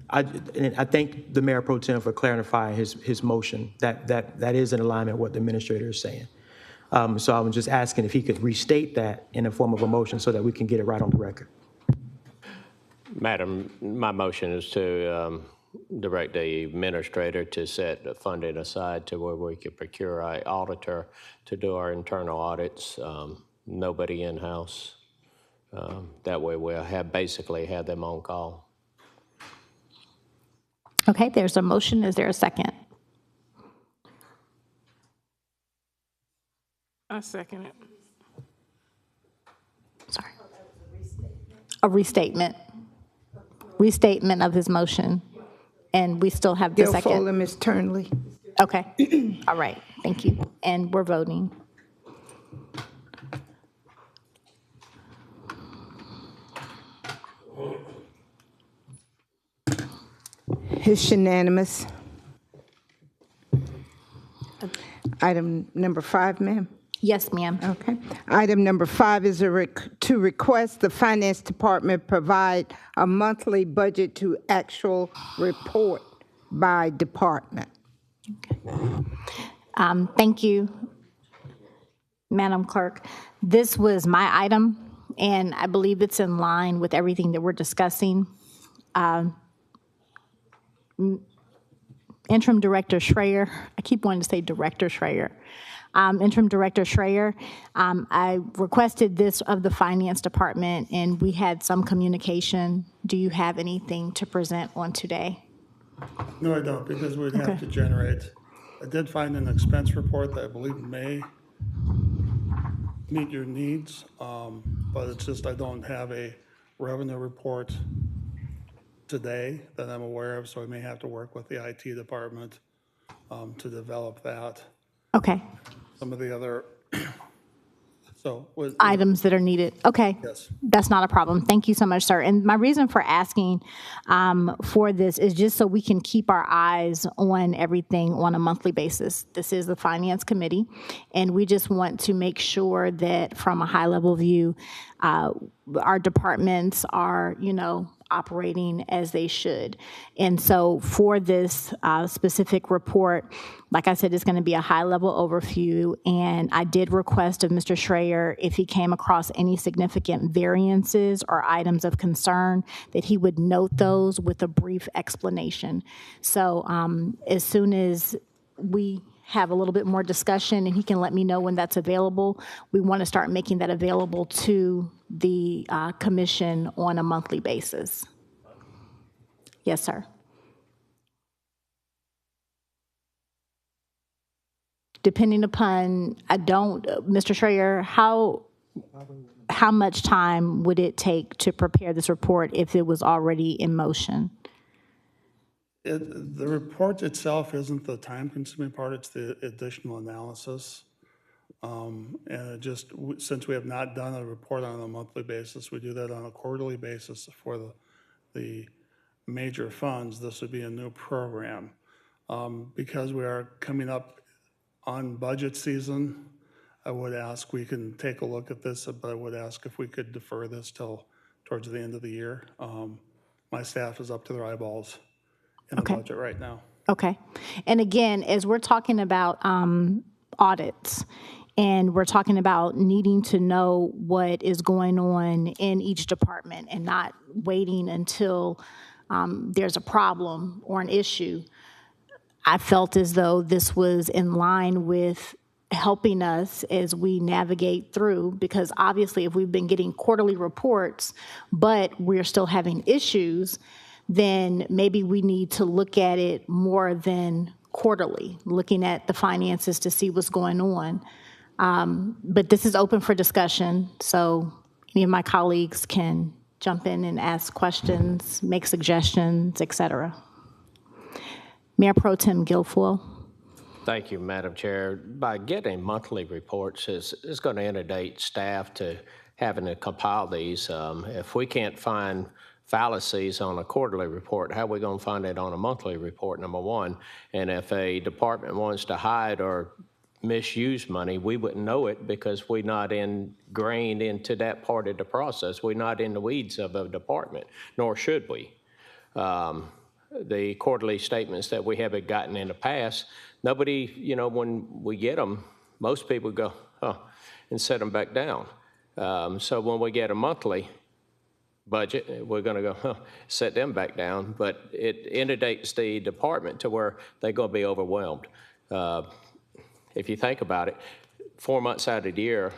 I thank the Mayor Pro Tem for clarifying his motion. That is in alignment with what the administrator is saying. So I'm just asking if he could restate that in the form of a motion so that we can get it right on the record. Madam, my motion is to direct the administrator to set the funding aside to where we could procure an auditor to do our internal audits, nobody in-house. That way we'll basically have them on call. Okay, there's a motion. Is there a second? I second it. Sorry. A restatement. Restatement of his motion. And we still have the second. Guilfoyle and Ms. Turnley. Okay. All right. Thank you. And we're voting. It's unanimous. Item number 5, ma'am. Yes, ma'am. Okay. Item number 5 is to request the Finance Department provide a monthly budget to actual report by department. Thank you, Madam Clerk. This was my item, and I believe it's in line with everything that we're discussing. Interim Director Schreier, I keep wanting to say Director Schreier. Interim Director Schreier, I requested this of the Finance Department, and we had some communication. Do you have anything to present on today? No, I don't, because we'd have to generate. I did find an expense report that I believe may meet your needs, but it's just I don't have a revenue report today that I'm aware of, so I may have to work with the IT department to develop that. Okay. Some of the other So with, items that are needed. Okay. yes. That's not a problem. Thank you so much, sir. And my reason for asking for this is just so we can keep our eyes on everything on a monthly basis. This is the Finance Committee, and we just want to make sure that from a high-level view, our departments are, operating as they should. And so for this specific report, like I said, it's going to be a high-level overview, and I did request of Mr. Schreier if he came across any significant variances or items of concern, that he would note those with a brief explanation. So as soon as we have a little bit more discussion and he can let me know when that's available, we want to start making that available to the commission on a monthly basis. Yes, sir. Depending upon, Mr. Schreier, how much time would it take to prepare this report if it was already in motion? The report itself isn't the time-consuming part, it's the additional analysis. And since we have not done a report on a monthly basis, we do that on a quarterly basis for the major funds. This would be a new program. Because we are coming up on budget season, I would ask, we can take a look at this, but I would ask if we could defer this till towards the end of the year. My staff is up to their eyeballs in the budget right now. Okay. And again, as we're talking about audits, and we're talking about needing to know what is going on in each department and not waiting until there's a problem or an issue, I felt as though this was in line with helping us as we navigate through, because obviously if we've been getting quarterly reports, but we're still having issues, then maybe we need to look at it more than quarterly, looking at the finances to see what's going on. But this is open for discussion, so any of my colleagues can jump in and ask questions, make suggestions, et cetera. Mayor Pro Tem Guilfoyle. Thank you, Madam Chair. By getting monthly reports is going to inundate staff to having to compile these. If we can't find fallacies on a quarterly report, how are we going to find it on a monthly report, number one? And if a department wants to hide or misuse money, we wouldn't know it because we're not ingrained into that part of the process. We're not in the weeds of a department, nor should we. The quarterly statements that we haven't gotten in the past, nobody, when we get them, most people go, and set them back down. So when we get a monthly budget, we're going to go, set them back down, but it inundates the department to where they're going to be overwhelmed. If you think about it, 4 months out of the year,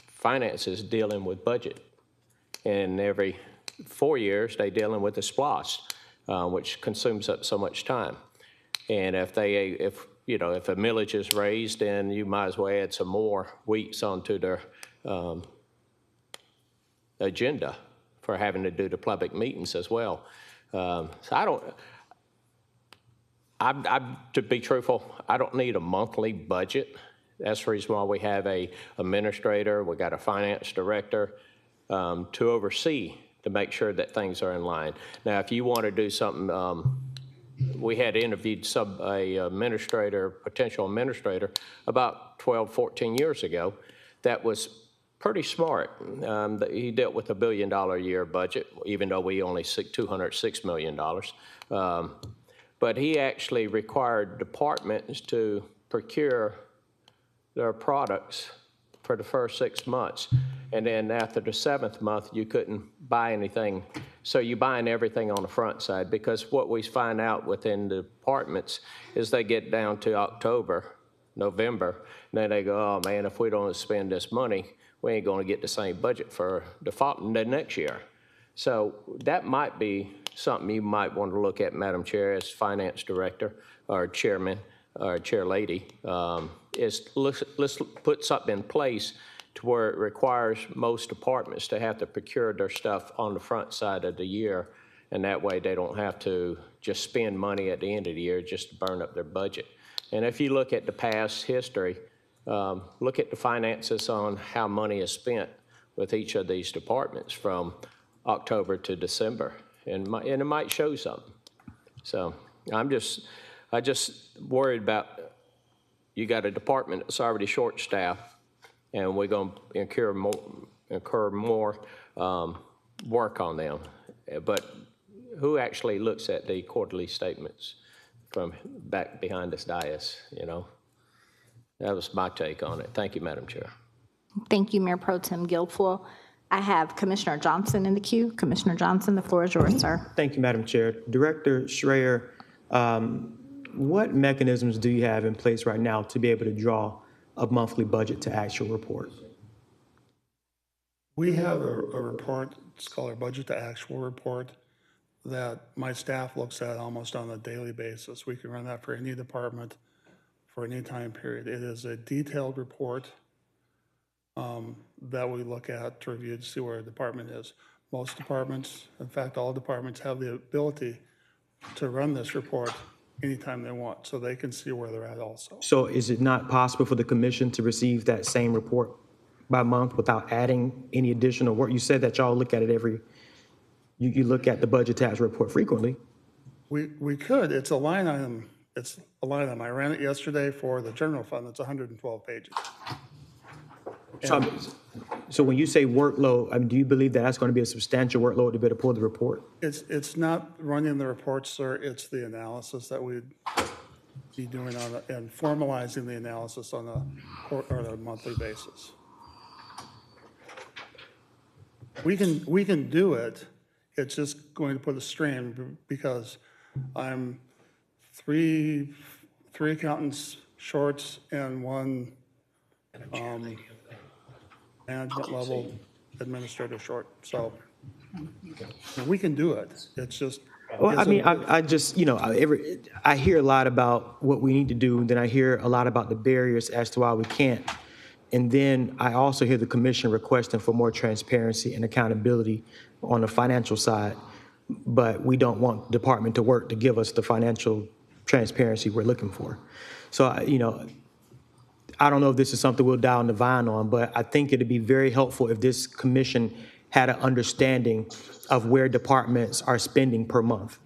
finance is dealing with budget. And every 4 years, they're dealing with the SPLOST, which consumes up so much time. And if a millage is raised, then you might as well add some more weeks onto their agenda for having to do the public meetings as well. To be truthful, I don't need a monthly budget. That's the reason why we have a administrator, we got a finance director to oversee, to make sure that things are in line. Now, if you want to do something, we had interviewed potential administrator about 12, 14 years ago that was pretty smart. He dealt with $1 billion a year budget, even though we only $206 million. But he actually required departments to procure their products for the first 6 months. And then after the 7th month, you couldn't buy anything. So you're buying everything on the front side, because what we find out within the departments is they get down to October, November, and then they go, oh man, if we don't spend this money, we ain't gonna get the same budget for the next year. So that might be something you might want to look at, Madam Chair, as finance director or chairman or chair lady, is let's put something in place to where it requires most departments to have to procure their stuff on the front side of the year, and that way they don't have to just spend money at the end of the year just to burn up their budget. And if you look at the past history, look at the finances on how money is spent with each of these departments from October to December, and it might show something. So I just worried about, you got a department that's already short-staffed, and we're going to incur more work on them. But who actually looks at the quarterly statements from back behind this dais, you know? That was my take on it. Thank you, Madam Chair. Thank you, Mayor Pro Tem Guilfoyle. I have Commissioner Johnson in the queue. Commissioner Johnson, the floor is yours, sir. Thank you, Madam Chair. Director Schreier, what mechanisms do you have in place right now to be able to draw a monthly budget to actual report? We have a report, it's called our budget to actual report, that my staff looks at almost on a daily basis. We can run that for any department for any time period. It is a detailed report that we look at to review to see where a department is. Most departments, in fact, all departments have the ability to run this report anytime they want, so they can see where they're at also. So is it not possible for the commission to receive that same report by month without adding any additional work? You said that y'all look at it you look at the budget tax report frequently. We could, it's a line item. It's a line item. I ran it yesterday for the general fund. It's 112 pages. So when you say workload, I mean, do you believe that that's going to be a substantial workload to be able to pull the report? It's not running the reports, sir. It's the analysis that we'd be doing and formalizing the analysis on a monthly basis. We can do it. It's just going to put a strain because I'm three accountants shorts and one management level administrator short. So we can do it. It's just. Well, I mean, I just, you know, I hear a lot about what we need to do, then I hear a lot about the barriers as to why we can't. And then I also hear the commission requesting for more transparency and accountability on the financial side, but we don't want the department to work to give us the financial transparency we're looking for. So, you know, I don't know if this is something we'll dial in the vine on, but I think it'd be very helpful if this commission had an understanding of where departments are spending per month.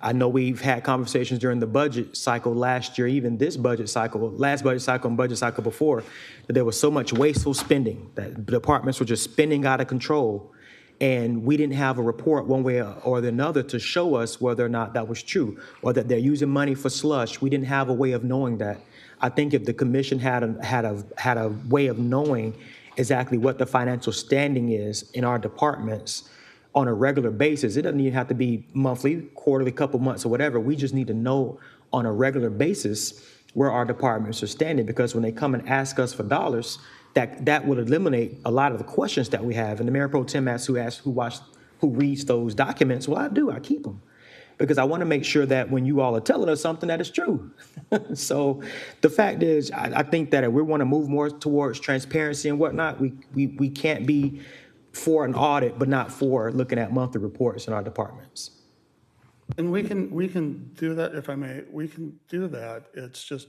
I know we've had conversations during the budget cycle last year, even this budget cycle, last budget cycle and budget cycle before, that there was so much wasteful spending, that departments were just spending out of control. And we didn't have a report one way or another to show us whether or not that was true, or that they're using money for slush. We didn't have a way of knowing that. I think if the commission had a way of knowing exactly what the financial standing is in our departments on a regular basis, it doesn't even have to be monthly, quarterly, couple months or whatever. We just need to know on a regular basis where our departments are standing, because when they come and ask us for dollars, that would eliminate a lot of the questions that we have. And the Mayor Pro Tem asks who reads those documents. Well, I do, I keep them, because I want to make sure that when you all are telling us something, that is true. So the fact is, I think that if we want to move more towards transparency and whatnot, we can't be for an audit, but not for looking at monthly reports in our departments. And we can do that, if I may. We can do that. It's just,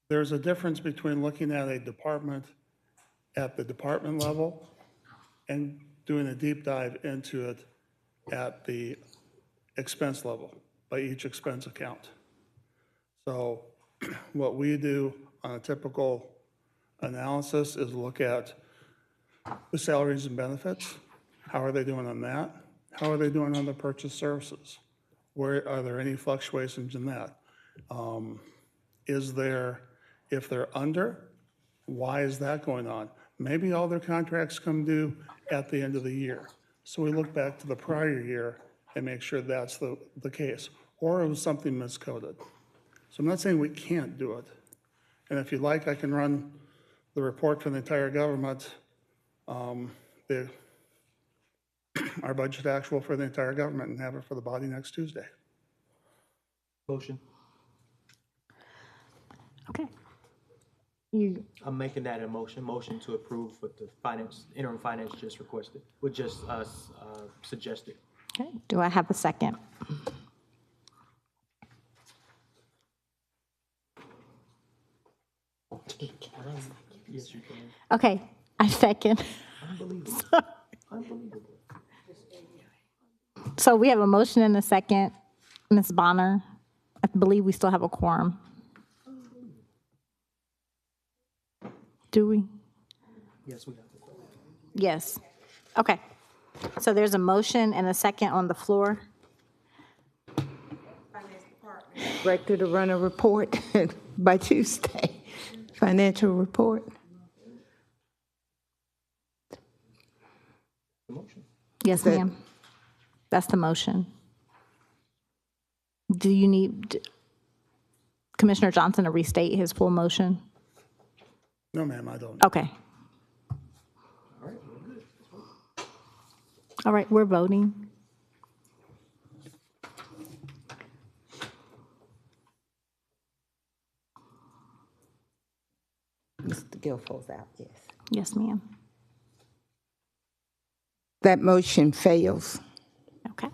there's a difference between looking at a department at the department level and doing a deep dive into it at the expense level by each expense account. So what we do on a typical analysis is look at the salaries and benefits. How are they doing on that? How are they doing on the purchase services? Where are there any fluctuations in that? If they're under, why is that going on? Maybe all their contracts come due at the end of the year. So we look back to the prior year and make sure that's the case. Or it was something miscoded. So I'm not saying we can't do it. And if you'd like, I can run the report for the entire government, our budget actual for the entire government, and have it for the body next Tuesday. Motion. Okay. I'm making that a motion to approve what the interim finance just requested, what just suggested. Okay. Do I have a second? Okay, I second. So we have a motion and a second. Ms. Bonner, I believe we still have a quorum. Do we? Yes, we have. Yes. Okay. So there's a motion and a second on the floor. Director to run a report by Tuesday, financial report. Yes, ma'am. That's the motion. Do you need Commissioner Johnson to restate his full motion? No, ma'am, I don't. Okay. All right, we're voting. Mr. Guilfoyle's out, yes. Yes, ma'am. That motion fails. Okay.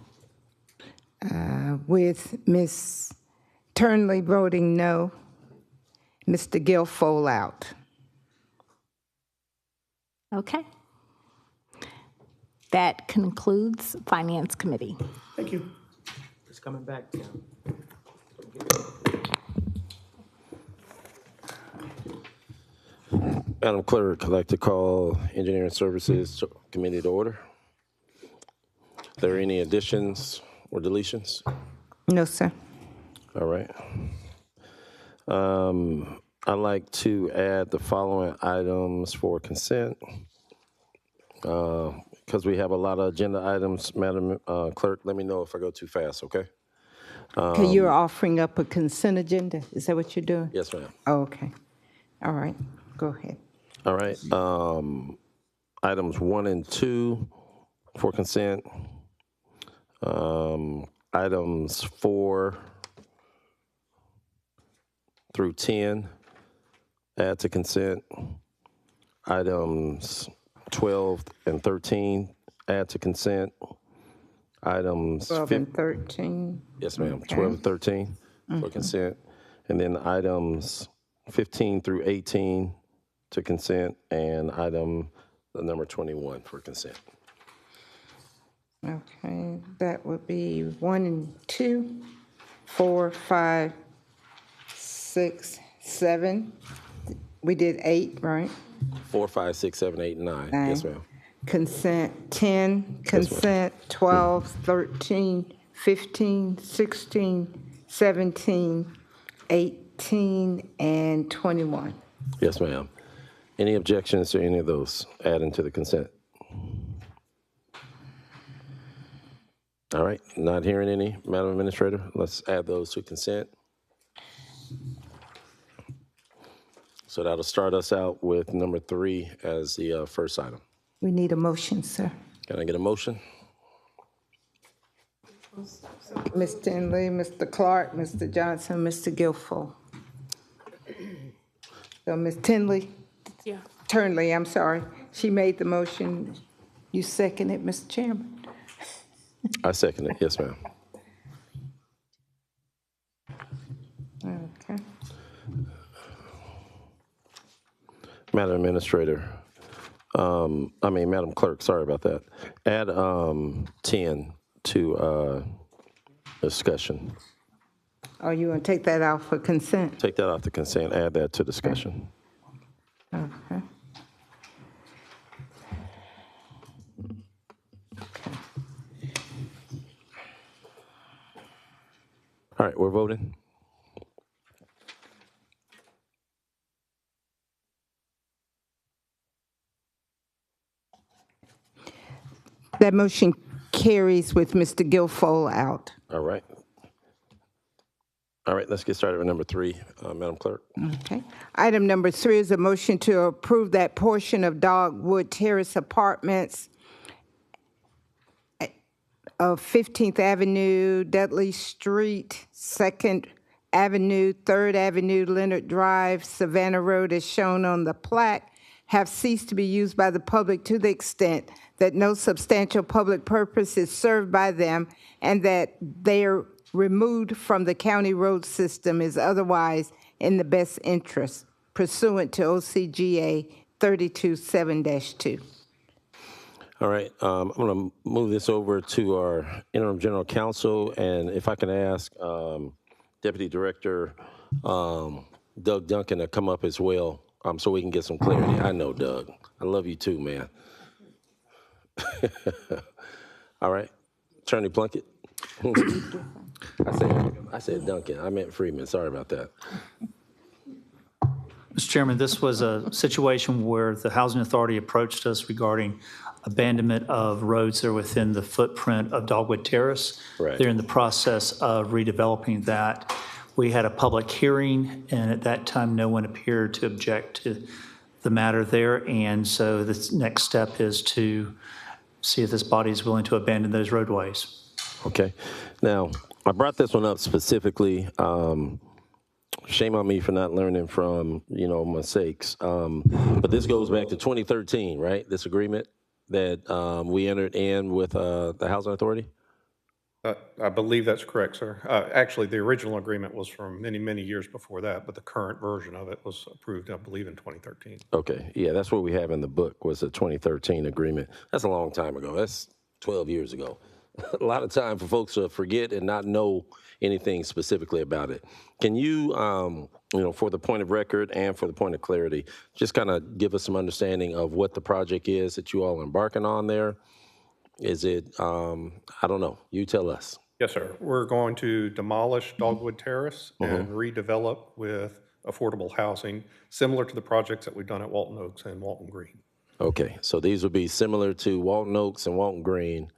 With Ms. Turnley voting no, Mr. Guilfoyle out. Okay. That concludes Finance Committee. Thank you. It's coming back, Tim. Madam Clerk, I'd like to call Engineering Services Committee to order. Are there any additions or deletions? No, sir. All right. I'd like to add the following items for consent. Because we have a lot of agenda items, Madam Clerk, let me know if I go too fast, okay? Okay, you're offering up a consent agenda? Is that what you're doing? Yes, ma'am. Oh, okay. All right, go ahead. All right. Items 1 and 2 for consent. Items 4 through 10, add to consent. Items 12 and 13, add to consent. Items 12 and 13. Yes, ma'am. Okay. 12 and 13 for consent. And then items 15 through 18 to consent, and item the number 21 for consent. Okay, that would be 1 and 2, 4, 5, 6, 7. We did 8, right? 4, 5, 6, 7, 8, and 9. Yes, ma'am. Consent 10, consent 12, 13, 15, 16, 17, 18, and 21. Yes, ma'am. Any objections to any of those adding to the consent? All right, not hearing any, Madam Administrator, let's add those to consent. So that'll start us out with number 3 as the first item. We need a motion, sir. Can I get a motion? Ms. Tinley, Mr. Clark, Mr. Johnson, Mr. Guilfoyle. So Ms. Tinley? Yeah. Turnley, I'm sorry. She made the motion. You second it, Mr. Chairman? I second it, yes, ma'am. Okay. Madam Administrator, Madam Clerk, sorry about that. Add 10 to discussion. Oh, you want to take that out for consent? Take that off the consent, add that to discussion. Okay. All right, we're voting. That motion carries with Mr. Guilfoyle out. All right. All right, let's get started with number 3, Madam Clerk. Okay. Item number 3 is a motion to approve that portion of Dogwood Terrace Apartments of 15th Avenue, Dudley Street, 2nd Avenue, 3rd Avenue, Leonard Drive, Savannah Road, as shown on the plaque, have ceased to be used by the public to the extent that no substantial public purpose is served by them, and that their removed from the county road system is otherwise in the best interest. pursuant to OCGA 327-2. All right, I'm going to move this over to our interim general counsel, and if I can ask Deputy Director Doug Duncan to come up as well, so we can get some clarity. I know, Doug. I love you too, man. All right, Attorney Plunkett. I said Duncan. I meant Freeman. Sorry about that. Mr. Chairman, this was a situation where the Housing Authority approached us regarding abandonment of roads that are within the footprint of Dogwood Terrace. Right. They're in the process of redeveloping that. We had a public hearing, and at that time, no one appeared to object to the matter there. And so the next step is to see if this body is willing to abandon those roadways. Okay. Now, I brought this one up specifically. Shame on me for not learning from, mistakes. But this goes back to 2013, right? This agreement that we entered in with the Housing Authority? I believe that's correct, sir. Actually, the original agreement was from many, many years before that, but the current version of it was approved, I believe, in 2013. Okay. Yeah, that's what we have in the book was the 2013 agreement. That's a long time ago. That's 12 years ago. A lot of time for folks to forget and not know anything specifically about it. Can you, for the point of record and for the point of clarity, just kind of give us some understanding of what the project is that you all are embarking on there? Is it, I don't know, you tell us. Yes, sir. We're going to demolish Dogwood Terrace and redevelop with affordable housing, similar to the projects that we've done at Walton Oaks and Walton Green. Okay, so these will be similar to Walton Oaks and Walton Green.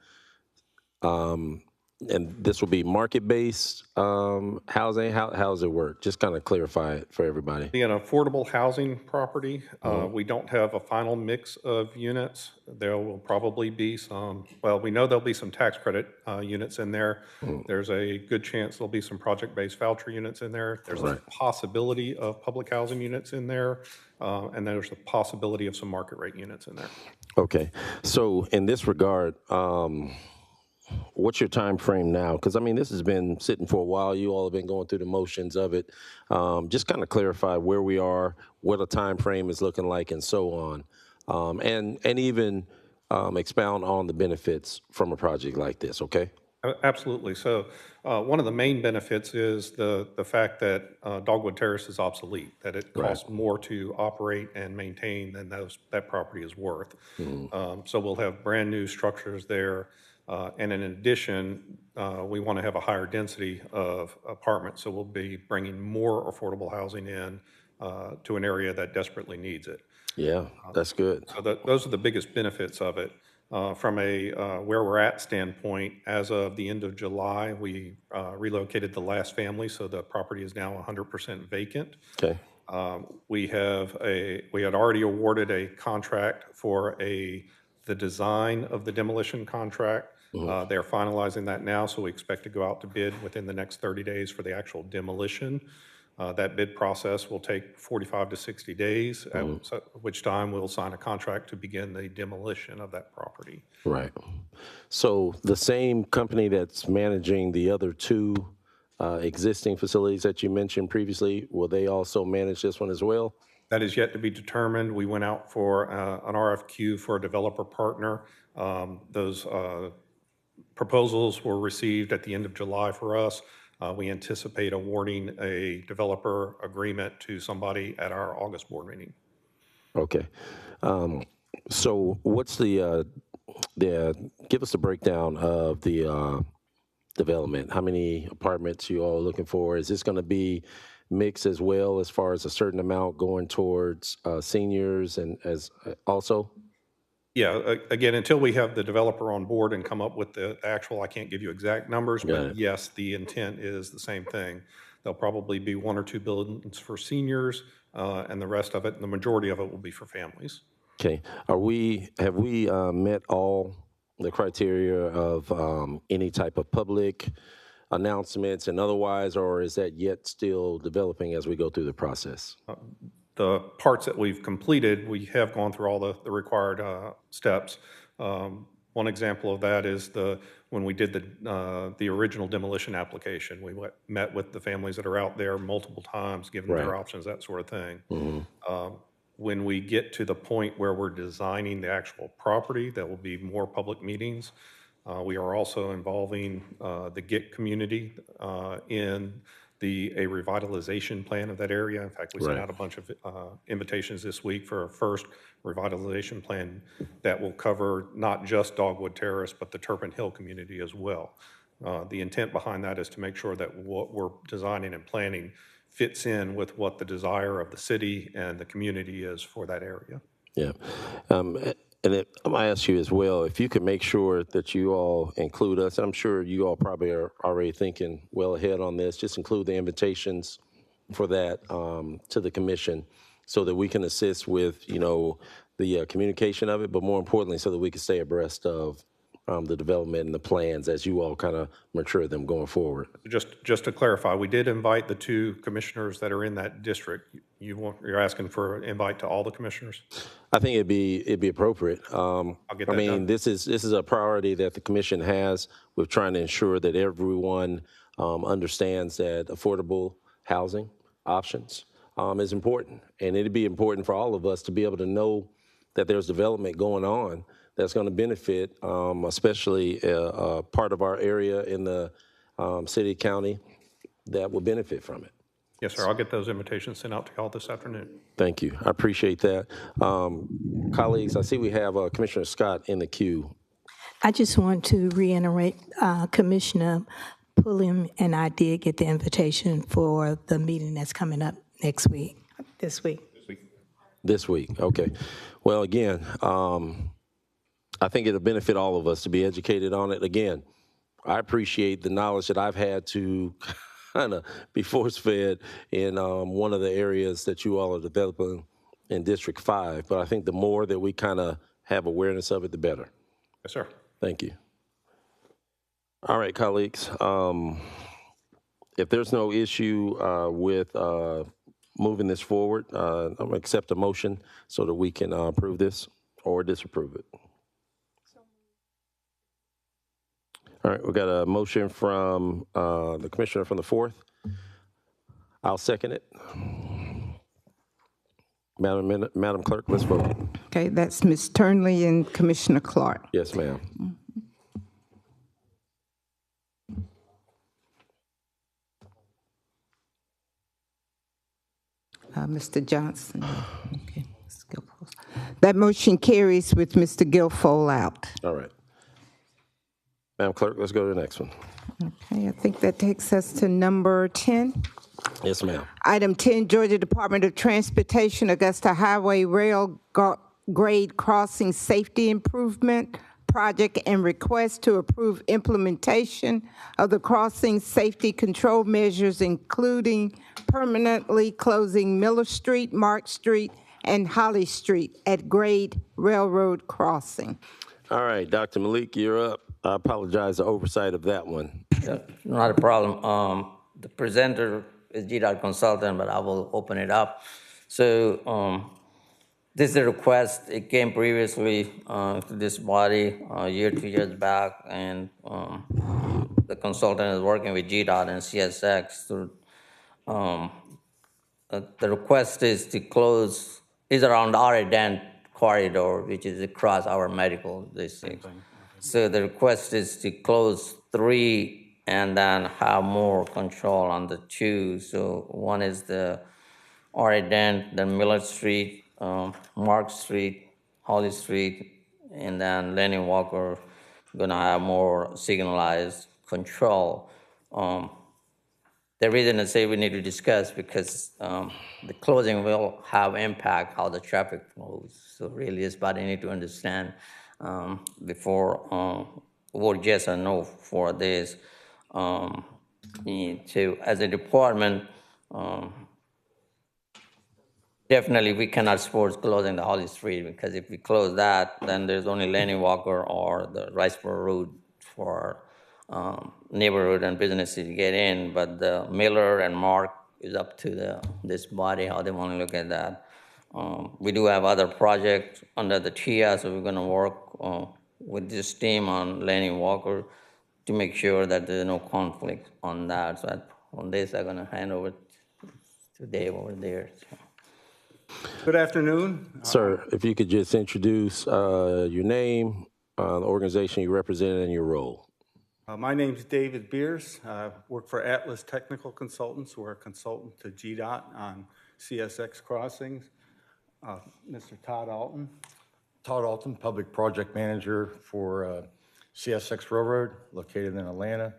And this will be market-based housing? How does it work? Just kind of clarify it for everybody. Be an affordable housing property. We don't have a final mix of units. There will probably be some, well, we know there'll be some tax credit units in there. There's a good chance there'll be some project-based voucher units in there. There's a possibility of public housing units in there. And there's a possibility of some market rate units in there. Okay. So in this regard, what's your time frame now? Because, I mean, this has been sitting for a while. You all have been going through the motions of it. Just kind of clarify where we are, what a time frame is looking like, and so on. And even expound on the benefits from a project like this, okay? Absolutely. So one of the main benefits is the fact that Dogwood Terrace is obsolete, that it costs more to operate and maintain than that property is worth. So we'll have brand new structures there. And in addition, we want to have a higher density of apartments, so we'll be bringing more affordable housing in to an area that desperately needs it. Yeah, that's good. So those are the biggest benefits of it. From a where we're at standpoint, as of the end of July, we relocated the last family, so the property is now 100% vacant. Okay. We had already awarded a contract for the design of the demolition contract. They're finalizing that now, so we expect to go out to bid within the next 30 days for the actual demolition. That bid process will take 45 to 60 days, at which time we'll sign a contract to begin the demolition of that property. Right. So the same company that's managing the other two existing facilities that you mentioned previously, will they also manage this one as well? That is yet to be determined. We went out for an RFQ for a developer partner. Those proposals were received at the end of July for us. We anticipate awarding a developer agreement to somebody at our August board meeting. Okay. So what's give us a breakdown of the development. How many apartments you all looking for? Is this going to be mixed as well as far as a certain amount going towards seniors and as also? Yeah, again, until we have the developer on board and come up with the actual, I can't give you exact numbers, but yes, the intent is the same thing. There'll probably be 1 or 2 buildings for seniors, and the rest of it, the majority of it will be for families. Okay. Have we met all the criteria of any type of public announcements and otherwise, or is that yet still developing as we go through the process? The parts that we've completed, we have gone through all the required steps. One One example of that is when we did the original demolition application, we met with the families that are out there multiple times, giving their options, that sort of thing. When we get to the point where we're designing the actual property, there will be more public meetings. We are also involving the GIT community in a revitalization plan of that area. In fact, we sent out a bunch of invitations this week for a first revitalization plan that will cover not just Dogwood Terrace, but the Turpin Hill community as well. The intent behind that is to make sure that what we're designing and planning fits in with what the desire of the city and the community is for that area. Yeah. And I'm going to ask you as well, if you could make sure that you all include us, and I'm sure you all probably are already thinking well ahead on this, just include the invitations for that to the commission so that we can assist with, the communication of it, but more importantly, so that we can stay abreast of the development and the plans as you all kind of mature them going forward. Just to clarify, we did invite the 2 commissioners that are in that district. You're asking for an invite to all the commissioners? I think it'd be appropriate. I'll get that done. This is a priority that the commission has with trying to ensure that everyone understands that affordable housing options is important, and it'd be important for all of us to be able to know that there's development going on that's going to benefit, especially a part of our area in the city, county, that will benefit from it. Yes, sir. I'll get those invitations sent out to y'all this afternoon. Thank you. I appreciate that. Colleagues, I see we have Commissioner Scott in the queue. I just want to reiterate, Commissioner Pulliam and I did get the invitation for the meeting that's coming up this week. This week, okay. Well, again, I think it'll benefit all of us to be educated on it. Again, I appreciate the knowledge that I've had to kind of be force-fed in one of the areas that you all are developing in District 5. But I think the more that we kind of have awareness of it, the better. Yes, sir. Thank you. All right, colleagues. If there's no issue with moving this forward, I'm going to accept a motion so that we can approve this or disapprove it. All right, we got a motion from the commissioner from the 4th. I'll second it. Madam Clerk, let's vote. Okay, that's Ms. Turnley and Commissioner Clark. Yes, ma'am. Mr. Johnson. Okay, Ms. Guilfoyle. That motion carries with Mr. Guilfoyle out. All right. Madam Clerk, let's go to the next one. Okay, I think that takes us to number 10. Yes, ma'am. Item 10, Georgia Department of Transportation, Augusta Highway Rail Grade Crossing Safety Improvement Project and request to approve implementation of the crossing safety control measures, including permanently closing Miller Street, Mark Street, and Holly Street at grade railroad crossing. All right, Dr. Malik, you're up. I apologize for the oversight of that one. Not a problem. The presenter is GDOT consultant, but I will open it up. So this is a request. It came previously to this body a year, 2 years back, and the consultant is working with GDOT and CSX. The request is to close, is around our Dent corridor, which is across our medical district. So the request is to close 3 and then have more control on the 2. So one is the Dent, then Miller Street, Mark Street, Holly Street, and then Lenny Walker gonna have more signalized control. The reason I say we need to discuss because the closing will have impact how the traffic flows. So really, it's what I need to understand before vote yes or no for this. So as a department, definitely we cannot support closing the Holly Street because if we close that, then there's only Lenny Walker or the Riceboro Road for neighborhood and businesses to get in, but the Miller and Mark is up to this body, how they want to look at that. We do have other projects under the TIA, so we're going to work with this team on Lenny Walker to make sure that there's no conflict on that. So on this, I'm gonna hand over to Dave over there. So. Good afternoon. Sir, if you could just introduce your name, the organization you represent, and your role. My name's David Beers. I work for Atlas Technical Consultants. We're a consultant to GDOT on CSX crossings. Mr. Todd Alton. Todd Alton, Public Project Manager for CSX Railroad, located in Atlanta.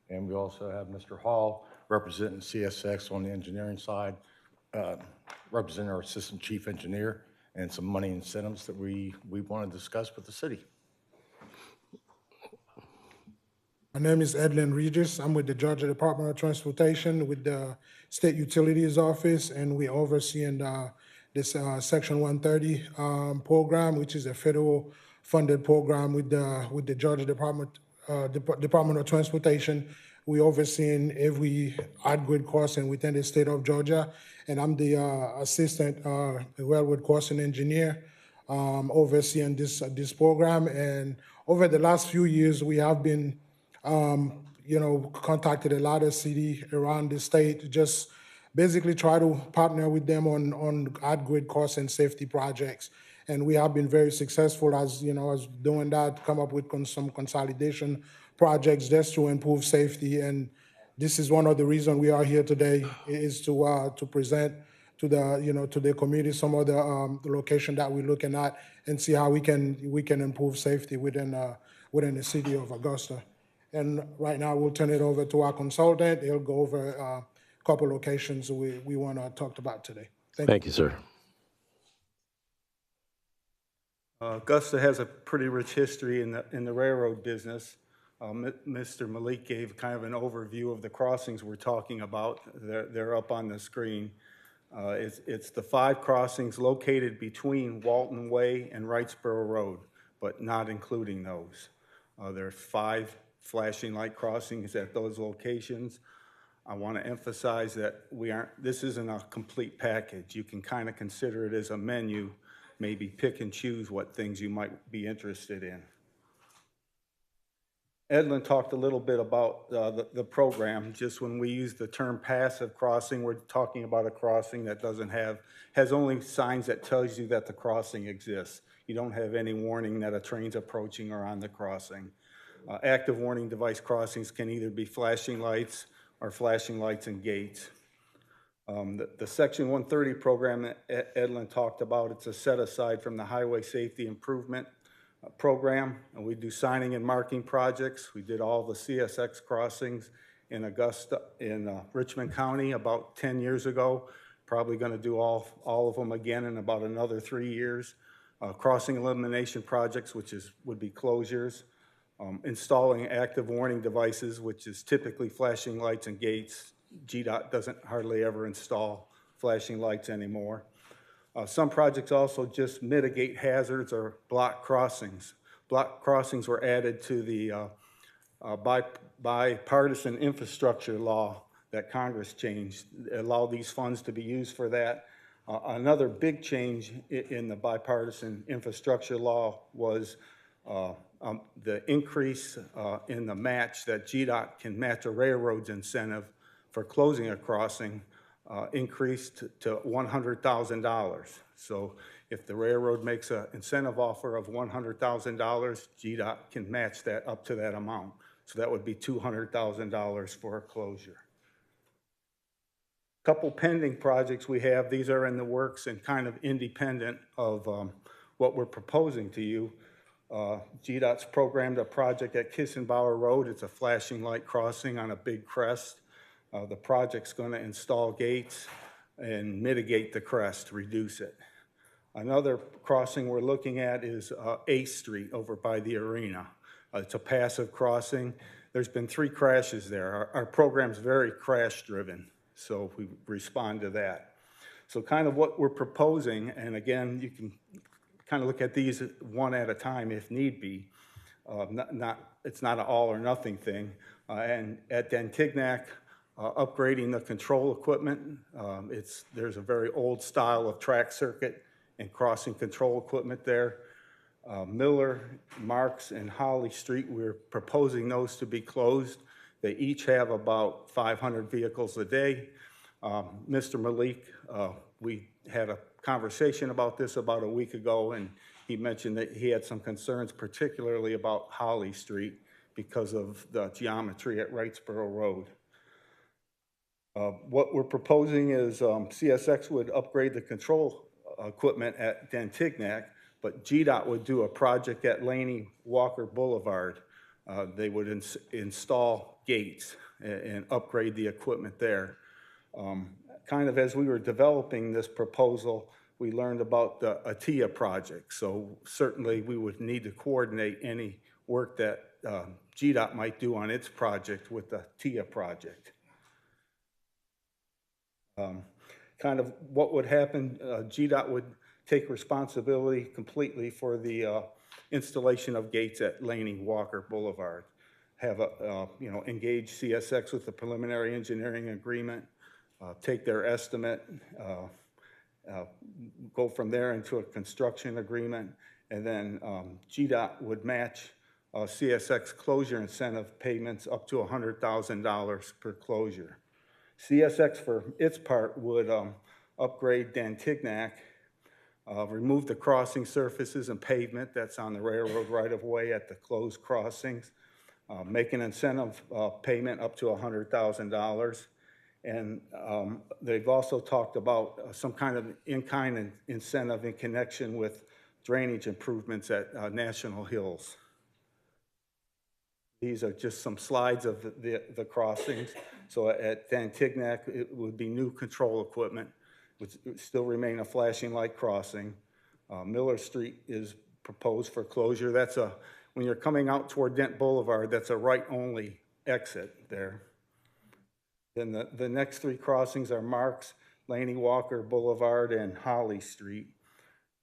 And we also have Mr. Hall, representing CSX on the engineering side, representing our Assistant Chief Engineer, and some money incentives that we want to discuss with the city. My name is Edlin Regis. I'm with the Georgia Department of Transportation with the State Utilities Office, and we're overseeing this Section 130 program, which is a federal funded program with the Georgia Department of Transportation. We're overseeing every at-grade crossing within the state of Georgia, and I'm the Assistant Railroad Crossing Engineer overseeing this program. And over the last few years, we have been contacted a lot of cities around the state to just basically try to partner with them on at-grade cost and safety projects. And we have been very successful as doing that, come up with some consolidation projects just to improve safety. And this is one of the reasons we are here today, is to present to the community some of the location that we're looking at and see how we can improve safety within the city of Augusta. And right now, we'll turn it over to our consultant. He'll go over a couple locations we want to talk about today. Thank you, sir. Augusta has a pretty rich history in the railroad business. Mr. Malik gave kind of an overview of the crossings we're talking about. They're up on the screen. It's the 5 crossings located between Walton Way and Wrightsboro Road, but not including those. There are 5 flashing light crossings at those locations. I want to emphasize that this isn't a complete package. You can kind of consider it as a menu, maybe pick and choose what things you might be interested in. Edlin talked a little bit about the program. Just when we use the term passive crossing, we're talking about a crossing that has only signs that tells you that the crossing exists. You don't have any warning that a train's approaching or on the crossing. Active warning device crossings can either be flashing lights or flashing lights and gates. The Section 130 program that Edlin talked about, it's a set aside from the Highway Safety Improvement Program. And we do signing and marking projects. We did all the CSX crossings in Augusta, in Richmond County about 10 years ago. Probably going to do all of them again in about another 3 years. Crossing elimination projects, which would be closures. Installing active warning devices, which is typically flashing lights and gates. GDOT doesn't hardly ever install flashing lights anymore. Some projects also just mitigate hazards or block crossings. Block crossings were added to the bipartisan infrastructure law that Congress changed, allow these funds to be used for that. Another big change in the bipartisan infrastructure law was the increase in the match that GDOT can match a railroad's incentive for closing a crossing increased to $100,000. So if the railroad makes an incentive offer of $100,000, GDOT can match that up to that amount. So that would be $200,000 for a closure. Couple pending projects we have. These are in the works and kind of independent of what we're proposing to you. GDOT's programmed a project at Kissenbauer Road. It's a flashing light crossing on a big crest. The project's going to install gates and mitigate the crest, reduce it. Another crossing we're looking at is 8th Street over by the arena. It's a passive crossing. There's been 3 crashes there. Our program's very crash driven, so we respond to that. So kind of what we're proposing, and again, you can kind of look at these one at a time if need be. It's not an all or nothing thing. And at Dantignac, upgrading the control equipment. There's a very old style of track circuit and crossing control equipment there. Miller, Marks, and Holly Street, we're proposing those to be closed. They each have about 500 vehicles a day. Mr. Malik, we had a conversation about this about a week ago, and he mentioned that he had some concerns, particularly about Holly Street, because of the geometry at Wrightsboro Road. What we're proposing is CSX would upgrade the control equipment at Dantignac, but GDOT would do a project at Laney Walker Boulevard. They would install gates and upgrade the equipment there. Kind of as we were developing this proposal, we learned about the ATIA project. So certainly we would need to coordinate any work that GDOT might do on its project with the ATIA project. Kind of what would happen, GDOT would take responsibility completely for the installation of gates at Laney Walker Boulevard. Have a, engage CSX with the preliminary engineering agreement, take their estimate, go from there into a construction agreement, and then GDOT would match CSX closure incentive payments up to $100,000 per closure. CSX, for its part, would upgrade Dantignac, remove the crossing surfaces and pavement that's on the railroad right-of-way at the closed crossings, make an incentive payment up to $100,000. And they've also talked about some kind of in-kind incentive in connection with drainage improvements at National Hills. These are just some slides of the crossings. So at Dantignac, it would be new control equipment, which would still remain a flashing light crossing. Miller Street is proposed for closure. That's when you're coming out toward Dent Boulevard, that's a right-only exit there. Then the next three crossings are Marks, Laney Walker Boulevard, and Holly Street.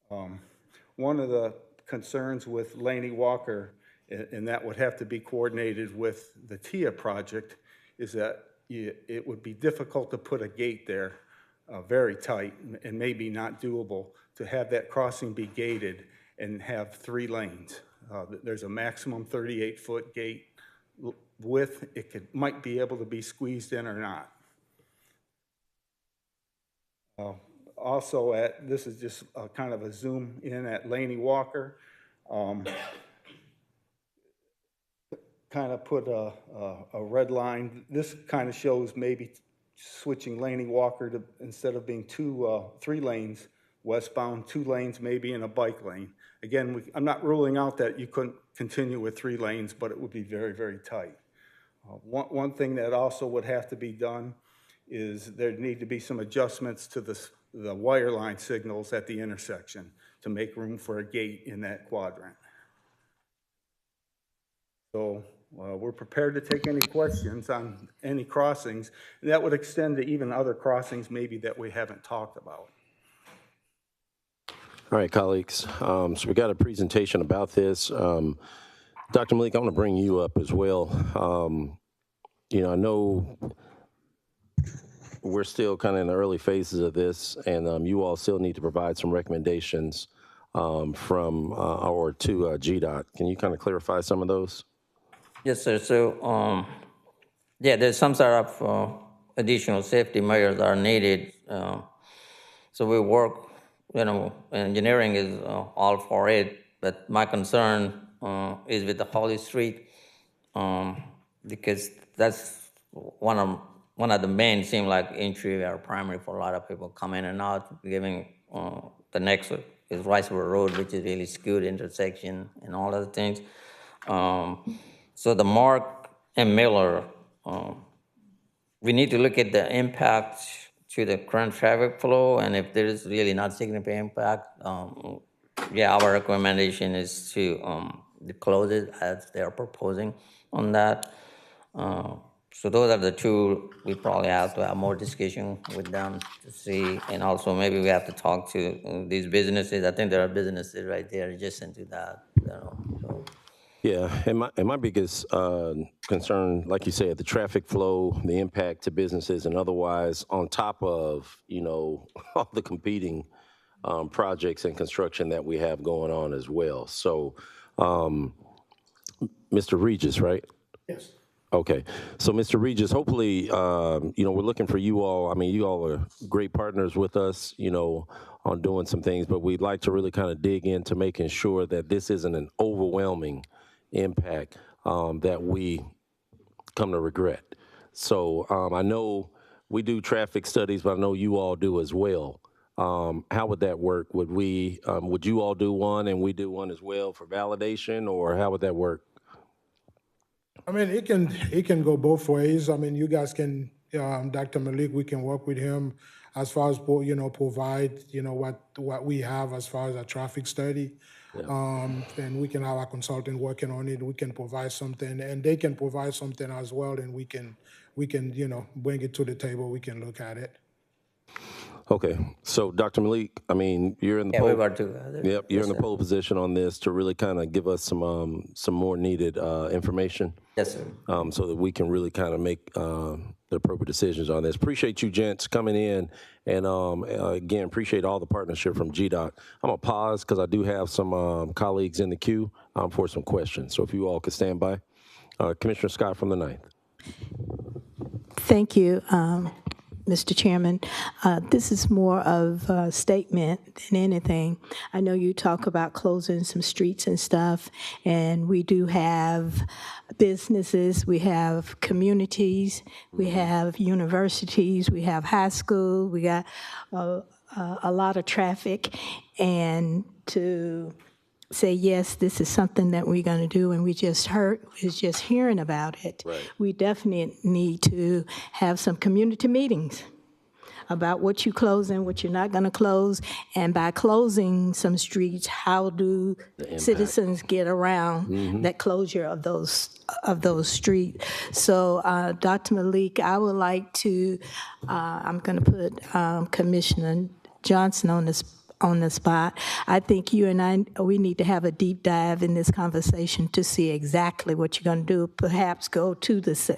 One of the concerns with Laney Walker, and that would have to be coordinated with the TIA project, is that it would be difficult to put a gate there, very tight, and maybe not doable, to have that crossing be gated and have 3 lanes. There's a maximum 38-foot gate width. It might be able to be squeezed in or not. Also, this is just kind of a zoom in at Laney Walker. Kind of put a red line. This kind of shows maybe switching Laney Walker to, instead of being 3 lanes westbound, 2 lanes maybe in a bike lane. Again, I'm not ruling out that you couldn't continue with 3 lanes, but it would be very, very tight. One thing that also would have to be done is there need to be some adjustments to the wireline signals at the intersection to make room for a gate in that quadrant. So we're prepared to take any questions on any crossings. And that would extend to even other crossings maybe that we haven't talked about. All right, colleagues. So we got a presentation about this. Dr. Malik, I want to bring you up as well. I know we're still kind of in the early phases of this, and you all still need to provide some recommendations from or to GDOT. Can you kind of clarify some of those? Yes, sir. So, there's some sort of additional safety measures that are needed. So we work, engineering is all for it, but my concern is with the Holly Street, because that's one of the main, seem like entry or primary for a lot of people come in and out, giving the next is Wrightsboro Road, which is really skewed intersection and all other things. So the Mark and Miller, we need to look at the impact to the current traffic flow, and if there is really not significant impact, our recommendation is to close it as they are proposing on that. So those are the two we probably have to have more discussion with them to see, and also maybe we have to talk to these businesses. I think there are businesses right there adjacent to that. So. Yeah, and my biggest concern, like you said, the traffic flow, the impact to businesses and otherwise, on top of, all the competing projects and construction that we have going on as well. So, Mr. Regis, right? Yes. Okay, so Mr. Regis, hopefully, we're looking for you all. I mean, you all are great partners with us, on doing some things, but we'd like to really kind of dig into making sure that this isn't an overwhelming impact that we come to regret. So I know we do traffic studies, but I know you all do as well. How would that work? Would you all do one and we do one as well for validation, or how would that work? I mean, it can go both ways. I mean, you guys can, Dr. Malik, we can work with him as far as, provide, what we have as far as a traffic study. And we can have our consultant working on it. We can provide something, and they can provide something as well, and we can, bring it to the table. We can look at it. Okay, so Dr. Malik, I mean, you're in the we pole. got to. Yep, you're in the pole position on this to really kind of give us some more needed information. Yes, sir. So that we can really kind of make the appropriate decisions on this. Appreciate you gents coming in, and again, appreciate all the partnership from GDOT. I'm gonna pause because I do have some colleagues in the queue for some questions. So if you all could stand by. Commissioner Scott from the 9th. Thank you, Mr. Chairman. This is more of a statement than anything. I know you talk about closing some streets and stuff, and we do have businesses, we have communities, we have universities, we have high school, we got a lot of traffic, and to say, yes, this is something that we're going to do, and we just hearing about it. Right. We definitely need to have some community meetings about what you close and what you're not going to close, and by closing some streets, how do citizens get around that closure of those streets? So, Dr. Malik, I would like to, I'm going to put Commissioner Johnson on the spot. I think you and I, we need to have a deep dive in this conversation to see exactly what you're going to do. Perhaps go to the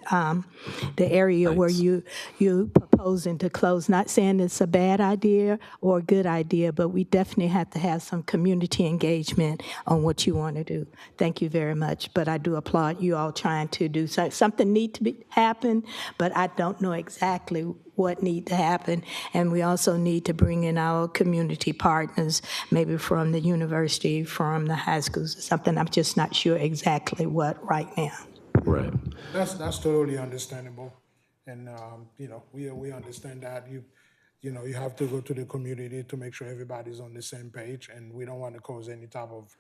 area where you're proposing to close. Not saying it's a bad idea or a good idea, but we definitely have to have some community engagement on what you want to do. Thank you very much. But I do applaud you all trying to do something need to happen, but I don't know exactly what need to happen. And we also need to bring in our community partners, maybe from the university, from the high schools or something. I'm just not sure exactly what right now. Right. That's totally understandable. And, we understand that you have to go to the community to make sure everybody's on the same page, and we don't want to cause any type of,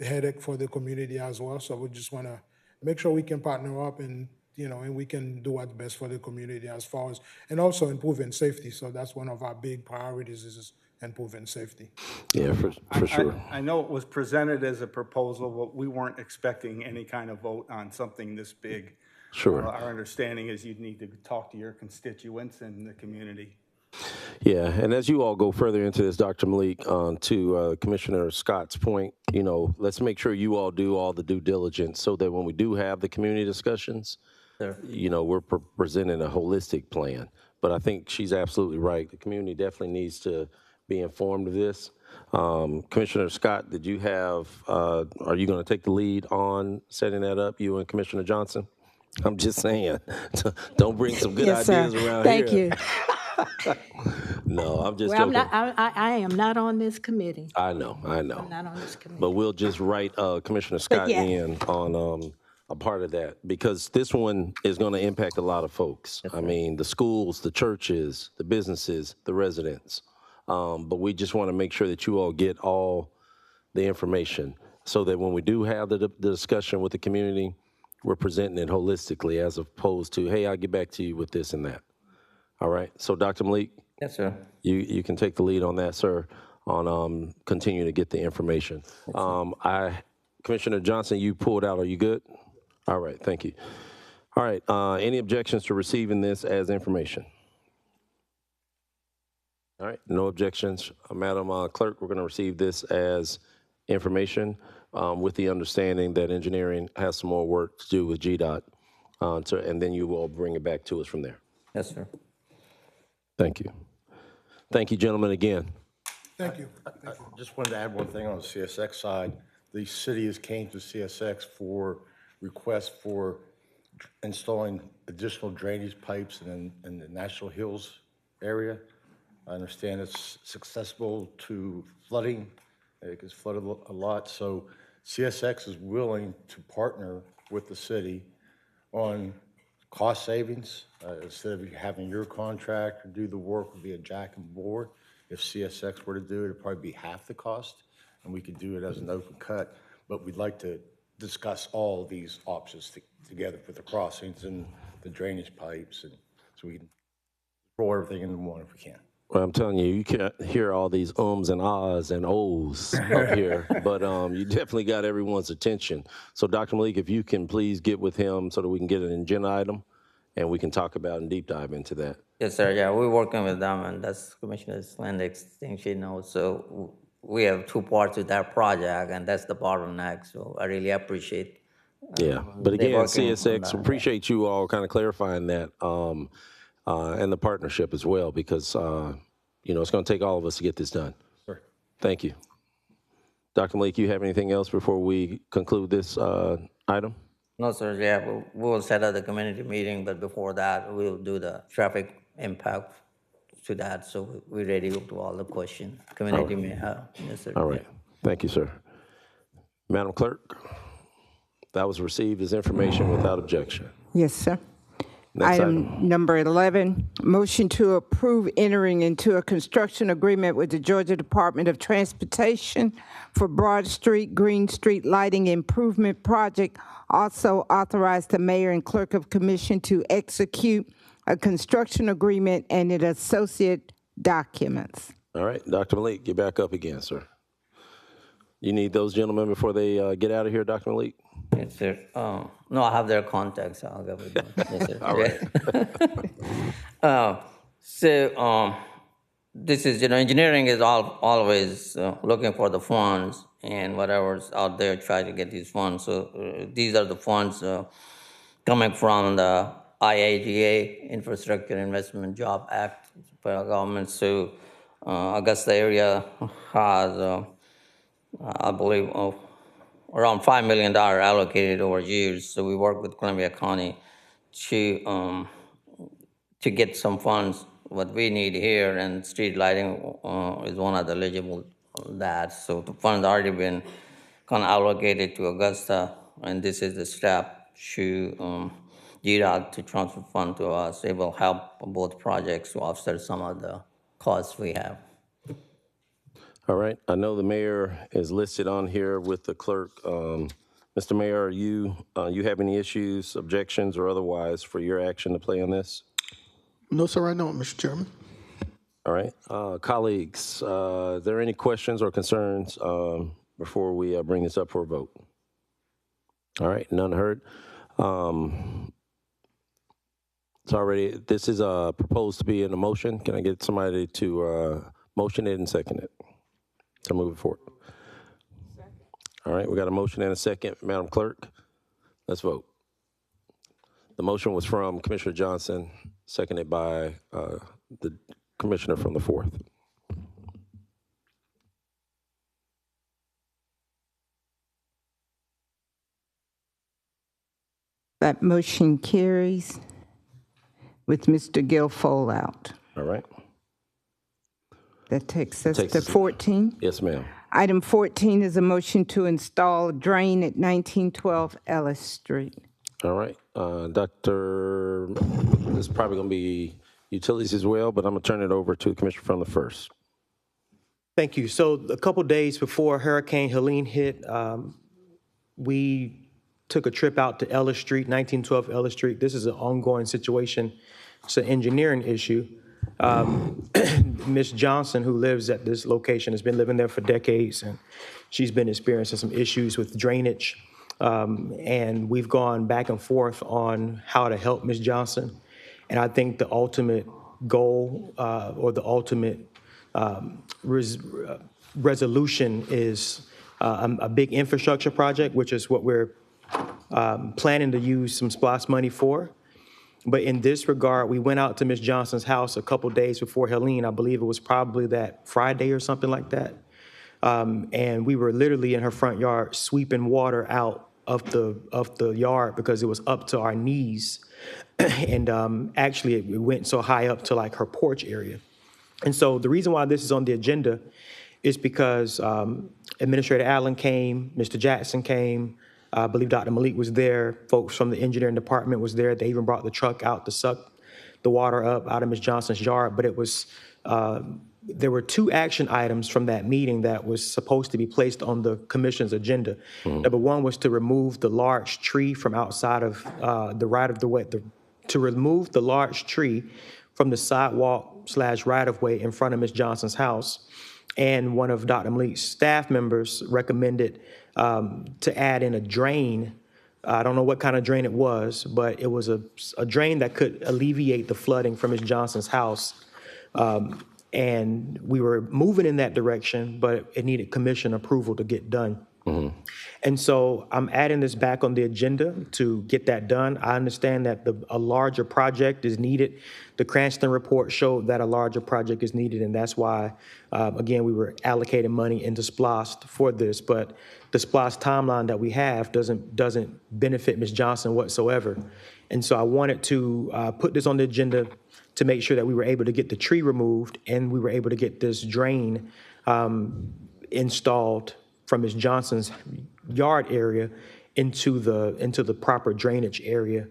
headache for the community as well. So we just want to make sure we can partner up and we can do what's best for the community as far as, and also improving safety. So that's one of our big priorities is improving safety. Yeah, for sure. I know it was presented as a proposal, but we weren't expecting any kind of vote on something this big. Sure. Our understanding is you'd need to talk to your constituents and the community. Yeah, and as you all go further into this, Dr. Malik, to Commissioner Scott's point, let's make sure you all do all the due diligence so that when we do have the community discussions, we're presenting a holistic plan. But I think she's absolutely right. The community definitely needs to be informed of this. Commissioner Scott, did you have, are you going to take the lead on setting that up, you and Commissioner Johnson? I'm just saying, don't bring some good ideas around Thank here. you. No, I'm just Well, joking. I am not on this committee. I know. I'm not on this committee. But we'll just write Commissioner Scott in on a part of that, because this one is going to impact a lot of folks. I mean, the schools, the churches, the businesses, the residents. But we just want to make sure that you all get all the information so that when we do have the discussion with the community, we're presenting it holistically as opposed to, hey, I'll get back to you with this and that. All right. So, Dr. Malik? Yes, sir. You can take the lead on that, sir, on continue to get the information. Commissioner Johnson, you pulled out. Are you good? All right. Thank you. All right. Any objections to receiving this as information? All right. No objections. Madam Clerk, we're going to receive this as information with the understanding that engineering has some more work to do with GDOT, and then you will bring it back to us from there. Yes, sir. Thank you. Thank you, gentlemen, again. Thank you. I just wanted to add one thing on the CSX side. The city has came to CSX for requests for installing additional drainage pipes in the National Hills area. I understand it's susceptible to flooding. It gets flooded a lot. So CSX is willing to partner with the city on cost savings. Instead of having your contractor do the work via jack and bore, if CSX were to do it, it'd probably be half the cost, and we could do it as an open cut. But we'd like to discuss all of these options together with the crossings and the drainage pipes, and so we can roll everything into one if we can. Well, I'm telling you, you can't hear all these ums and ahs and ohs up here, but you definitely got everyone's attention. So, Dr. Malik, if you can please get with him so that we can get an agenda item, and we can talk about and deep dive into that. Yes, sir. Yeah, we're working with them, and that's Commissioner Slandek's thing she knows. So we have two parts to that project, and that's the bottleneck. So I really appreciate. Yeah, but again, working on CSX, that. appreciate you all kind of clarifying that and the partnership as well, because it's going to take all of us to get this done. Sure. Thank you. Dr. Malik, you have anything else before we conclude this item? No, sir. Yeah, we'll set up the community meeting, but before that, we'll do the traffic impact to that. So we're ready to all the questions community may have. Yes, sir. All right. Thank you, sir. Madam Clerk, that was received as information without objection. Yes, sir. Next Item number 11, motion to approve entering into a construction agreement with the Georgia Department of Transportation for Broad Street, Green Street Lighting Improvement Project. Also authorize the mayor and clerk of commission to execute a construction agreement and its associate documents. All right, Dr. Malik, get back up again, sir. You need those gentlemen before they get out of here, Dr. Malik? Yes, sir. No, I have their contacts. I'll go with them. Yes, sir. All right. This is, engineering is always looking for the funds and whatever's out there, try to get these funds. So these are the funds coming from the IIJA, Infrastructure Investment Job Act, federal government. So Augusta area has, I believe, around $5 million allocated over years. So we work with Columbia County to get some funds, what we need here, and street lighting is one of the eligible that. So the funds already been kind of allocated to Augusta, and this is the step to GDOT to transfer fund to us. It will help both projects to offset some of the costs we have. All right. I know the mayor is listed on here with the clerk. Mr. Mayor, you have any issues, objections, or otherwise for your action to play on this? No, sir, I don't, Mr. Chairman. All right. Colleagues, are there any questions or concerns before we bring this up for a vote? All right. None heard. This is proposed to be in a motion. Can I get somebody to motion it and second it? To move it forward. All right, we got a motion and a second. Madam Clerk, let's vote. The motion was from Commissioner Johnson, seconded by the commissioner from the 4th. That motion carries with Mr. Guilfoyle out. All right. That takes us to 14. Yes, ma'am. Item 14 is a motion to install a drain at 1912 Ellis Street. All right. Doctor, this is probably going to be utilities as well, but I'm going to turn it over to the commissioner from the 1st. Thank you. So a couple days before Hurricane Helene hit, we took a trip out to Ellis Street, 1912 Ellis Street. This is an ongoing situation. It's an engineering issue. Ms. Johnson, who lives at this location, has been living there for decades, and she's been experiencing some issues with drainage. And we've gone back and forth on how to help Ms. Johnson. And I think the ultimate goal or the ultimate resolution is a big infrastructure project, which is what we're planning to use some SPLOST money for. But in this regard, we went out to Ms. Johnson's house a couple days before Helene. I believe it was probably that Friday or something like that. And we were literally in her front yard sweeping water out of the yard because it was up to our knees. And actually, it went so high up to like her porch area. And so the reason why this is on the agenda is because Administrator Allen came, Mr. Jackson came, I believe Dr. Malik was there, folks from the engineering department was there. They even brought the truck out to suck the water up out of Ms. Johnson's yard. But it was, there were 2 action items from that meeting that was supposed to be placed on the commission's agenda. Number 1 was to remove the large tree from outside of the right of the way, to remove the large tree from the sidewalk/right of way in front of Ms. Johnson's house. And one of Dr. Malik's staff members recommended to add in a drain. I don't know what kind of drain it was, but it was a drain that could alleviate the flooding from Ms. Johnson's house. And we were moving in that direction, but it needed commission approval to get done. And so I'm adding this back on the agenda to get that done. I understand that a larger project is needed. The Cranston report showed that a larger project is needed, and that's why, again, we were allocating money into SPLOST for this. But the SPLOST timeline that we have doesn't benefit Ms. Johnson whatsoever. And so I wanted to put this on the agenda to make sure that we were able to get the tree removed and we were able to get this drain installed from Ms. Johnson's yard area into the proper drainage area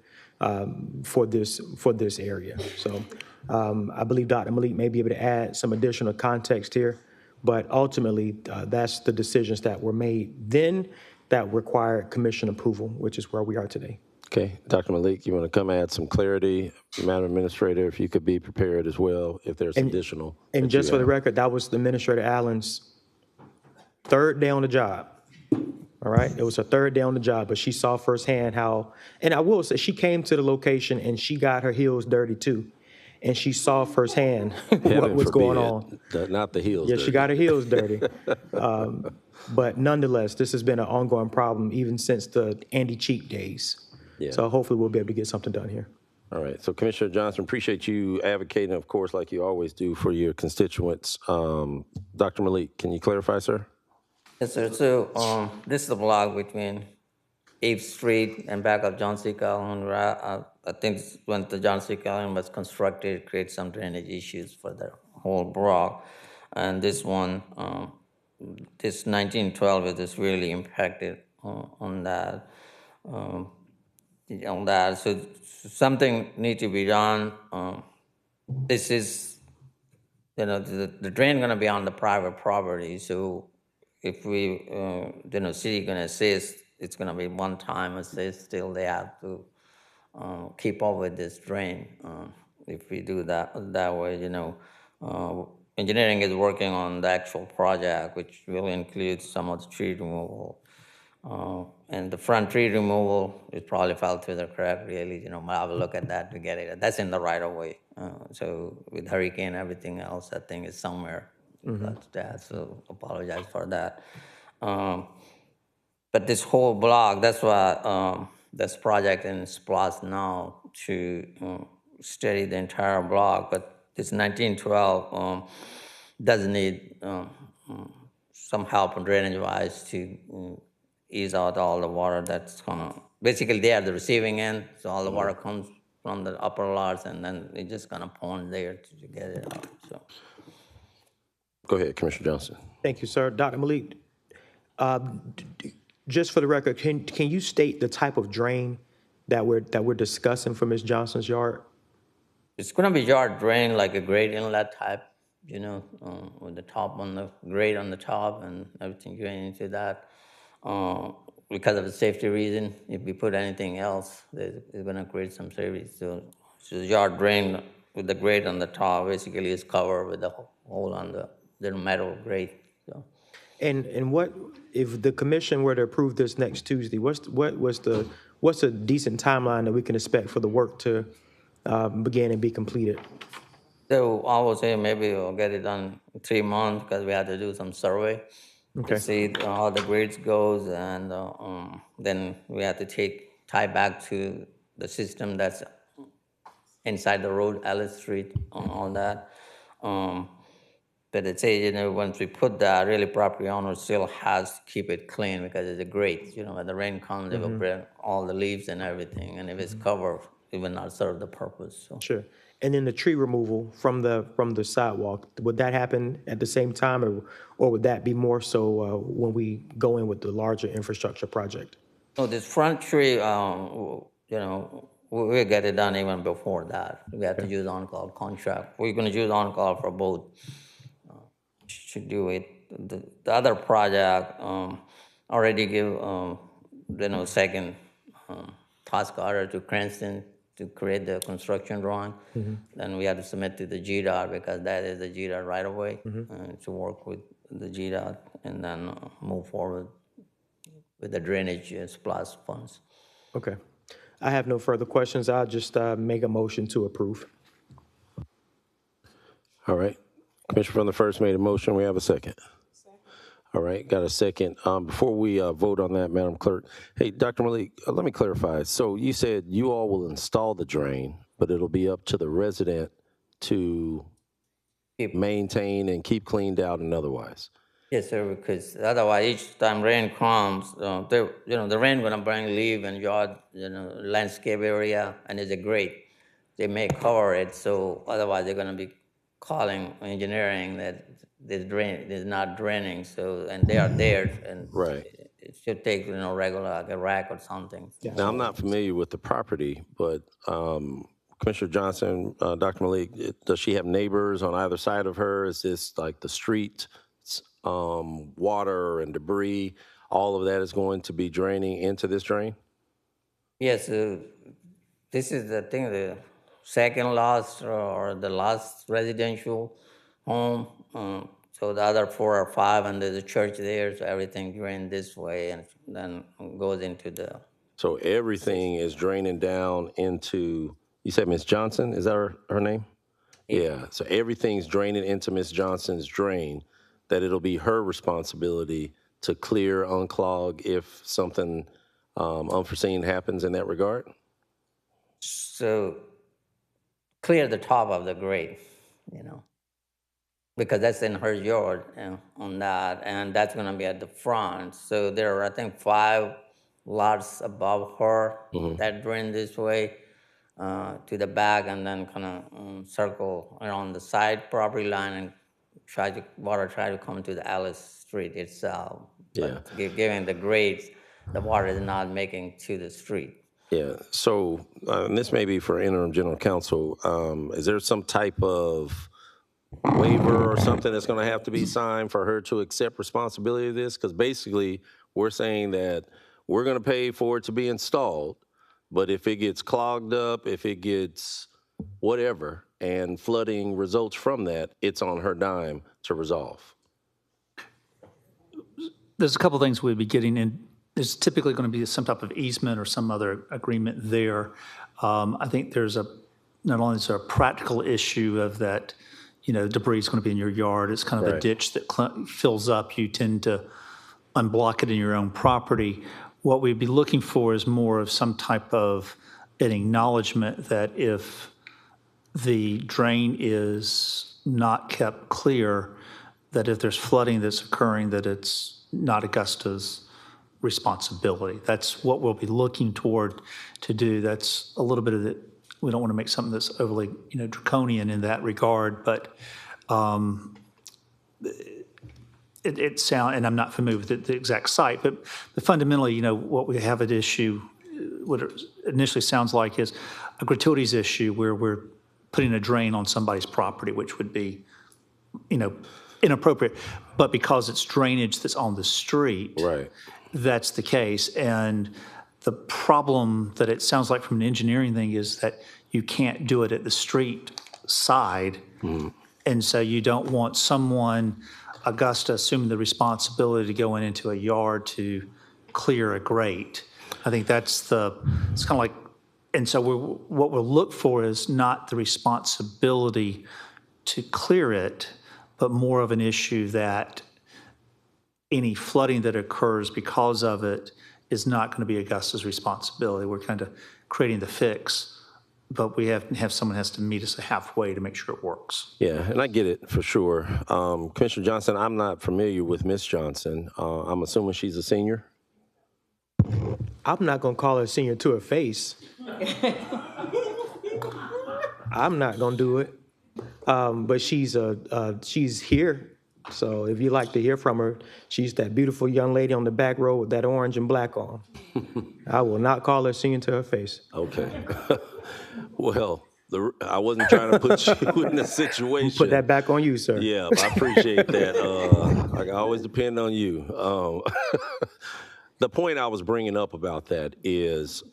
for this area. So I believe Dr. Malik may be able to add some additional context here, but ultimately that's the decisions that were made then that required commission approval, which is where we are today. Okay, Dr. Malik, you want to come add some clarity? Madam Administrator, if you could be prepared as well, if there's additional. And just for the record, that was Administrator Allen's 3rd day on the job. All right, it was her 3rd day on the job, but she saw firsthand how, and I will say, she came to the location and she got her heels dirty too. And she saw firsthand what was going on. Not the heels. Yeah, dirty. she got her heels dirty. But nonetheless, this has been an ongoing problem even since the Andy Cheek days. Yeah. So hopefully we'll be able to get something done here. All right. So Commissioner Johnson, appreciate you advocating, of course, like you always do for your constituents. Dr. Malik, can you clarify, sir? Yes, sir. So this is the block between 8th Street and back of John C. Calhoun. I think when the John C. Calhoun was constructed, it created some drainage issues for the whole block. And this one, this 1912 is just really impacted on that. So something needs to be done. This is, the drain going to be on the private property. So if we, city going to assist, it's going to be one time assist. Still, they have to keep up with this drain. If we do that way, engineering is working on the actual project, which will include some of the tree removal. And the front tree removal, it probably fell through the crack, really, I'll have a look at that to get it. That's in the right of way. So with hurricane and everything else, I think it's somewhere. That's that, so apologize for that. But this whole block, that's why this project in SPLOST now to study the entire block. But this 1912 does need some help drainage-wise to ease out all the water that's gonna, basically they are the receiving end, so all the water comes from the upper lots and then it just gonna pond there to get it out, so. Go ahead, Commissioner Johnson. Thank you, sir. Dr. Malik, just for the record, can you state the type of drain that we're discussing for Ms. Johnson's yard? It's gonna be yard drain, like a grade inlet type, with the top on the grade on the top and everything going into that. Because of a safety reason, if we put anything else, it's going to create some safety. So the yard drain with the grate on the top basically is covered with the hole on the metal grate. So. And what if the commission were to approve this next Tuesday? What's a decent timeline that we can expect for the work to begin and be completed? So I would say maybe we'll get it done in 3 months because we have to do some survey. To see how the grades goes, and then we have to tie back to the system that's inside the road, Alice Street, on that. But it says, once we put that, really property owner still has to keep it clean because it's a grate. When the rain comes, it will bring all the leaves and everything. And if it's covered, it will not serve the purpose. So. Sure. And then the tree removal from the sidewalk, would that happen at the same time, or would that be more so when we go in with the larger infrastructure project? No, this front tree, we'll get it done even before that. We have to use on-call contract. We're going to use on-call for both. Should do it. The other project already give second task order to Cranston to create the construction drawing. Then we have to submit to the GDOT because that is the GDOT right away to work with the GDOT and then move forward with the drainage plus funds. Okay. I have no further questions. I'll just make a motion to approve. All right. Commissioner from the first made a motion. We have a second. All right, got a second. Before we vote on that, Madam Clerk, hey, Dr. Malik, let me clarify. So you said you all will install the drain, but it'll be up to the resident to maintain and keep cleaned out and otherwise. Yes, sir, because otherwise each time rain comes, the rain gonna bring leaf and yard, landscape area, and it's a grate. They may cover it, so otherwise they're gonna be calling engineering that this drain is not draining, so, and they are there, and right. It should take, regular, like a rack or something. Now, I'm not familiar with the property, but Commissioner Johnson, Dr. Malik, does she have neighbors on either side of her? Is this like the street, water and debris, all of that is going to be draining into this drain? Yes, this is the thing, the second last or the last residential home. So the other 4 or 5, and there's a church there, so everything drains this way and then goes into the... So everything is draining down into, you said Miss Johnson, is that her name? Yeah, so everything's draining into Miss Johnson's drain, that it'll be her responsibility to clear, unclog if something unforeseen happens in that regard? So clear the top of the grate, because that's in her yard on that, and that's going to be at the front. So there are, I think, 5 lots above her that drain this way to the back, and then kind of circle around the side property line and water try to come to the Alice Street itself. Yeah. But given the grades, the water is not making to the street. Yeah, so and this may be for interim general counsel. Is there some type of waiver or something that's going to have to be signed for her to accept responsibility of this? Because basically, we're saying that we're going to pay for it to be installed, but if it gets clogged up, if it gets whatever, and flooding results from that, it's on her dime to resolve. There's a couple things we'd be getting in. There's typically going to be some type of easement or some other agreement there. I think there's not only is there a practical issue of that, debris is going to be in your yard. It's kind of a ditch that fills up. You tend to unblock it in your own property. What we'd be looking for is more of some type of an acknowledgement that if the drain is not kept clear, that if there's flooding that's occurring, that it's not Augusta's responsibility. That's what we'll be looking toward to do. That's a little bit of it. We don't want to make something that's overly, draconian in that regard, but it sounds, and I'm not familiar with the exact site, but fundamentally, what we have at issue, what it initially sounds like is a gratuities issue where we're putting a drain on somebody's property, which would be, inappropriate. But because it's drainage that's on the street, that's the case. And the problem that it sounds like from an engineering thing is that you can't do it at the street side. And so you don't want someone, Augusta, assuming the responsibility to go into a yard to clear a grate. I think it's kind of like, and so what we'll look for is not the responsibility to clear it, but more of an issue that any flooding that occurs because of it is not going to be Augusta's responsibility. We're kind of creating the fix but we have someone has to meet us halfway to make sure it works. Yeah, and I get it for sure. Commissioner Johnson, I'm not familiar with Miss Johnson. I'm assuming she's a senior? I'm not gonna call her a senior to her face. I'm not gonna do it. But she's here. So if you'd like to hear from her, she's that beautiful young lady on the back row with that orange and black on. I will not call her singing to her face. Okay. Well, I wasn't trying to put you in a situation. Put that back on you, sir. Yeah, I appreciate that. I can always depend on you. The point I was bringing up about that is,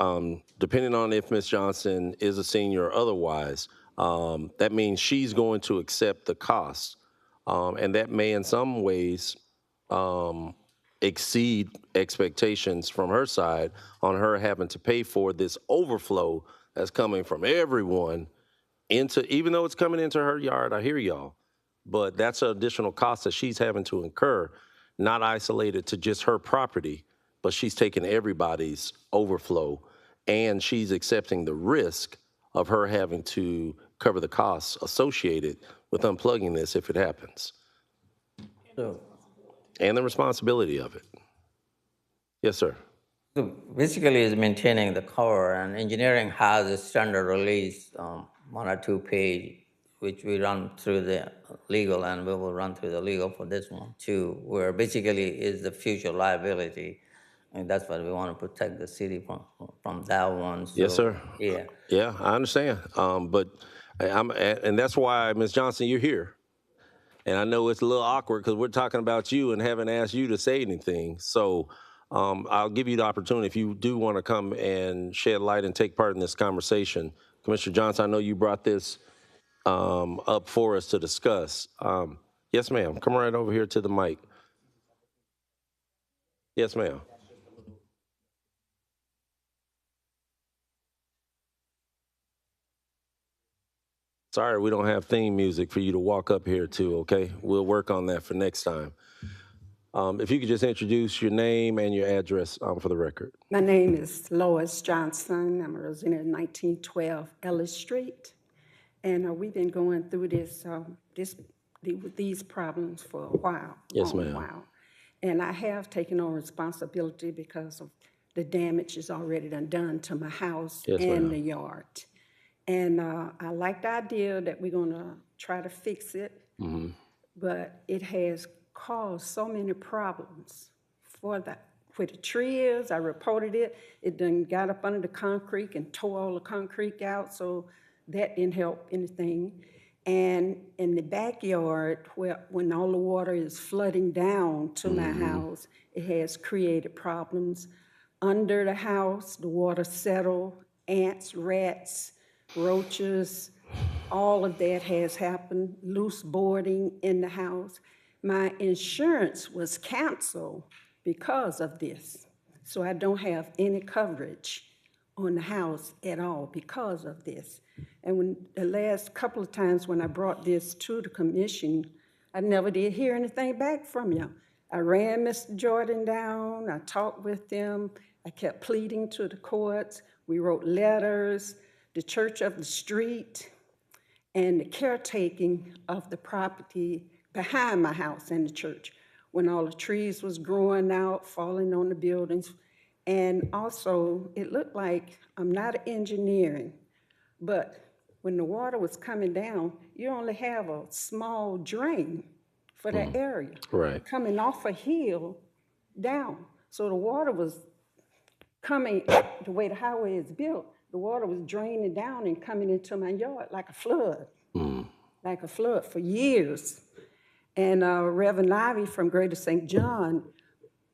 depending on if Ms. Johnson is a senior or otherwise, that means she's going to accept the cost. And that may in some ways exceed expectations from her side on her having to pay for this overflow that's coming from everyone into, even though it's coming into her yard, I hear y'all, but that's an additional cost that she's having to incur, not isolated to just her property, but she's taking everybody's overflow, and she's accepting the risk of her having to cover the costs associated with unplugging this if it happens. So, And the responsibility of it. Yes, sir. so basically is maintaining the cover, and engineering has a standard release, 1 or 2 page, which we run through the legal, and we will run through the legal for this one too, where basically is the future liability. And that's why we want to protect the city from that one. So, Yes, sir. Yeah. Yeah, I understand. But and that's why, Ms. Johnson, you're here. And I know it's a little awkward because we're talking about you and haven't asked you to say anything. So I'll give you the opportunity if you do want to come and shed light and take part in this conversation. Commissioner Johnson, I know you brought this up for us to discuss. Yes, ma'am. Come right over here to the mic. Yes, ma'am. Sorry, we don't have theme music for you to walk up here to, okay? We'll work on that for next time. If you could just introduce your name and your address for the record. My name is Lois Johnson. I'm a resident of 1912 Ellis Street. And we've been going through these problems for a while. Yes, ma'am. Wow. And I have taken on responsibility because of the damage is already done to my house and the yard. And I like the idea that we're going to try to fix it, but it has caused so many problems for where the tree is. I reported it. It done got up under the concrete and tore all the concrete out, so that didn't help anything. And in the backyard, when all the water is flooding down to my house, it has created problems. Under the house, the water settled, ants, rats, roaches, all of that has happened, loose boarding in the house. My insurance was canceled because of this. So I don't have any coverage on the house at all because of this. And when the last couple of times when I brought this to the commission, I never did hear anything back from you. I ran Mr. Jordan down, I talked with them, I kept pleading to the courts, we wrote letters, the church of the street, and the caretaking of the property behind my house and the church when all the trees was growing out, falling on the buildings. And also, it looked like, I'm not engineering, but when the water was coming down, you only have a small drain for that area. Right. Coming off a hill down. So the water was coming, the way the highway is built, the water was draining down and coming into my yard like a flood. Like a flood for years. And Reverend Ivy from Greater St. John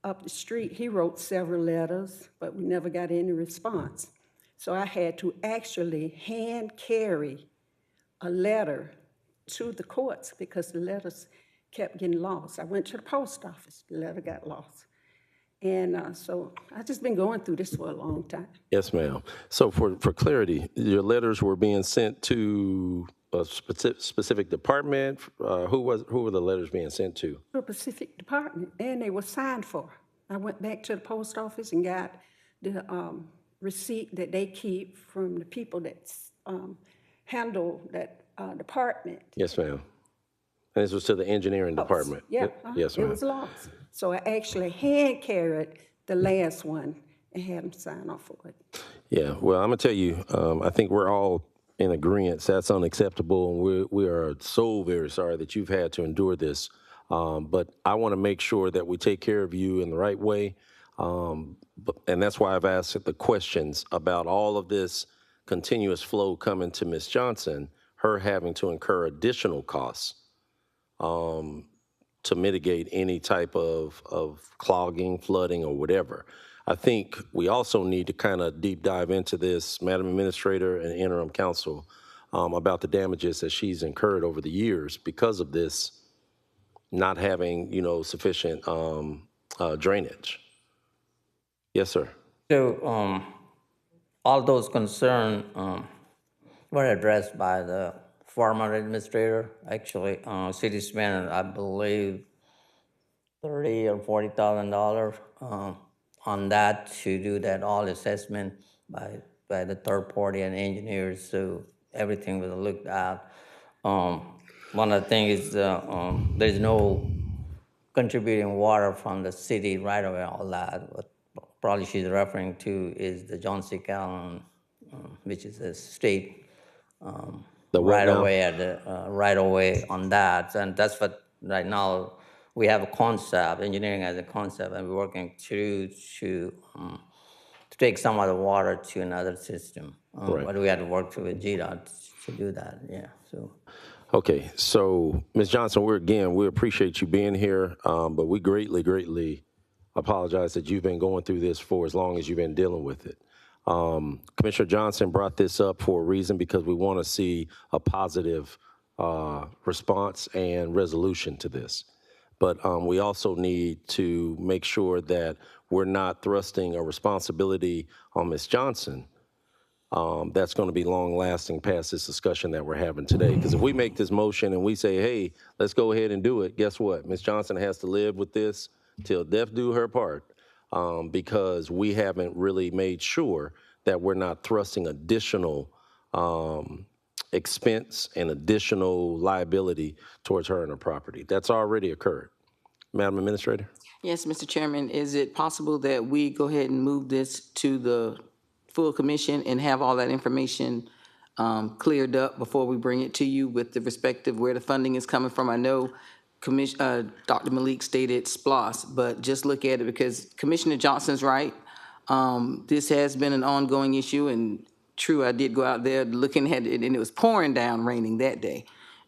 up the street, he wrote several letters, but we never got any response. So I had to actually hand carry a letter to the courts because the letters kept getting lost. I went to the post office, the letter got lost. And so I've just been going through this for a long time. Yes, ma'am. So for clarity, your letters were being sent to a specific department? Who were the letters being sent to? To a specific department, and they were signed for. I went back to the post office and got the receipt that they keep from the people that handle that department. Yes, ma'am. And this was to the engineering department? Yeah, Yes, it ma'am. was lost. So I actually hand carried the last one and had them sign off for it. Yeah, well, I'm gonna tell you, I think we're all in agreement. That's unacceptable, and we are so very sorry that you've had to endure this. But I want to make sure that we take care of you in the right way, and that's why I've asked the questions about all of this continuous flow coming to Ms. Johnson, her having to incur additional costs to mitigate any type of clogging, flooding, or whatever. I think we also need to kind of deep dive into this, Madam Administrator and Interim Counsel, about the damages that she's incurred over the years because of this not having, sufficient drainage. Yes, sir. So all those concerns were addressed by the former administrator. Actually, city spent, I believe, $30,000 or $40,000 on that to do that all assessment by the third party and engineers. So everything was looked at. One of the things is there's no contributing water from the city right away. All that. What probably she's referring to is the John C. Calhoun, which is a state The what right now? away at the right away on that, and that's what right now we have a concept, engineering as a concept, and we're working to take some of the water to another system. Right. But we had to work through with GDOT to do that. Yeah. So. Okay, so Ms. Johnson, we appreciate you being here, but we greatly apologize that you've been going through this for as long as you've been dealing with it. Commissioner Johnson brought this up for a reason because we want to see a positive response and resolution to this. But we also need to make sure that we're not thrusting a responsibility on Ms. Johnson that's going to be long-lasting past this discussion that we're having today. Because if we make this motion and we say, hey, let's go ahead and do it, guess what? Ms. Johnson has to live with this till death do her part because we haven't really made sure that we're not thrusting additional expense and additional liability towards her and her property. That's already occurred. Madam Administrator? Yes, Mr. Chairman, is it possible that we go ahead and move this to the full commission and have all that information cleared up before we bring it to you with the respective where the funding is coming from? I know Dr. Malik stated SPLOS, but just look at it because Commissioner Johnson's right. This has been an ongoing issue, and true, I did go out there looking at it, and it was pouring down, raining that day.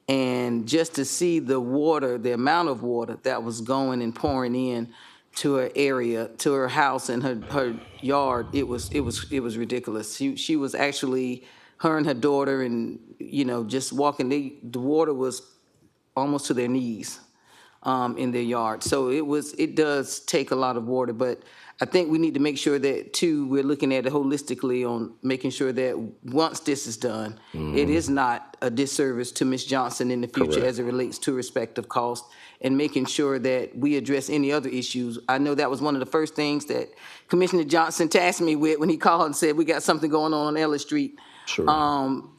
And just to see the water, the amount of water that was going and pouring in to her area, to her house and her yard, it was ridiculous. She was actually, her and her daughter, and just walking. The water was almost to their knees in their yard. So it does take a lot of water, but I think we need to make sure that too, we're looking at it holistically on making sure that once this is done, it is not a disservice to Ms. Johnson in the future. Correct. As it relates to respective cost and making sure that we address any other issues. I know that was one of the first things that Commissioner Johnson tasked me with when he called and said, we got something going on Ellis Street. Sure.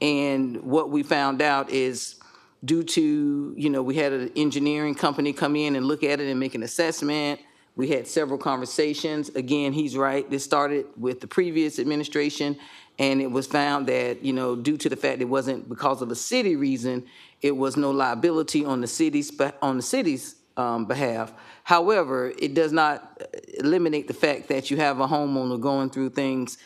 And what we found out is due to, we had an engineering company come in and look at it and make an assessment. We had several conversations. Again, he's right. This started with the previous administration, and it was found that, due to the fact it wasn't because of a city reason, it was no liability on the city's behalf. However, it does not eliminate the fact that you have a homeowner going through things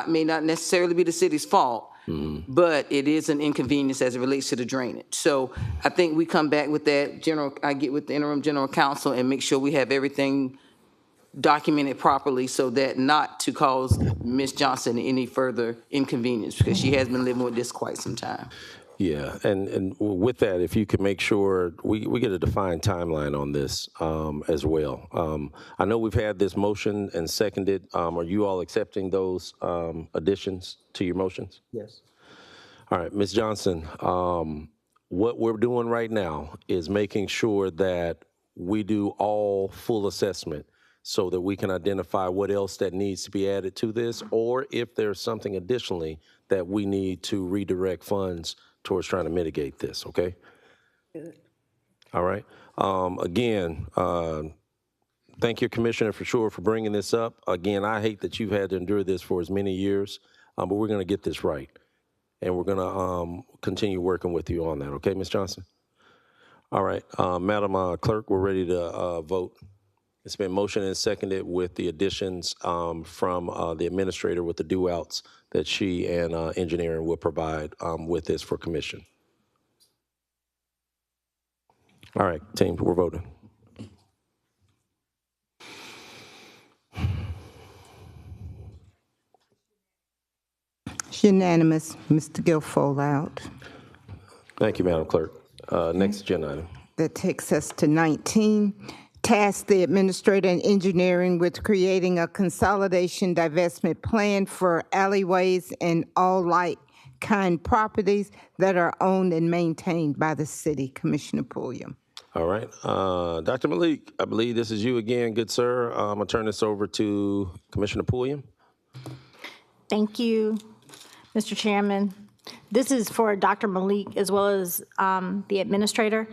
may not necessarily be the city's fault, but it is an inconvenience as it relates to the drainage. So I think we come back with that I get with the interim general counsel and make sure we have everything documented properly so that not to cause Ms. Johnson any further inconvenience because she has been living with this quite some time. Yeah, and with that, if you could make sure we get a defined timeline on this as well. I know we've had this motion and seconded. Are you all accepting those additions to your motions? Yes. All right, Ms. Johnson, what we're doing right now is making sure that we do all full assessment so that we can identify what else that needs to be added to this, or if there's something additionally that we need to redirect funds towards trying to mitigate this, okay? All right. Again, thank you, Commissioner, for sure, for bringing this up. Again, I hate that you've had to endure this for as many years, but we're going to get this right. And we're going to continue working with you on that. Okay, Ms. Johnson? All right. Madam Clerk, we're ready to vote. It's been motioned and seconded with the additions from the administrator with the do-outs that she and engineering will provide with this for commission. All right, team, we're voting. It's unanimous. Mr. Guilfoyle out. Thank you, Madam Clerk. Next agenda item. That takes us to 19. Task the administrator and engineering with creating a consolidation divestment plan for alleyways and all like-kind properties that are owned and maintained by the city. Commissioner Pulliam. All right. Dr. Malik, I believe this is you again, good sir. I'm going to turn this over to Commissioner Pulliam. Thank you, Mr. Chairman. This is for Dr. Malik as well as the administrator.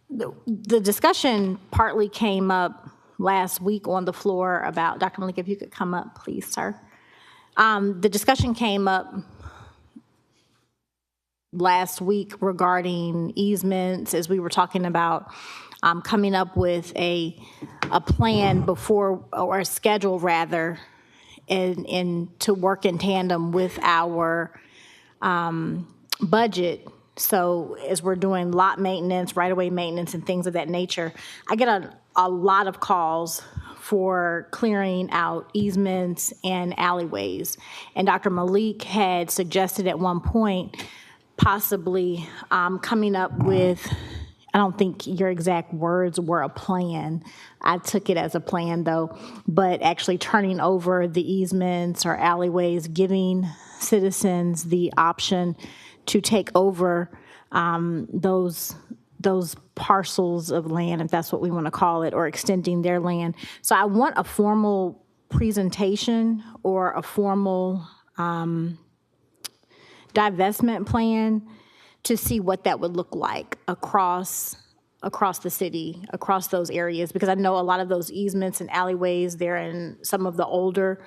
The discussion partly came up last week on the floor about, Dr. Malik, if you could come up, please, sir. The discussion came up last week regarding easements as we were talking about coming up with a plan before, or a schedule rather, and to work in tandem with our budget. So as we're doing lot maintenance, right-of-way maintenance, and things of that nature, I get a lot of calls for clearing out easements and alleyways. And Dr. Malik had suggested at one point possibly coming up with, I don't think your exact words were a plan. I took it as a plan though, but actually turning over the easements or alleyways, giving citizens the option to take over those parcels of land, if that's what we want to call it, or extending their land. So I want a formal presentation or a formal divestment plan to see what that would look like across the city, across those areas, because I know a lot of those easements and alleyways, they're in some of the older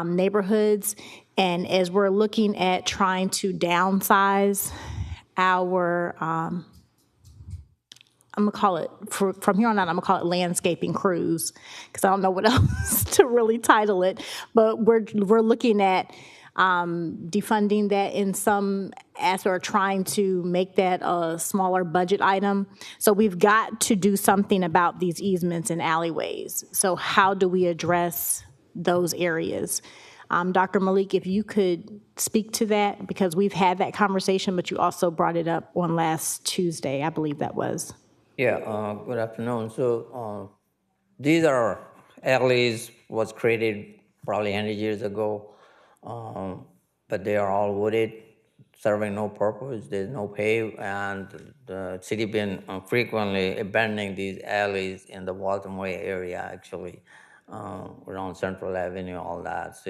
neighborhoods. And as we're looking at trying to downsize our, I'm gonna call it, from here on out, I'm gonna call it landscaping crews, because I don't know what else to really title it, but we're looking at defunding that in some aspect, or trying to make that a smaller budget item. So we've got to do something about these easements and alleyways. So how do we address those areas? Dr. Malik, if you could speak to that, because we've had that conversation, but you also brought it up on last Tuesday, I believe that was. Yeah, good afternoon. So these are alleys was created probably 100 years ago, but they are all wooded, serving no purpose. There's no pave, and the city been frequently abandoning these alleys in the Waltham Way area, actually, around Central Avenue, all that. So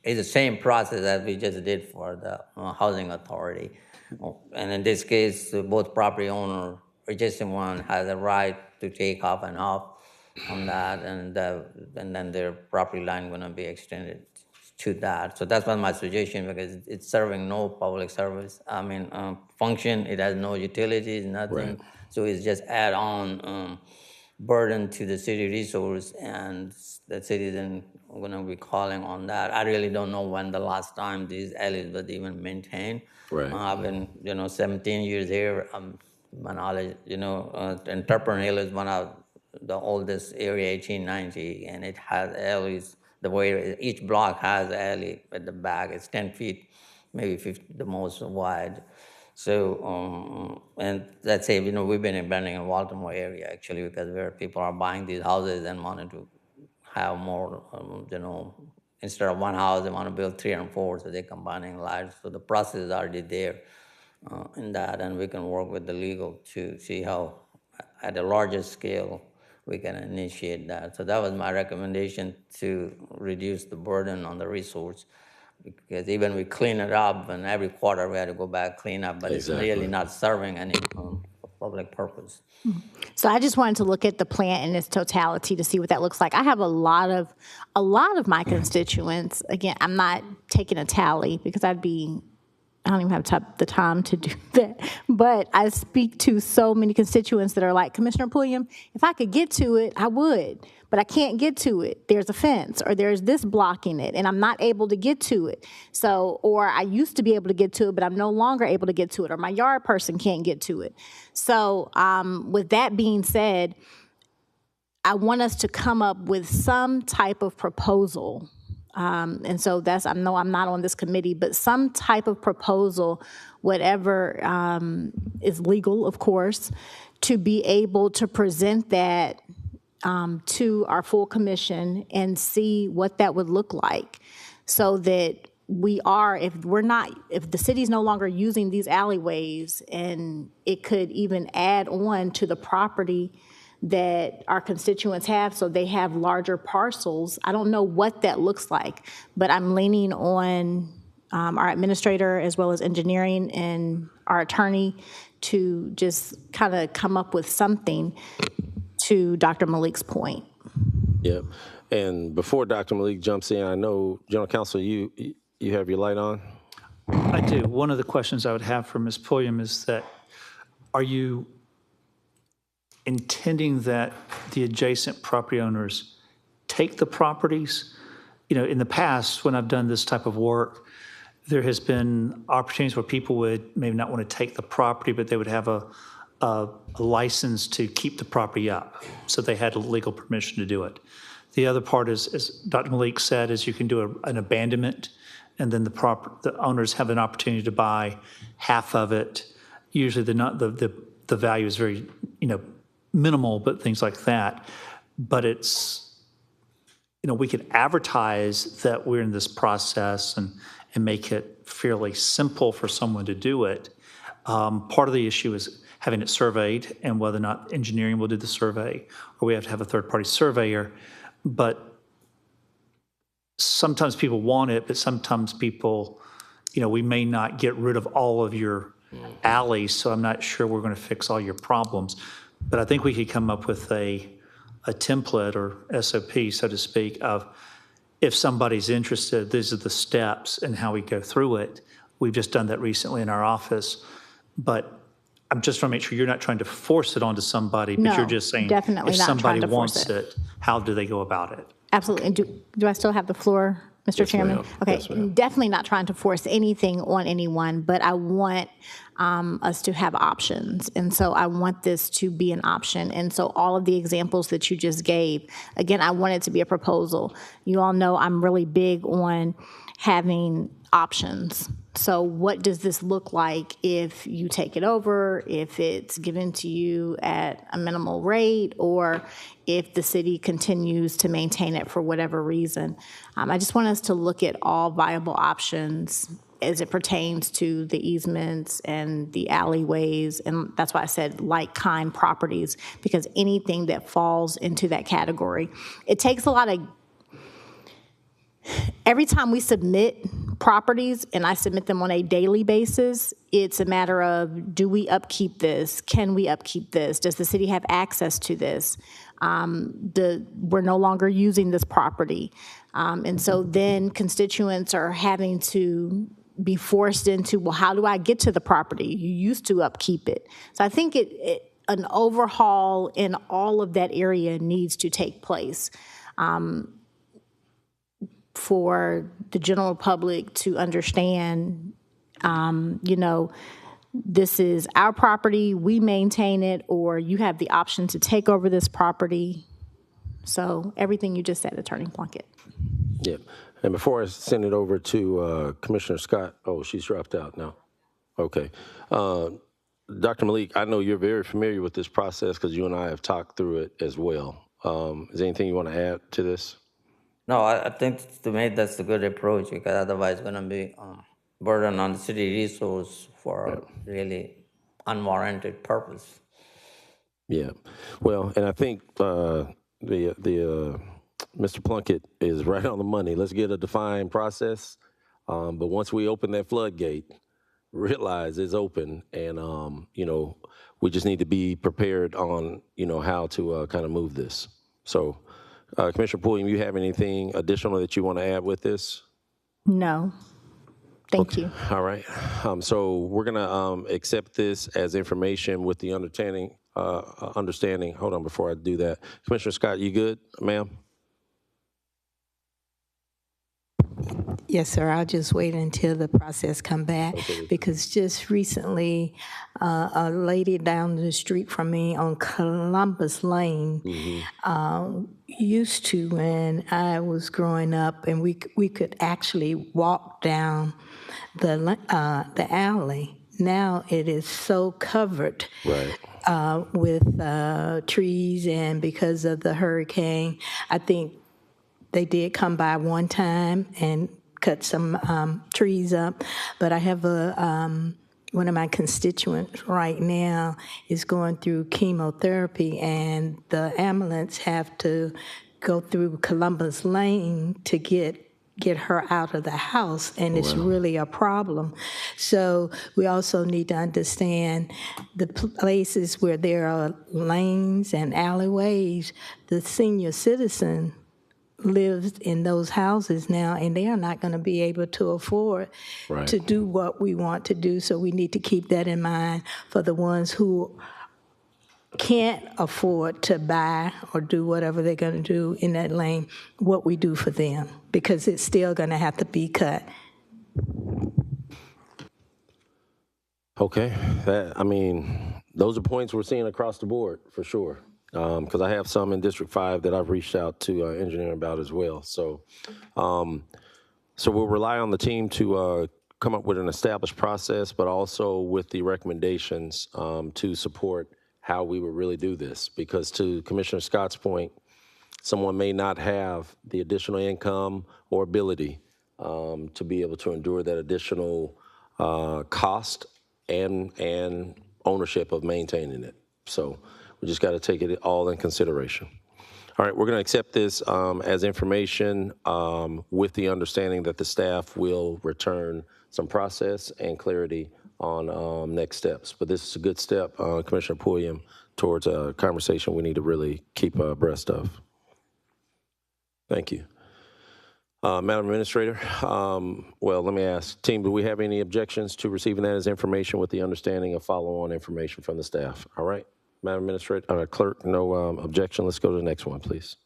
it's the same process that we just did for the housing authority. And in this case, both property owner, adjacent one, has a right to take off and off on that, and then their property line going to be extended to that. So that's what my suggestion, because it's serving no public service, function. It has no utilities, nothing. Right. So it's just add on burden to the city resource, and the city then going to be calling on that. I really don't know when the last time these alleys were even maintained. Right. I've been, 17 years here. My knowledge, and Turpin Hill is one of the oldest area, 1890, and it has alleys. The way each block has an alley at the back, it's 10 feet, maybe 50, the most wide. So, and let's say, we've been abandoning in Baltimore area, actually, because where people are buying these houses and wanting to have more, instead of one house, they want to build 3 and 4, so they're combining lots. So the process is already there in that, and we can work with the legal to see how, at a larger scale, we can initiate that. So that was my recommendation, to reduce the burden on the resource. Because even we clean it up, and every quarter we had to go back clean up, but it's really not serving any public purpose. So I just wanted to look at the plan in its totality to see what that looks like. I have a lot of my constituents. Again, I'm not taking a tally because I don't even have the time to do that. But I speak to so many constituents that are like, Commissioner Pulliam, if I could get to it, I would. But I can't get to it. There's a fence, or there's this blocking it, and I'm not able to get to it. So, or I used to be able to get to it, but I'm no longer able to get to it, or my yard person can't get to it. So with that being said, I want us to come up with some type of proposal. And so I know I'm not on this committee, but some type of proposal, whatever is legal, of course, to be able to present that to our full commission and see what that would look like, so that if the city's no longer using these alleyways, and it could even add on to the property that our constituents have, so they have larger parcels. I don't know what that looks like, but I'm leaning on our administrator as well as engineering and our attorney to just kind of come up with something, to Dr. Malik's point. Yep. And before Dr. Malik jumps in, I know, General Counsel, you have your light on? I do. One of the questions I would have for Ms. Pulliam is that, are you intending that the adjacent property owners take the properties? You know, in the past, when I've done this type of work, there has been opportunities where people would maybe not want to take the property, but they would have a license to keep the property up. So they had legal permission to do it. The other part is, as Dr. Malik said, is you can do an abandonment, and then the owners have an opportunity to buy half of it. Usually the value is very, minimal, but things like that. But it's, we could advertise that we're in this process and make it fairly simple for someone to do it. Part of the issue is having it surveyed, and whether or not engineering will do the survey, or we have to have a third-party surveyor. But sometimes people want it, but sometimes people, we may not get rid of all of your alleys, so I'm not sure we're going to fix all your problems. But I think we could come up with a template or SOP, so to speak, of if somebody's interested, these are the steps and how we go through it. We've just done that recently in our office. But I'm just trying to make sure you're not trying to force it onto somebody, but you're just saying, definitely if not somebody trying to force wants it, how do they go about it? Absolutely. And do I still have the floor, Mr. Chairman? ma'am. Okay, Yes, ma'am. definitely not trying to force anything on anyone, but I want us to have options. And so I want this to be an option. And so all of the examples that you just gave, again, I want it to be a proposal. You all know I'm really big on having options. So what does this look like if you take it over, if it's given to you at a minimal rate, or if the city continues to maintain it for whatever reason? I just want us to look at all viable options as it pertains to the easements and the alleyways, and that's why I said like-kind properties, because anything that falls into that category, it takes a lot of. Every time we submit properties, and I submit them on a daily basis, it's a matter of, do we upkeep this? Can we upkeep this? Does the city have access to this? We're no longer using this property. And so then constituents are having to be forced into, well, how do I get to the property? You used to upkeep it. So I think an overhaul in all of that area needs to take place. For the general public to understand, this is our property, we maintain it, or you have the option to take over this property. So everything you just said, Attorney Plunkett. Yeah. And before I send it over to Commissioner Scott, she's dropped out now. Okay. Dr. Malik, I know you're very familiar with this process because you and I have talked through it as well. Is there anything you want to add to this? No, I think to me that's a good approach, because otherwise it's going to be burden on the city resource for really unwarranted purpose. Yeah. Well, and I think Mr. Plunkett is right on the money. Let's get a defined process. But once we open that floodgate, realize it's open, and we just need to be prepared on how to kind of move this. So, Commissioner Pulliam, you have anything additional that you want to add with this? No. Thank you. All right. So we're gonna accept this as information with the understanding. Hold on, before I do that, Commissioner Scott, you good, ma'am? Yes, sir. I'll just wait until the process come back, because just recently, a lady down the street from me on Columbus Lane used to, when I was growing up, and we could actually walk down the alley. Now it is so covered. Right. With trees, and because of the hurricane, I think they did come by one time and cut some trees up. But I have one of my constituents right now is going through chemotherapy, and the ambulance have to go through Columbus Lane to get her out of the house, and it's really a problem. So we also need to understand the places where there are lanes and alleyways. The senior citizen lives in those houses now, and they are not going to be able to afford to do what we want to do. So we need to keep that in mind for the ones who can't afford to buy or do whatever they're going to do in that lane, what we do for them, because it's still going to have to be cut. Okay. Those are points we're seeing across the board for sure. Because I have some in District 5 that I've reached out to engineering about as well. So, we'll rely on the team to come up with an established process, but also with the recommendations to support how we would really do this. Because to Commissioner Scott's point, someone may not have the additional income or ability to be able to endure that additional cost and ownership of maintaining it. So we just got to take it all in consideration. All right, we're going to accept this as information with the understanding that the staff will return some process and clarity on next steps. But this is a good step, Commissioner Pulliam, towards a conversation we need to really keep abreast of. Thank you. Madam Administrator, let me ask, team, do we have any objections to receiving that as information with the understanding of follow-on information from the staff? All right, Madam Administrator, Clerk, no objection. Let's go to the next one, please.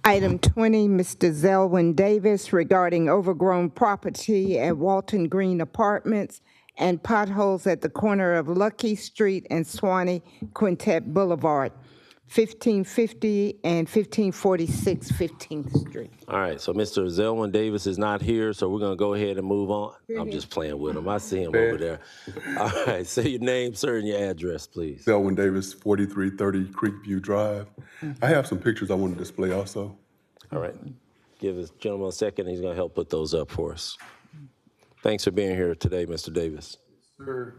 Item 20, Mr. Zelwyn Davis, regarding overgrown property at Walton Green Apartments and potholes at the corner of Lucky Street and Swanee Quintet Boulevard, 1550 and 1546 15th Street. All right, so Mr. Zelwyn Davis is not here, so we're going to go ahead and move on. I'm just playing with him. I see him over there. All right, say your name, sir, and your address, please. Zelwyn Davis, 4330 Creekview Drive. I have some pictures I want to display also. All right, give this gentleman a second. He's going to help put those up for us. Thanks for being here today, Mr. Davis. Sir.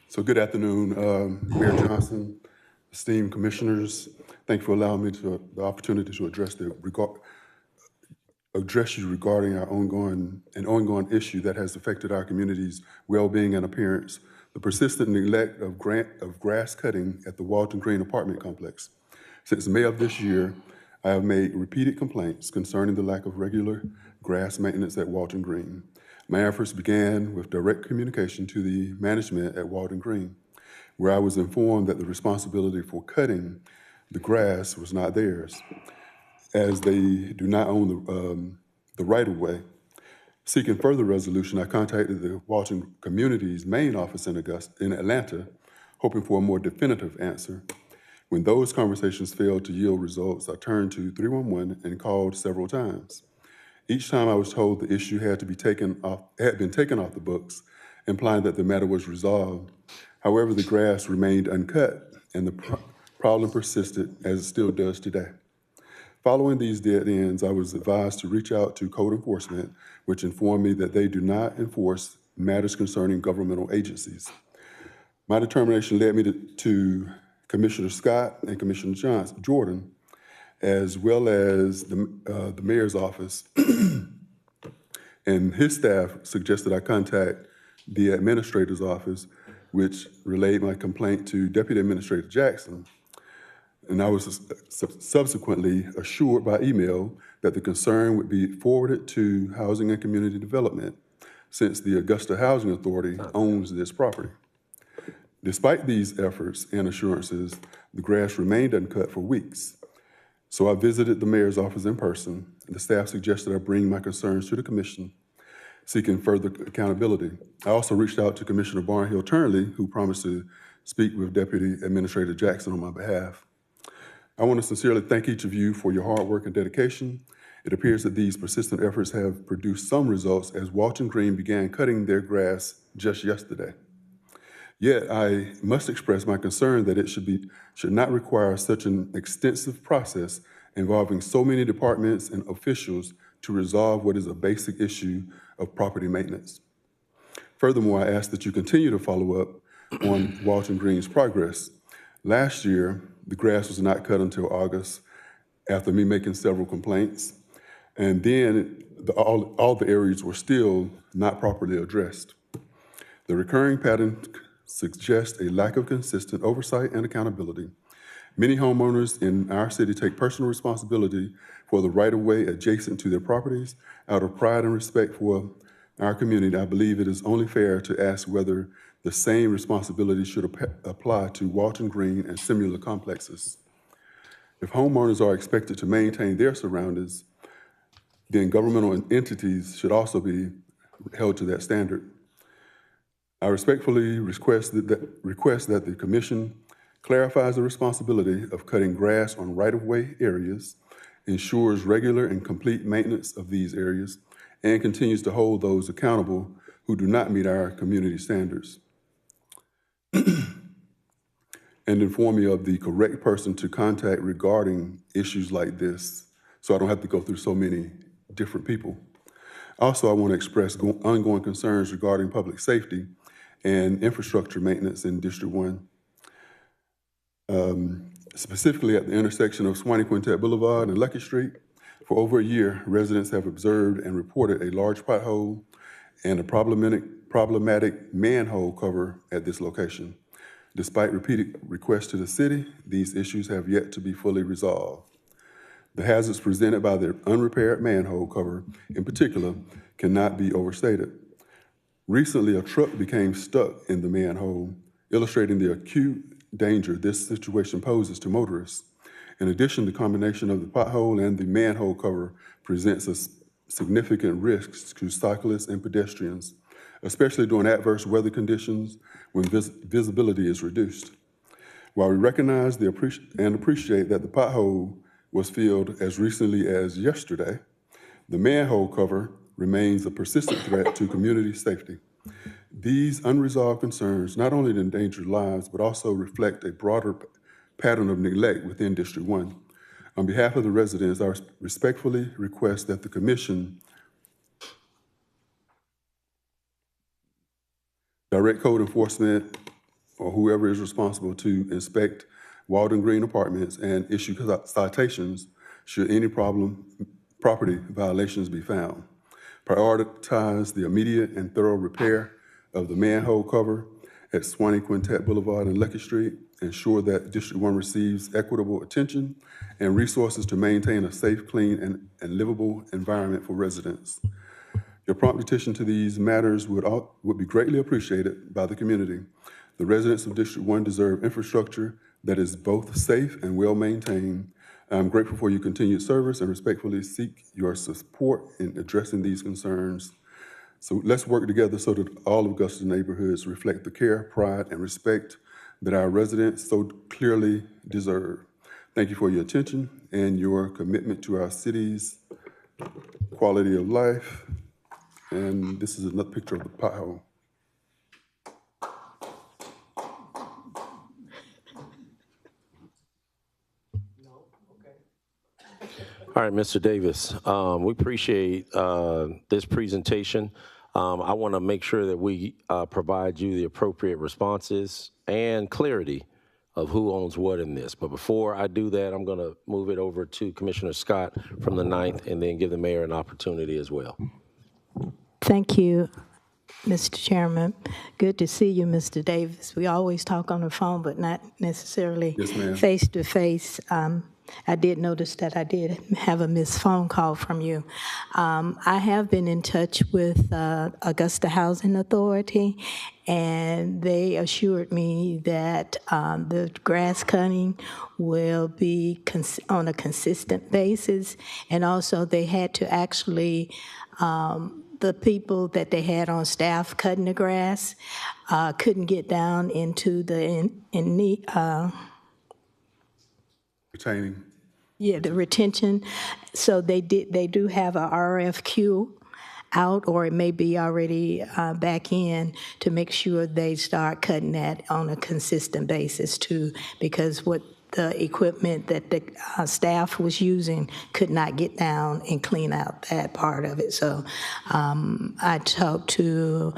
So good afternoon, Mayor Johnson, esteemed commissioners. Thank you for allowing me the opportunity to address you regarding our ongoing issue that has affected our community's well-being and appearance, the persistent neglect of grass cutting at the Walton Green apartment complex. Since May of this year, I have made repeated complaints concerning the lack of regular grass maintenance at Walton Green. My efforts began with direct communication to the management at Walton Green, where I was informed that the responsibility for cutting the grass was not theirs, as they do not own the right-of-way. Seeking further resolution, I contacted the Walton Community's main office in Atlanta, hoping for a more definitive answer. When those conversations failed to yield results, I turned to 311 and called several times. Each time I was told the issue had been taken off the books, implying that the matter was resolved. However, the grass remained uncut and the problem persisted as it still does today. Following these dead ends, I was advised to reach out to code enforcement, which informed me that they do not enforce matters concerning governmental agencies. My determination led me to Commissioner Scott and Commissioner Jordan, as well as the mayor's office, and his staff suggested I contact the administrator's office, which relayed my complaint to Deputy Administrator Jackson. And I was subsequently assured by email that the concern would be forwarded to Housing and Community Development, since the Augusta Housing Authority owns this property. Despite these efforts and assurances, the grass remained uncut for weeks. So I visited the mayor's office in person, and the staff suggested I bring my concerns to the commission, seeking further accountability. I also reached out to Commissioner Barnhill Turnley, who promised to speak with Deputy Administrator Jackson on my behalf. I want to sincerely thank each of you for your hard work and dedication. It appears that these persistent efforts have produced some results, as Walton Green began cutting their grass just yesterday. Yet I must express my concern that it should not require such an extensive process involving so many departments and officials to resolve what is a basic issue of property maintenance. Furthermore, I ask that you continue to follow up on Walton Green's progress. Last year, the grass was not cut until August, after me making several complaints, and then all the areas were still not properly addressed. The recurring pattern suggests a lack of consistent oversight and accountability. Many homeowners in our city take personal responsibility for the right-of-way adjacent to their properties. Out of pride and respect for our community, I believe it is only fair to ask whether the same responsibility should apply to Walton Green and similar complexes. If homeowners are expected to maintain their surroundings, then governmental entities should also be held to that standard. I respectfully request that the commission clarifies the responsibility of cutting grass on right-of-way areas, ensures regular and complete maintenance of these areas, and continues to hold those accountable who do not meet our community standards. And inform me of the correct person to contact regarding issues like this, so I don't have to go through so many different people. Also, I want to express ongoing concerns regarding public safety and infrastructure maintenance in District 1. Specifically at the intersection of Swanee Quintet Boulevard and Lucky Street. For over a year, residents have observed and reported a large pothole and a problematic manhole cover at this location. Despite repeated requests to the city, these issues have yet to be fully resolved. The hazards presented by the unrepaired manhole cover, in particular, cannot be overstated. Recently, a truck became stuck in the manhole, illustrating the acute danger this situation poses to motorists. In addition, the combination of the pothole and the manhole cover presents a significant risks to cyclists and pedestrians, especially during adverse weather conditions when visibility is reduced. While we recognize and appreciate that the pothole was filled as recently as yesterday, the manhole cover remains a persistent threat to community safety. These unresolved concerns not only endanger lives, but also reflect a broader pattern of neglect within District 1. On behalf of the residents, I respectfully request that the commission direct code enforcement or whoever is responsible to inspect Walton Green apartments and issue citations should any property violations be found. Prioritize the immediate and thorough repair of the manhole cover at Swanee Quintet Boulevard and Lucky Street. Ensure that District 1 receives equitable attention and resources to maintain a safe, clean, and livable environment for residents. Your prompt attention to these matters would be greatly appreciated by the community. The residents of District 1 deserve infrastructure that is both safe and well-maintained. I'm grateful for your continued service and respectfully seek your support in addressing these concerns. So let's work together so that all of Augusta's neighborhoods reflect the care, pride, and respect that our residents so clearly deserve. Thank you for your attention and your commitment to our city's quality of life. And this is another picture of the pothole. All right, Mr. Davis, we appreciate this presentation. I want to make sure that we provide you the appropriate responses and clarity of who owns what in this. But before I do that, I'm going to move it over to Commissioner Scott from the 9th and then give the mayor an opportunity as well. Thank you, Mr. Chairman. Good to see you, Mr. Davis. We always talk on the phone, but not necessarily Yes, ma'am. face to face. I did notice that I did have a missed phone call from you. I have been in touch with Augusta Housing Authority, and they assured me that the grass cutting will be on a consistent basis, and also they had to actually the people that they had on staff cutting the grass couldn't get down into the Retaining. yeah, the retention. So they do have a RFQ out, or it may be already back in, to make sure they start cutting that on a consistent basis too, because what the equipment that the staff was using could not get down and clean out that part of it. So I talked to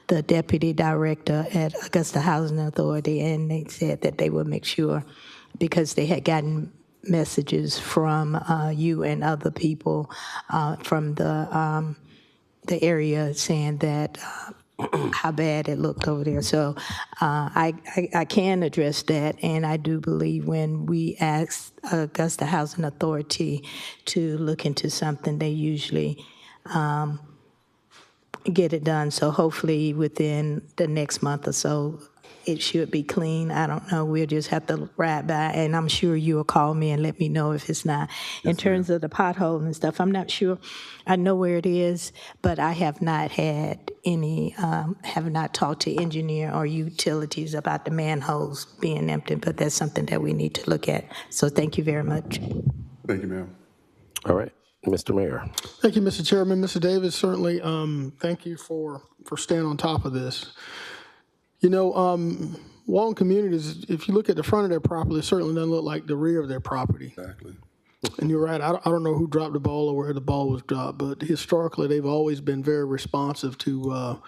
the deputy director at Augusta Housing Authority, and they said that they would make sure, because they had gotten messages from you and other people from the area saying that how bad it looked over there. So I can address that, and I do believe when we ask Augusta Housing Authority to look into something, they usually get it done. So hopefully within the next month or so, it should be clean. I don't know. We'll just have to ride by, and I'm sure you'll call me and let me know if it's not. In terms of the pothole and stuff, I'm not sure. I know where it is, but I have not had any, have not talked to engineer or utilities about the manholes being empty, but that's something that we need to look at. So thank you very much. Thank you, ma'am. All right, Mr. Mayor. Thank you, Mr. Chairman. Mr. Davis, certainly thank you for staying on top of this. You know, Walton Communities, if you look at the front of their property, it certainly doesn't look like the rear of their property. Exactly. And you're right, I don't know who dropped the ball or where the ball was dropped, but historically, they've always been very responsive to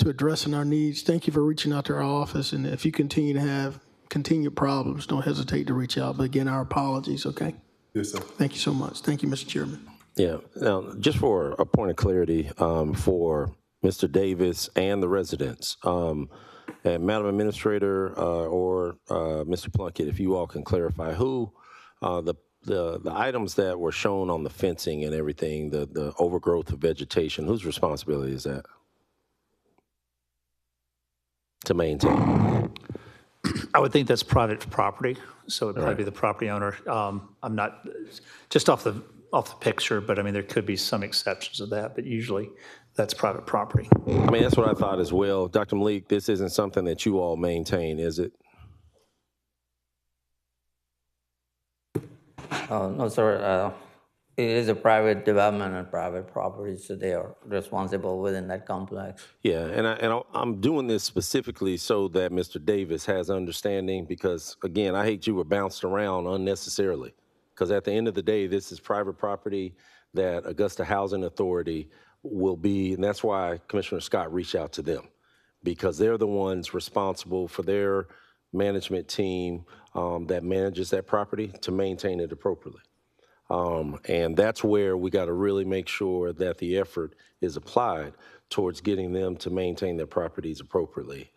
addressing our needs. Thank you for reaching out to our office, and if you continue to have continued problems, don't hesitate to reach out. But again, our apologies, okay? Yes, sir. Thank you so much. Thank you, Mr. Chairman. Yeah. Now, just for a point of clarity for Mr. Davis and the residents, and Madam Administrator or Mr. Plunkett, if you all can clarify who the items that were shown on the fencing and everything, the overgrowth of vegetation, whose responsibility is that to maintain? I would think that's private property, so it'd probably be the property owner. I'm not, just off the picture, but I mean, there could be some exceptions of that, but usually that's private property. I mean, that's what I thought as well. Dr. Malik, this isn't something that you all maintain, is it? No, sir. It is a private development and private property, so they are responsible within that complex. Yeah, and I'm doing this specifically so that Mr. Davis has understanding, because, again, I hate you were bounced around unnecessarily, because at the end of the day, this is private property that Augusta Housing Authority will be, and that's why Commissioner Scott reached out to them, because they're the ones responsible for their management team that manages that property to maintain it appropriately. And that's where we got to really make sure that the effort is applied towards getting them to maintain their properties appropriately.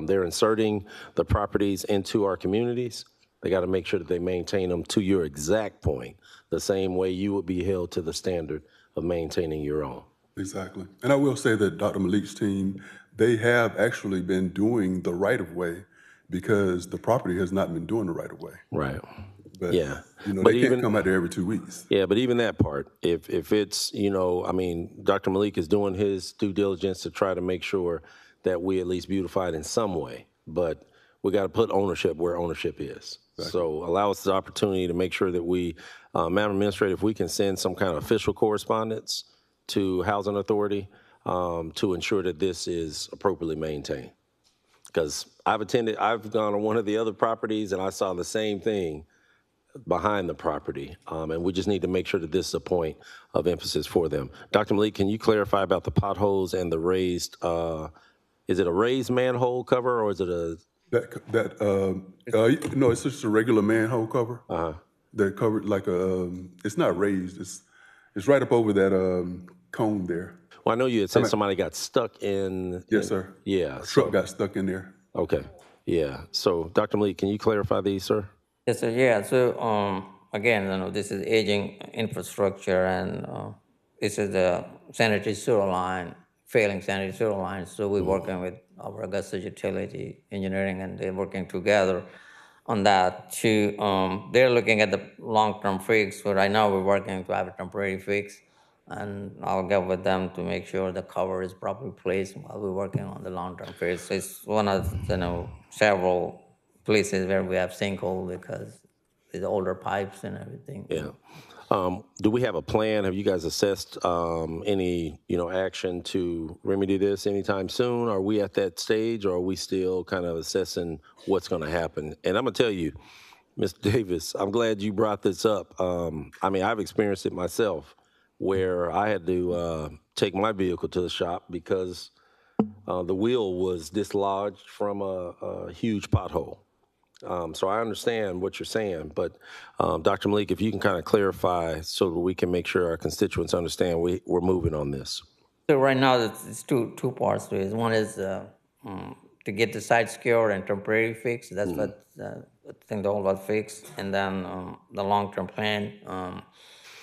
They're inserting the properties into our communities. They got to make sure that they maintain them, to your exact point, the same way you would be held to the standard of maintaining your own. Exactly. And I will say that Dr. Malik's team, they have actually been doing the right-of-way because the property has not been doing the right-of-way. Right. But, yeah. you know, But they even, can't come out there every 2 weeks. Yeah, but even that part, if it's, you know, I mean, Dr. Malik is doing his due diligence to try to make sure that we at least beautify it in some way, but we got to put ownership where ownership is. Exactly. So allow us the opportunity to make sure that we, Madam Administrator, if we can send some kind of official correspondence to Housing Authority to ensure that this is appropriately maintained. Because I've gone on one of the other properties and I saw the same thing behind the property. And we just need to make sure that this is a point of emphasis for them. Dr. Malik, can you clarify about the potholes and the raised, is it a raised manhole cover or is it a? No, it's just a regular manhole cover. They're covered like it's not raised. It's right up over that cone there. Well, I know you had said somebody got stuck in. Yes, sir. Yeah. A truck got stuck in there. Okay. Yeah. So, Dr. Malik, can you clarify these, sir? Yes, sir. Yeah. So again, this is aging infrastructure, and this is the sanitary sewer line, failing sanitary sewer line. So we're working with our Augusta utility engineering, and they're working together on that. They're looking at the long-term fix. So right now we're working to have a temporary fix, and I'll get with them to make sure the cover is properly placed while we're working on the long-term fix. So it's one of several places where we have sinkhole because it's older pipes and everything. Yeah. Do we have a plan? Have you guys assessed any, action to remedy this anytime soon? Are we at that stage, or are we still kind of assessing what's going to happen? And I'm going to tell you, Mr. Davis, I'm glad you brought this up. I've experienced it myself, where I had to take my vehicle to the shop because the wheel was dislodged from a huge pothole. So I understand what you're saying, but Dr. Malik, if you can kind of clarify so that we can make sure our constituents understand we're moving on this. So right now, it's two parts to it. One is to get the site secured and temporary fix. That's what I think the whole lot fix. And then the long-term plan,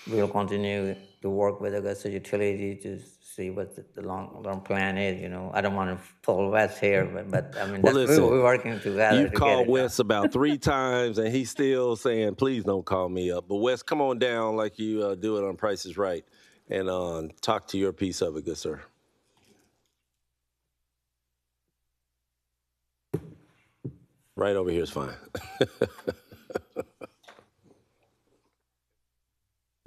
we'll continue to work with Augusta Utility to see what the long-term plan is. I don't want to pull Wes here, but we're working together. You've called Wes about 3 times, and he's still saying, please don't call me up. But Wes, come on down like you do it on Price is Right and talk to your piece of it, good sir. Right over here is fine.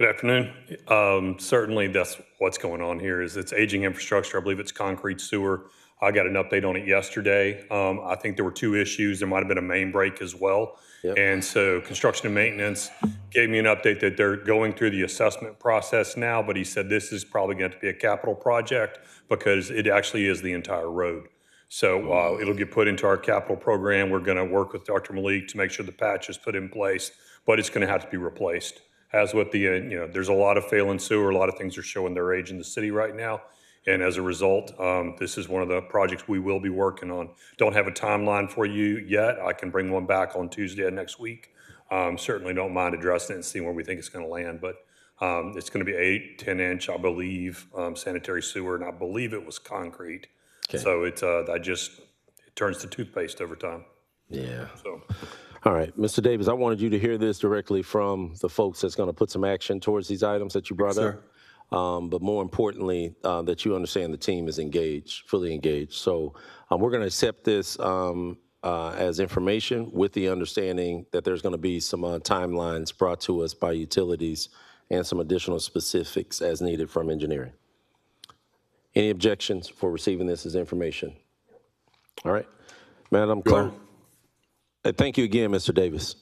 Good afternoon. Certainly that's what's going on here is it's aging infrastructure. I believe it's concrete sewer. I got an update on it yesterday. I think there were 2 issues. There might have been a main break as well. Yep. And so construction and maintenance gave me an update that they're going through the assessment process now, but he said this is probably going to be a capital project because it actually is the entire road. So it'll get put into our capital program. We're going to work with Dr. Malik to make sure the patch is put in place, but it's going to have to be replaced. As with the, there's a lot of failing sewer, a lot of things are showing their age in the city right now. And as a result, this is one of the projects we will be working on. Don't have a timeline for you yet. I can bring one back on Tuesday of next week. Certainly don't mind addressing it and seeing where we think it's going to land. But it's going to be 8, 10-inch, I believe, sanitary sewer, and I believe it was concrete. Okay. So it turns to toothpaste over time. Yeah. So. All right, Mr. Davis, I wanted you to hear this directly from the folks that's going to put some action towards these items that you brought up. But more importantly, that you understand the team is engaged, fully engaged. So we're going to accept this as information with the understanding that there's going to be some timelines brought to us by utilities and some additional specifics as needed from engineering. Any objections for receiving this as information? All right, Madam Clerk. Thank you again, Mr. Davis.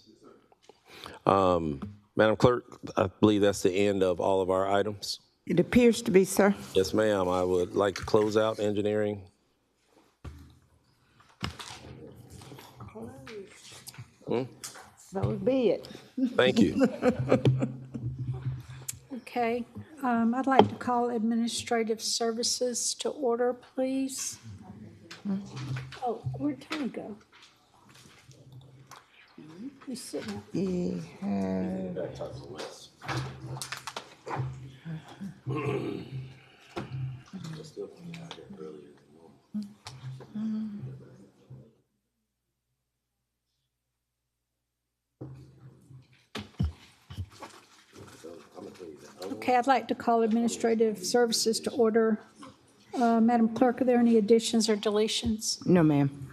Madam Clerk, I believe that's the end of all of our items. It appears to be, sir. Yes, ma'am. I would like to close out engineering. So be it. Thank you. Okay, I'd like to call Administrative Services to order, please. Oh, where'd Tony go? He's sitting up. Okay, I'd like to call Administrative Services to order. Madam Clerk, are there any additions or deletions? No, ma'am.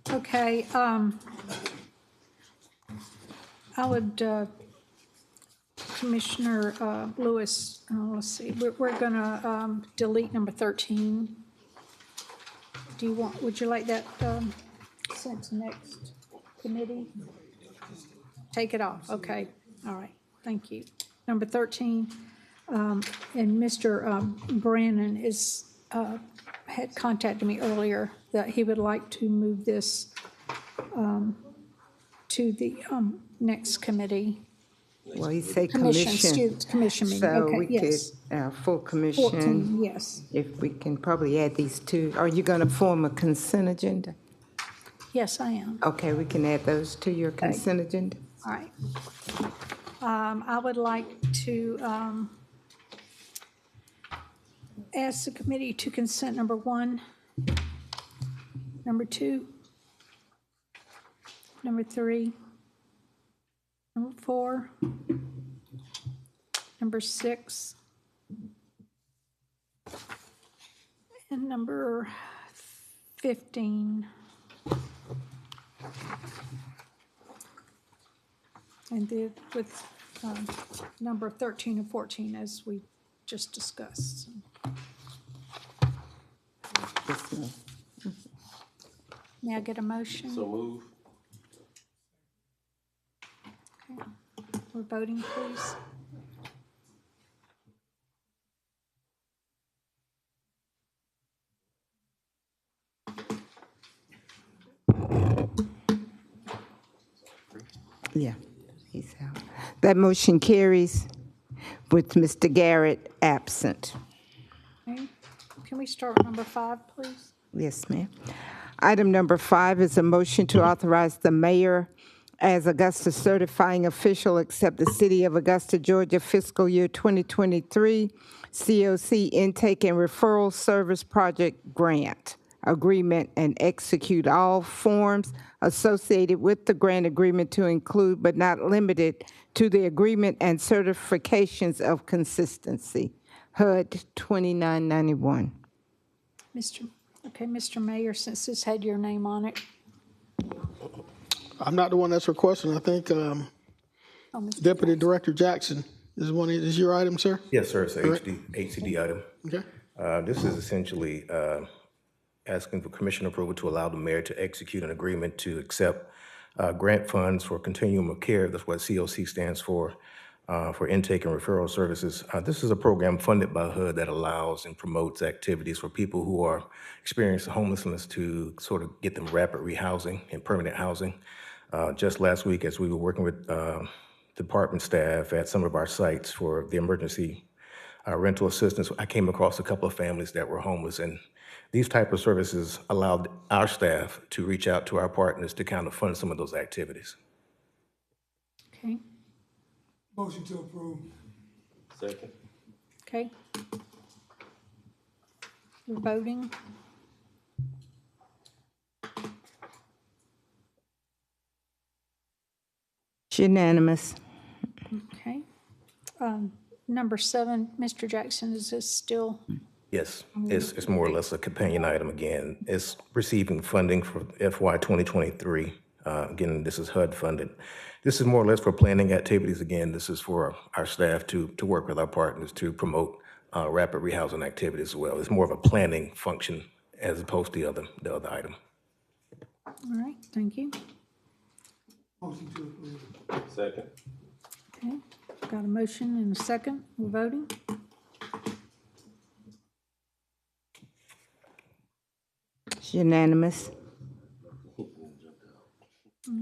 Okay, I would Commissioner Lewis, let's see, we're going to delete number 13. Would you like that sent to next committee? Take it off, okay, all right, thank you. Number 13, and Mr. Brannon had contacted me earlier that he would like to move this to the next committee. Well, he said Commission, commission. commission meeting, So okay, we yes. could, full commission. 14, yes. If we can probably add these two. Are you going to form a consent agenda? Yes, I am. Okay, we can add those to your consent agenda. All right. I would like to ask the committee to consent number 1, number 2, number 3, number 4, number 6, and number 15. And then with number 13 and 14, as we just discussed. May I get a motion? So move. Okay. We're voting, please. Yeah, he's out. That motion carries with Mr. Garrett absent. Okay. Can we start with number 5, please? Yes, ma'am. Item number 5 is a motion to authorize the mayor as Augusta certifying official accept the City of Augusta, Georgia fiscal year 2023 COC intake and referral service project grant agreement and execute all forms associated with the grant agreement to include but not limited to the agreement and certifications of consistency. HUD 2991. Mr. Mayor, since this had your name on it. I'm not the one that's requesting. I think Deputy Director Jackson is one. Is your item, sir? Yes, sir. It's a HCD item. Okay. This is essentially asking for commission approval to allow the mayor to execute an agreement to accept grant funds for continuum of care. That's what COC stands for intake and referral services. This is a program funded by HUD that allows and promotes activities for people who are experiencing homelessness to sort of get them rapid rehousing and permanent housing. Just last week, as we were working with department staff at some of our sites for the emergency rental assistance, I came across a couple of families that were homeless, and these type of services allowed our staff to reach out to our partners to kind of fund some of those activities. Okay. Motion to approve. Second. Okay. We're voting. It's unanimous. Okay. Number 7, Mr. Jackson, is this still? Yes, it's more or less a companion item again. It's receiving funding for FY 2023. Again, this is HUD funded. This is more or less for planning activities. Again, this is for our staff to work with our partners to promote rapid rehousing activities as well. It's more of a planning function as opposed to the other item. All right, thank you. Motion to approve. Second. Okay, got a motion and a second. We're voting. It's unanimous.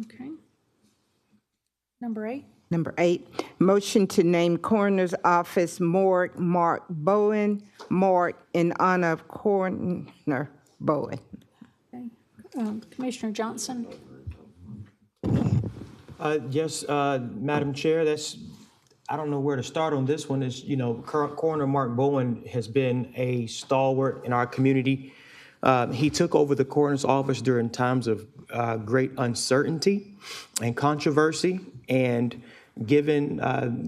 Okay. Number 8. Number 8, motion to name Coroner's Office Morgue Mark Bowen, Morgue in honor of Coroner Bowen. Okay. Commissioner Johnson. Yes, Madam Chair, I don't know where to start on this one. Coroner Mark Bowen has been a stalwart in our community. He took over the coroner's office during times of great uncertainty and controversy, and given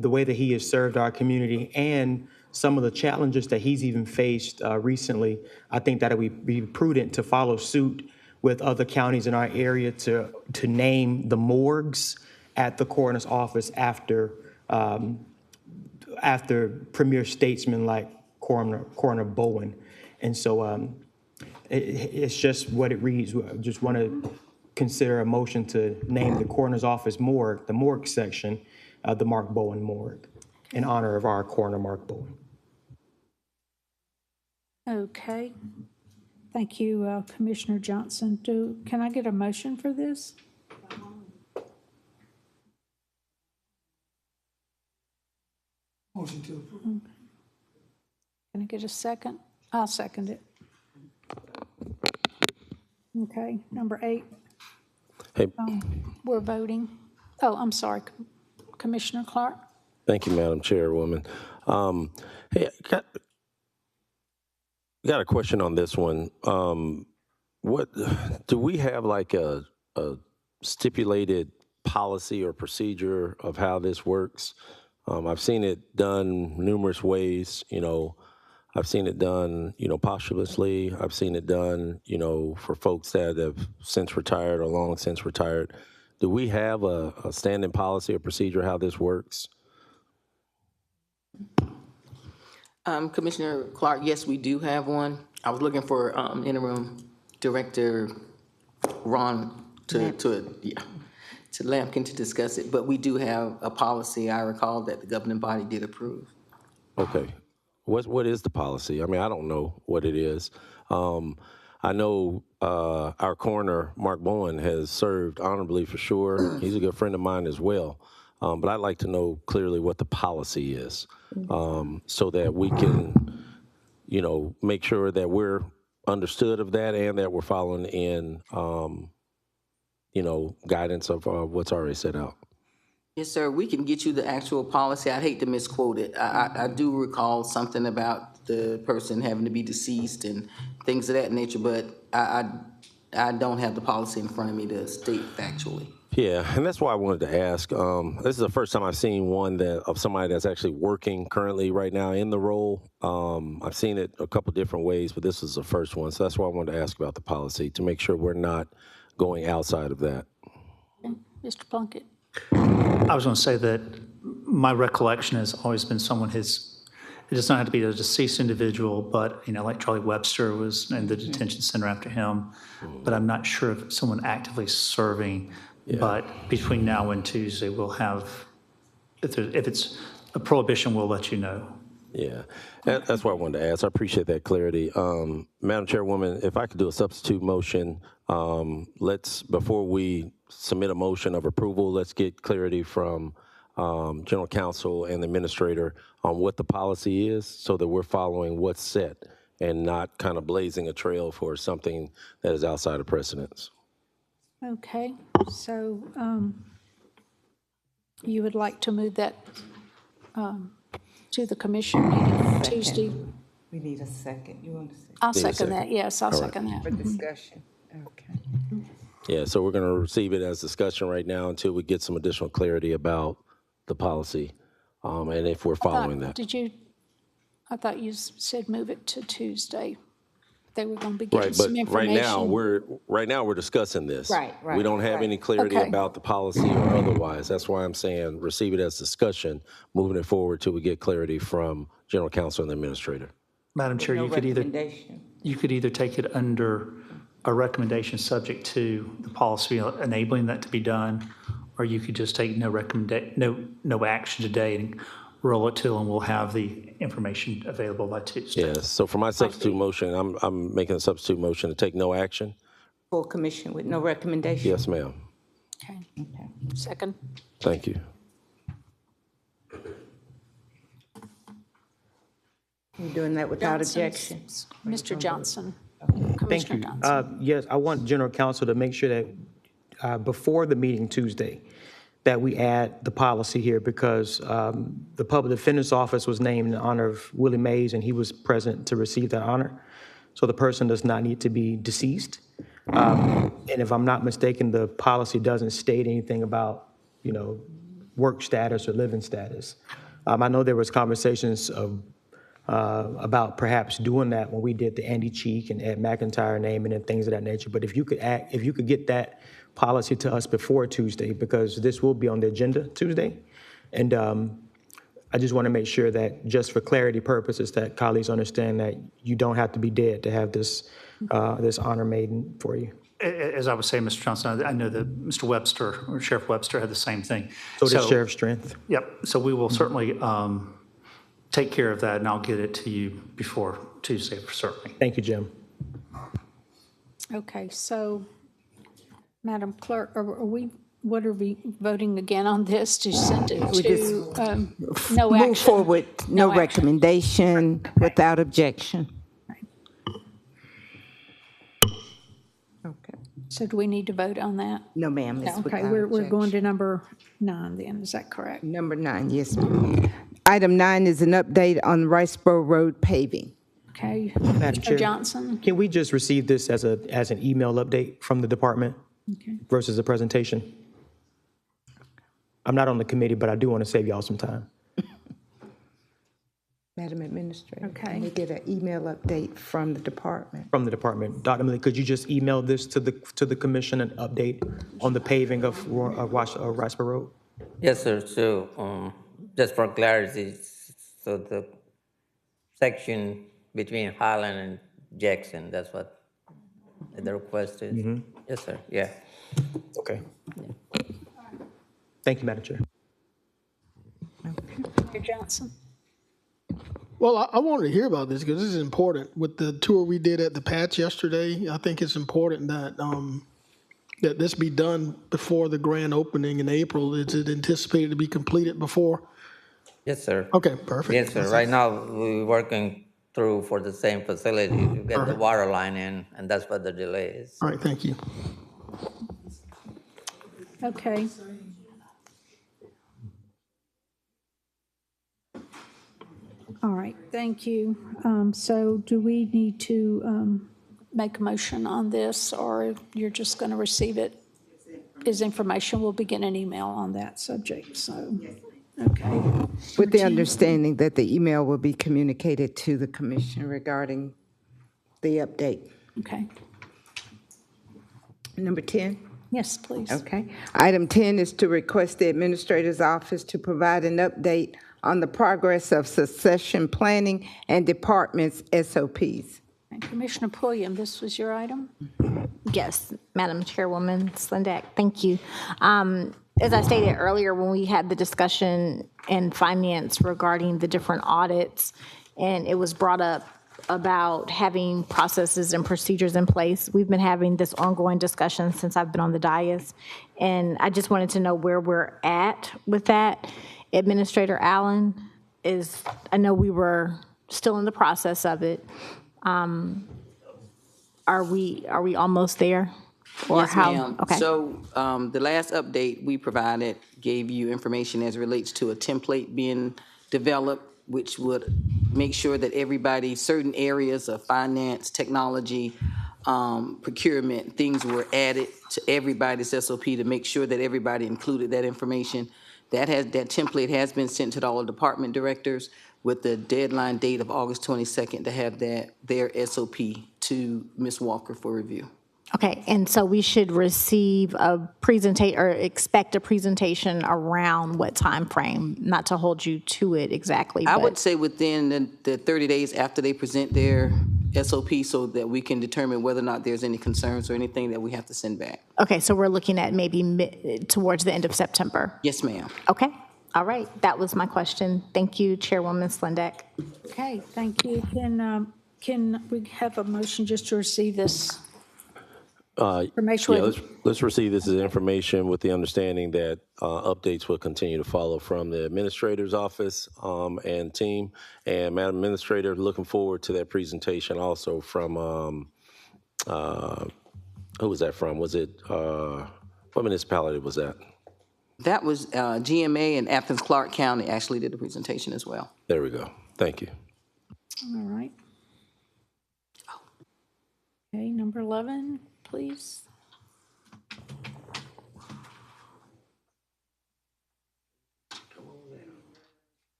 the way that he has served our community and some of the challenges that he's even faced recently, I think that it would be prudent to follow suit with other counties in our area to name the morgues at the coroner's office after after premier statesmen like Coroner Bowen. And so it's just what it reads. I just want to consider a motion to name the coroner's office morgue, the morgue section, the Mark Bowen morgue, in honor of our coroner, Mark Bowen. Okay. Thank you, Commissioner Johnson. Can I get a motion for this? Motion to approve. Can I get a second? I'll second it. Okay, number 8. Hey, We're voting. Oh, I'm sorry, Commissioner Clark. thank you, Madam Chairwoman. Hey, got a question on this one. What do we have like a stipulated policy or procedure of how this works? I've seen it done numerous ways. I've seen it done, posthumously. I've seen it done, for folks that have since retired or long since retired. Do we have a standing policy or procedure how this works? Commissioner Clark, yes, we do have one. I was looking for interim director Ron to Lampkin to discuss it, but we do have a policy, I recall, that the governing body did approve. Okay. What is the policy? I mean, I don't know what it is. I know our coroner, Mark Bowen, has served honorably for sure. He's a good friend of mine as well. But I'd like to know clearly what the policy is, so that we can, make sure that we're understood of that and that we're following in, guidance of what's already set out. Yes, sir. We can get you the actual policy. I'd hate to misquote it. I do recall something about the person having to be deceased and things of that nature, but I don't have the policy in front of me to state factually. Yeah, and that's why I wanted to ask. This is the first time I've seen one of somebody that's actually working currently right now in the role. I've seen it a couple different ways, but this is the first one. So that's why I wanted to ask about the policy, to make sure we're not going outside of that. Mr. Plunkett. I was going to say that my recollection has always been it does not have to be a deceased individual, but, like Charlie Webster was in the detention center after him. But I'm not sure if someone actively serving. Yeah. But between now and Tuesday, we'll have, if it's a prohibition, we'll let you know. Yeah, that's what I wanted to ask. I appreciate that clarity. Madam Chairwoman, if I could do a substitute motion, before we submit a motion of approval, let's get clarity from General Counsel and the Administrator on what the policy is, so that we're following what's set and not kind of blazing a trail for something that is outside of precedence. Okay, so you would like to move that to the commission meeting Tuesday? We need a second. You want to say? I'll second that, yes, I'll second that. For discussion. Okay. Yeah, so we're going to receive it as discussion right now until we get some additional clarity about the policy, and if we're following that. I thought you said move it to Tuesday. They were going to be getting Right, some but information. right now we're discussing this. Right. We don't have any clarity Okay. about the policy or otherwise. That's why I'm saying receive it as discussion, moving it forward till we get clarity from General Counsel and the Administrator. Madam Chair, you could either take it under a recommendation subject to the policy enabling that to be done, or you could just take no action today and roll it till, and we'll have the information available by Tuesday. Yes, so for my substitute motion, I'm making a substitute motion to take no action. Full commission with no recommendation? Yes, ma'am. Okay. Second. Thank you. You're doing that without objection? Mr. Johnson. Thank you. Yes, I want General Counsel to make sure that before the meeting Tuesday, that we add the policy here, because the Public Defender's Office was named in honor of Willie Mays, and he was present to receive that honor. So the person does not need to be deceased. And if I'm not mistaken, the policy doesn't state anything about, work status or living status. I know there was conversations about perhaps doing that when we did the Andy Cheek and Ed McIntyre naming and things of that nature. But if you could get that policy to us before Tuesday, because this will be on the agenda Tuesday. And I just want to make sure that, just for clarity purposes, that colleagues understand that you don't have to be dead to have this, this honor made for you. As I was saying, Mr. Johnson, I know that Mr. Webster, or Sheriff Webster, had the same thing. So does Sheriff Strength. Yep, so we will certainly take care of that, and I'll get it to you before Tuesday, certainly. Thank you, Jim. Okay, so, Madam Clerk, what are we voting again on this to send it to, no action? Move forward, no action. recommendation, without objection. Okay. So do we need to vote on that? No, ma'am, it's Okay, without we're going objection. to number 9 then, is that correct? Number 9, yes, ma'am. Item 9 is an update on Riceboro Road paving. Okay, Madam Mr. Chair, Johnson? can we just receive this as an email update from the department Okay. versus a presentation? I'm not on the committee, but I do want to save y'all some time. Madam Administrator. Okay. Can we get an email update from the department? From the department. Dr. Malik, could you just email this to the commission, an update on the paving of Riceboro Road? Yes, sir. So just for clarity, so the section between Highland and Jackson, that's what the request is? Mm-hmm. Yes, sir. Yeah. Okay. Thank you, Madam Chair. Mr. Johnson? Well, I wanted to hear about this because this is important. With the tour we did at the patch yesterday, I think it's important that that this be done before the grand opening in April. Is it anticipated to be completed before? Yes, sir. Okay, perfect. Yes, sir. Right now, we're working through for the same facility to get the water line in, and that's what the delay is. All right, thank you. Okay. All right, thank you. So do we need to make a motion on this, or you're just going to receive it as information? We'll begin an email on that subject, so, okay. With the understanding that the email will be communicated to the commission regarding the update. Okay. Number 10? Yes, please. Okay. Item 10 is to request the administrator's office to provide an update on the progress of succession planning and departments' SOPs. And Commissioner Pulliam, this was your item? Yes, Madam Chairwoman Slindak, thank you. As I stated earlier, when we had the discussion in finance regarding the different audits, and it was brought up about having processes and procedures in place, we've been having this ongoing discussion since I've been on the dais, and I just wanted to know where we're at with that. Administrator Allen I know we were still in the process of it. Are we almost there? Or Yes, how? ma'am. Okay. So the last update we provided gave you information as relates to a template being developed, which would make sure that everybody, certain areas of finance, technology, procurement, things were added to everybody's SOP to make sure that everybody included that information. That template has been sent to all department directors with the deadline date of August 22nd to have their SOP to Ms. Walker for review. Okay, and so we should receive a presentation or expect a presentation around what time frame? Not to hold you to it exactly, I but would say within the 30 days after they present their SOP so that we can determine whether or not there's any concerns or anything that we have to send back. okay, so we're looking at maybe towards the end of September. Yes, ma'am. Okay, all right, that was my question. Thank you, Chairwoman Slindak. Okay, thank you. Can we have a motion just to receive this information? Yeah, let's receive this as information with the understanding that updates will continue to follow from the administrator's office and team. And Madam Administrator, looking forward to that presentation also from, who was that from? Was it, what municipality was that? That was GMA and Athens Clarke County actually did the presentation as well. There we go. Thank you. All right. Okay, number 11, please.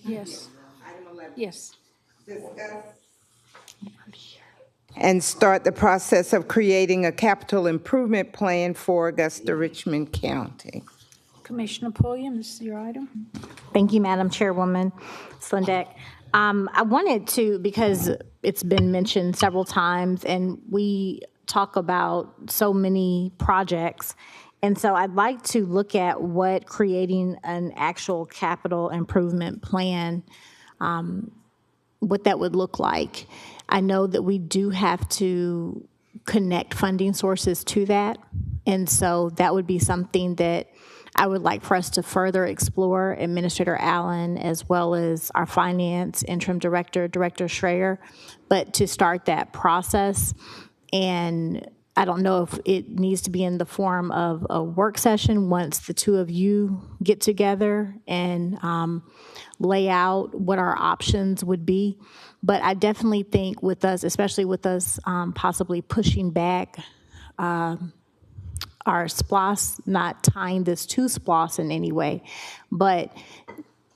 Yes. Yes. And start the process of creating a capital improvement plan for Augusta Richmond County. Commissioner Pulliam, this is your item. Thank Thank you, Madam Chairwoman Slindeck. I wanted to, because it's been mentioned several times, and we talk about so many projects, and so I'd like to look at what creating an actual capital improvement plan, what that would look like. I know that we do have to connect funding sources to that, and so that would be something that I would like for us to further explore, Administrator Allen, as well as our finance interim director, Director Schreier, but to start that process. And I don't know if it needs to be in the form of a work session once the two of you get together and lay out what our options would be. But I definitely think with us, especially with us possibly pushing back our SPLOS, not tying this to SPLOS in any way, but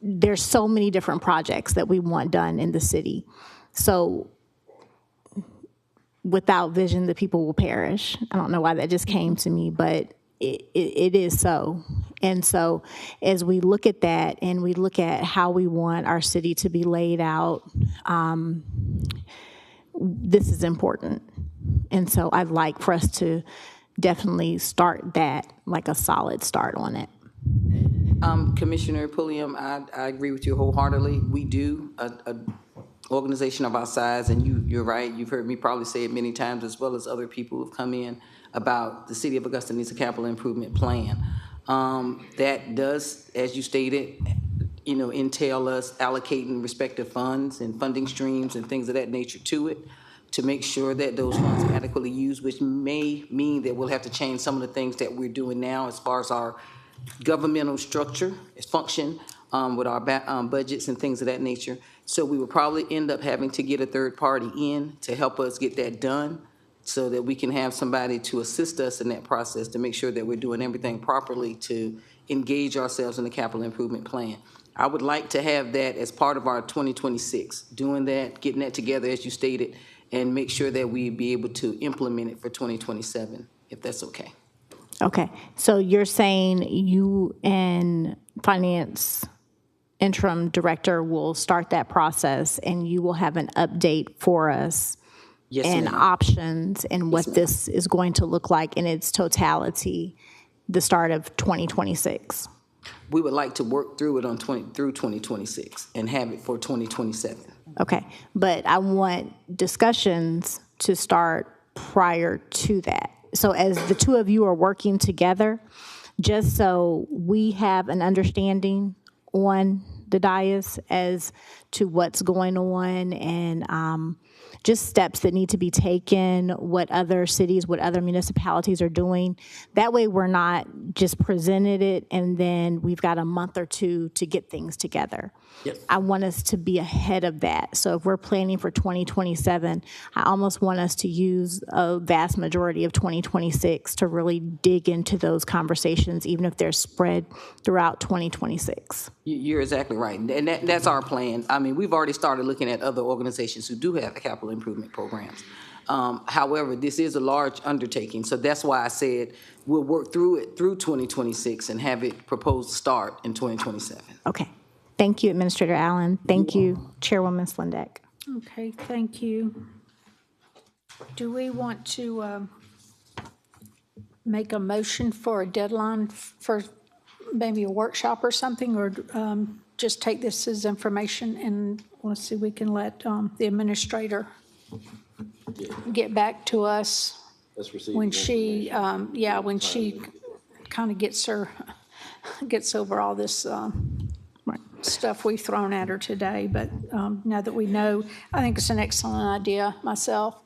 there's so many different projects that we want done in the city. So without vision, the people will perish. I don't know why that just came to me, but it is so. And so as we look at that and we look at how we want our city to be laid out, this is important. And so I'd like for us to definitely start that, like a solid start on it. Commissioner Pulliam, I agree with you wholeheartedly. We do a organization of our size, and you're right. You've heard me probably say it many times, as well as other people who've come in, about the city of Augusta needs a capital improvement plan. That does, as you stated, entail us allocating respective funds and funding streams and things of that nature to it, to make sure that those funds are adequately used, which may mean that we'll have to change some of the things that we're doing now as far as our governmental structure, its function, with our budgets and things of that nature. So we will probably end up having to get a third party in to help us get that done, so that we can have somebody to assist us in that process to make sure that we're doing everything properly to engage ourselves in the capital improvement plan. I would like to have that as part of our 2026, doing that, getting that together as you stated, and make sure that we be able to implement it for 2027, if that's okay. Okay, so you're saying you and Finance Interim Director will start that process and you will have an update for us Yes, and ma'am. options and what this is going to look like in its totality, the start of 2026? We would like to work through it through 2026 and have it for 2027. Okay, but I want discussions to start prior to that. So as the two of you are working together, just so we have an understanding on the dais as to what's going on and just steps that need to be taken, what other cities, what other municipalities are doing. That way we're not just presented it and then we've got a month or two to get things together. Yes. I want us to be ahead of that. So if we're planning for 2027, I almost want us to use a vast majority of 2026 to really dig into those conversations, even if they're spread throughout 2026. You're exactly right, and that's our plan. I mean, we've already started looking at other organizations who do have capital improvement programs. However, this is a large undertaking, so that's why I said we'll work through it through 2026 and have it proposed to start in 2027. Okay. Thank you, Administrator Allen. Thank you, Chairwoman Slindeck. Okay, thank you. Do we want to make a motion for a deadline for maybe a workshop or something, or just take this as information and let's see, we can let the administrator get back to us when she, when she kind of gets over all this stuff we've thrown at her today. But now that we know, I think it's an excellent idea myself.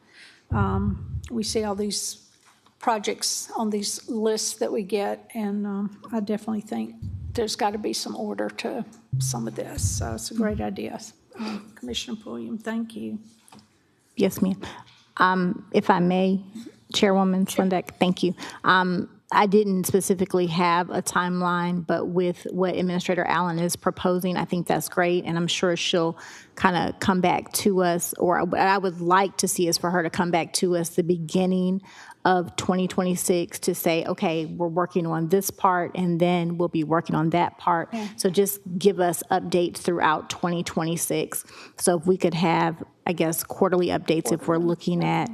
We see all these projects on these lists that we get, and I definitely think there's got to be some order to some of this. So it's a great idea. Commissioner Pulliam, thank you. Yes, ma'am. If I may, Chairwoman Slindeck, thank you. I didn't specifically have a timeline, but with what Administrator Allen is proposing, I think that's great, and I'm sure she'll kind of come back to us, or what I would like to see is for her to come back to us the beginning of 2026 to say, okay, we're working on this part, and then we'll be working on that part. So just give us updates throughout 2026. So if we could have, I guess, quarterly updates if we're looking at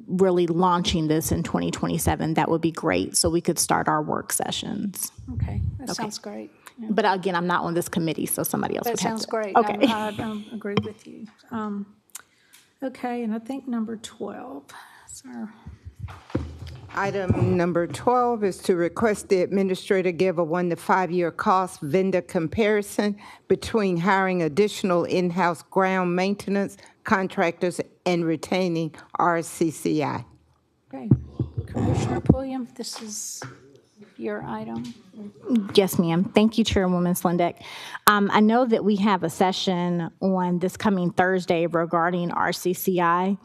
really launching this in 2027, that would be great, so we could start our work sessions. Okay, that sounds great. Yeah. But again, I'm not on this committee, so somebody else That would have sounds to. great. Okay. I agree with you. Okay, and I think number 12, sir. Item number 12 is to request the administrator give a 1 to 5 year cost vendor comparison between hiring additional in-house ground maintenance contractors and retaining RCCI. Okay, Commissioner Pulliam, this is your item. Yes, ma'am. Thank you, Chairwoman Slindeck. I know that we have a session on this coming Thursday regarding RCCI.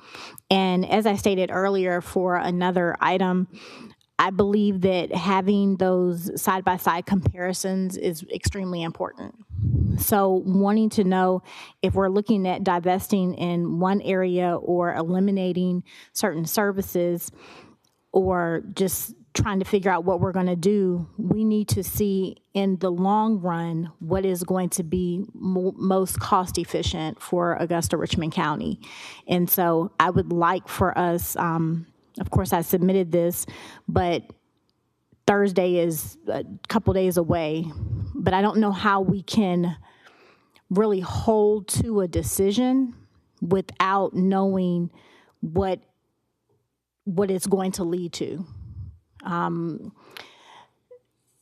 And as I stated earlier for another item, I believe that having those side-by-side comparisons is extremely important. So wanting to know if we're looking at divesting in one area or eliminating certain services, or just trying to figure out what we're going to do, we need to see in the long run what is going to be most cost efficient for Augusta Richmond County. And so I would like for us, of course I submitted this, but Thursday is a couple days away, but I don't know how we can really hold to a decision without knowing what it's going to lead to.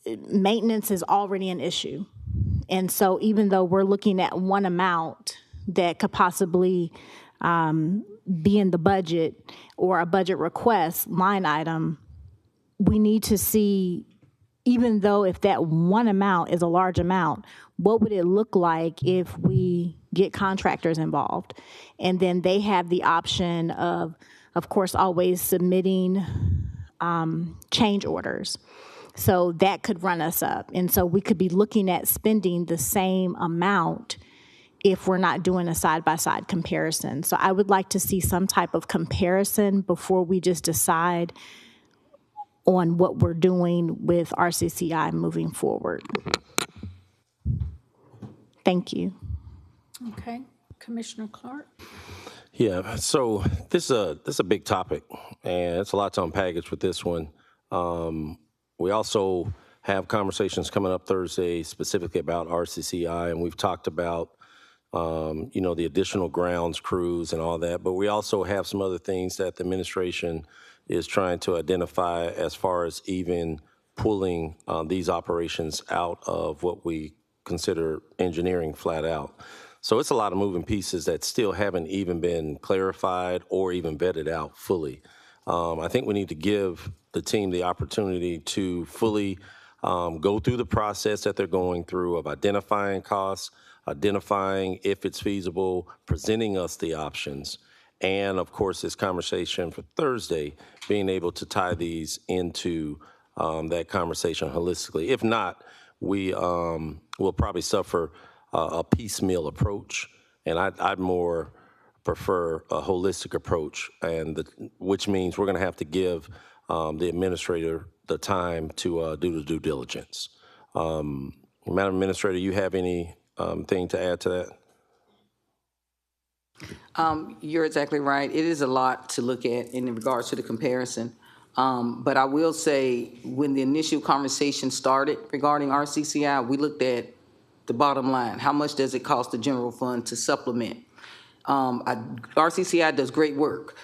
Maintenance is already an issue. And so even though we're looking at one amount that could possibly be in the budget or a budget request line item, we need to see, even though if that one amount is a large amount, what would it look like if we get contractors involved? And then they have the option of course, always submitting change orders. So that could run us up. And so we could be looking at spending the same amount if we're not doing a side-by-side comparison. So I would like to see some type of comparison before we just decide on what we're doing with RCCI moving forward. Thank you. Okay, Commissioner Clark. Yeah, so this is a big topic, and it's a lot to unpackage with this one. We also have conversations coming up Thursday specifically about RCCI, and we've talked about the additional grounds crews and all that, but we also have some other things that the administration is trying to identify as far as even pulling these operations out of what we consider engineering flat out. So it's a lot of moving pieces that still haven't even been clarified or even vetted out fully. I think we need to give the team the opportunity to fully go through the process that they're going through of identifying costs, identifying if it's feasible, presenting us the options, and of course this conversation for Thursday, being able to tie these into that conversation holistically. If not, we will probably suffer a piecemeal approach, and I'd more prefer a holistic approach, and which means we're going to have to give the administrator the time to do the due diligence. Madam Administrator, you have any thing to add to that? You're exactly right. It is a lot to look at in regards to the comparison. But I will say, when the initial conversation started regarding RCCI, we looked at the bottom line. How much does it cost the general fund to supplement? RCCI does great work.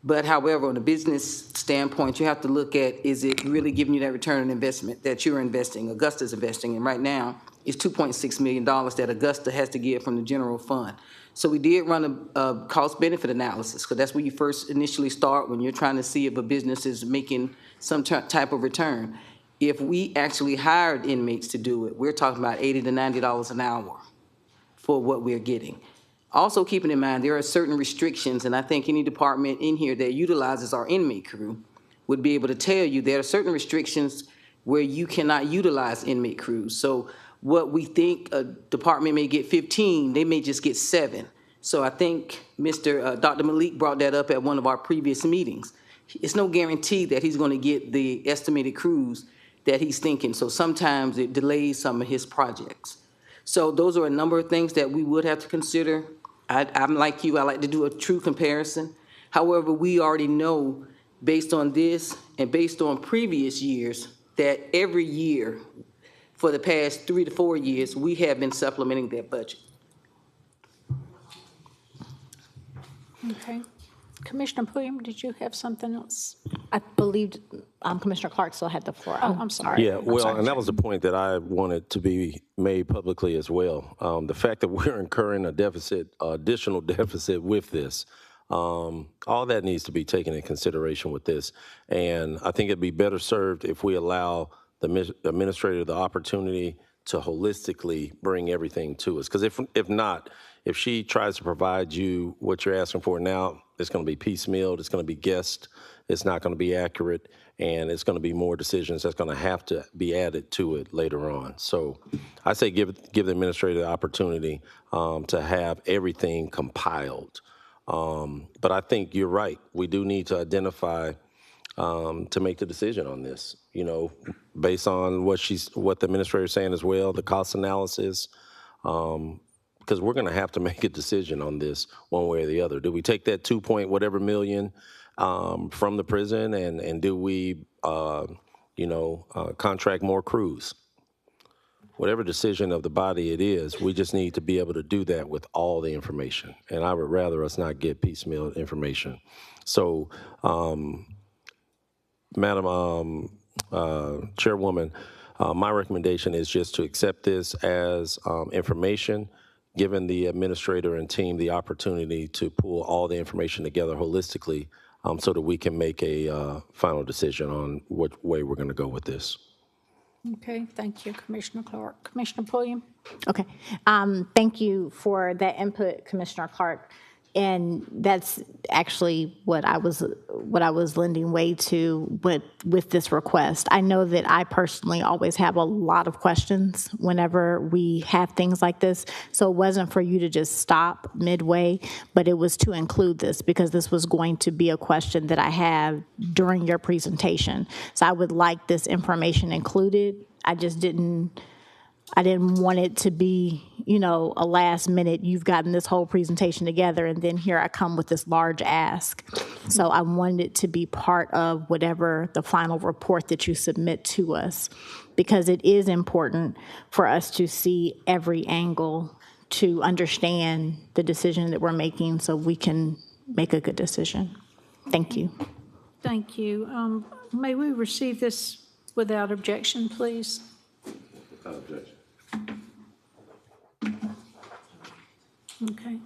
But however, on a business standpoint, you have to look at, is it really giving you that return on investment that you're investing, Augusta's investing in right now? It's $2.6 million that Augusta has to get from the general fund. So we did run a cost-benefit analysis, because that's where you first initially start when you're trying to see if a business is making some type of return. If we actually hired inmates to do it, we're talking about $80 to $90 an hour for what we're getting. Also keeping in mind, there are certain restrictions, and I think any department in here that utilizes our inmate crew would be able to tell you there are certain restrictions where you cannot utilize inmate crews. So what we think a department may get 15, they may just get 7. So I think Dr. Malik brought that up at one of our previous meetings. It's no guarantee that he's going to get the estimated crews that he's thinking. So sometimes it delays some of his projects. So those are a number of things that we would have to consider. I'm like you, I like to do a true comparison. However, we already know based on this and based on previous years that every year for the past 3 to 4 years, we have been supplementing that budget. Okay. Commissioner Pulliam, did you have something else? I believed Commissioner Clark still had the floor. Oh, I'm sorry. Yeah, well, and that was the point that I wanted to be made publicly as well. The fact that we're incurring a deficit, additional deficit with this, all that needs to be taken in consideration with this. And I think it'd be better served if we allow the administrator the opportunity to holistically bring everything to us. Because if not, if she tries to provide you what you're asking for now, it's going to be piecemealed, it's going to be guessed, it's not going to be accurate, and it's going to be more decisions that's going to have to be added to it later on. So I say give the administrator the opportunity to have everything compiled. But I think you're right. We do need to identify to make the decision on this, you know, based on what the administrator is saying as well, the cost analysis, because we're going to have to make a decision on this one way or the other. Do we take that 2 point whatever million from the prison and do we, contract more crews? Whatever decision of the body it is, we just need to be able to do that with all the information. And I would rather us not get piecemeal information. So, Madam Chairwoman, my recommendation is just to accept this as information, giving the administrator and team the opportunity to pull all the information together holistically so that we can make a final decision on what way we're going to go with this. Okay, thank you, Commissioner Clark. Commissioner Pulliam? Okay. Thank you for that input, Commissioner Clark. And that's actually what I was lending way to with this request. I know that I personally always have a lot of questions whenever we have things like this. So it wasn't for you to just stop midway, but it was to include this because this was going to be a question that I have during your presentation. So I would like this information included. I didn't want it to be, a last minute, you've gotten this whole presentation together, and then here I come with this large ask. So I wanted it to be part of whatever the final report that you submit to us, because it is important for us to see every angle to understand the decision that we're making so we can make a good decision. Thank you. Thank you. May we receive this without objection, please? Without objection. Okay.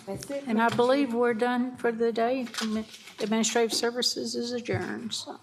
That's it. And I believe we're done for the day. Administrative Services is adjourned. So.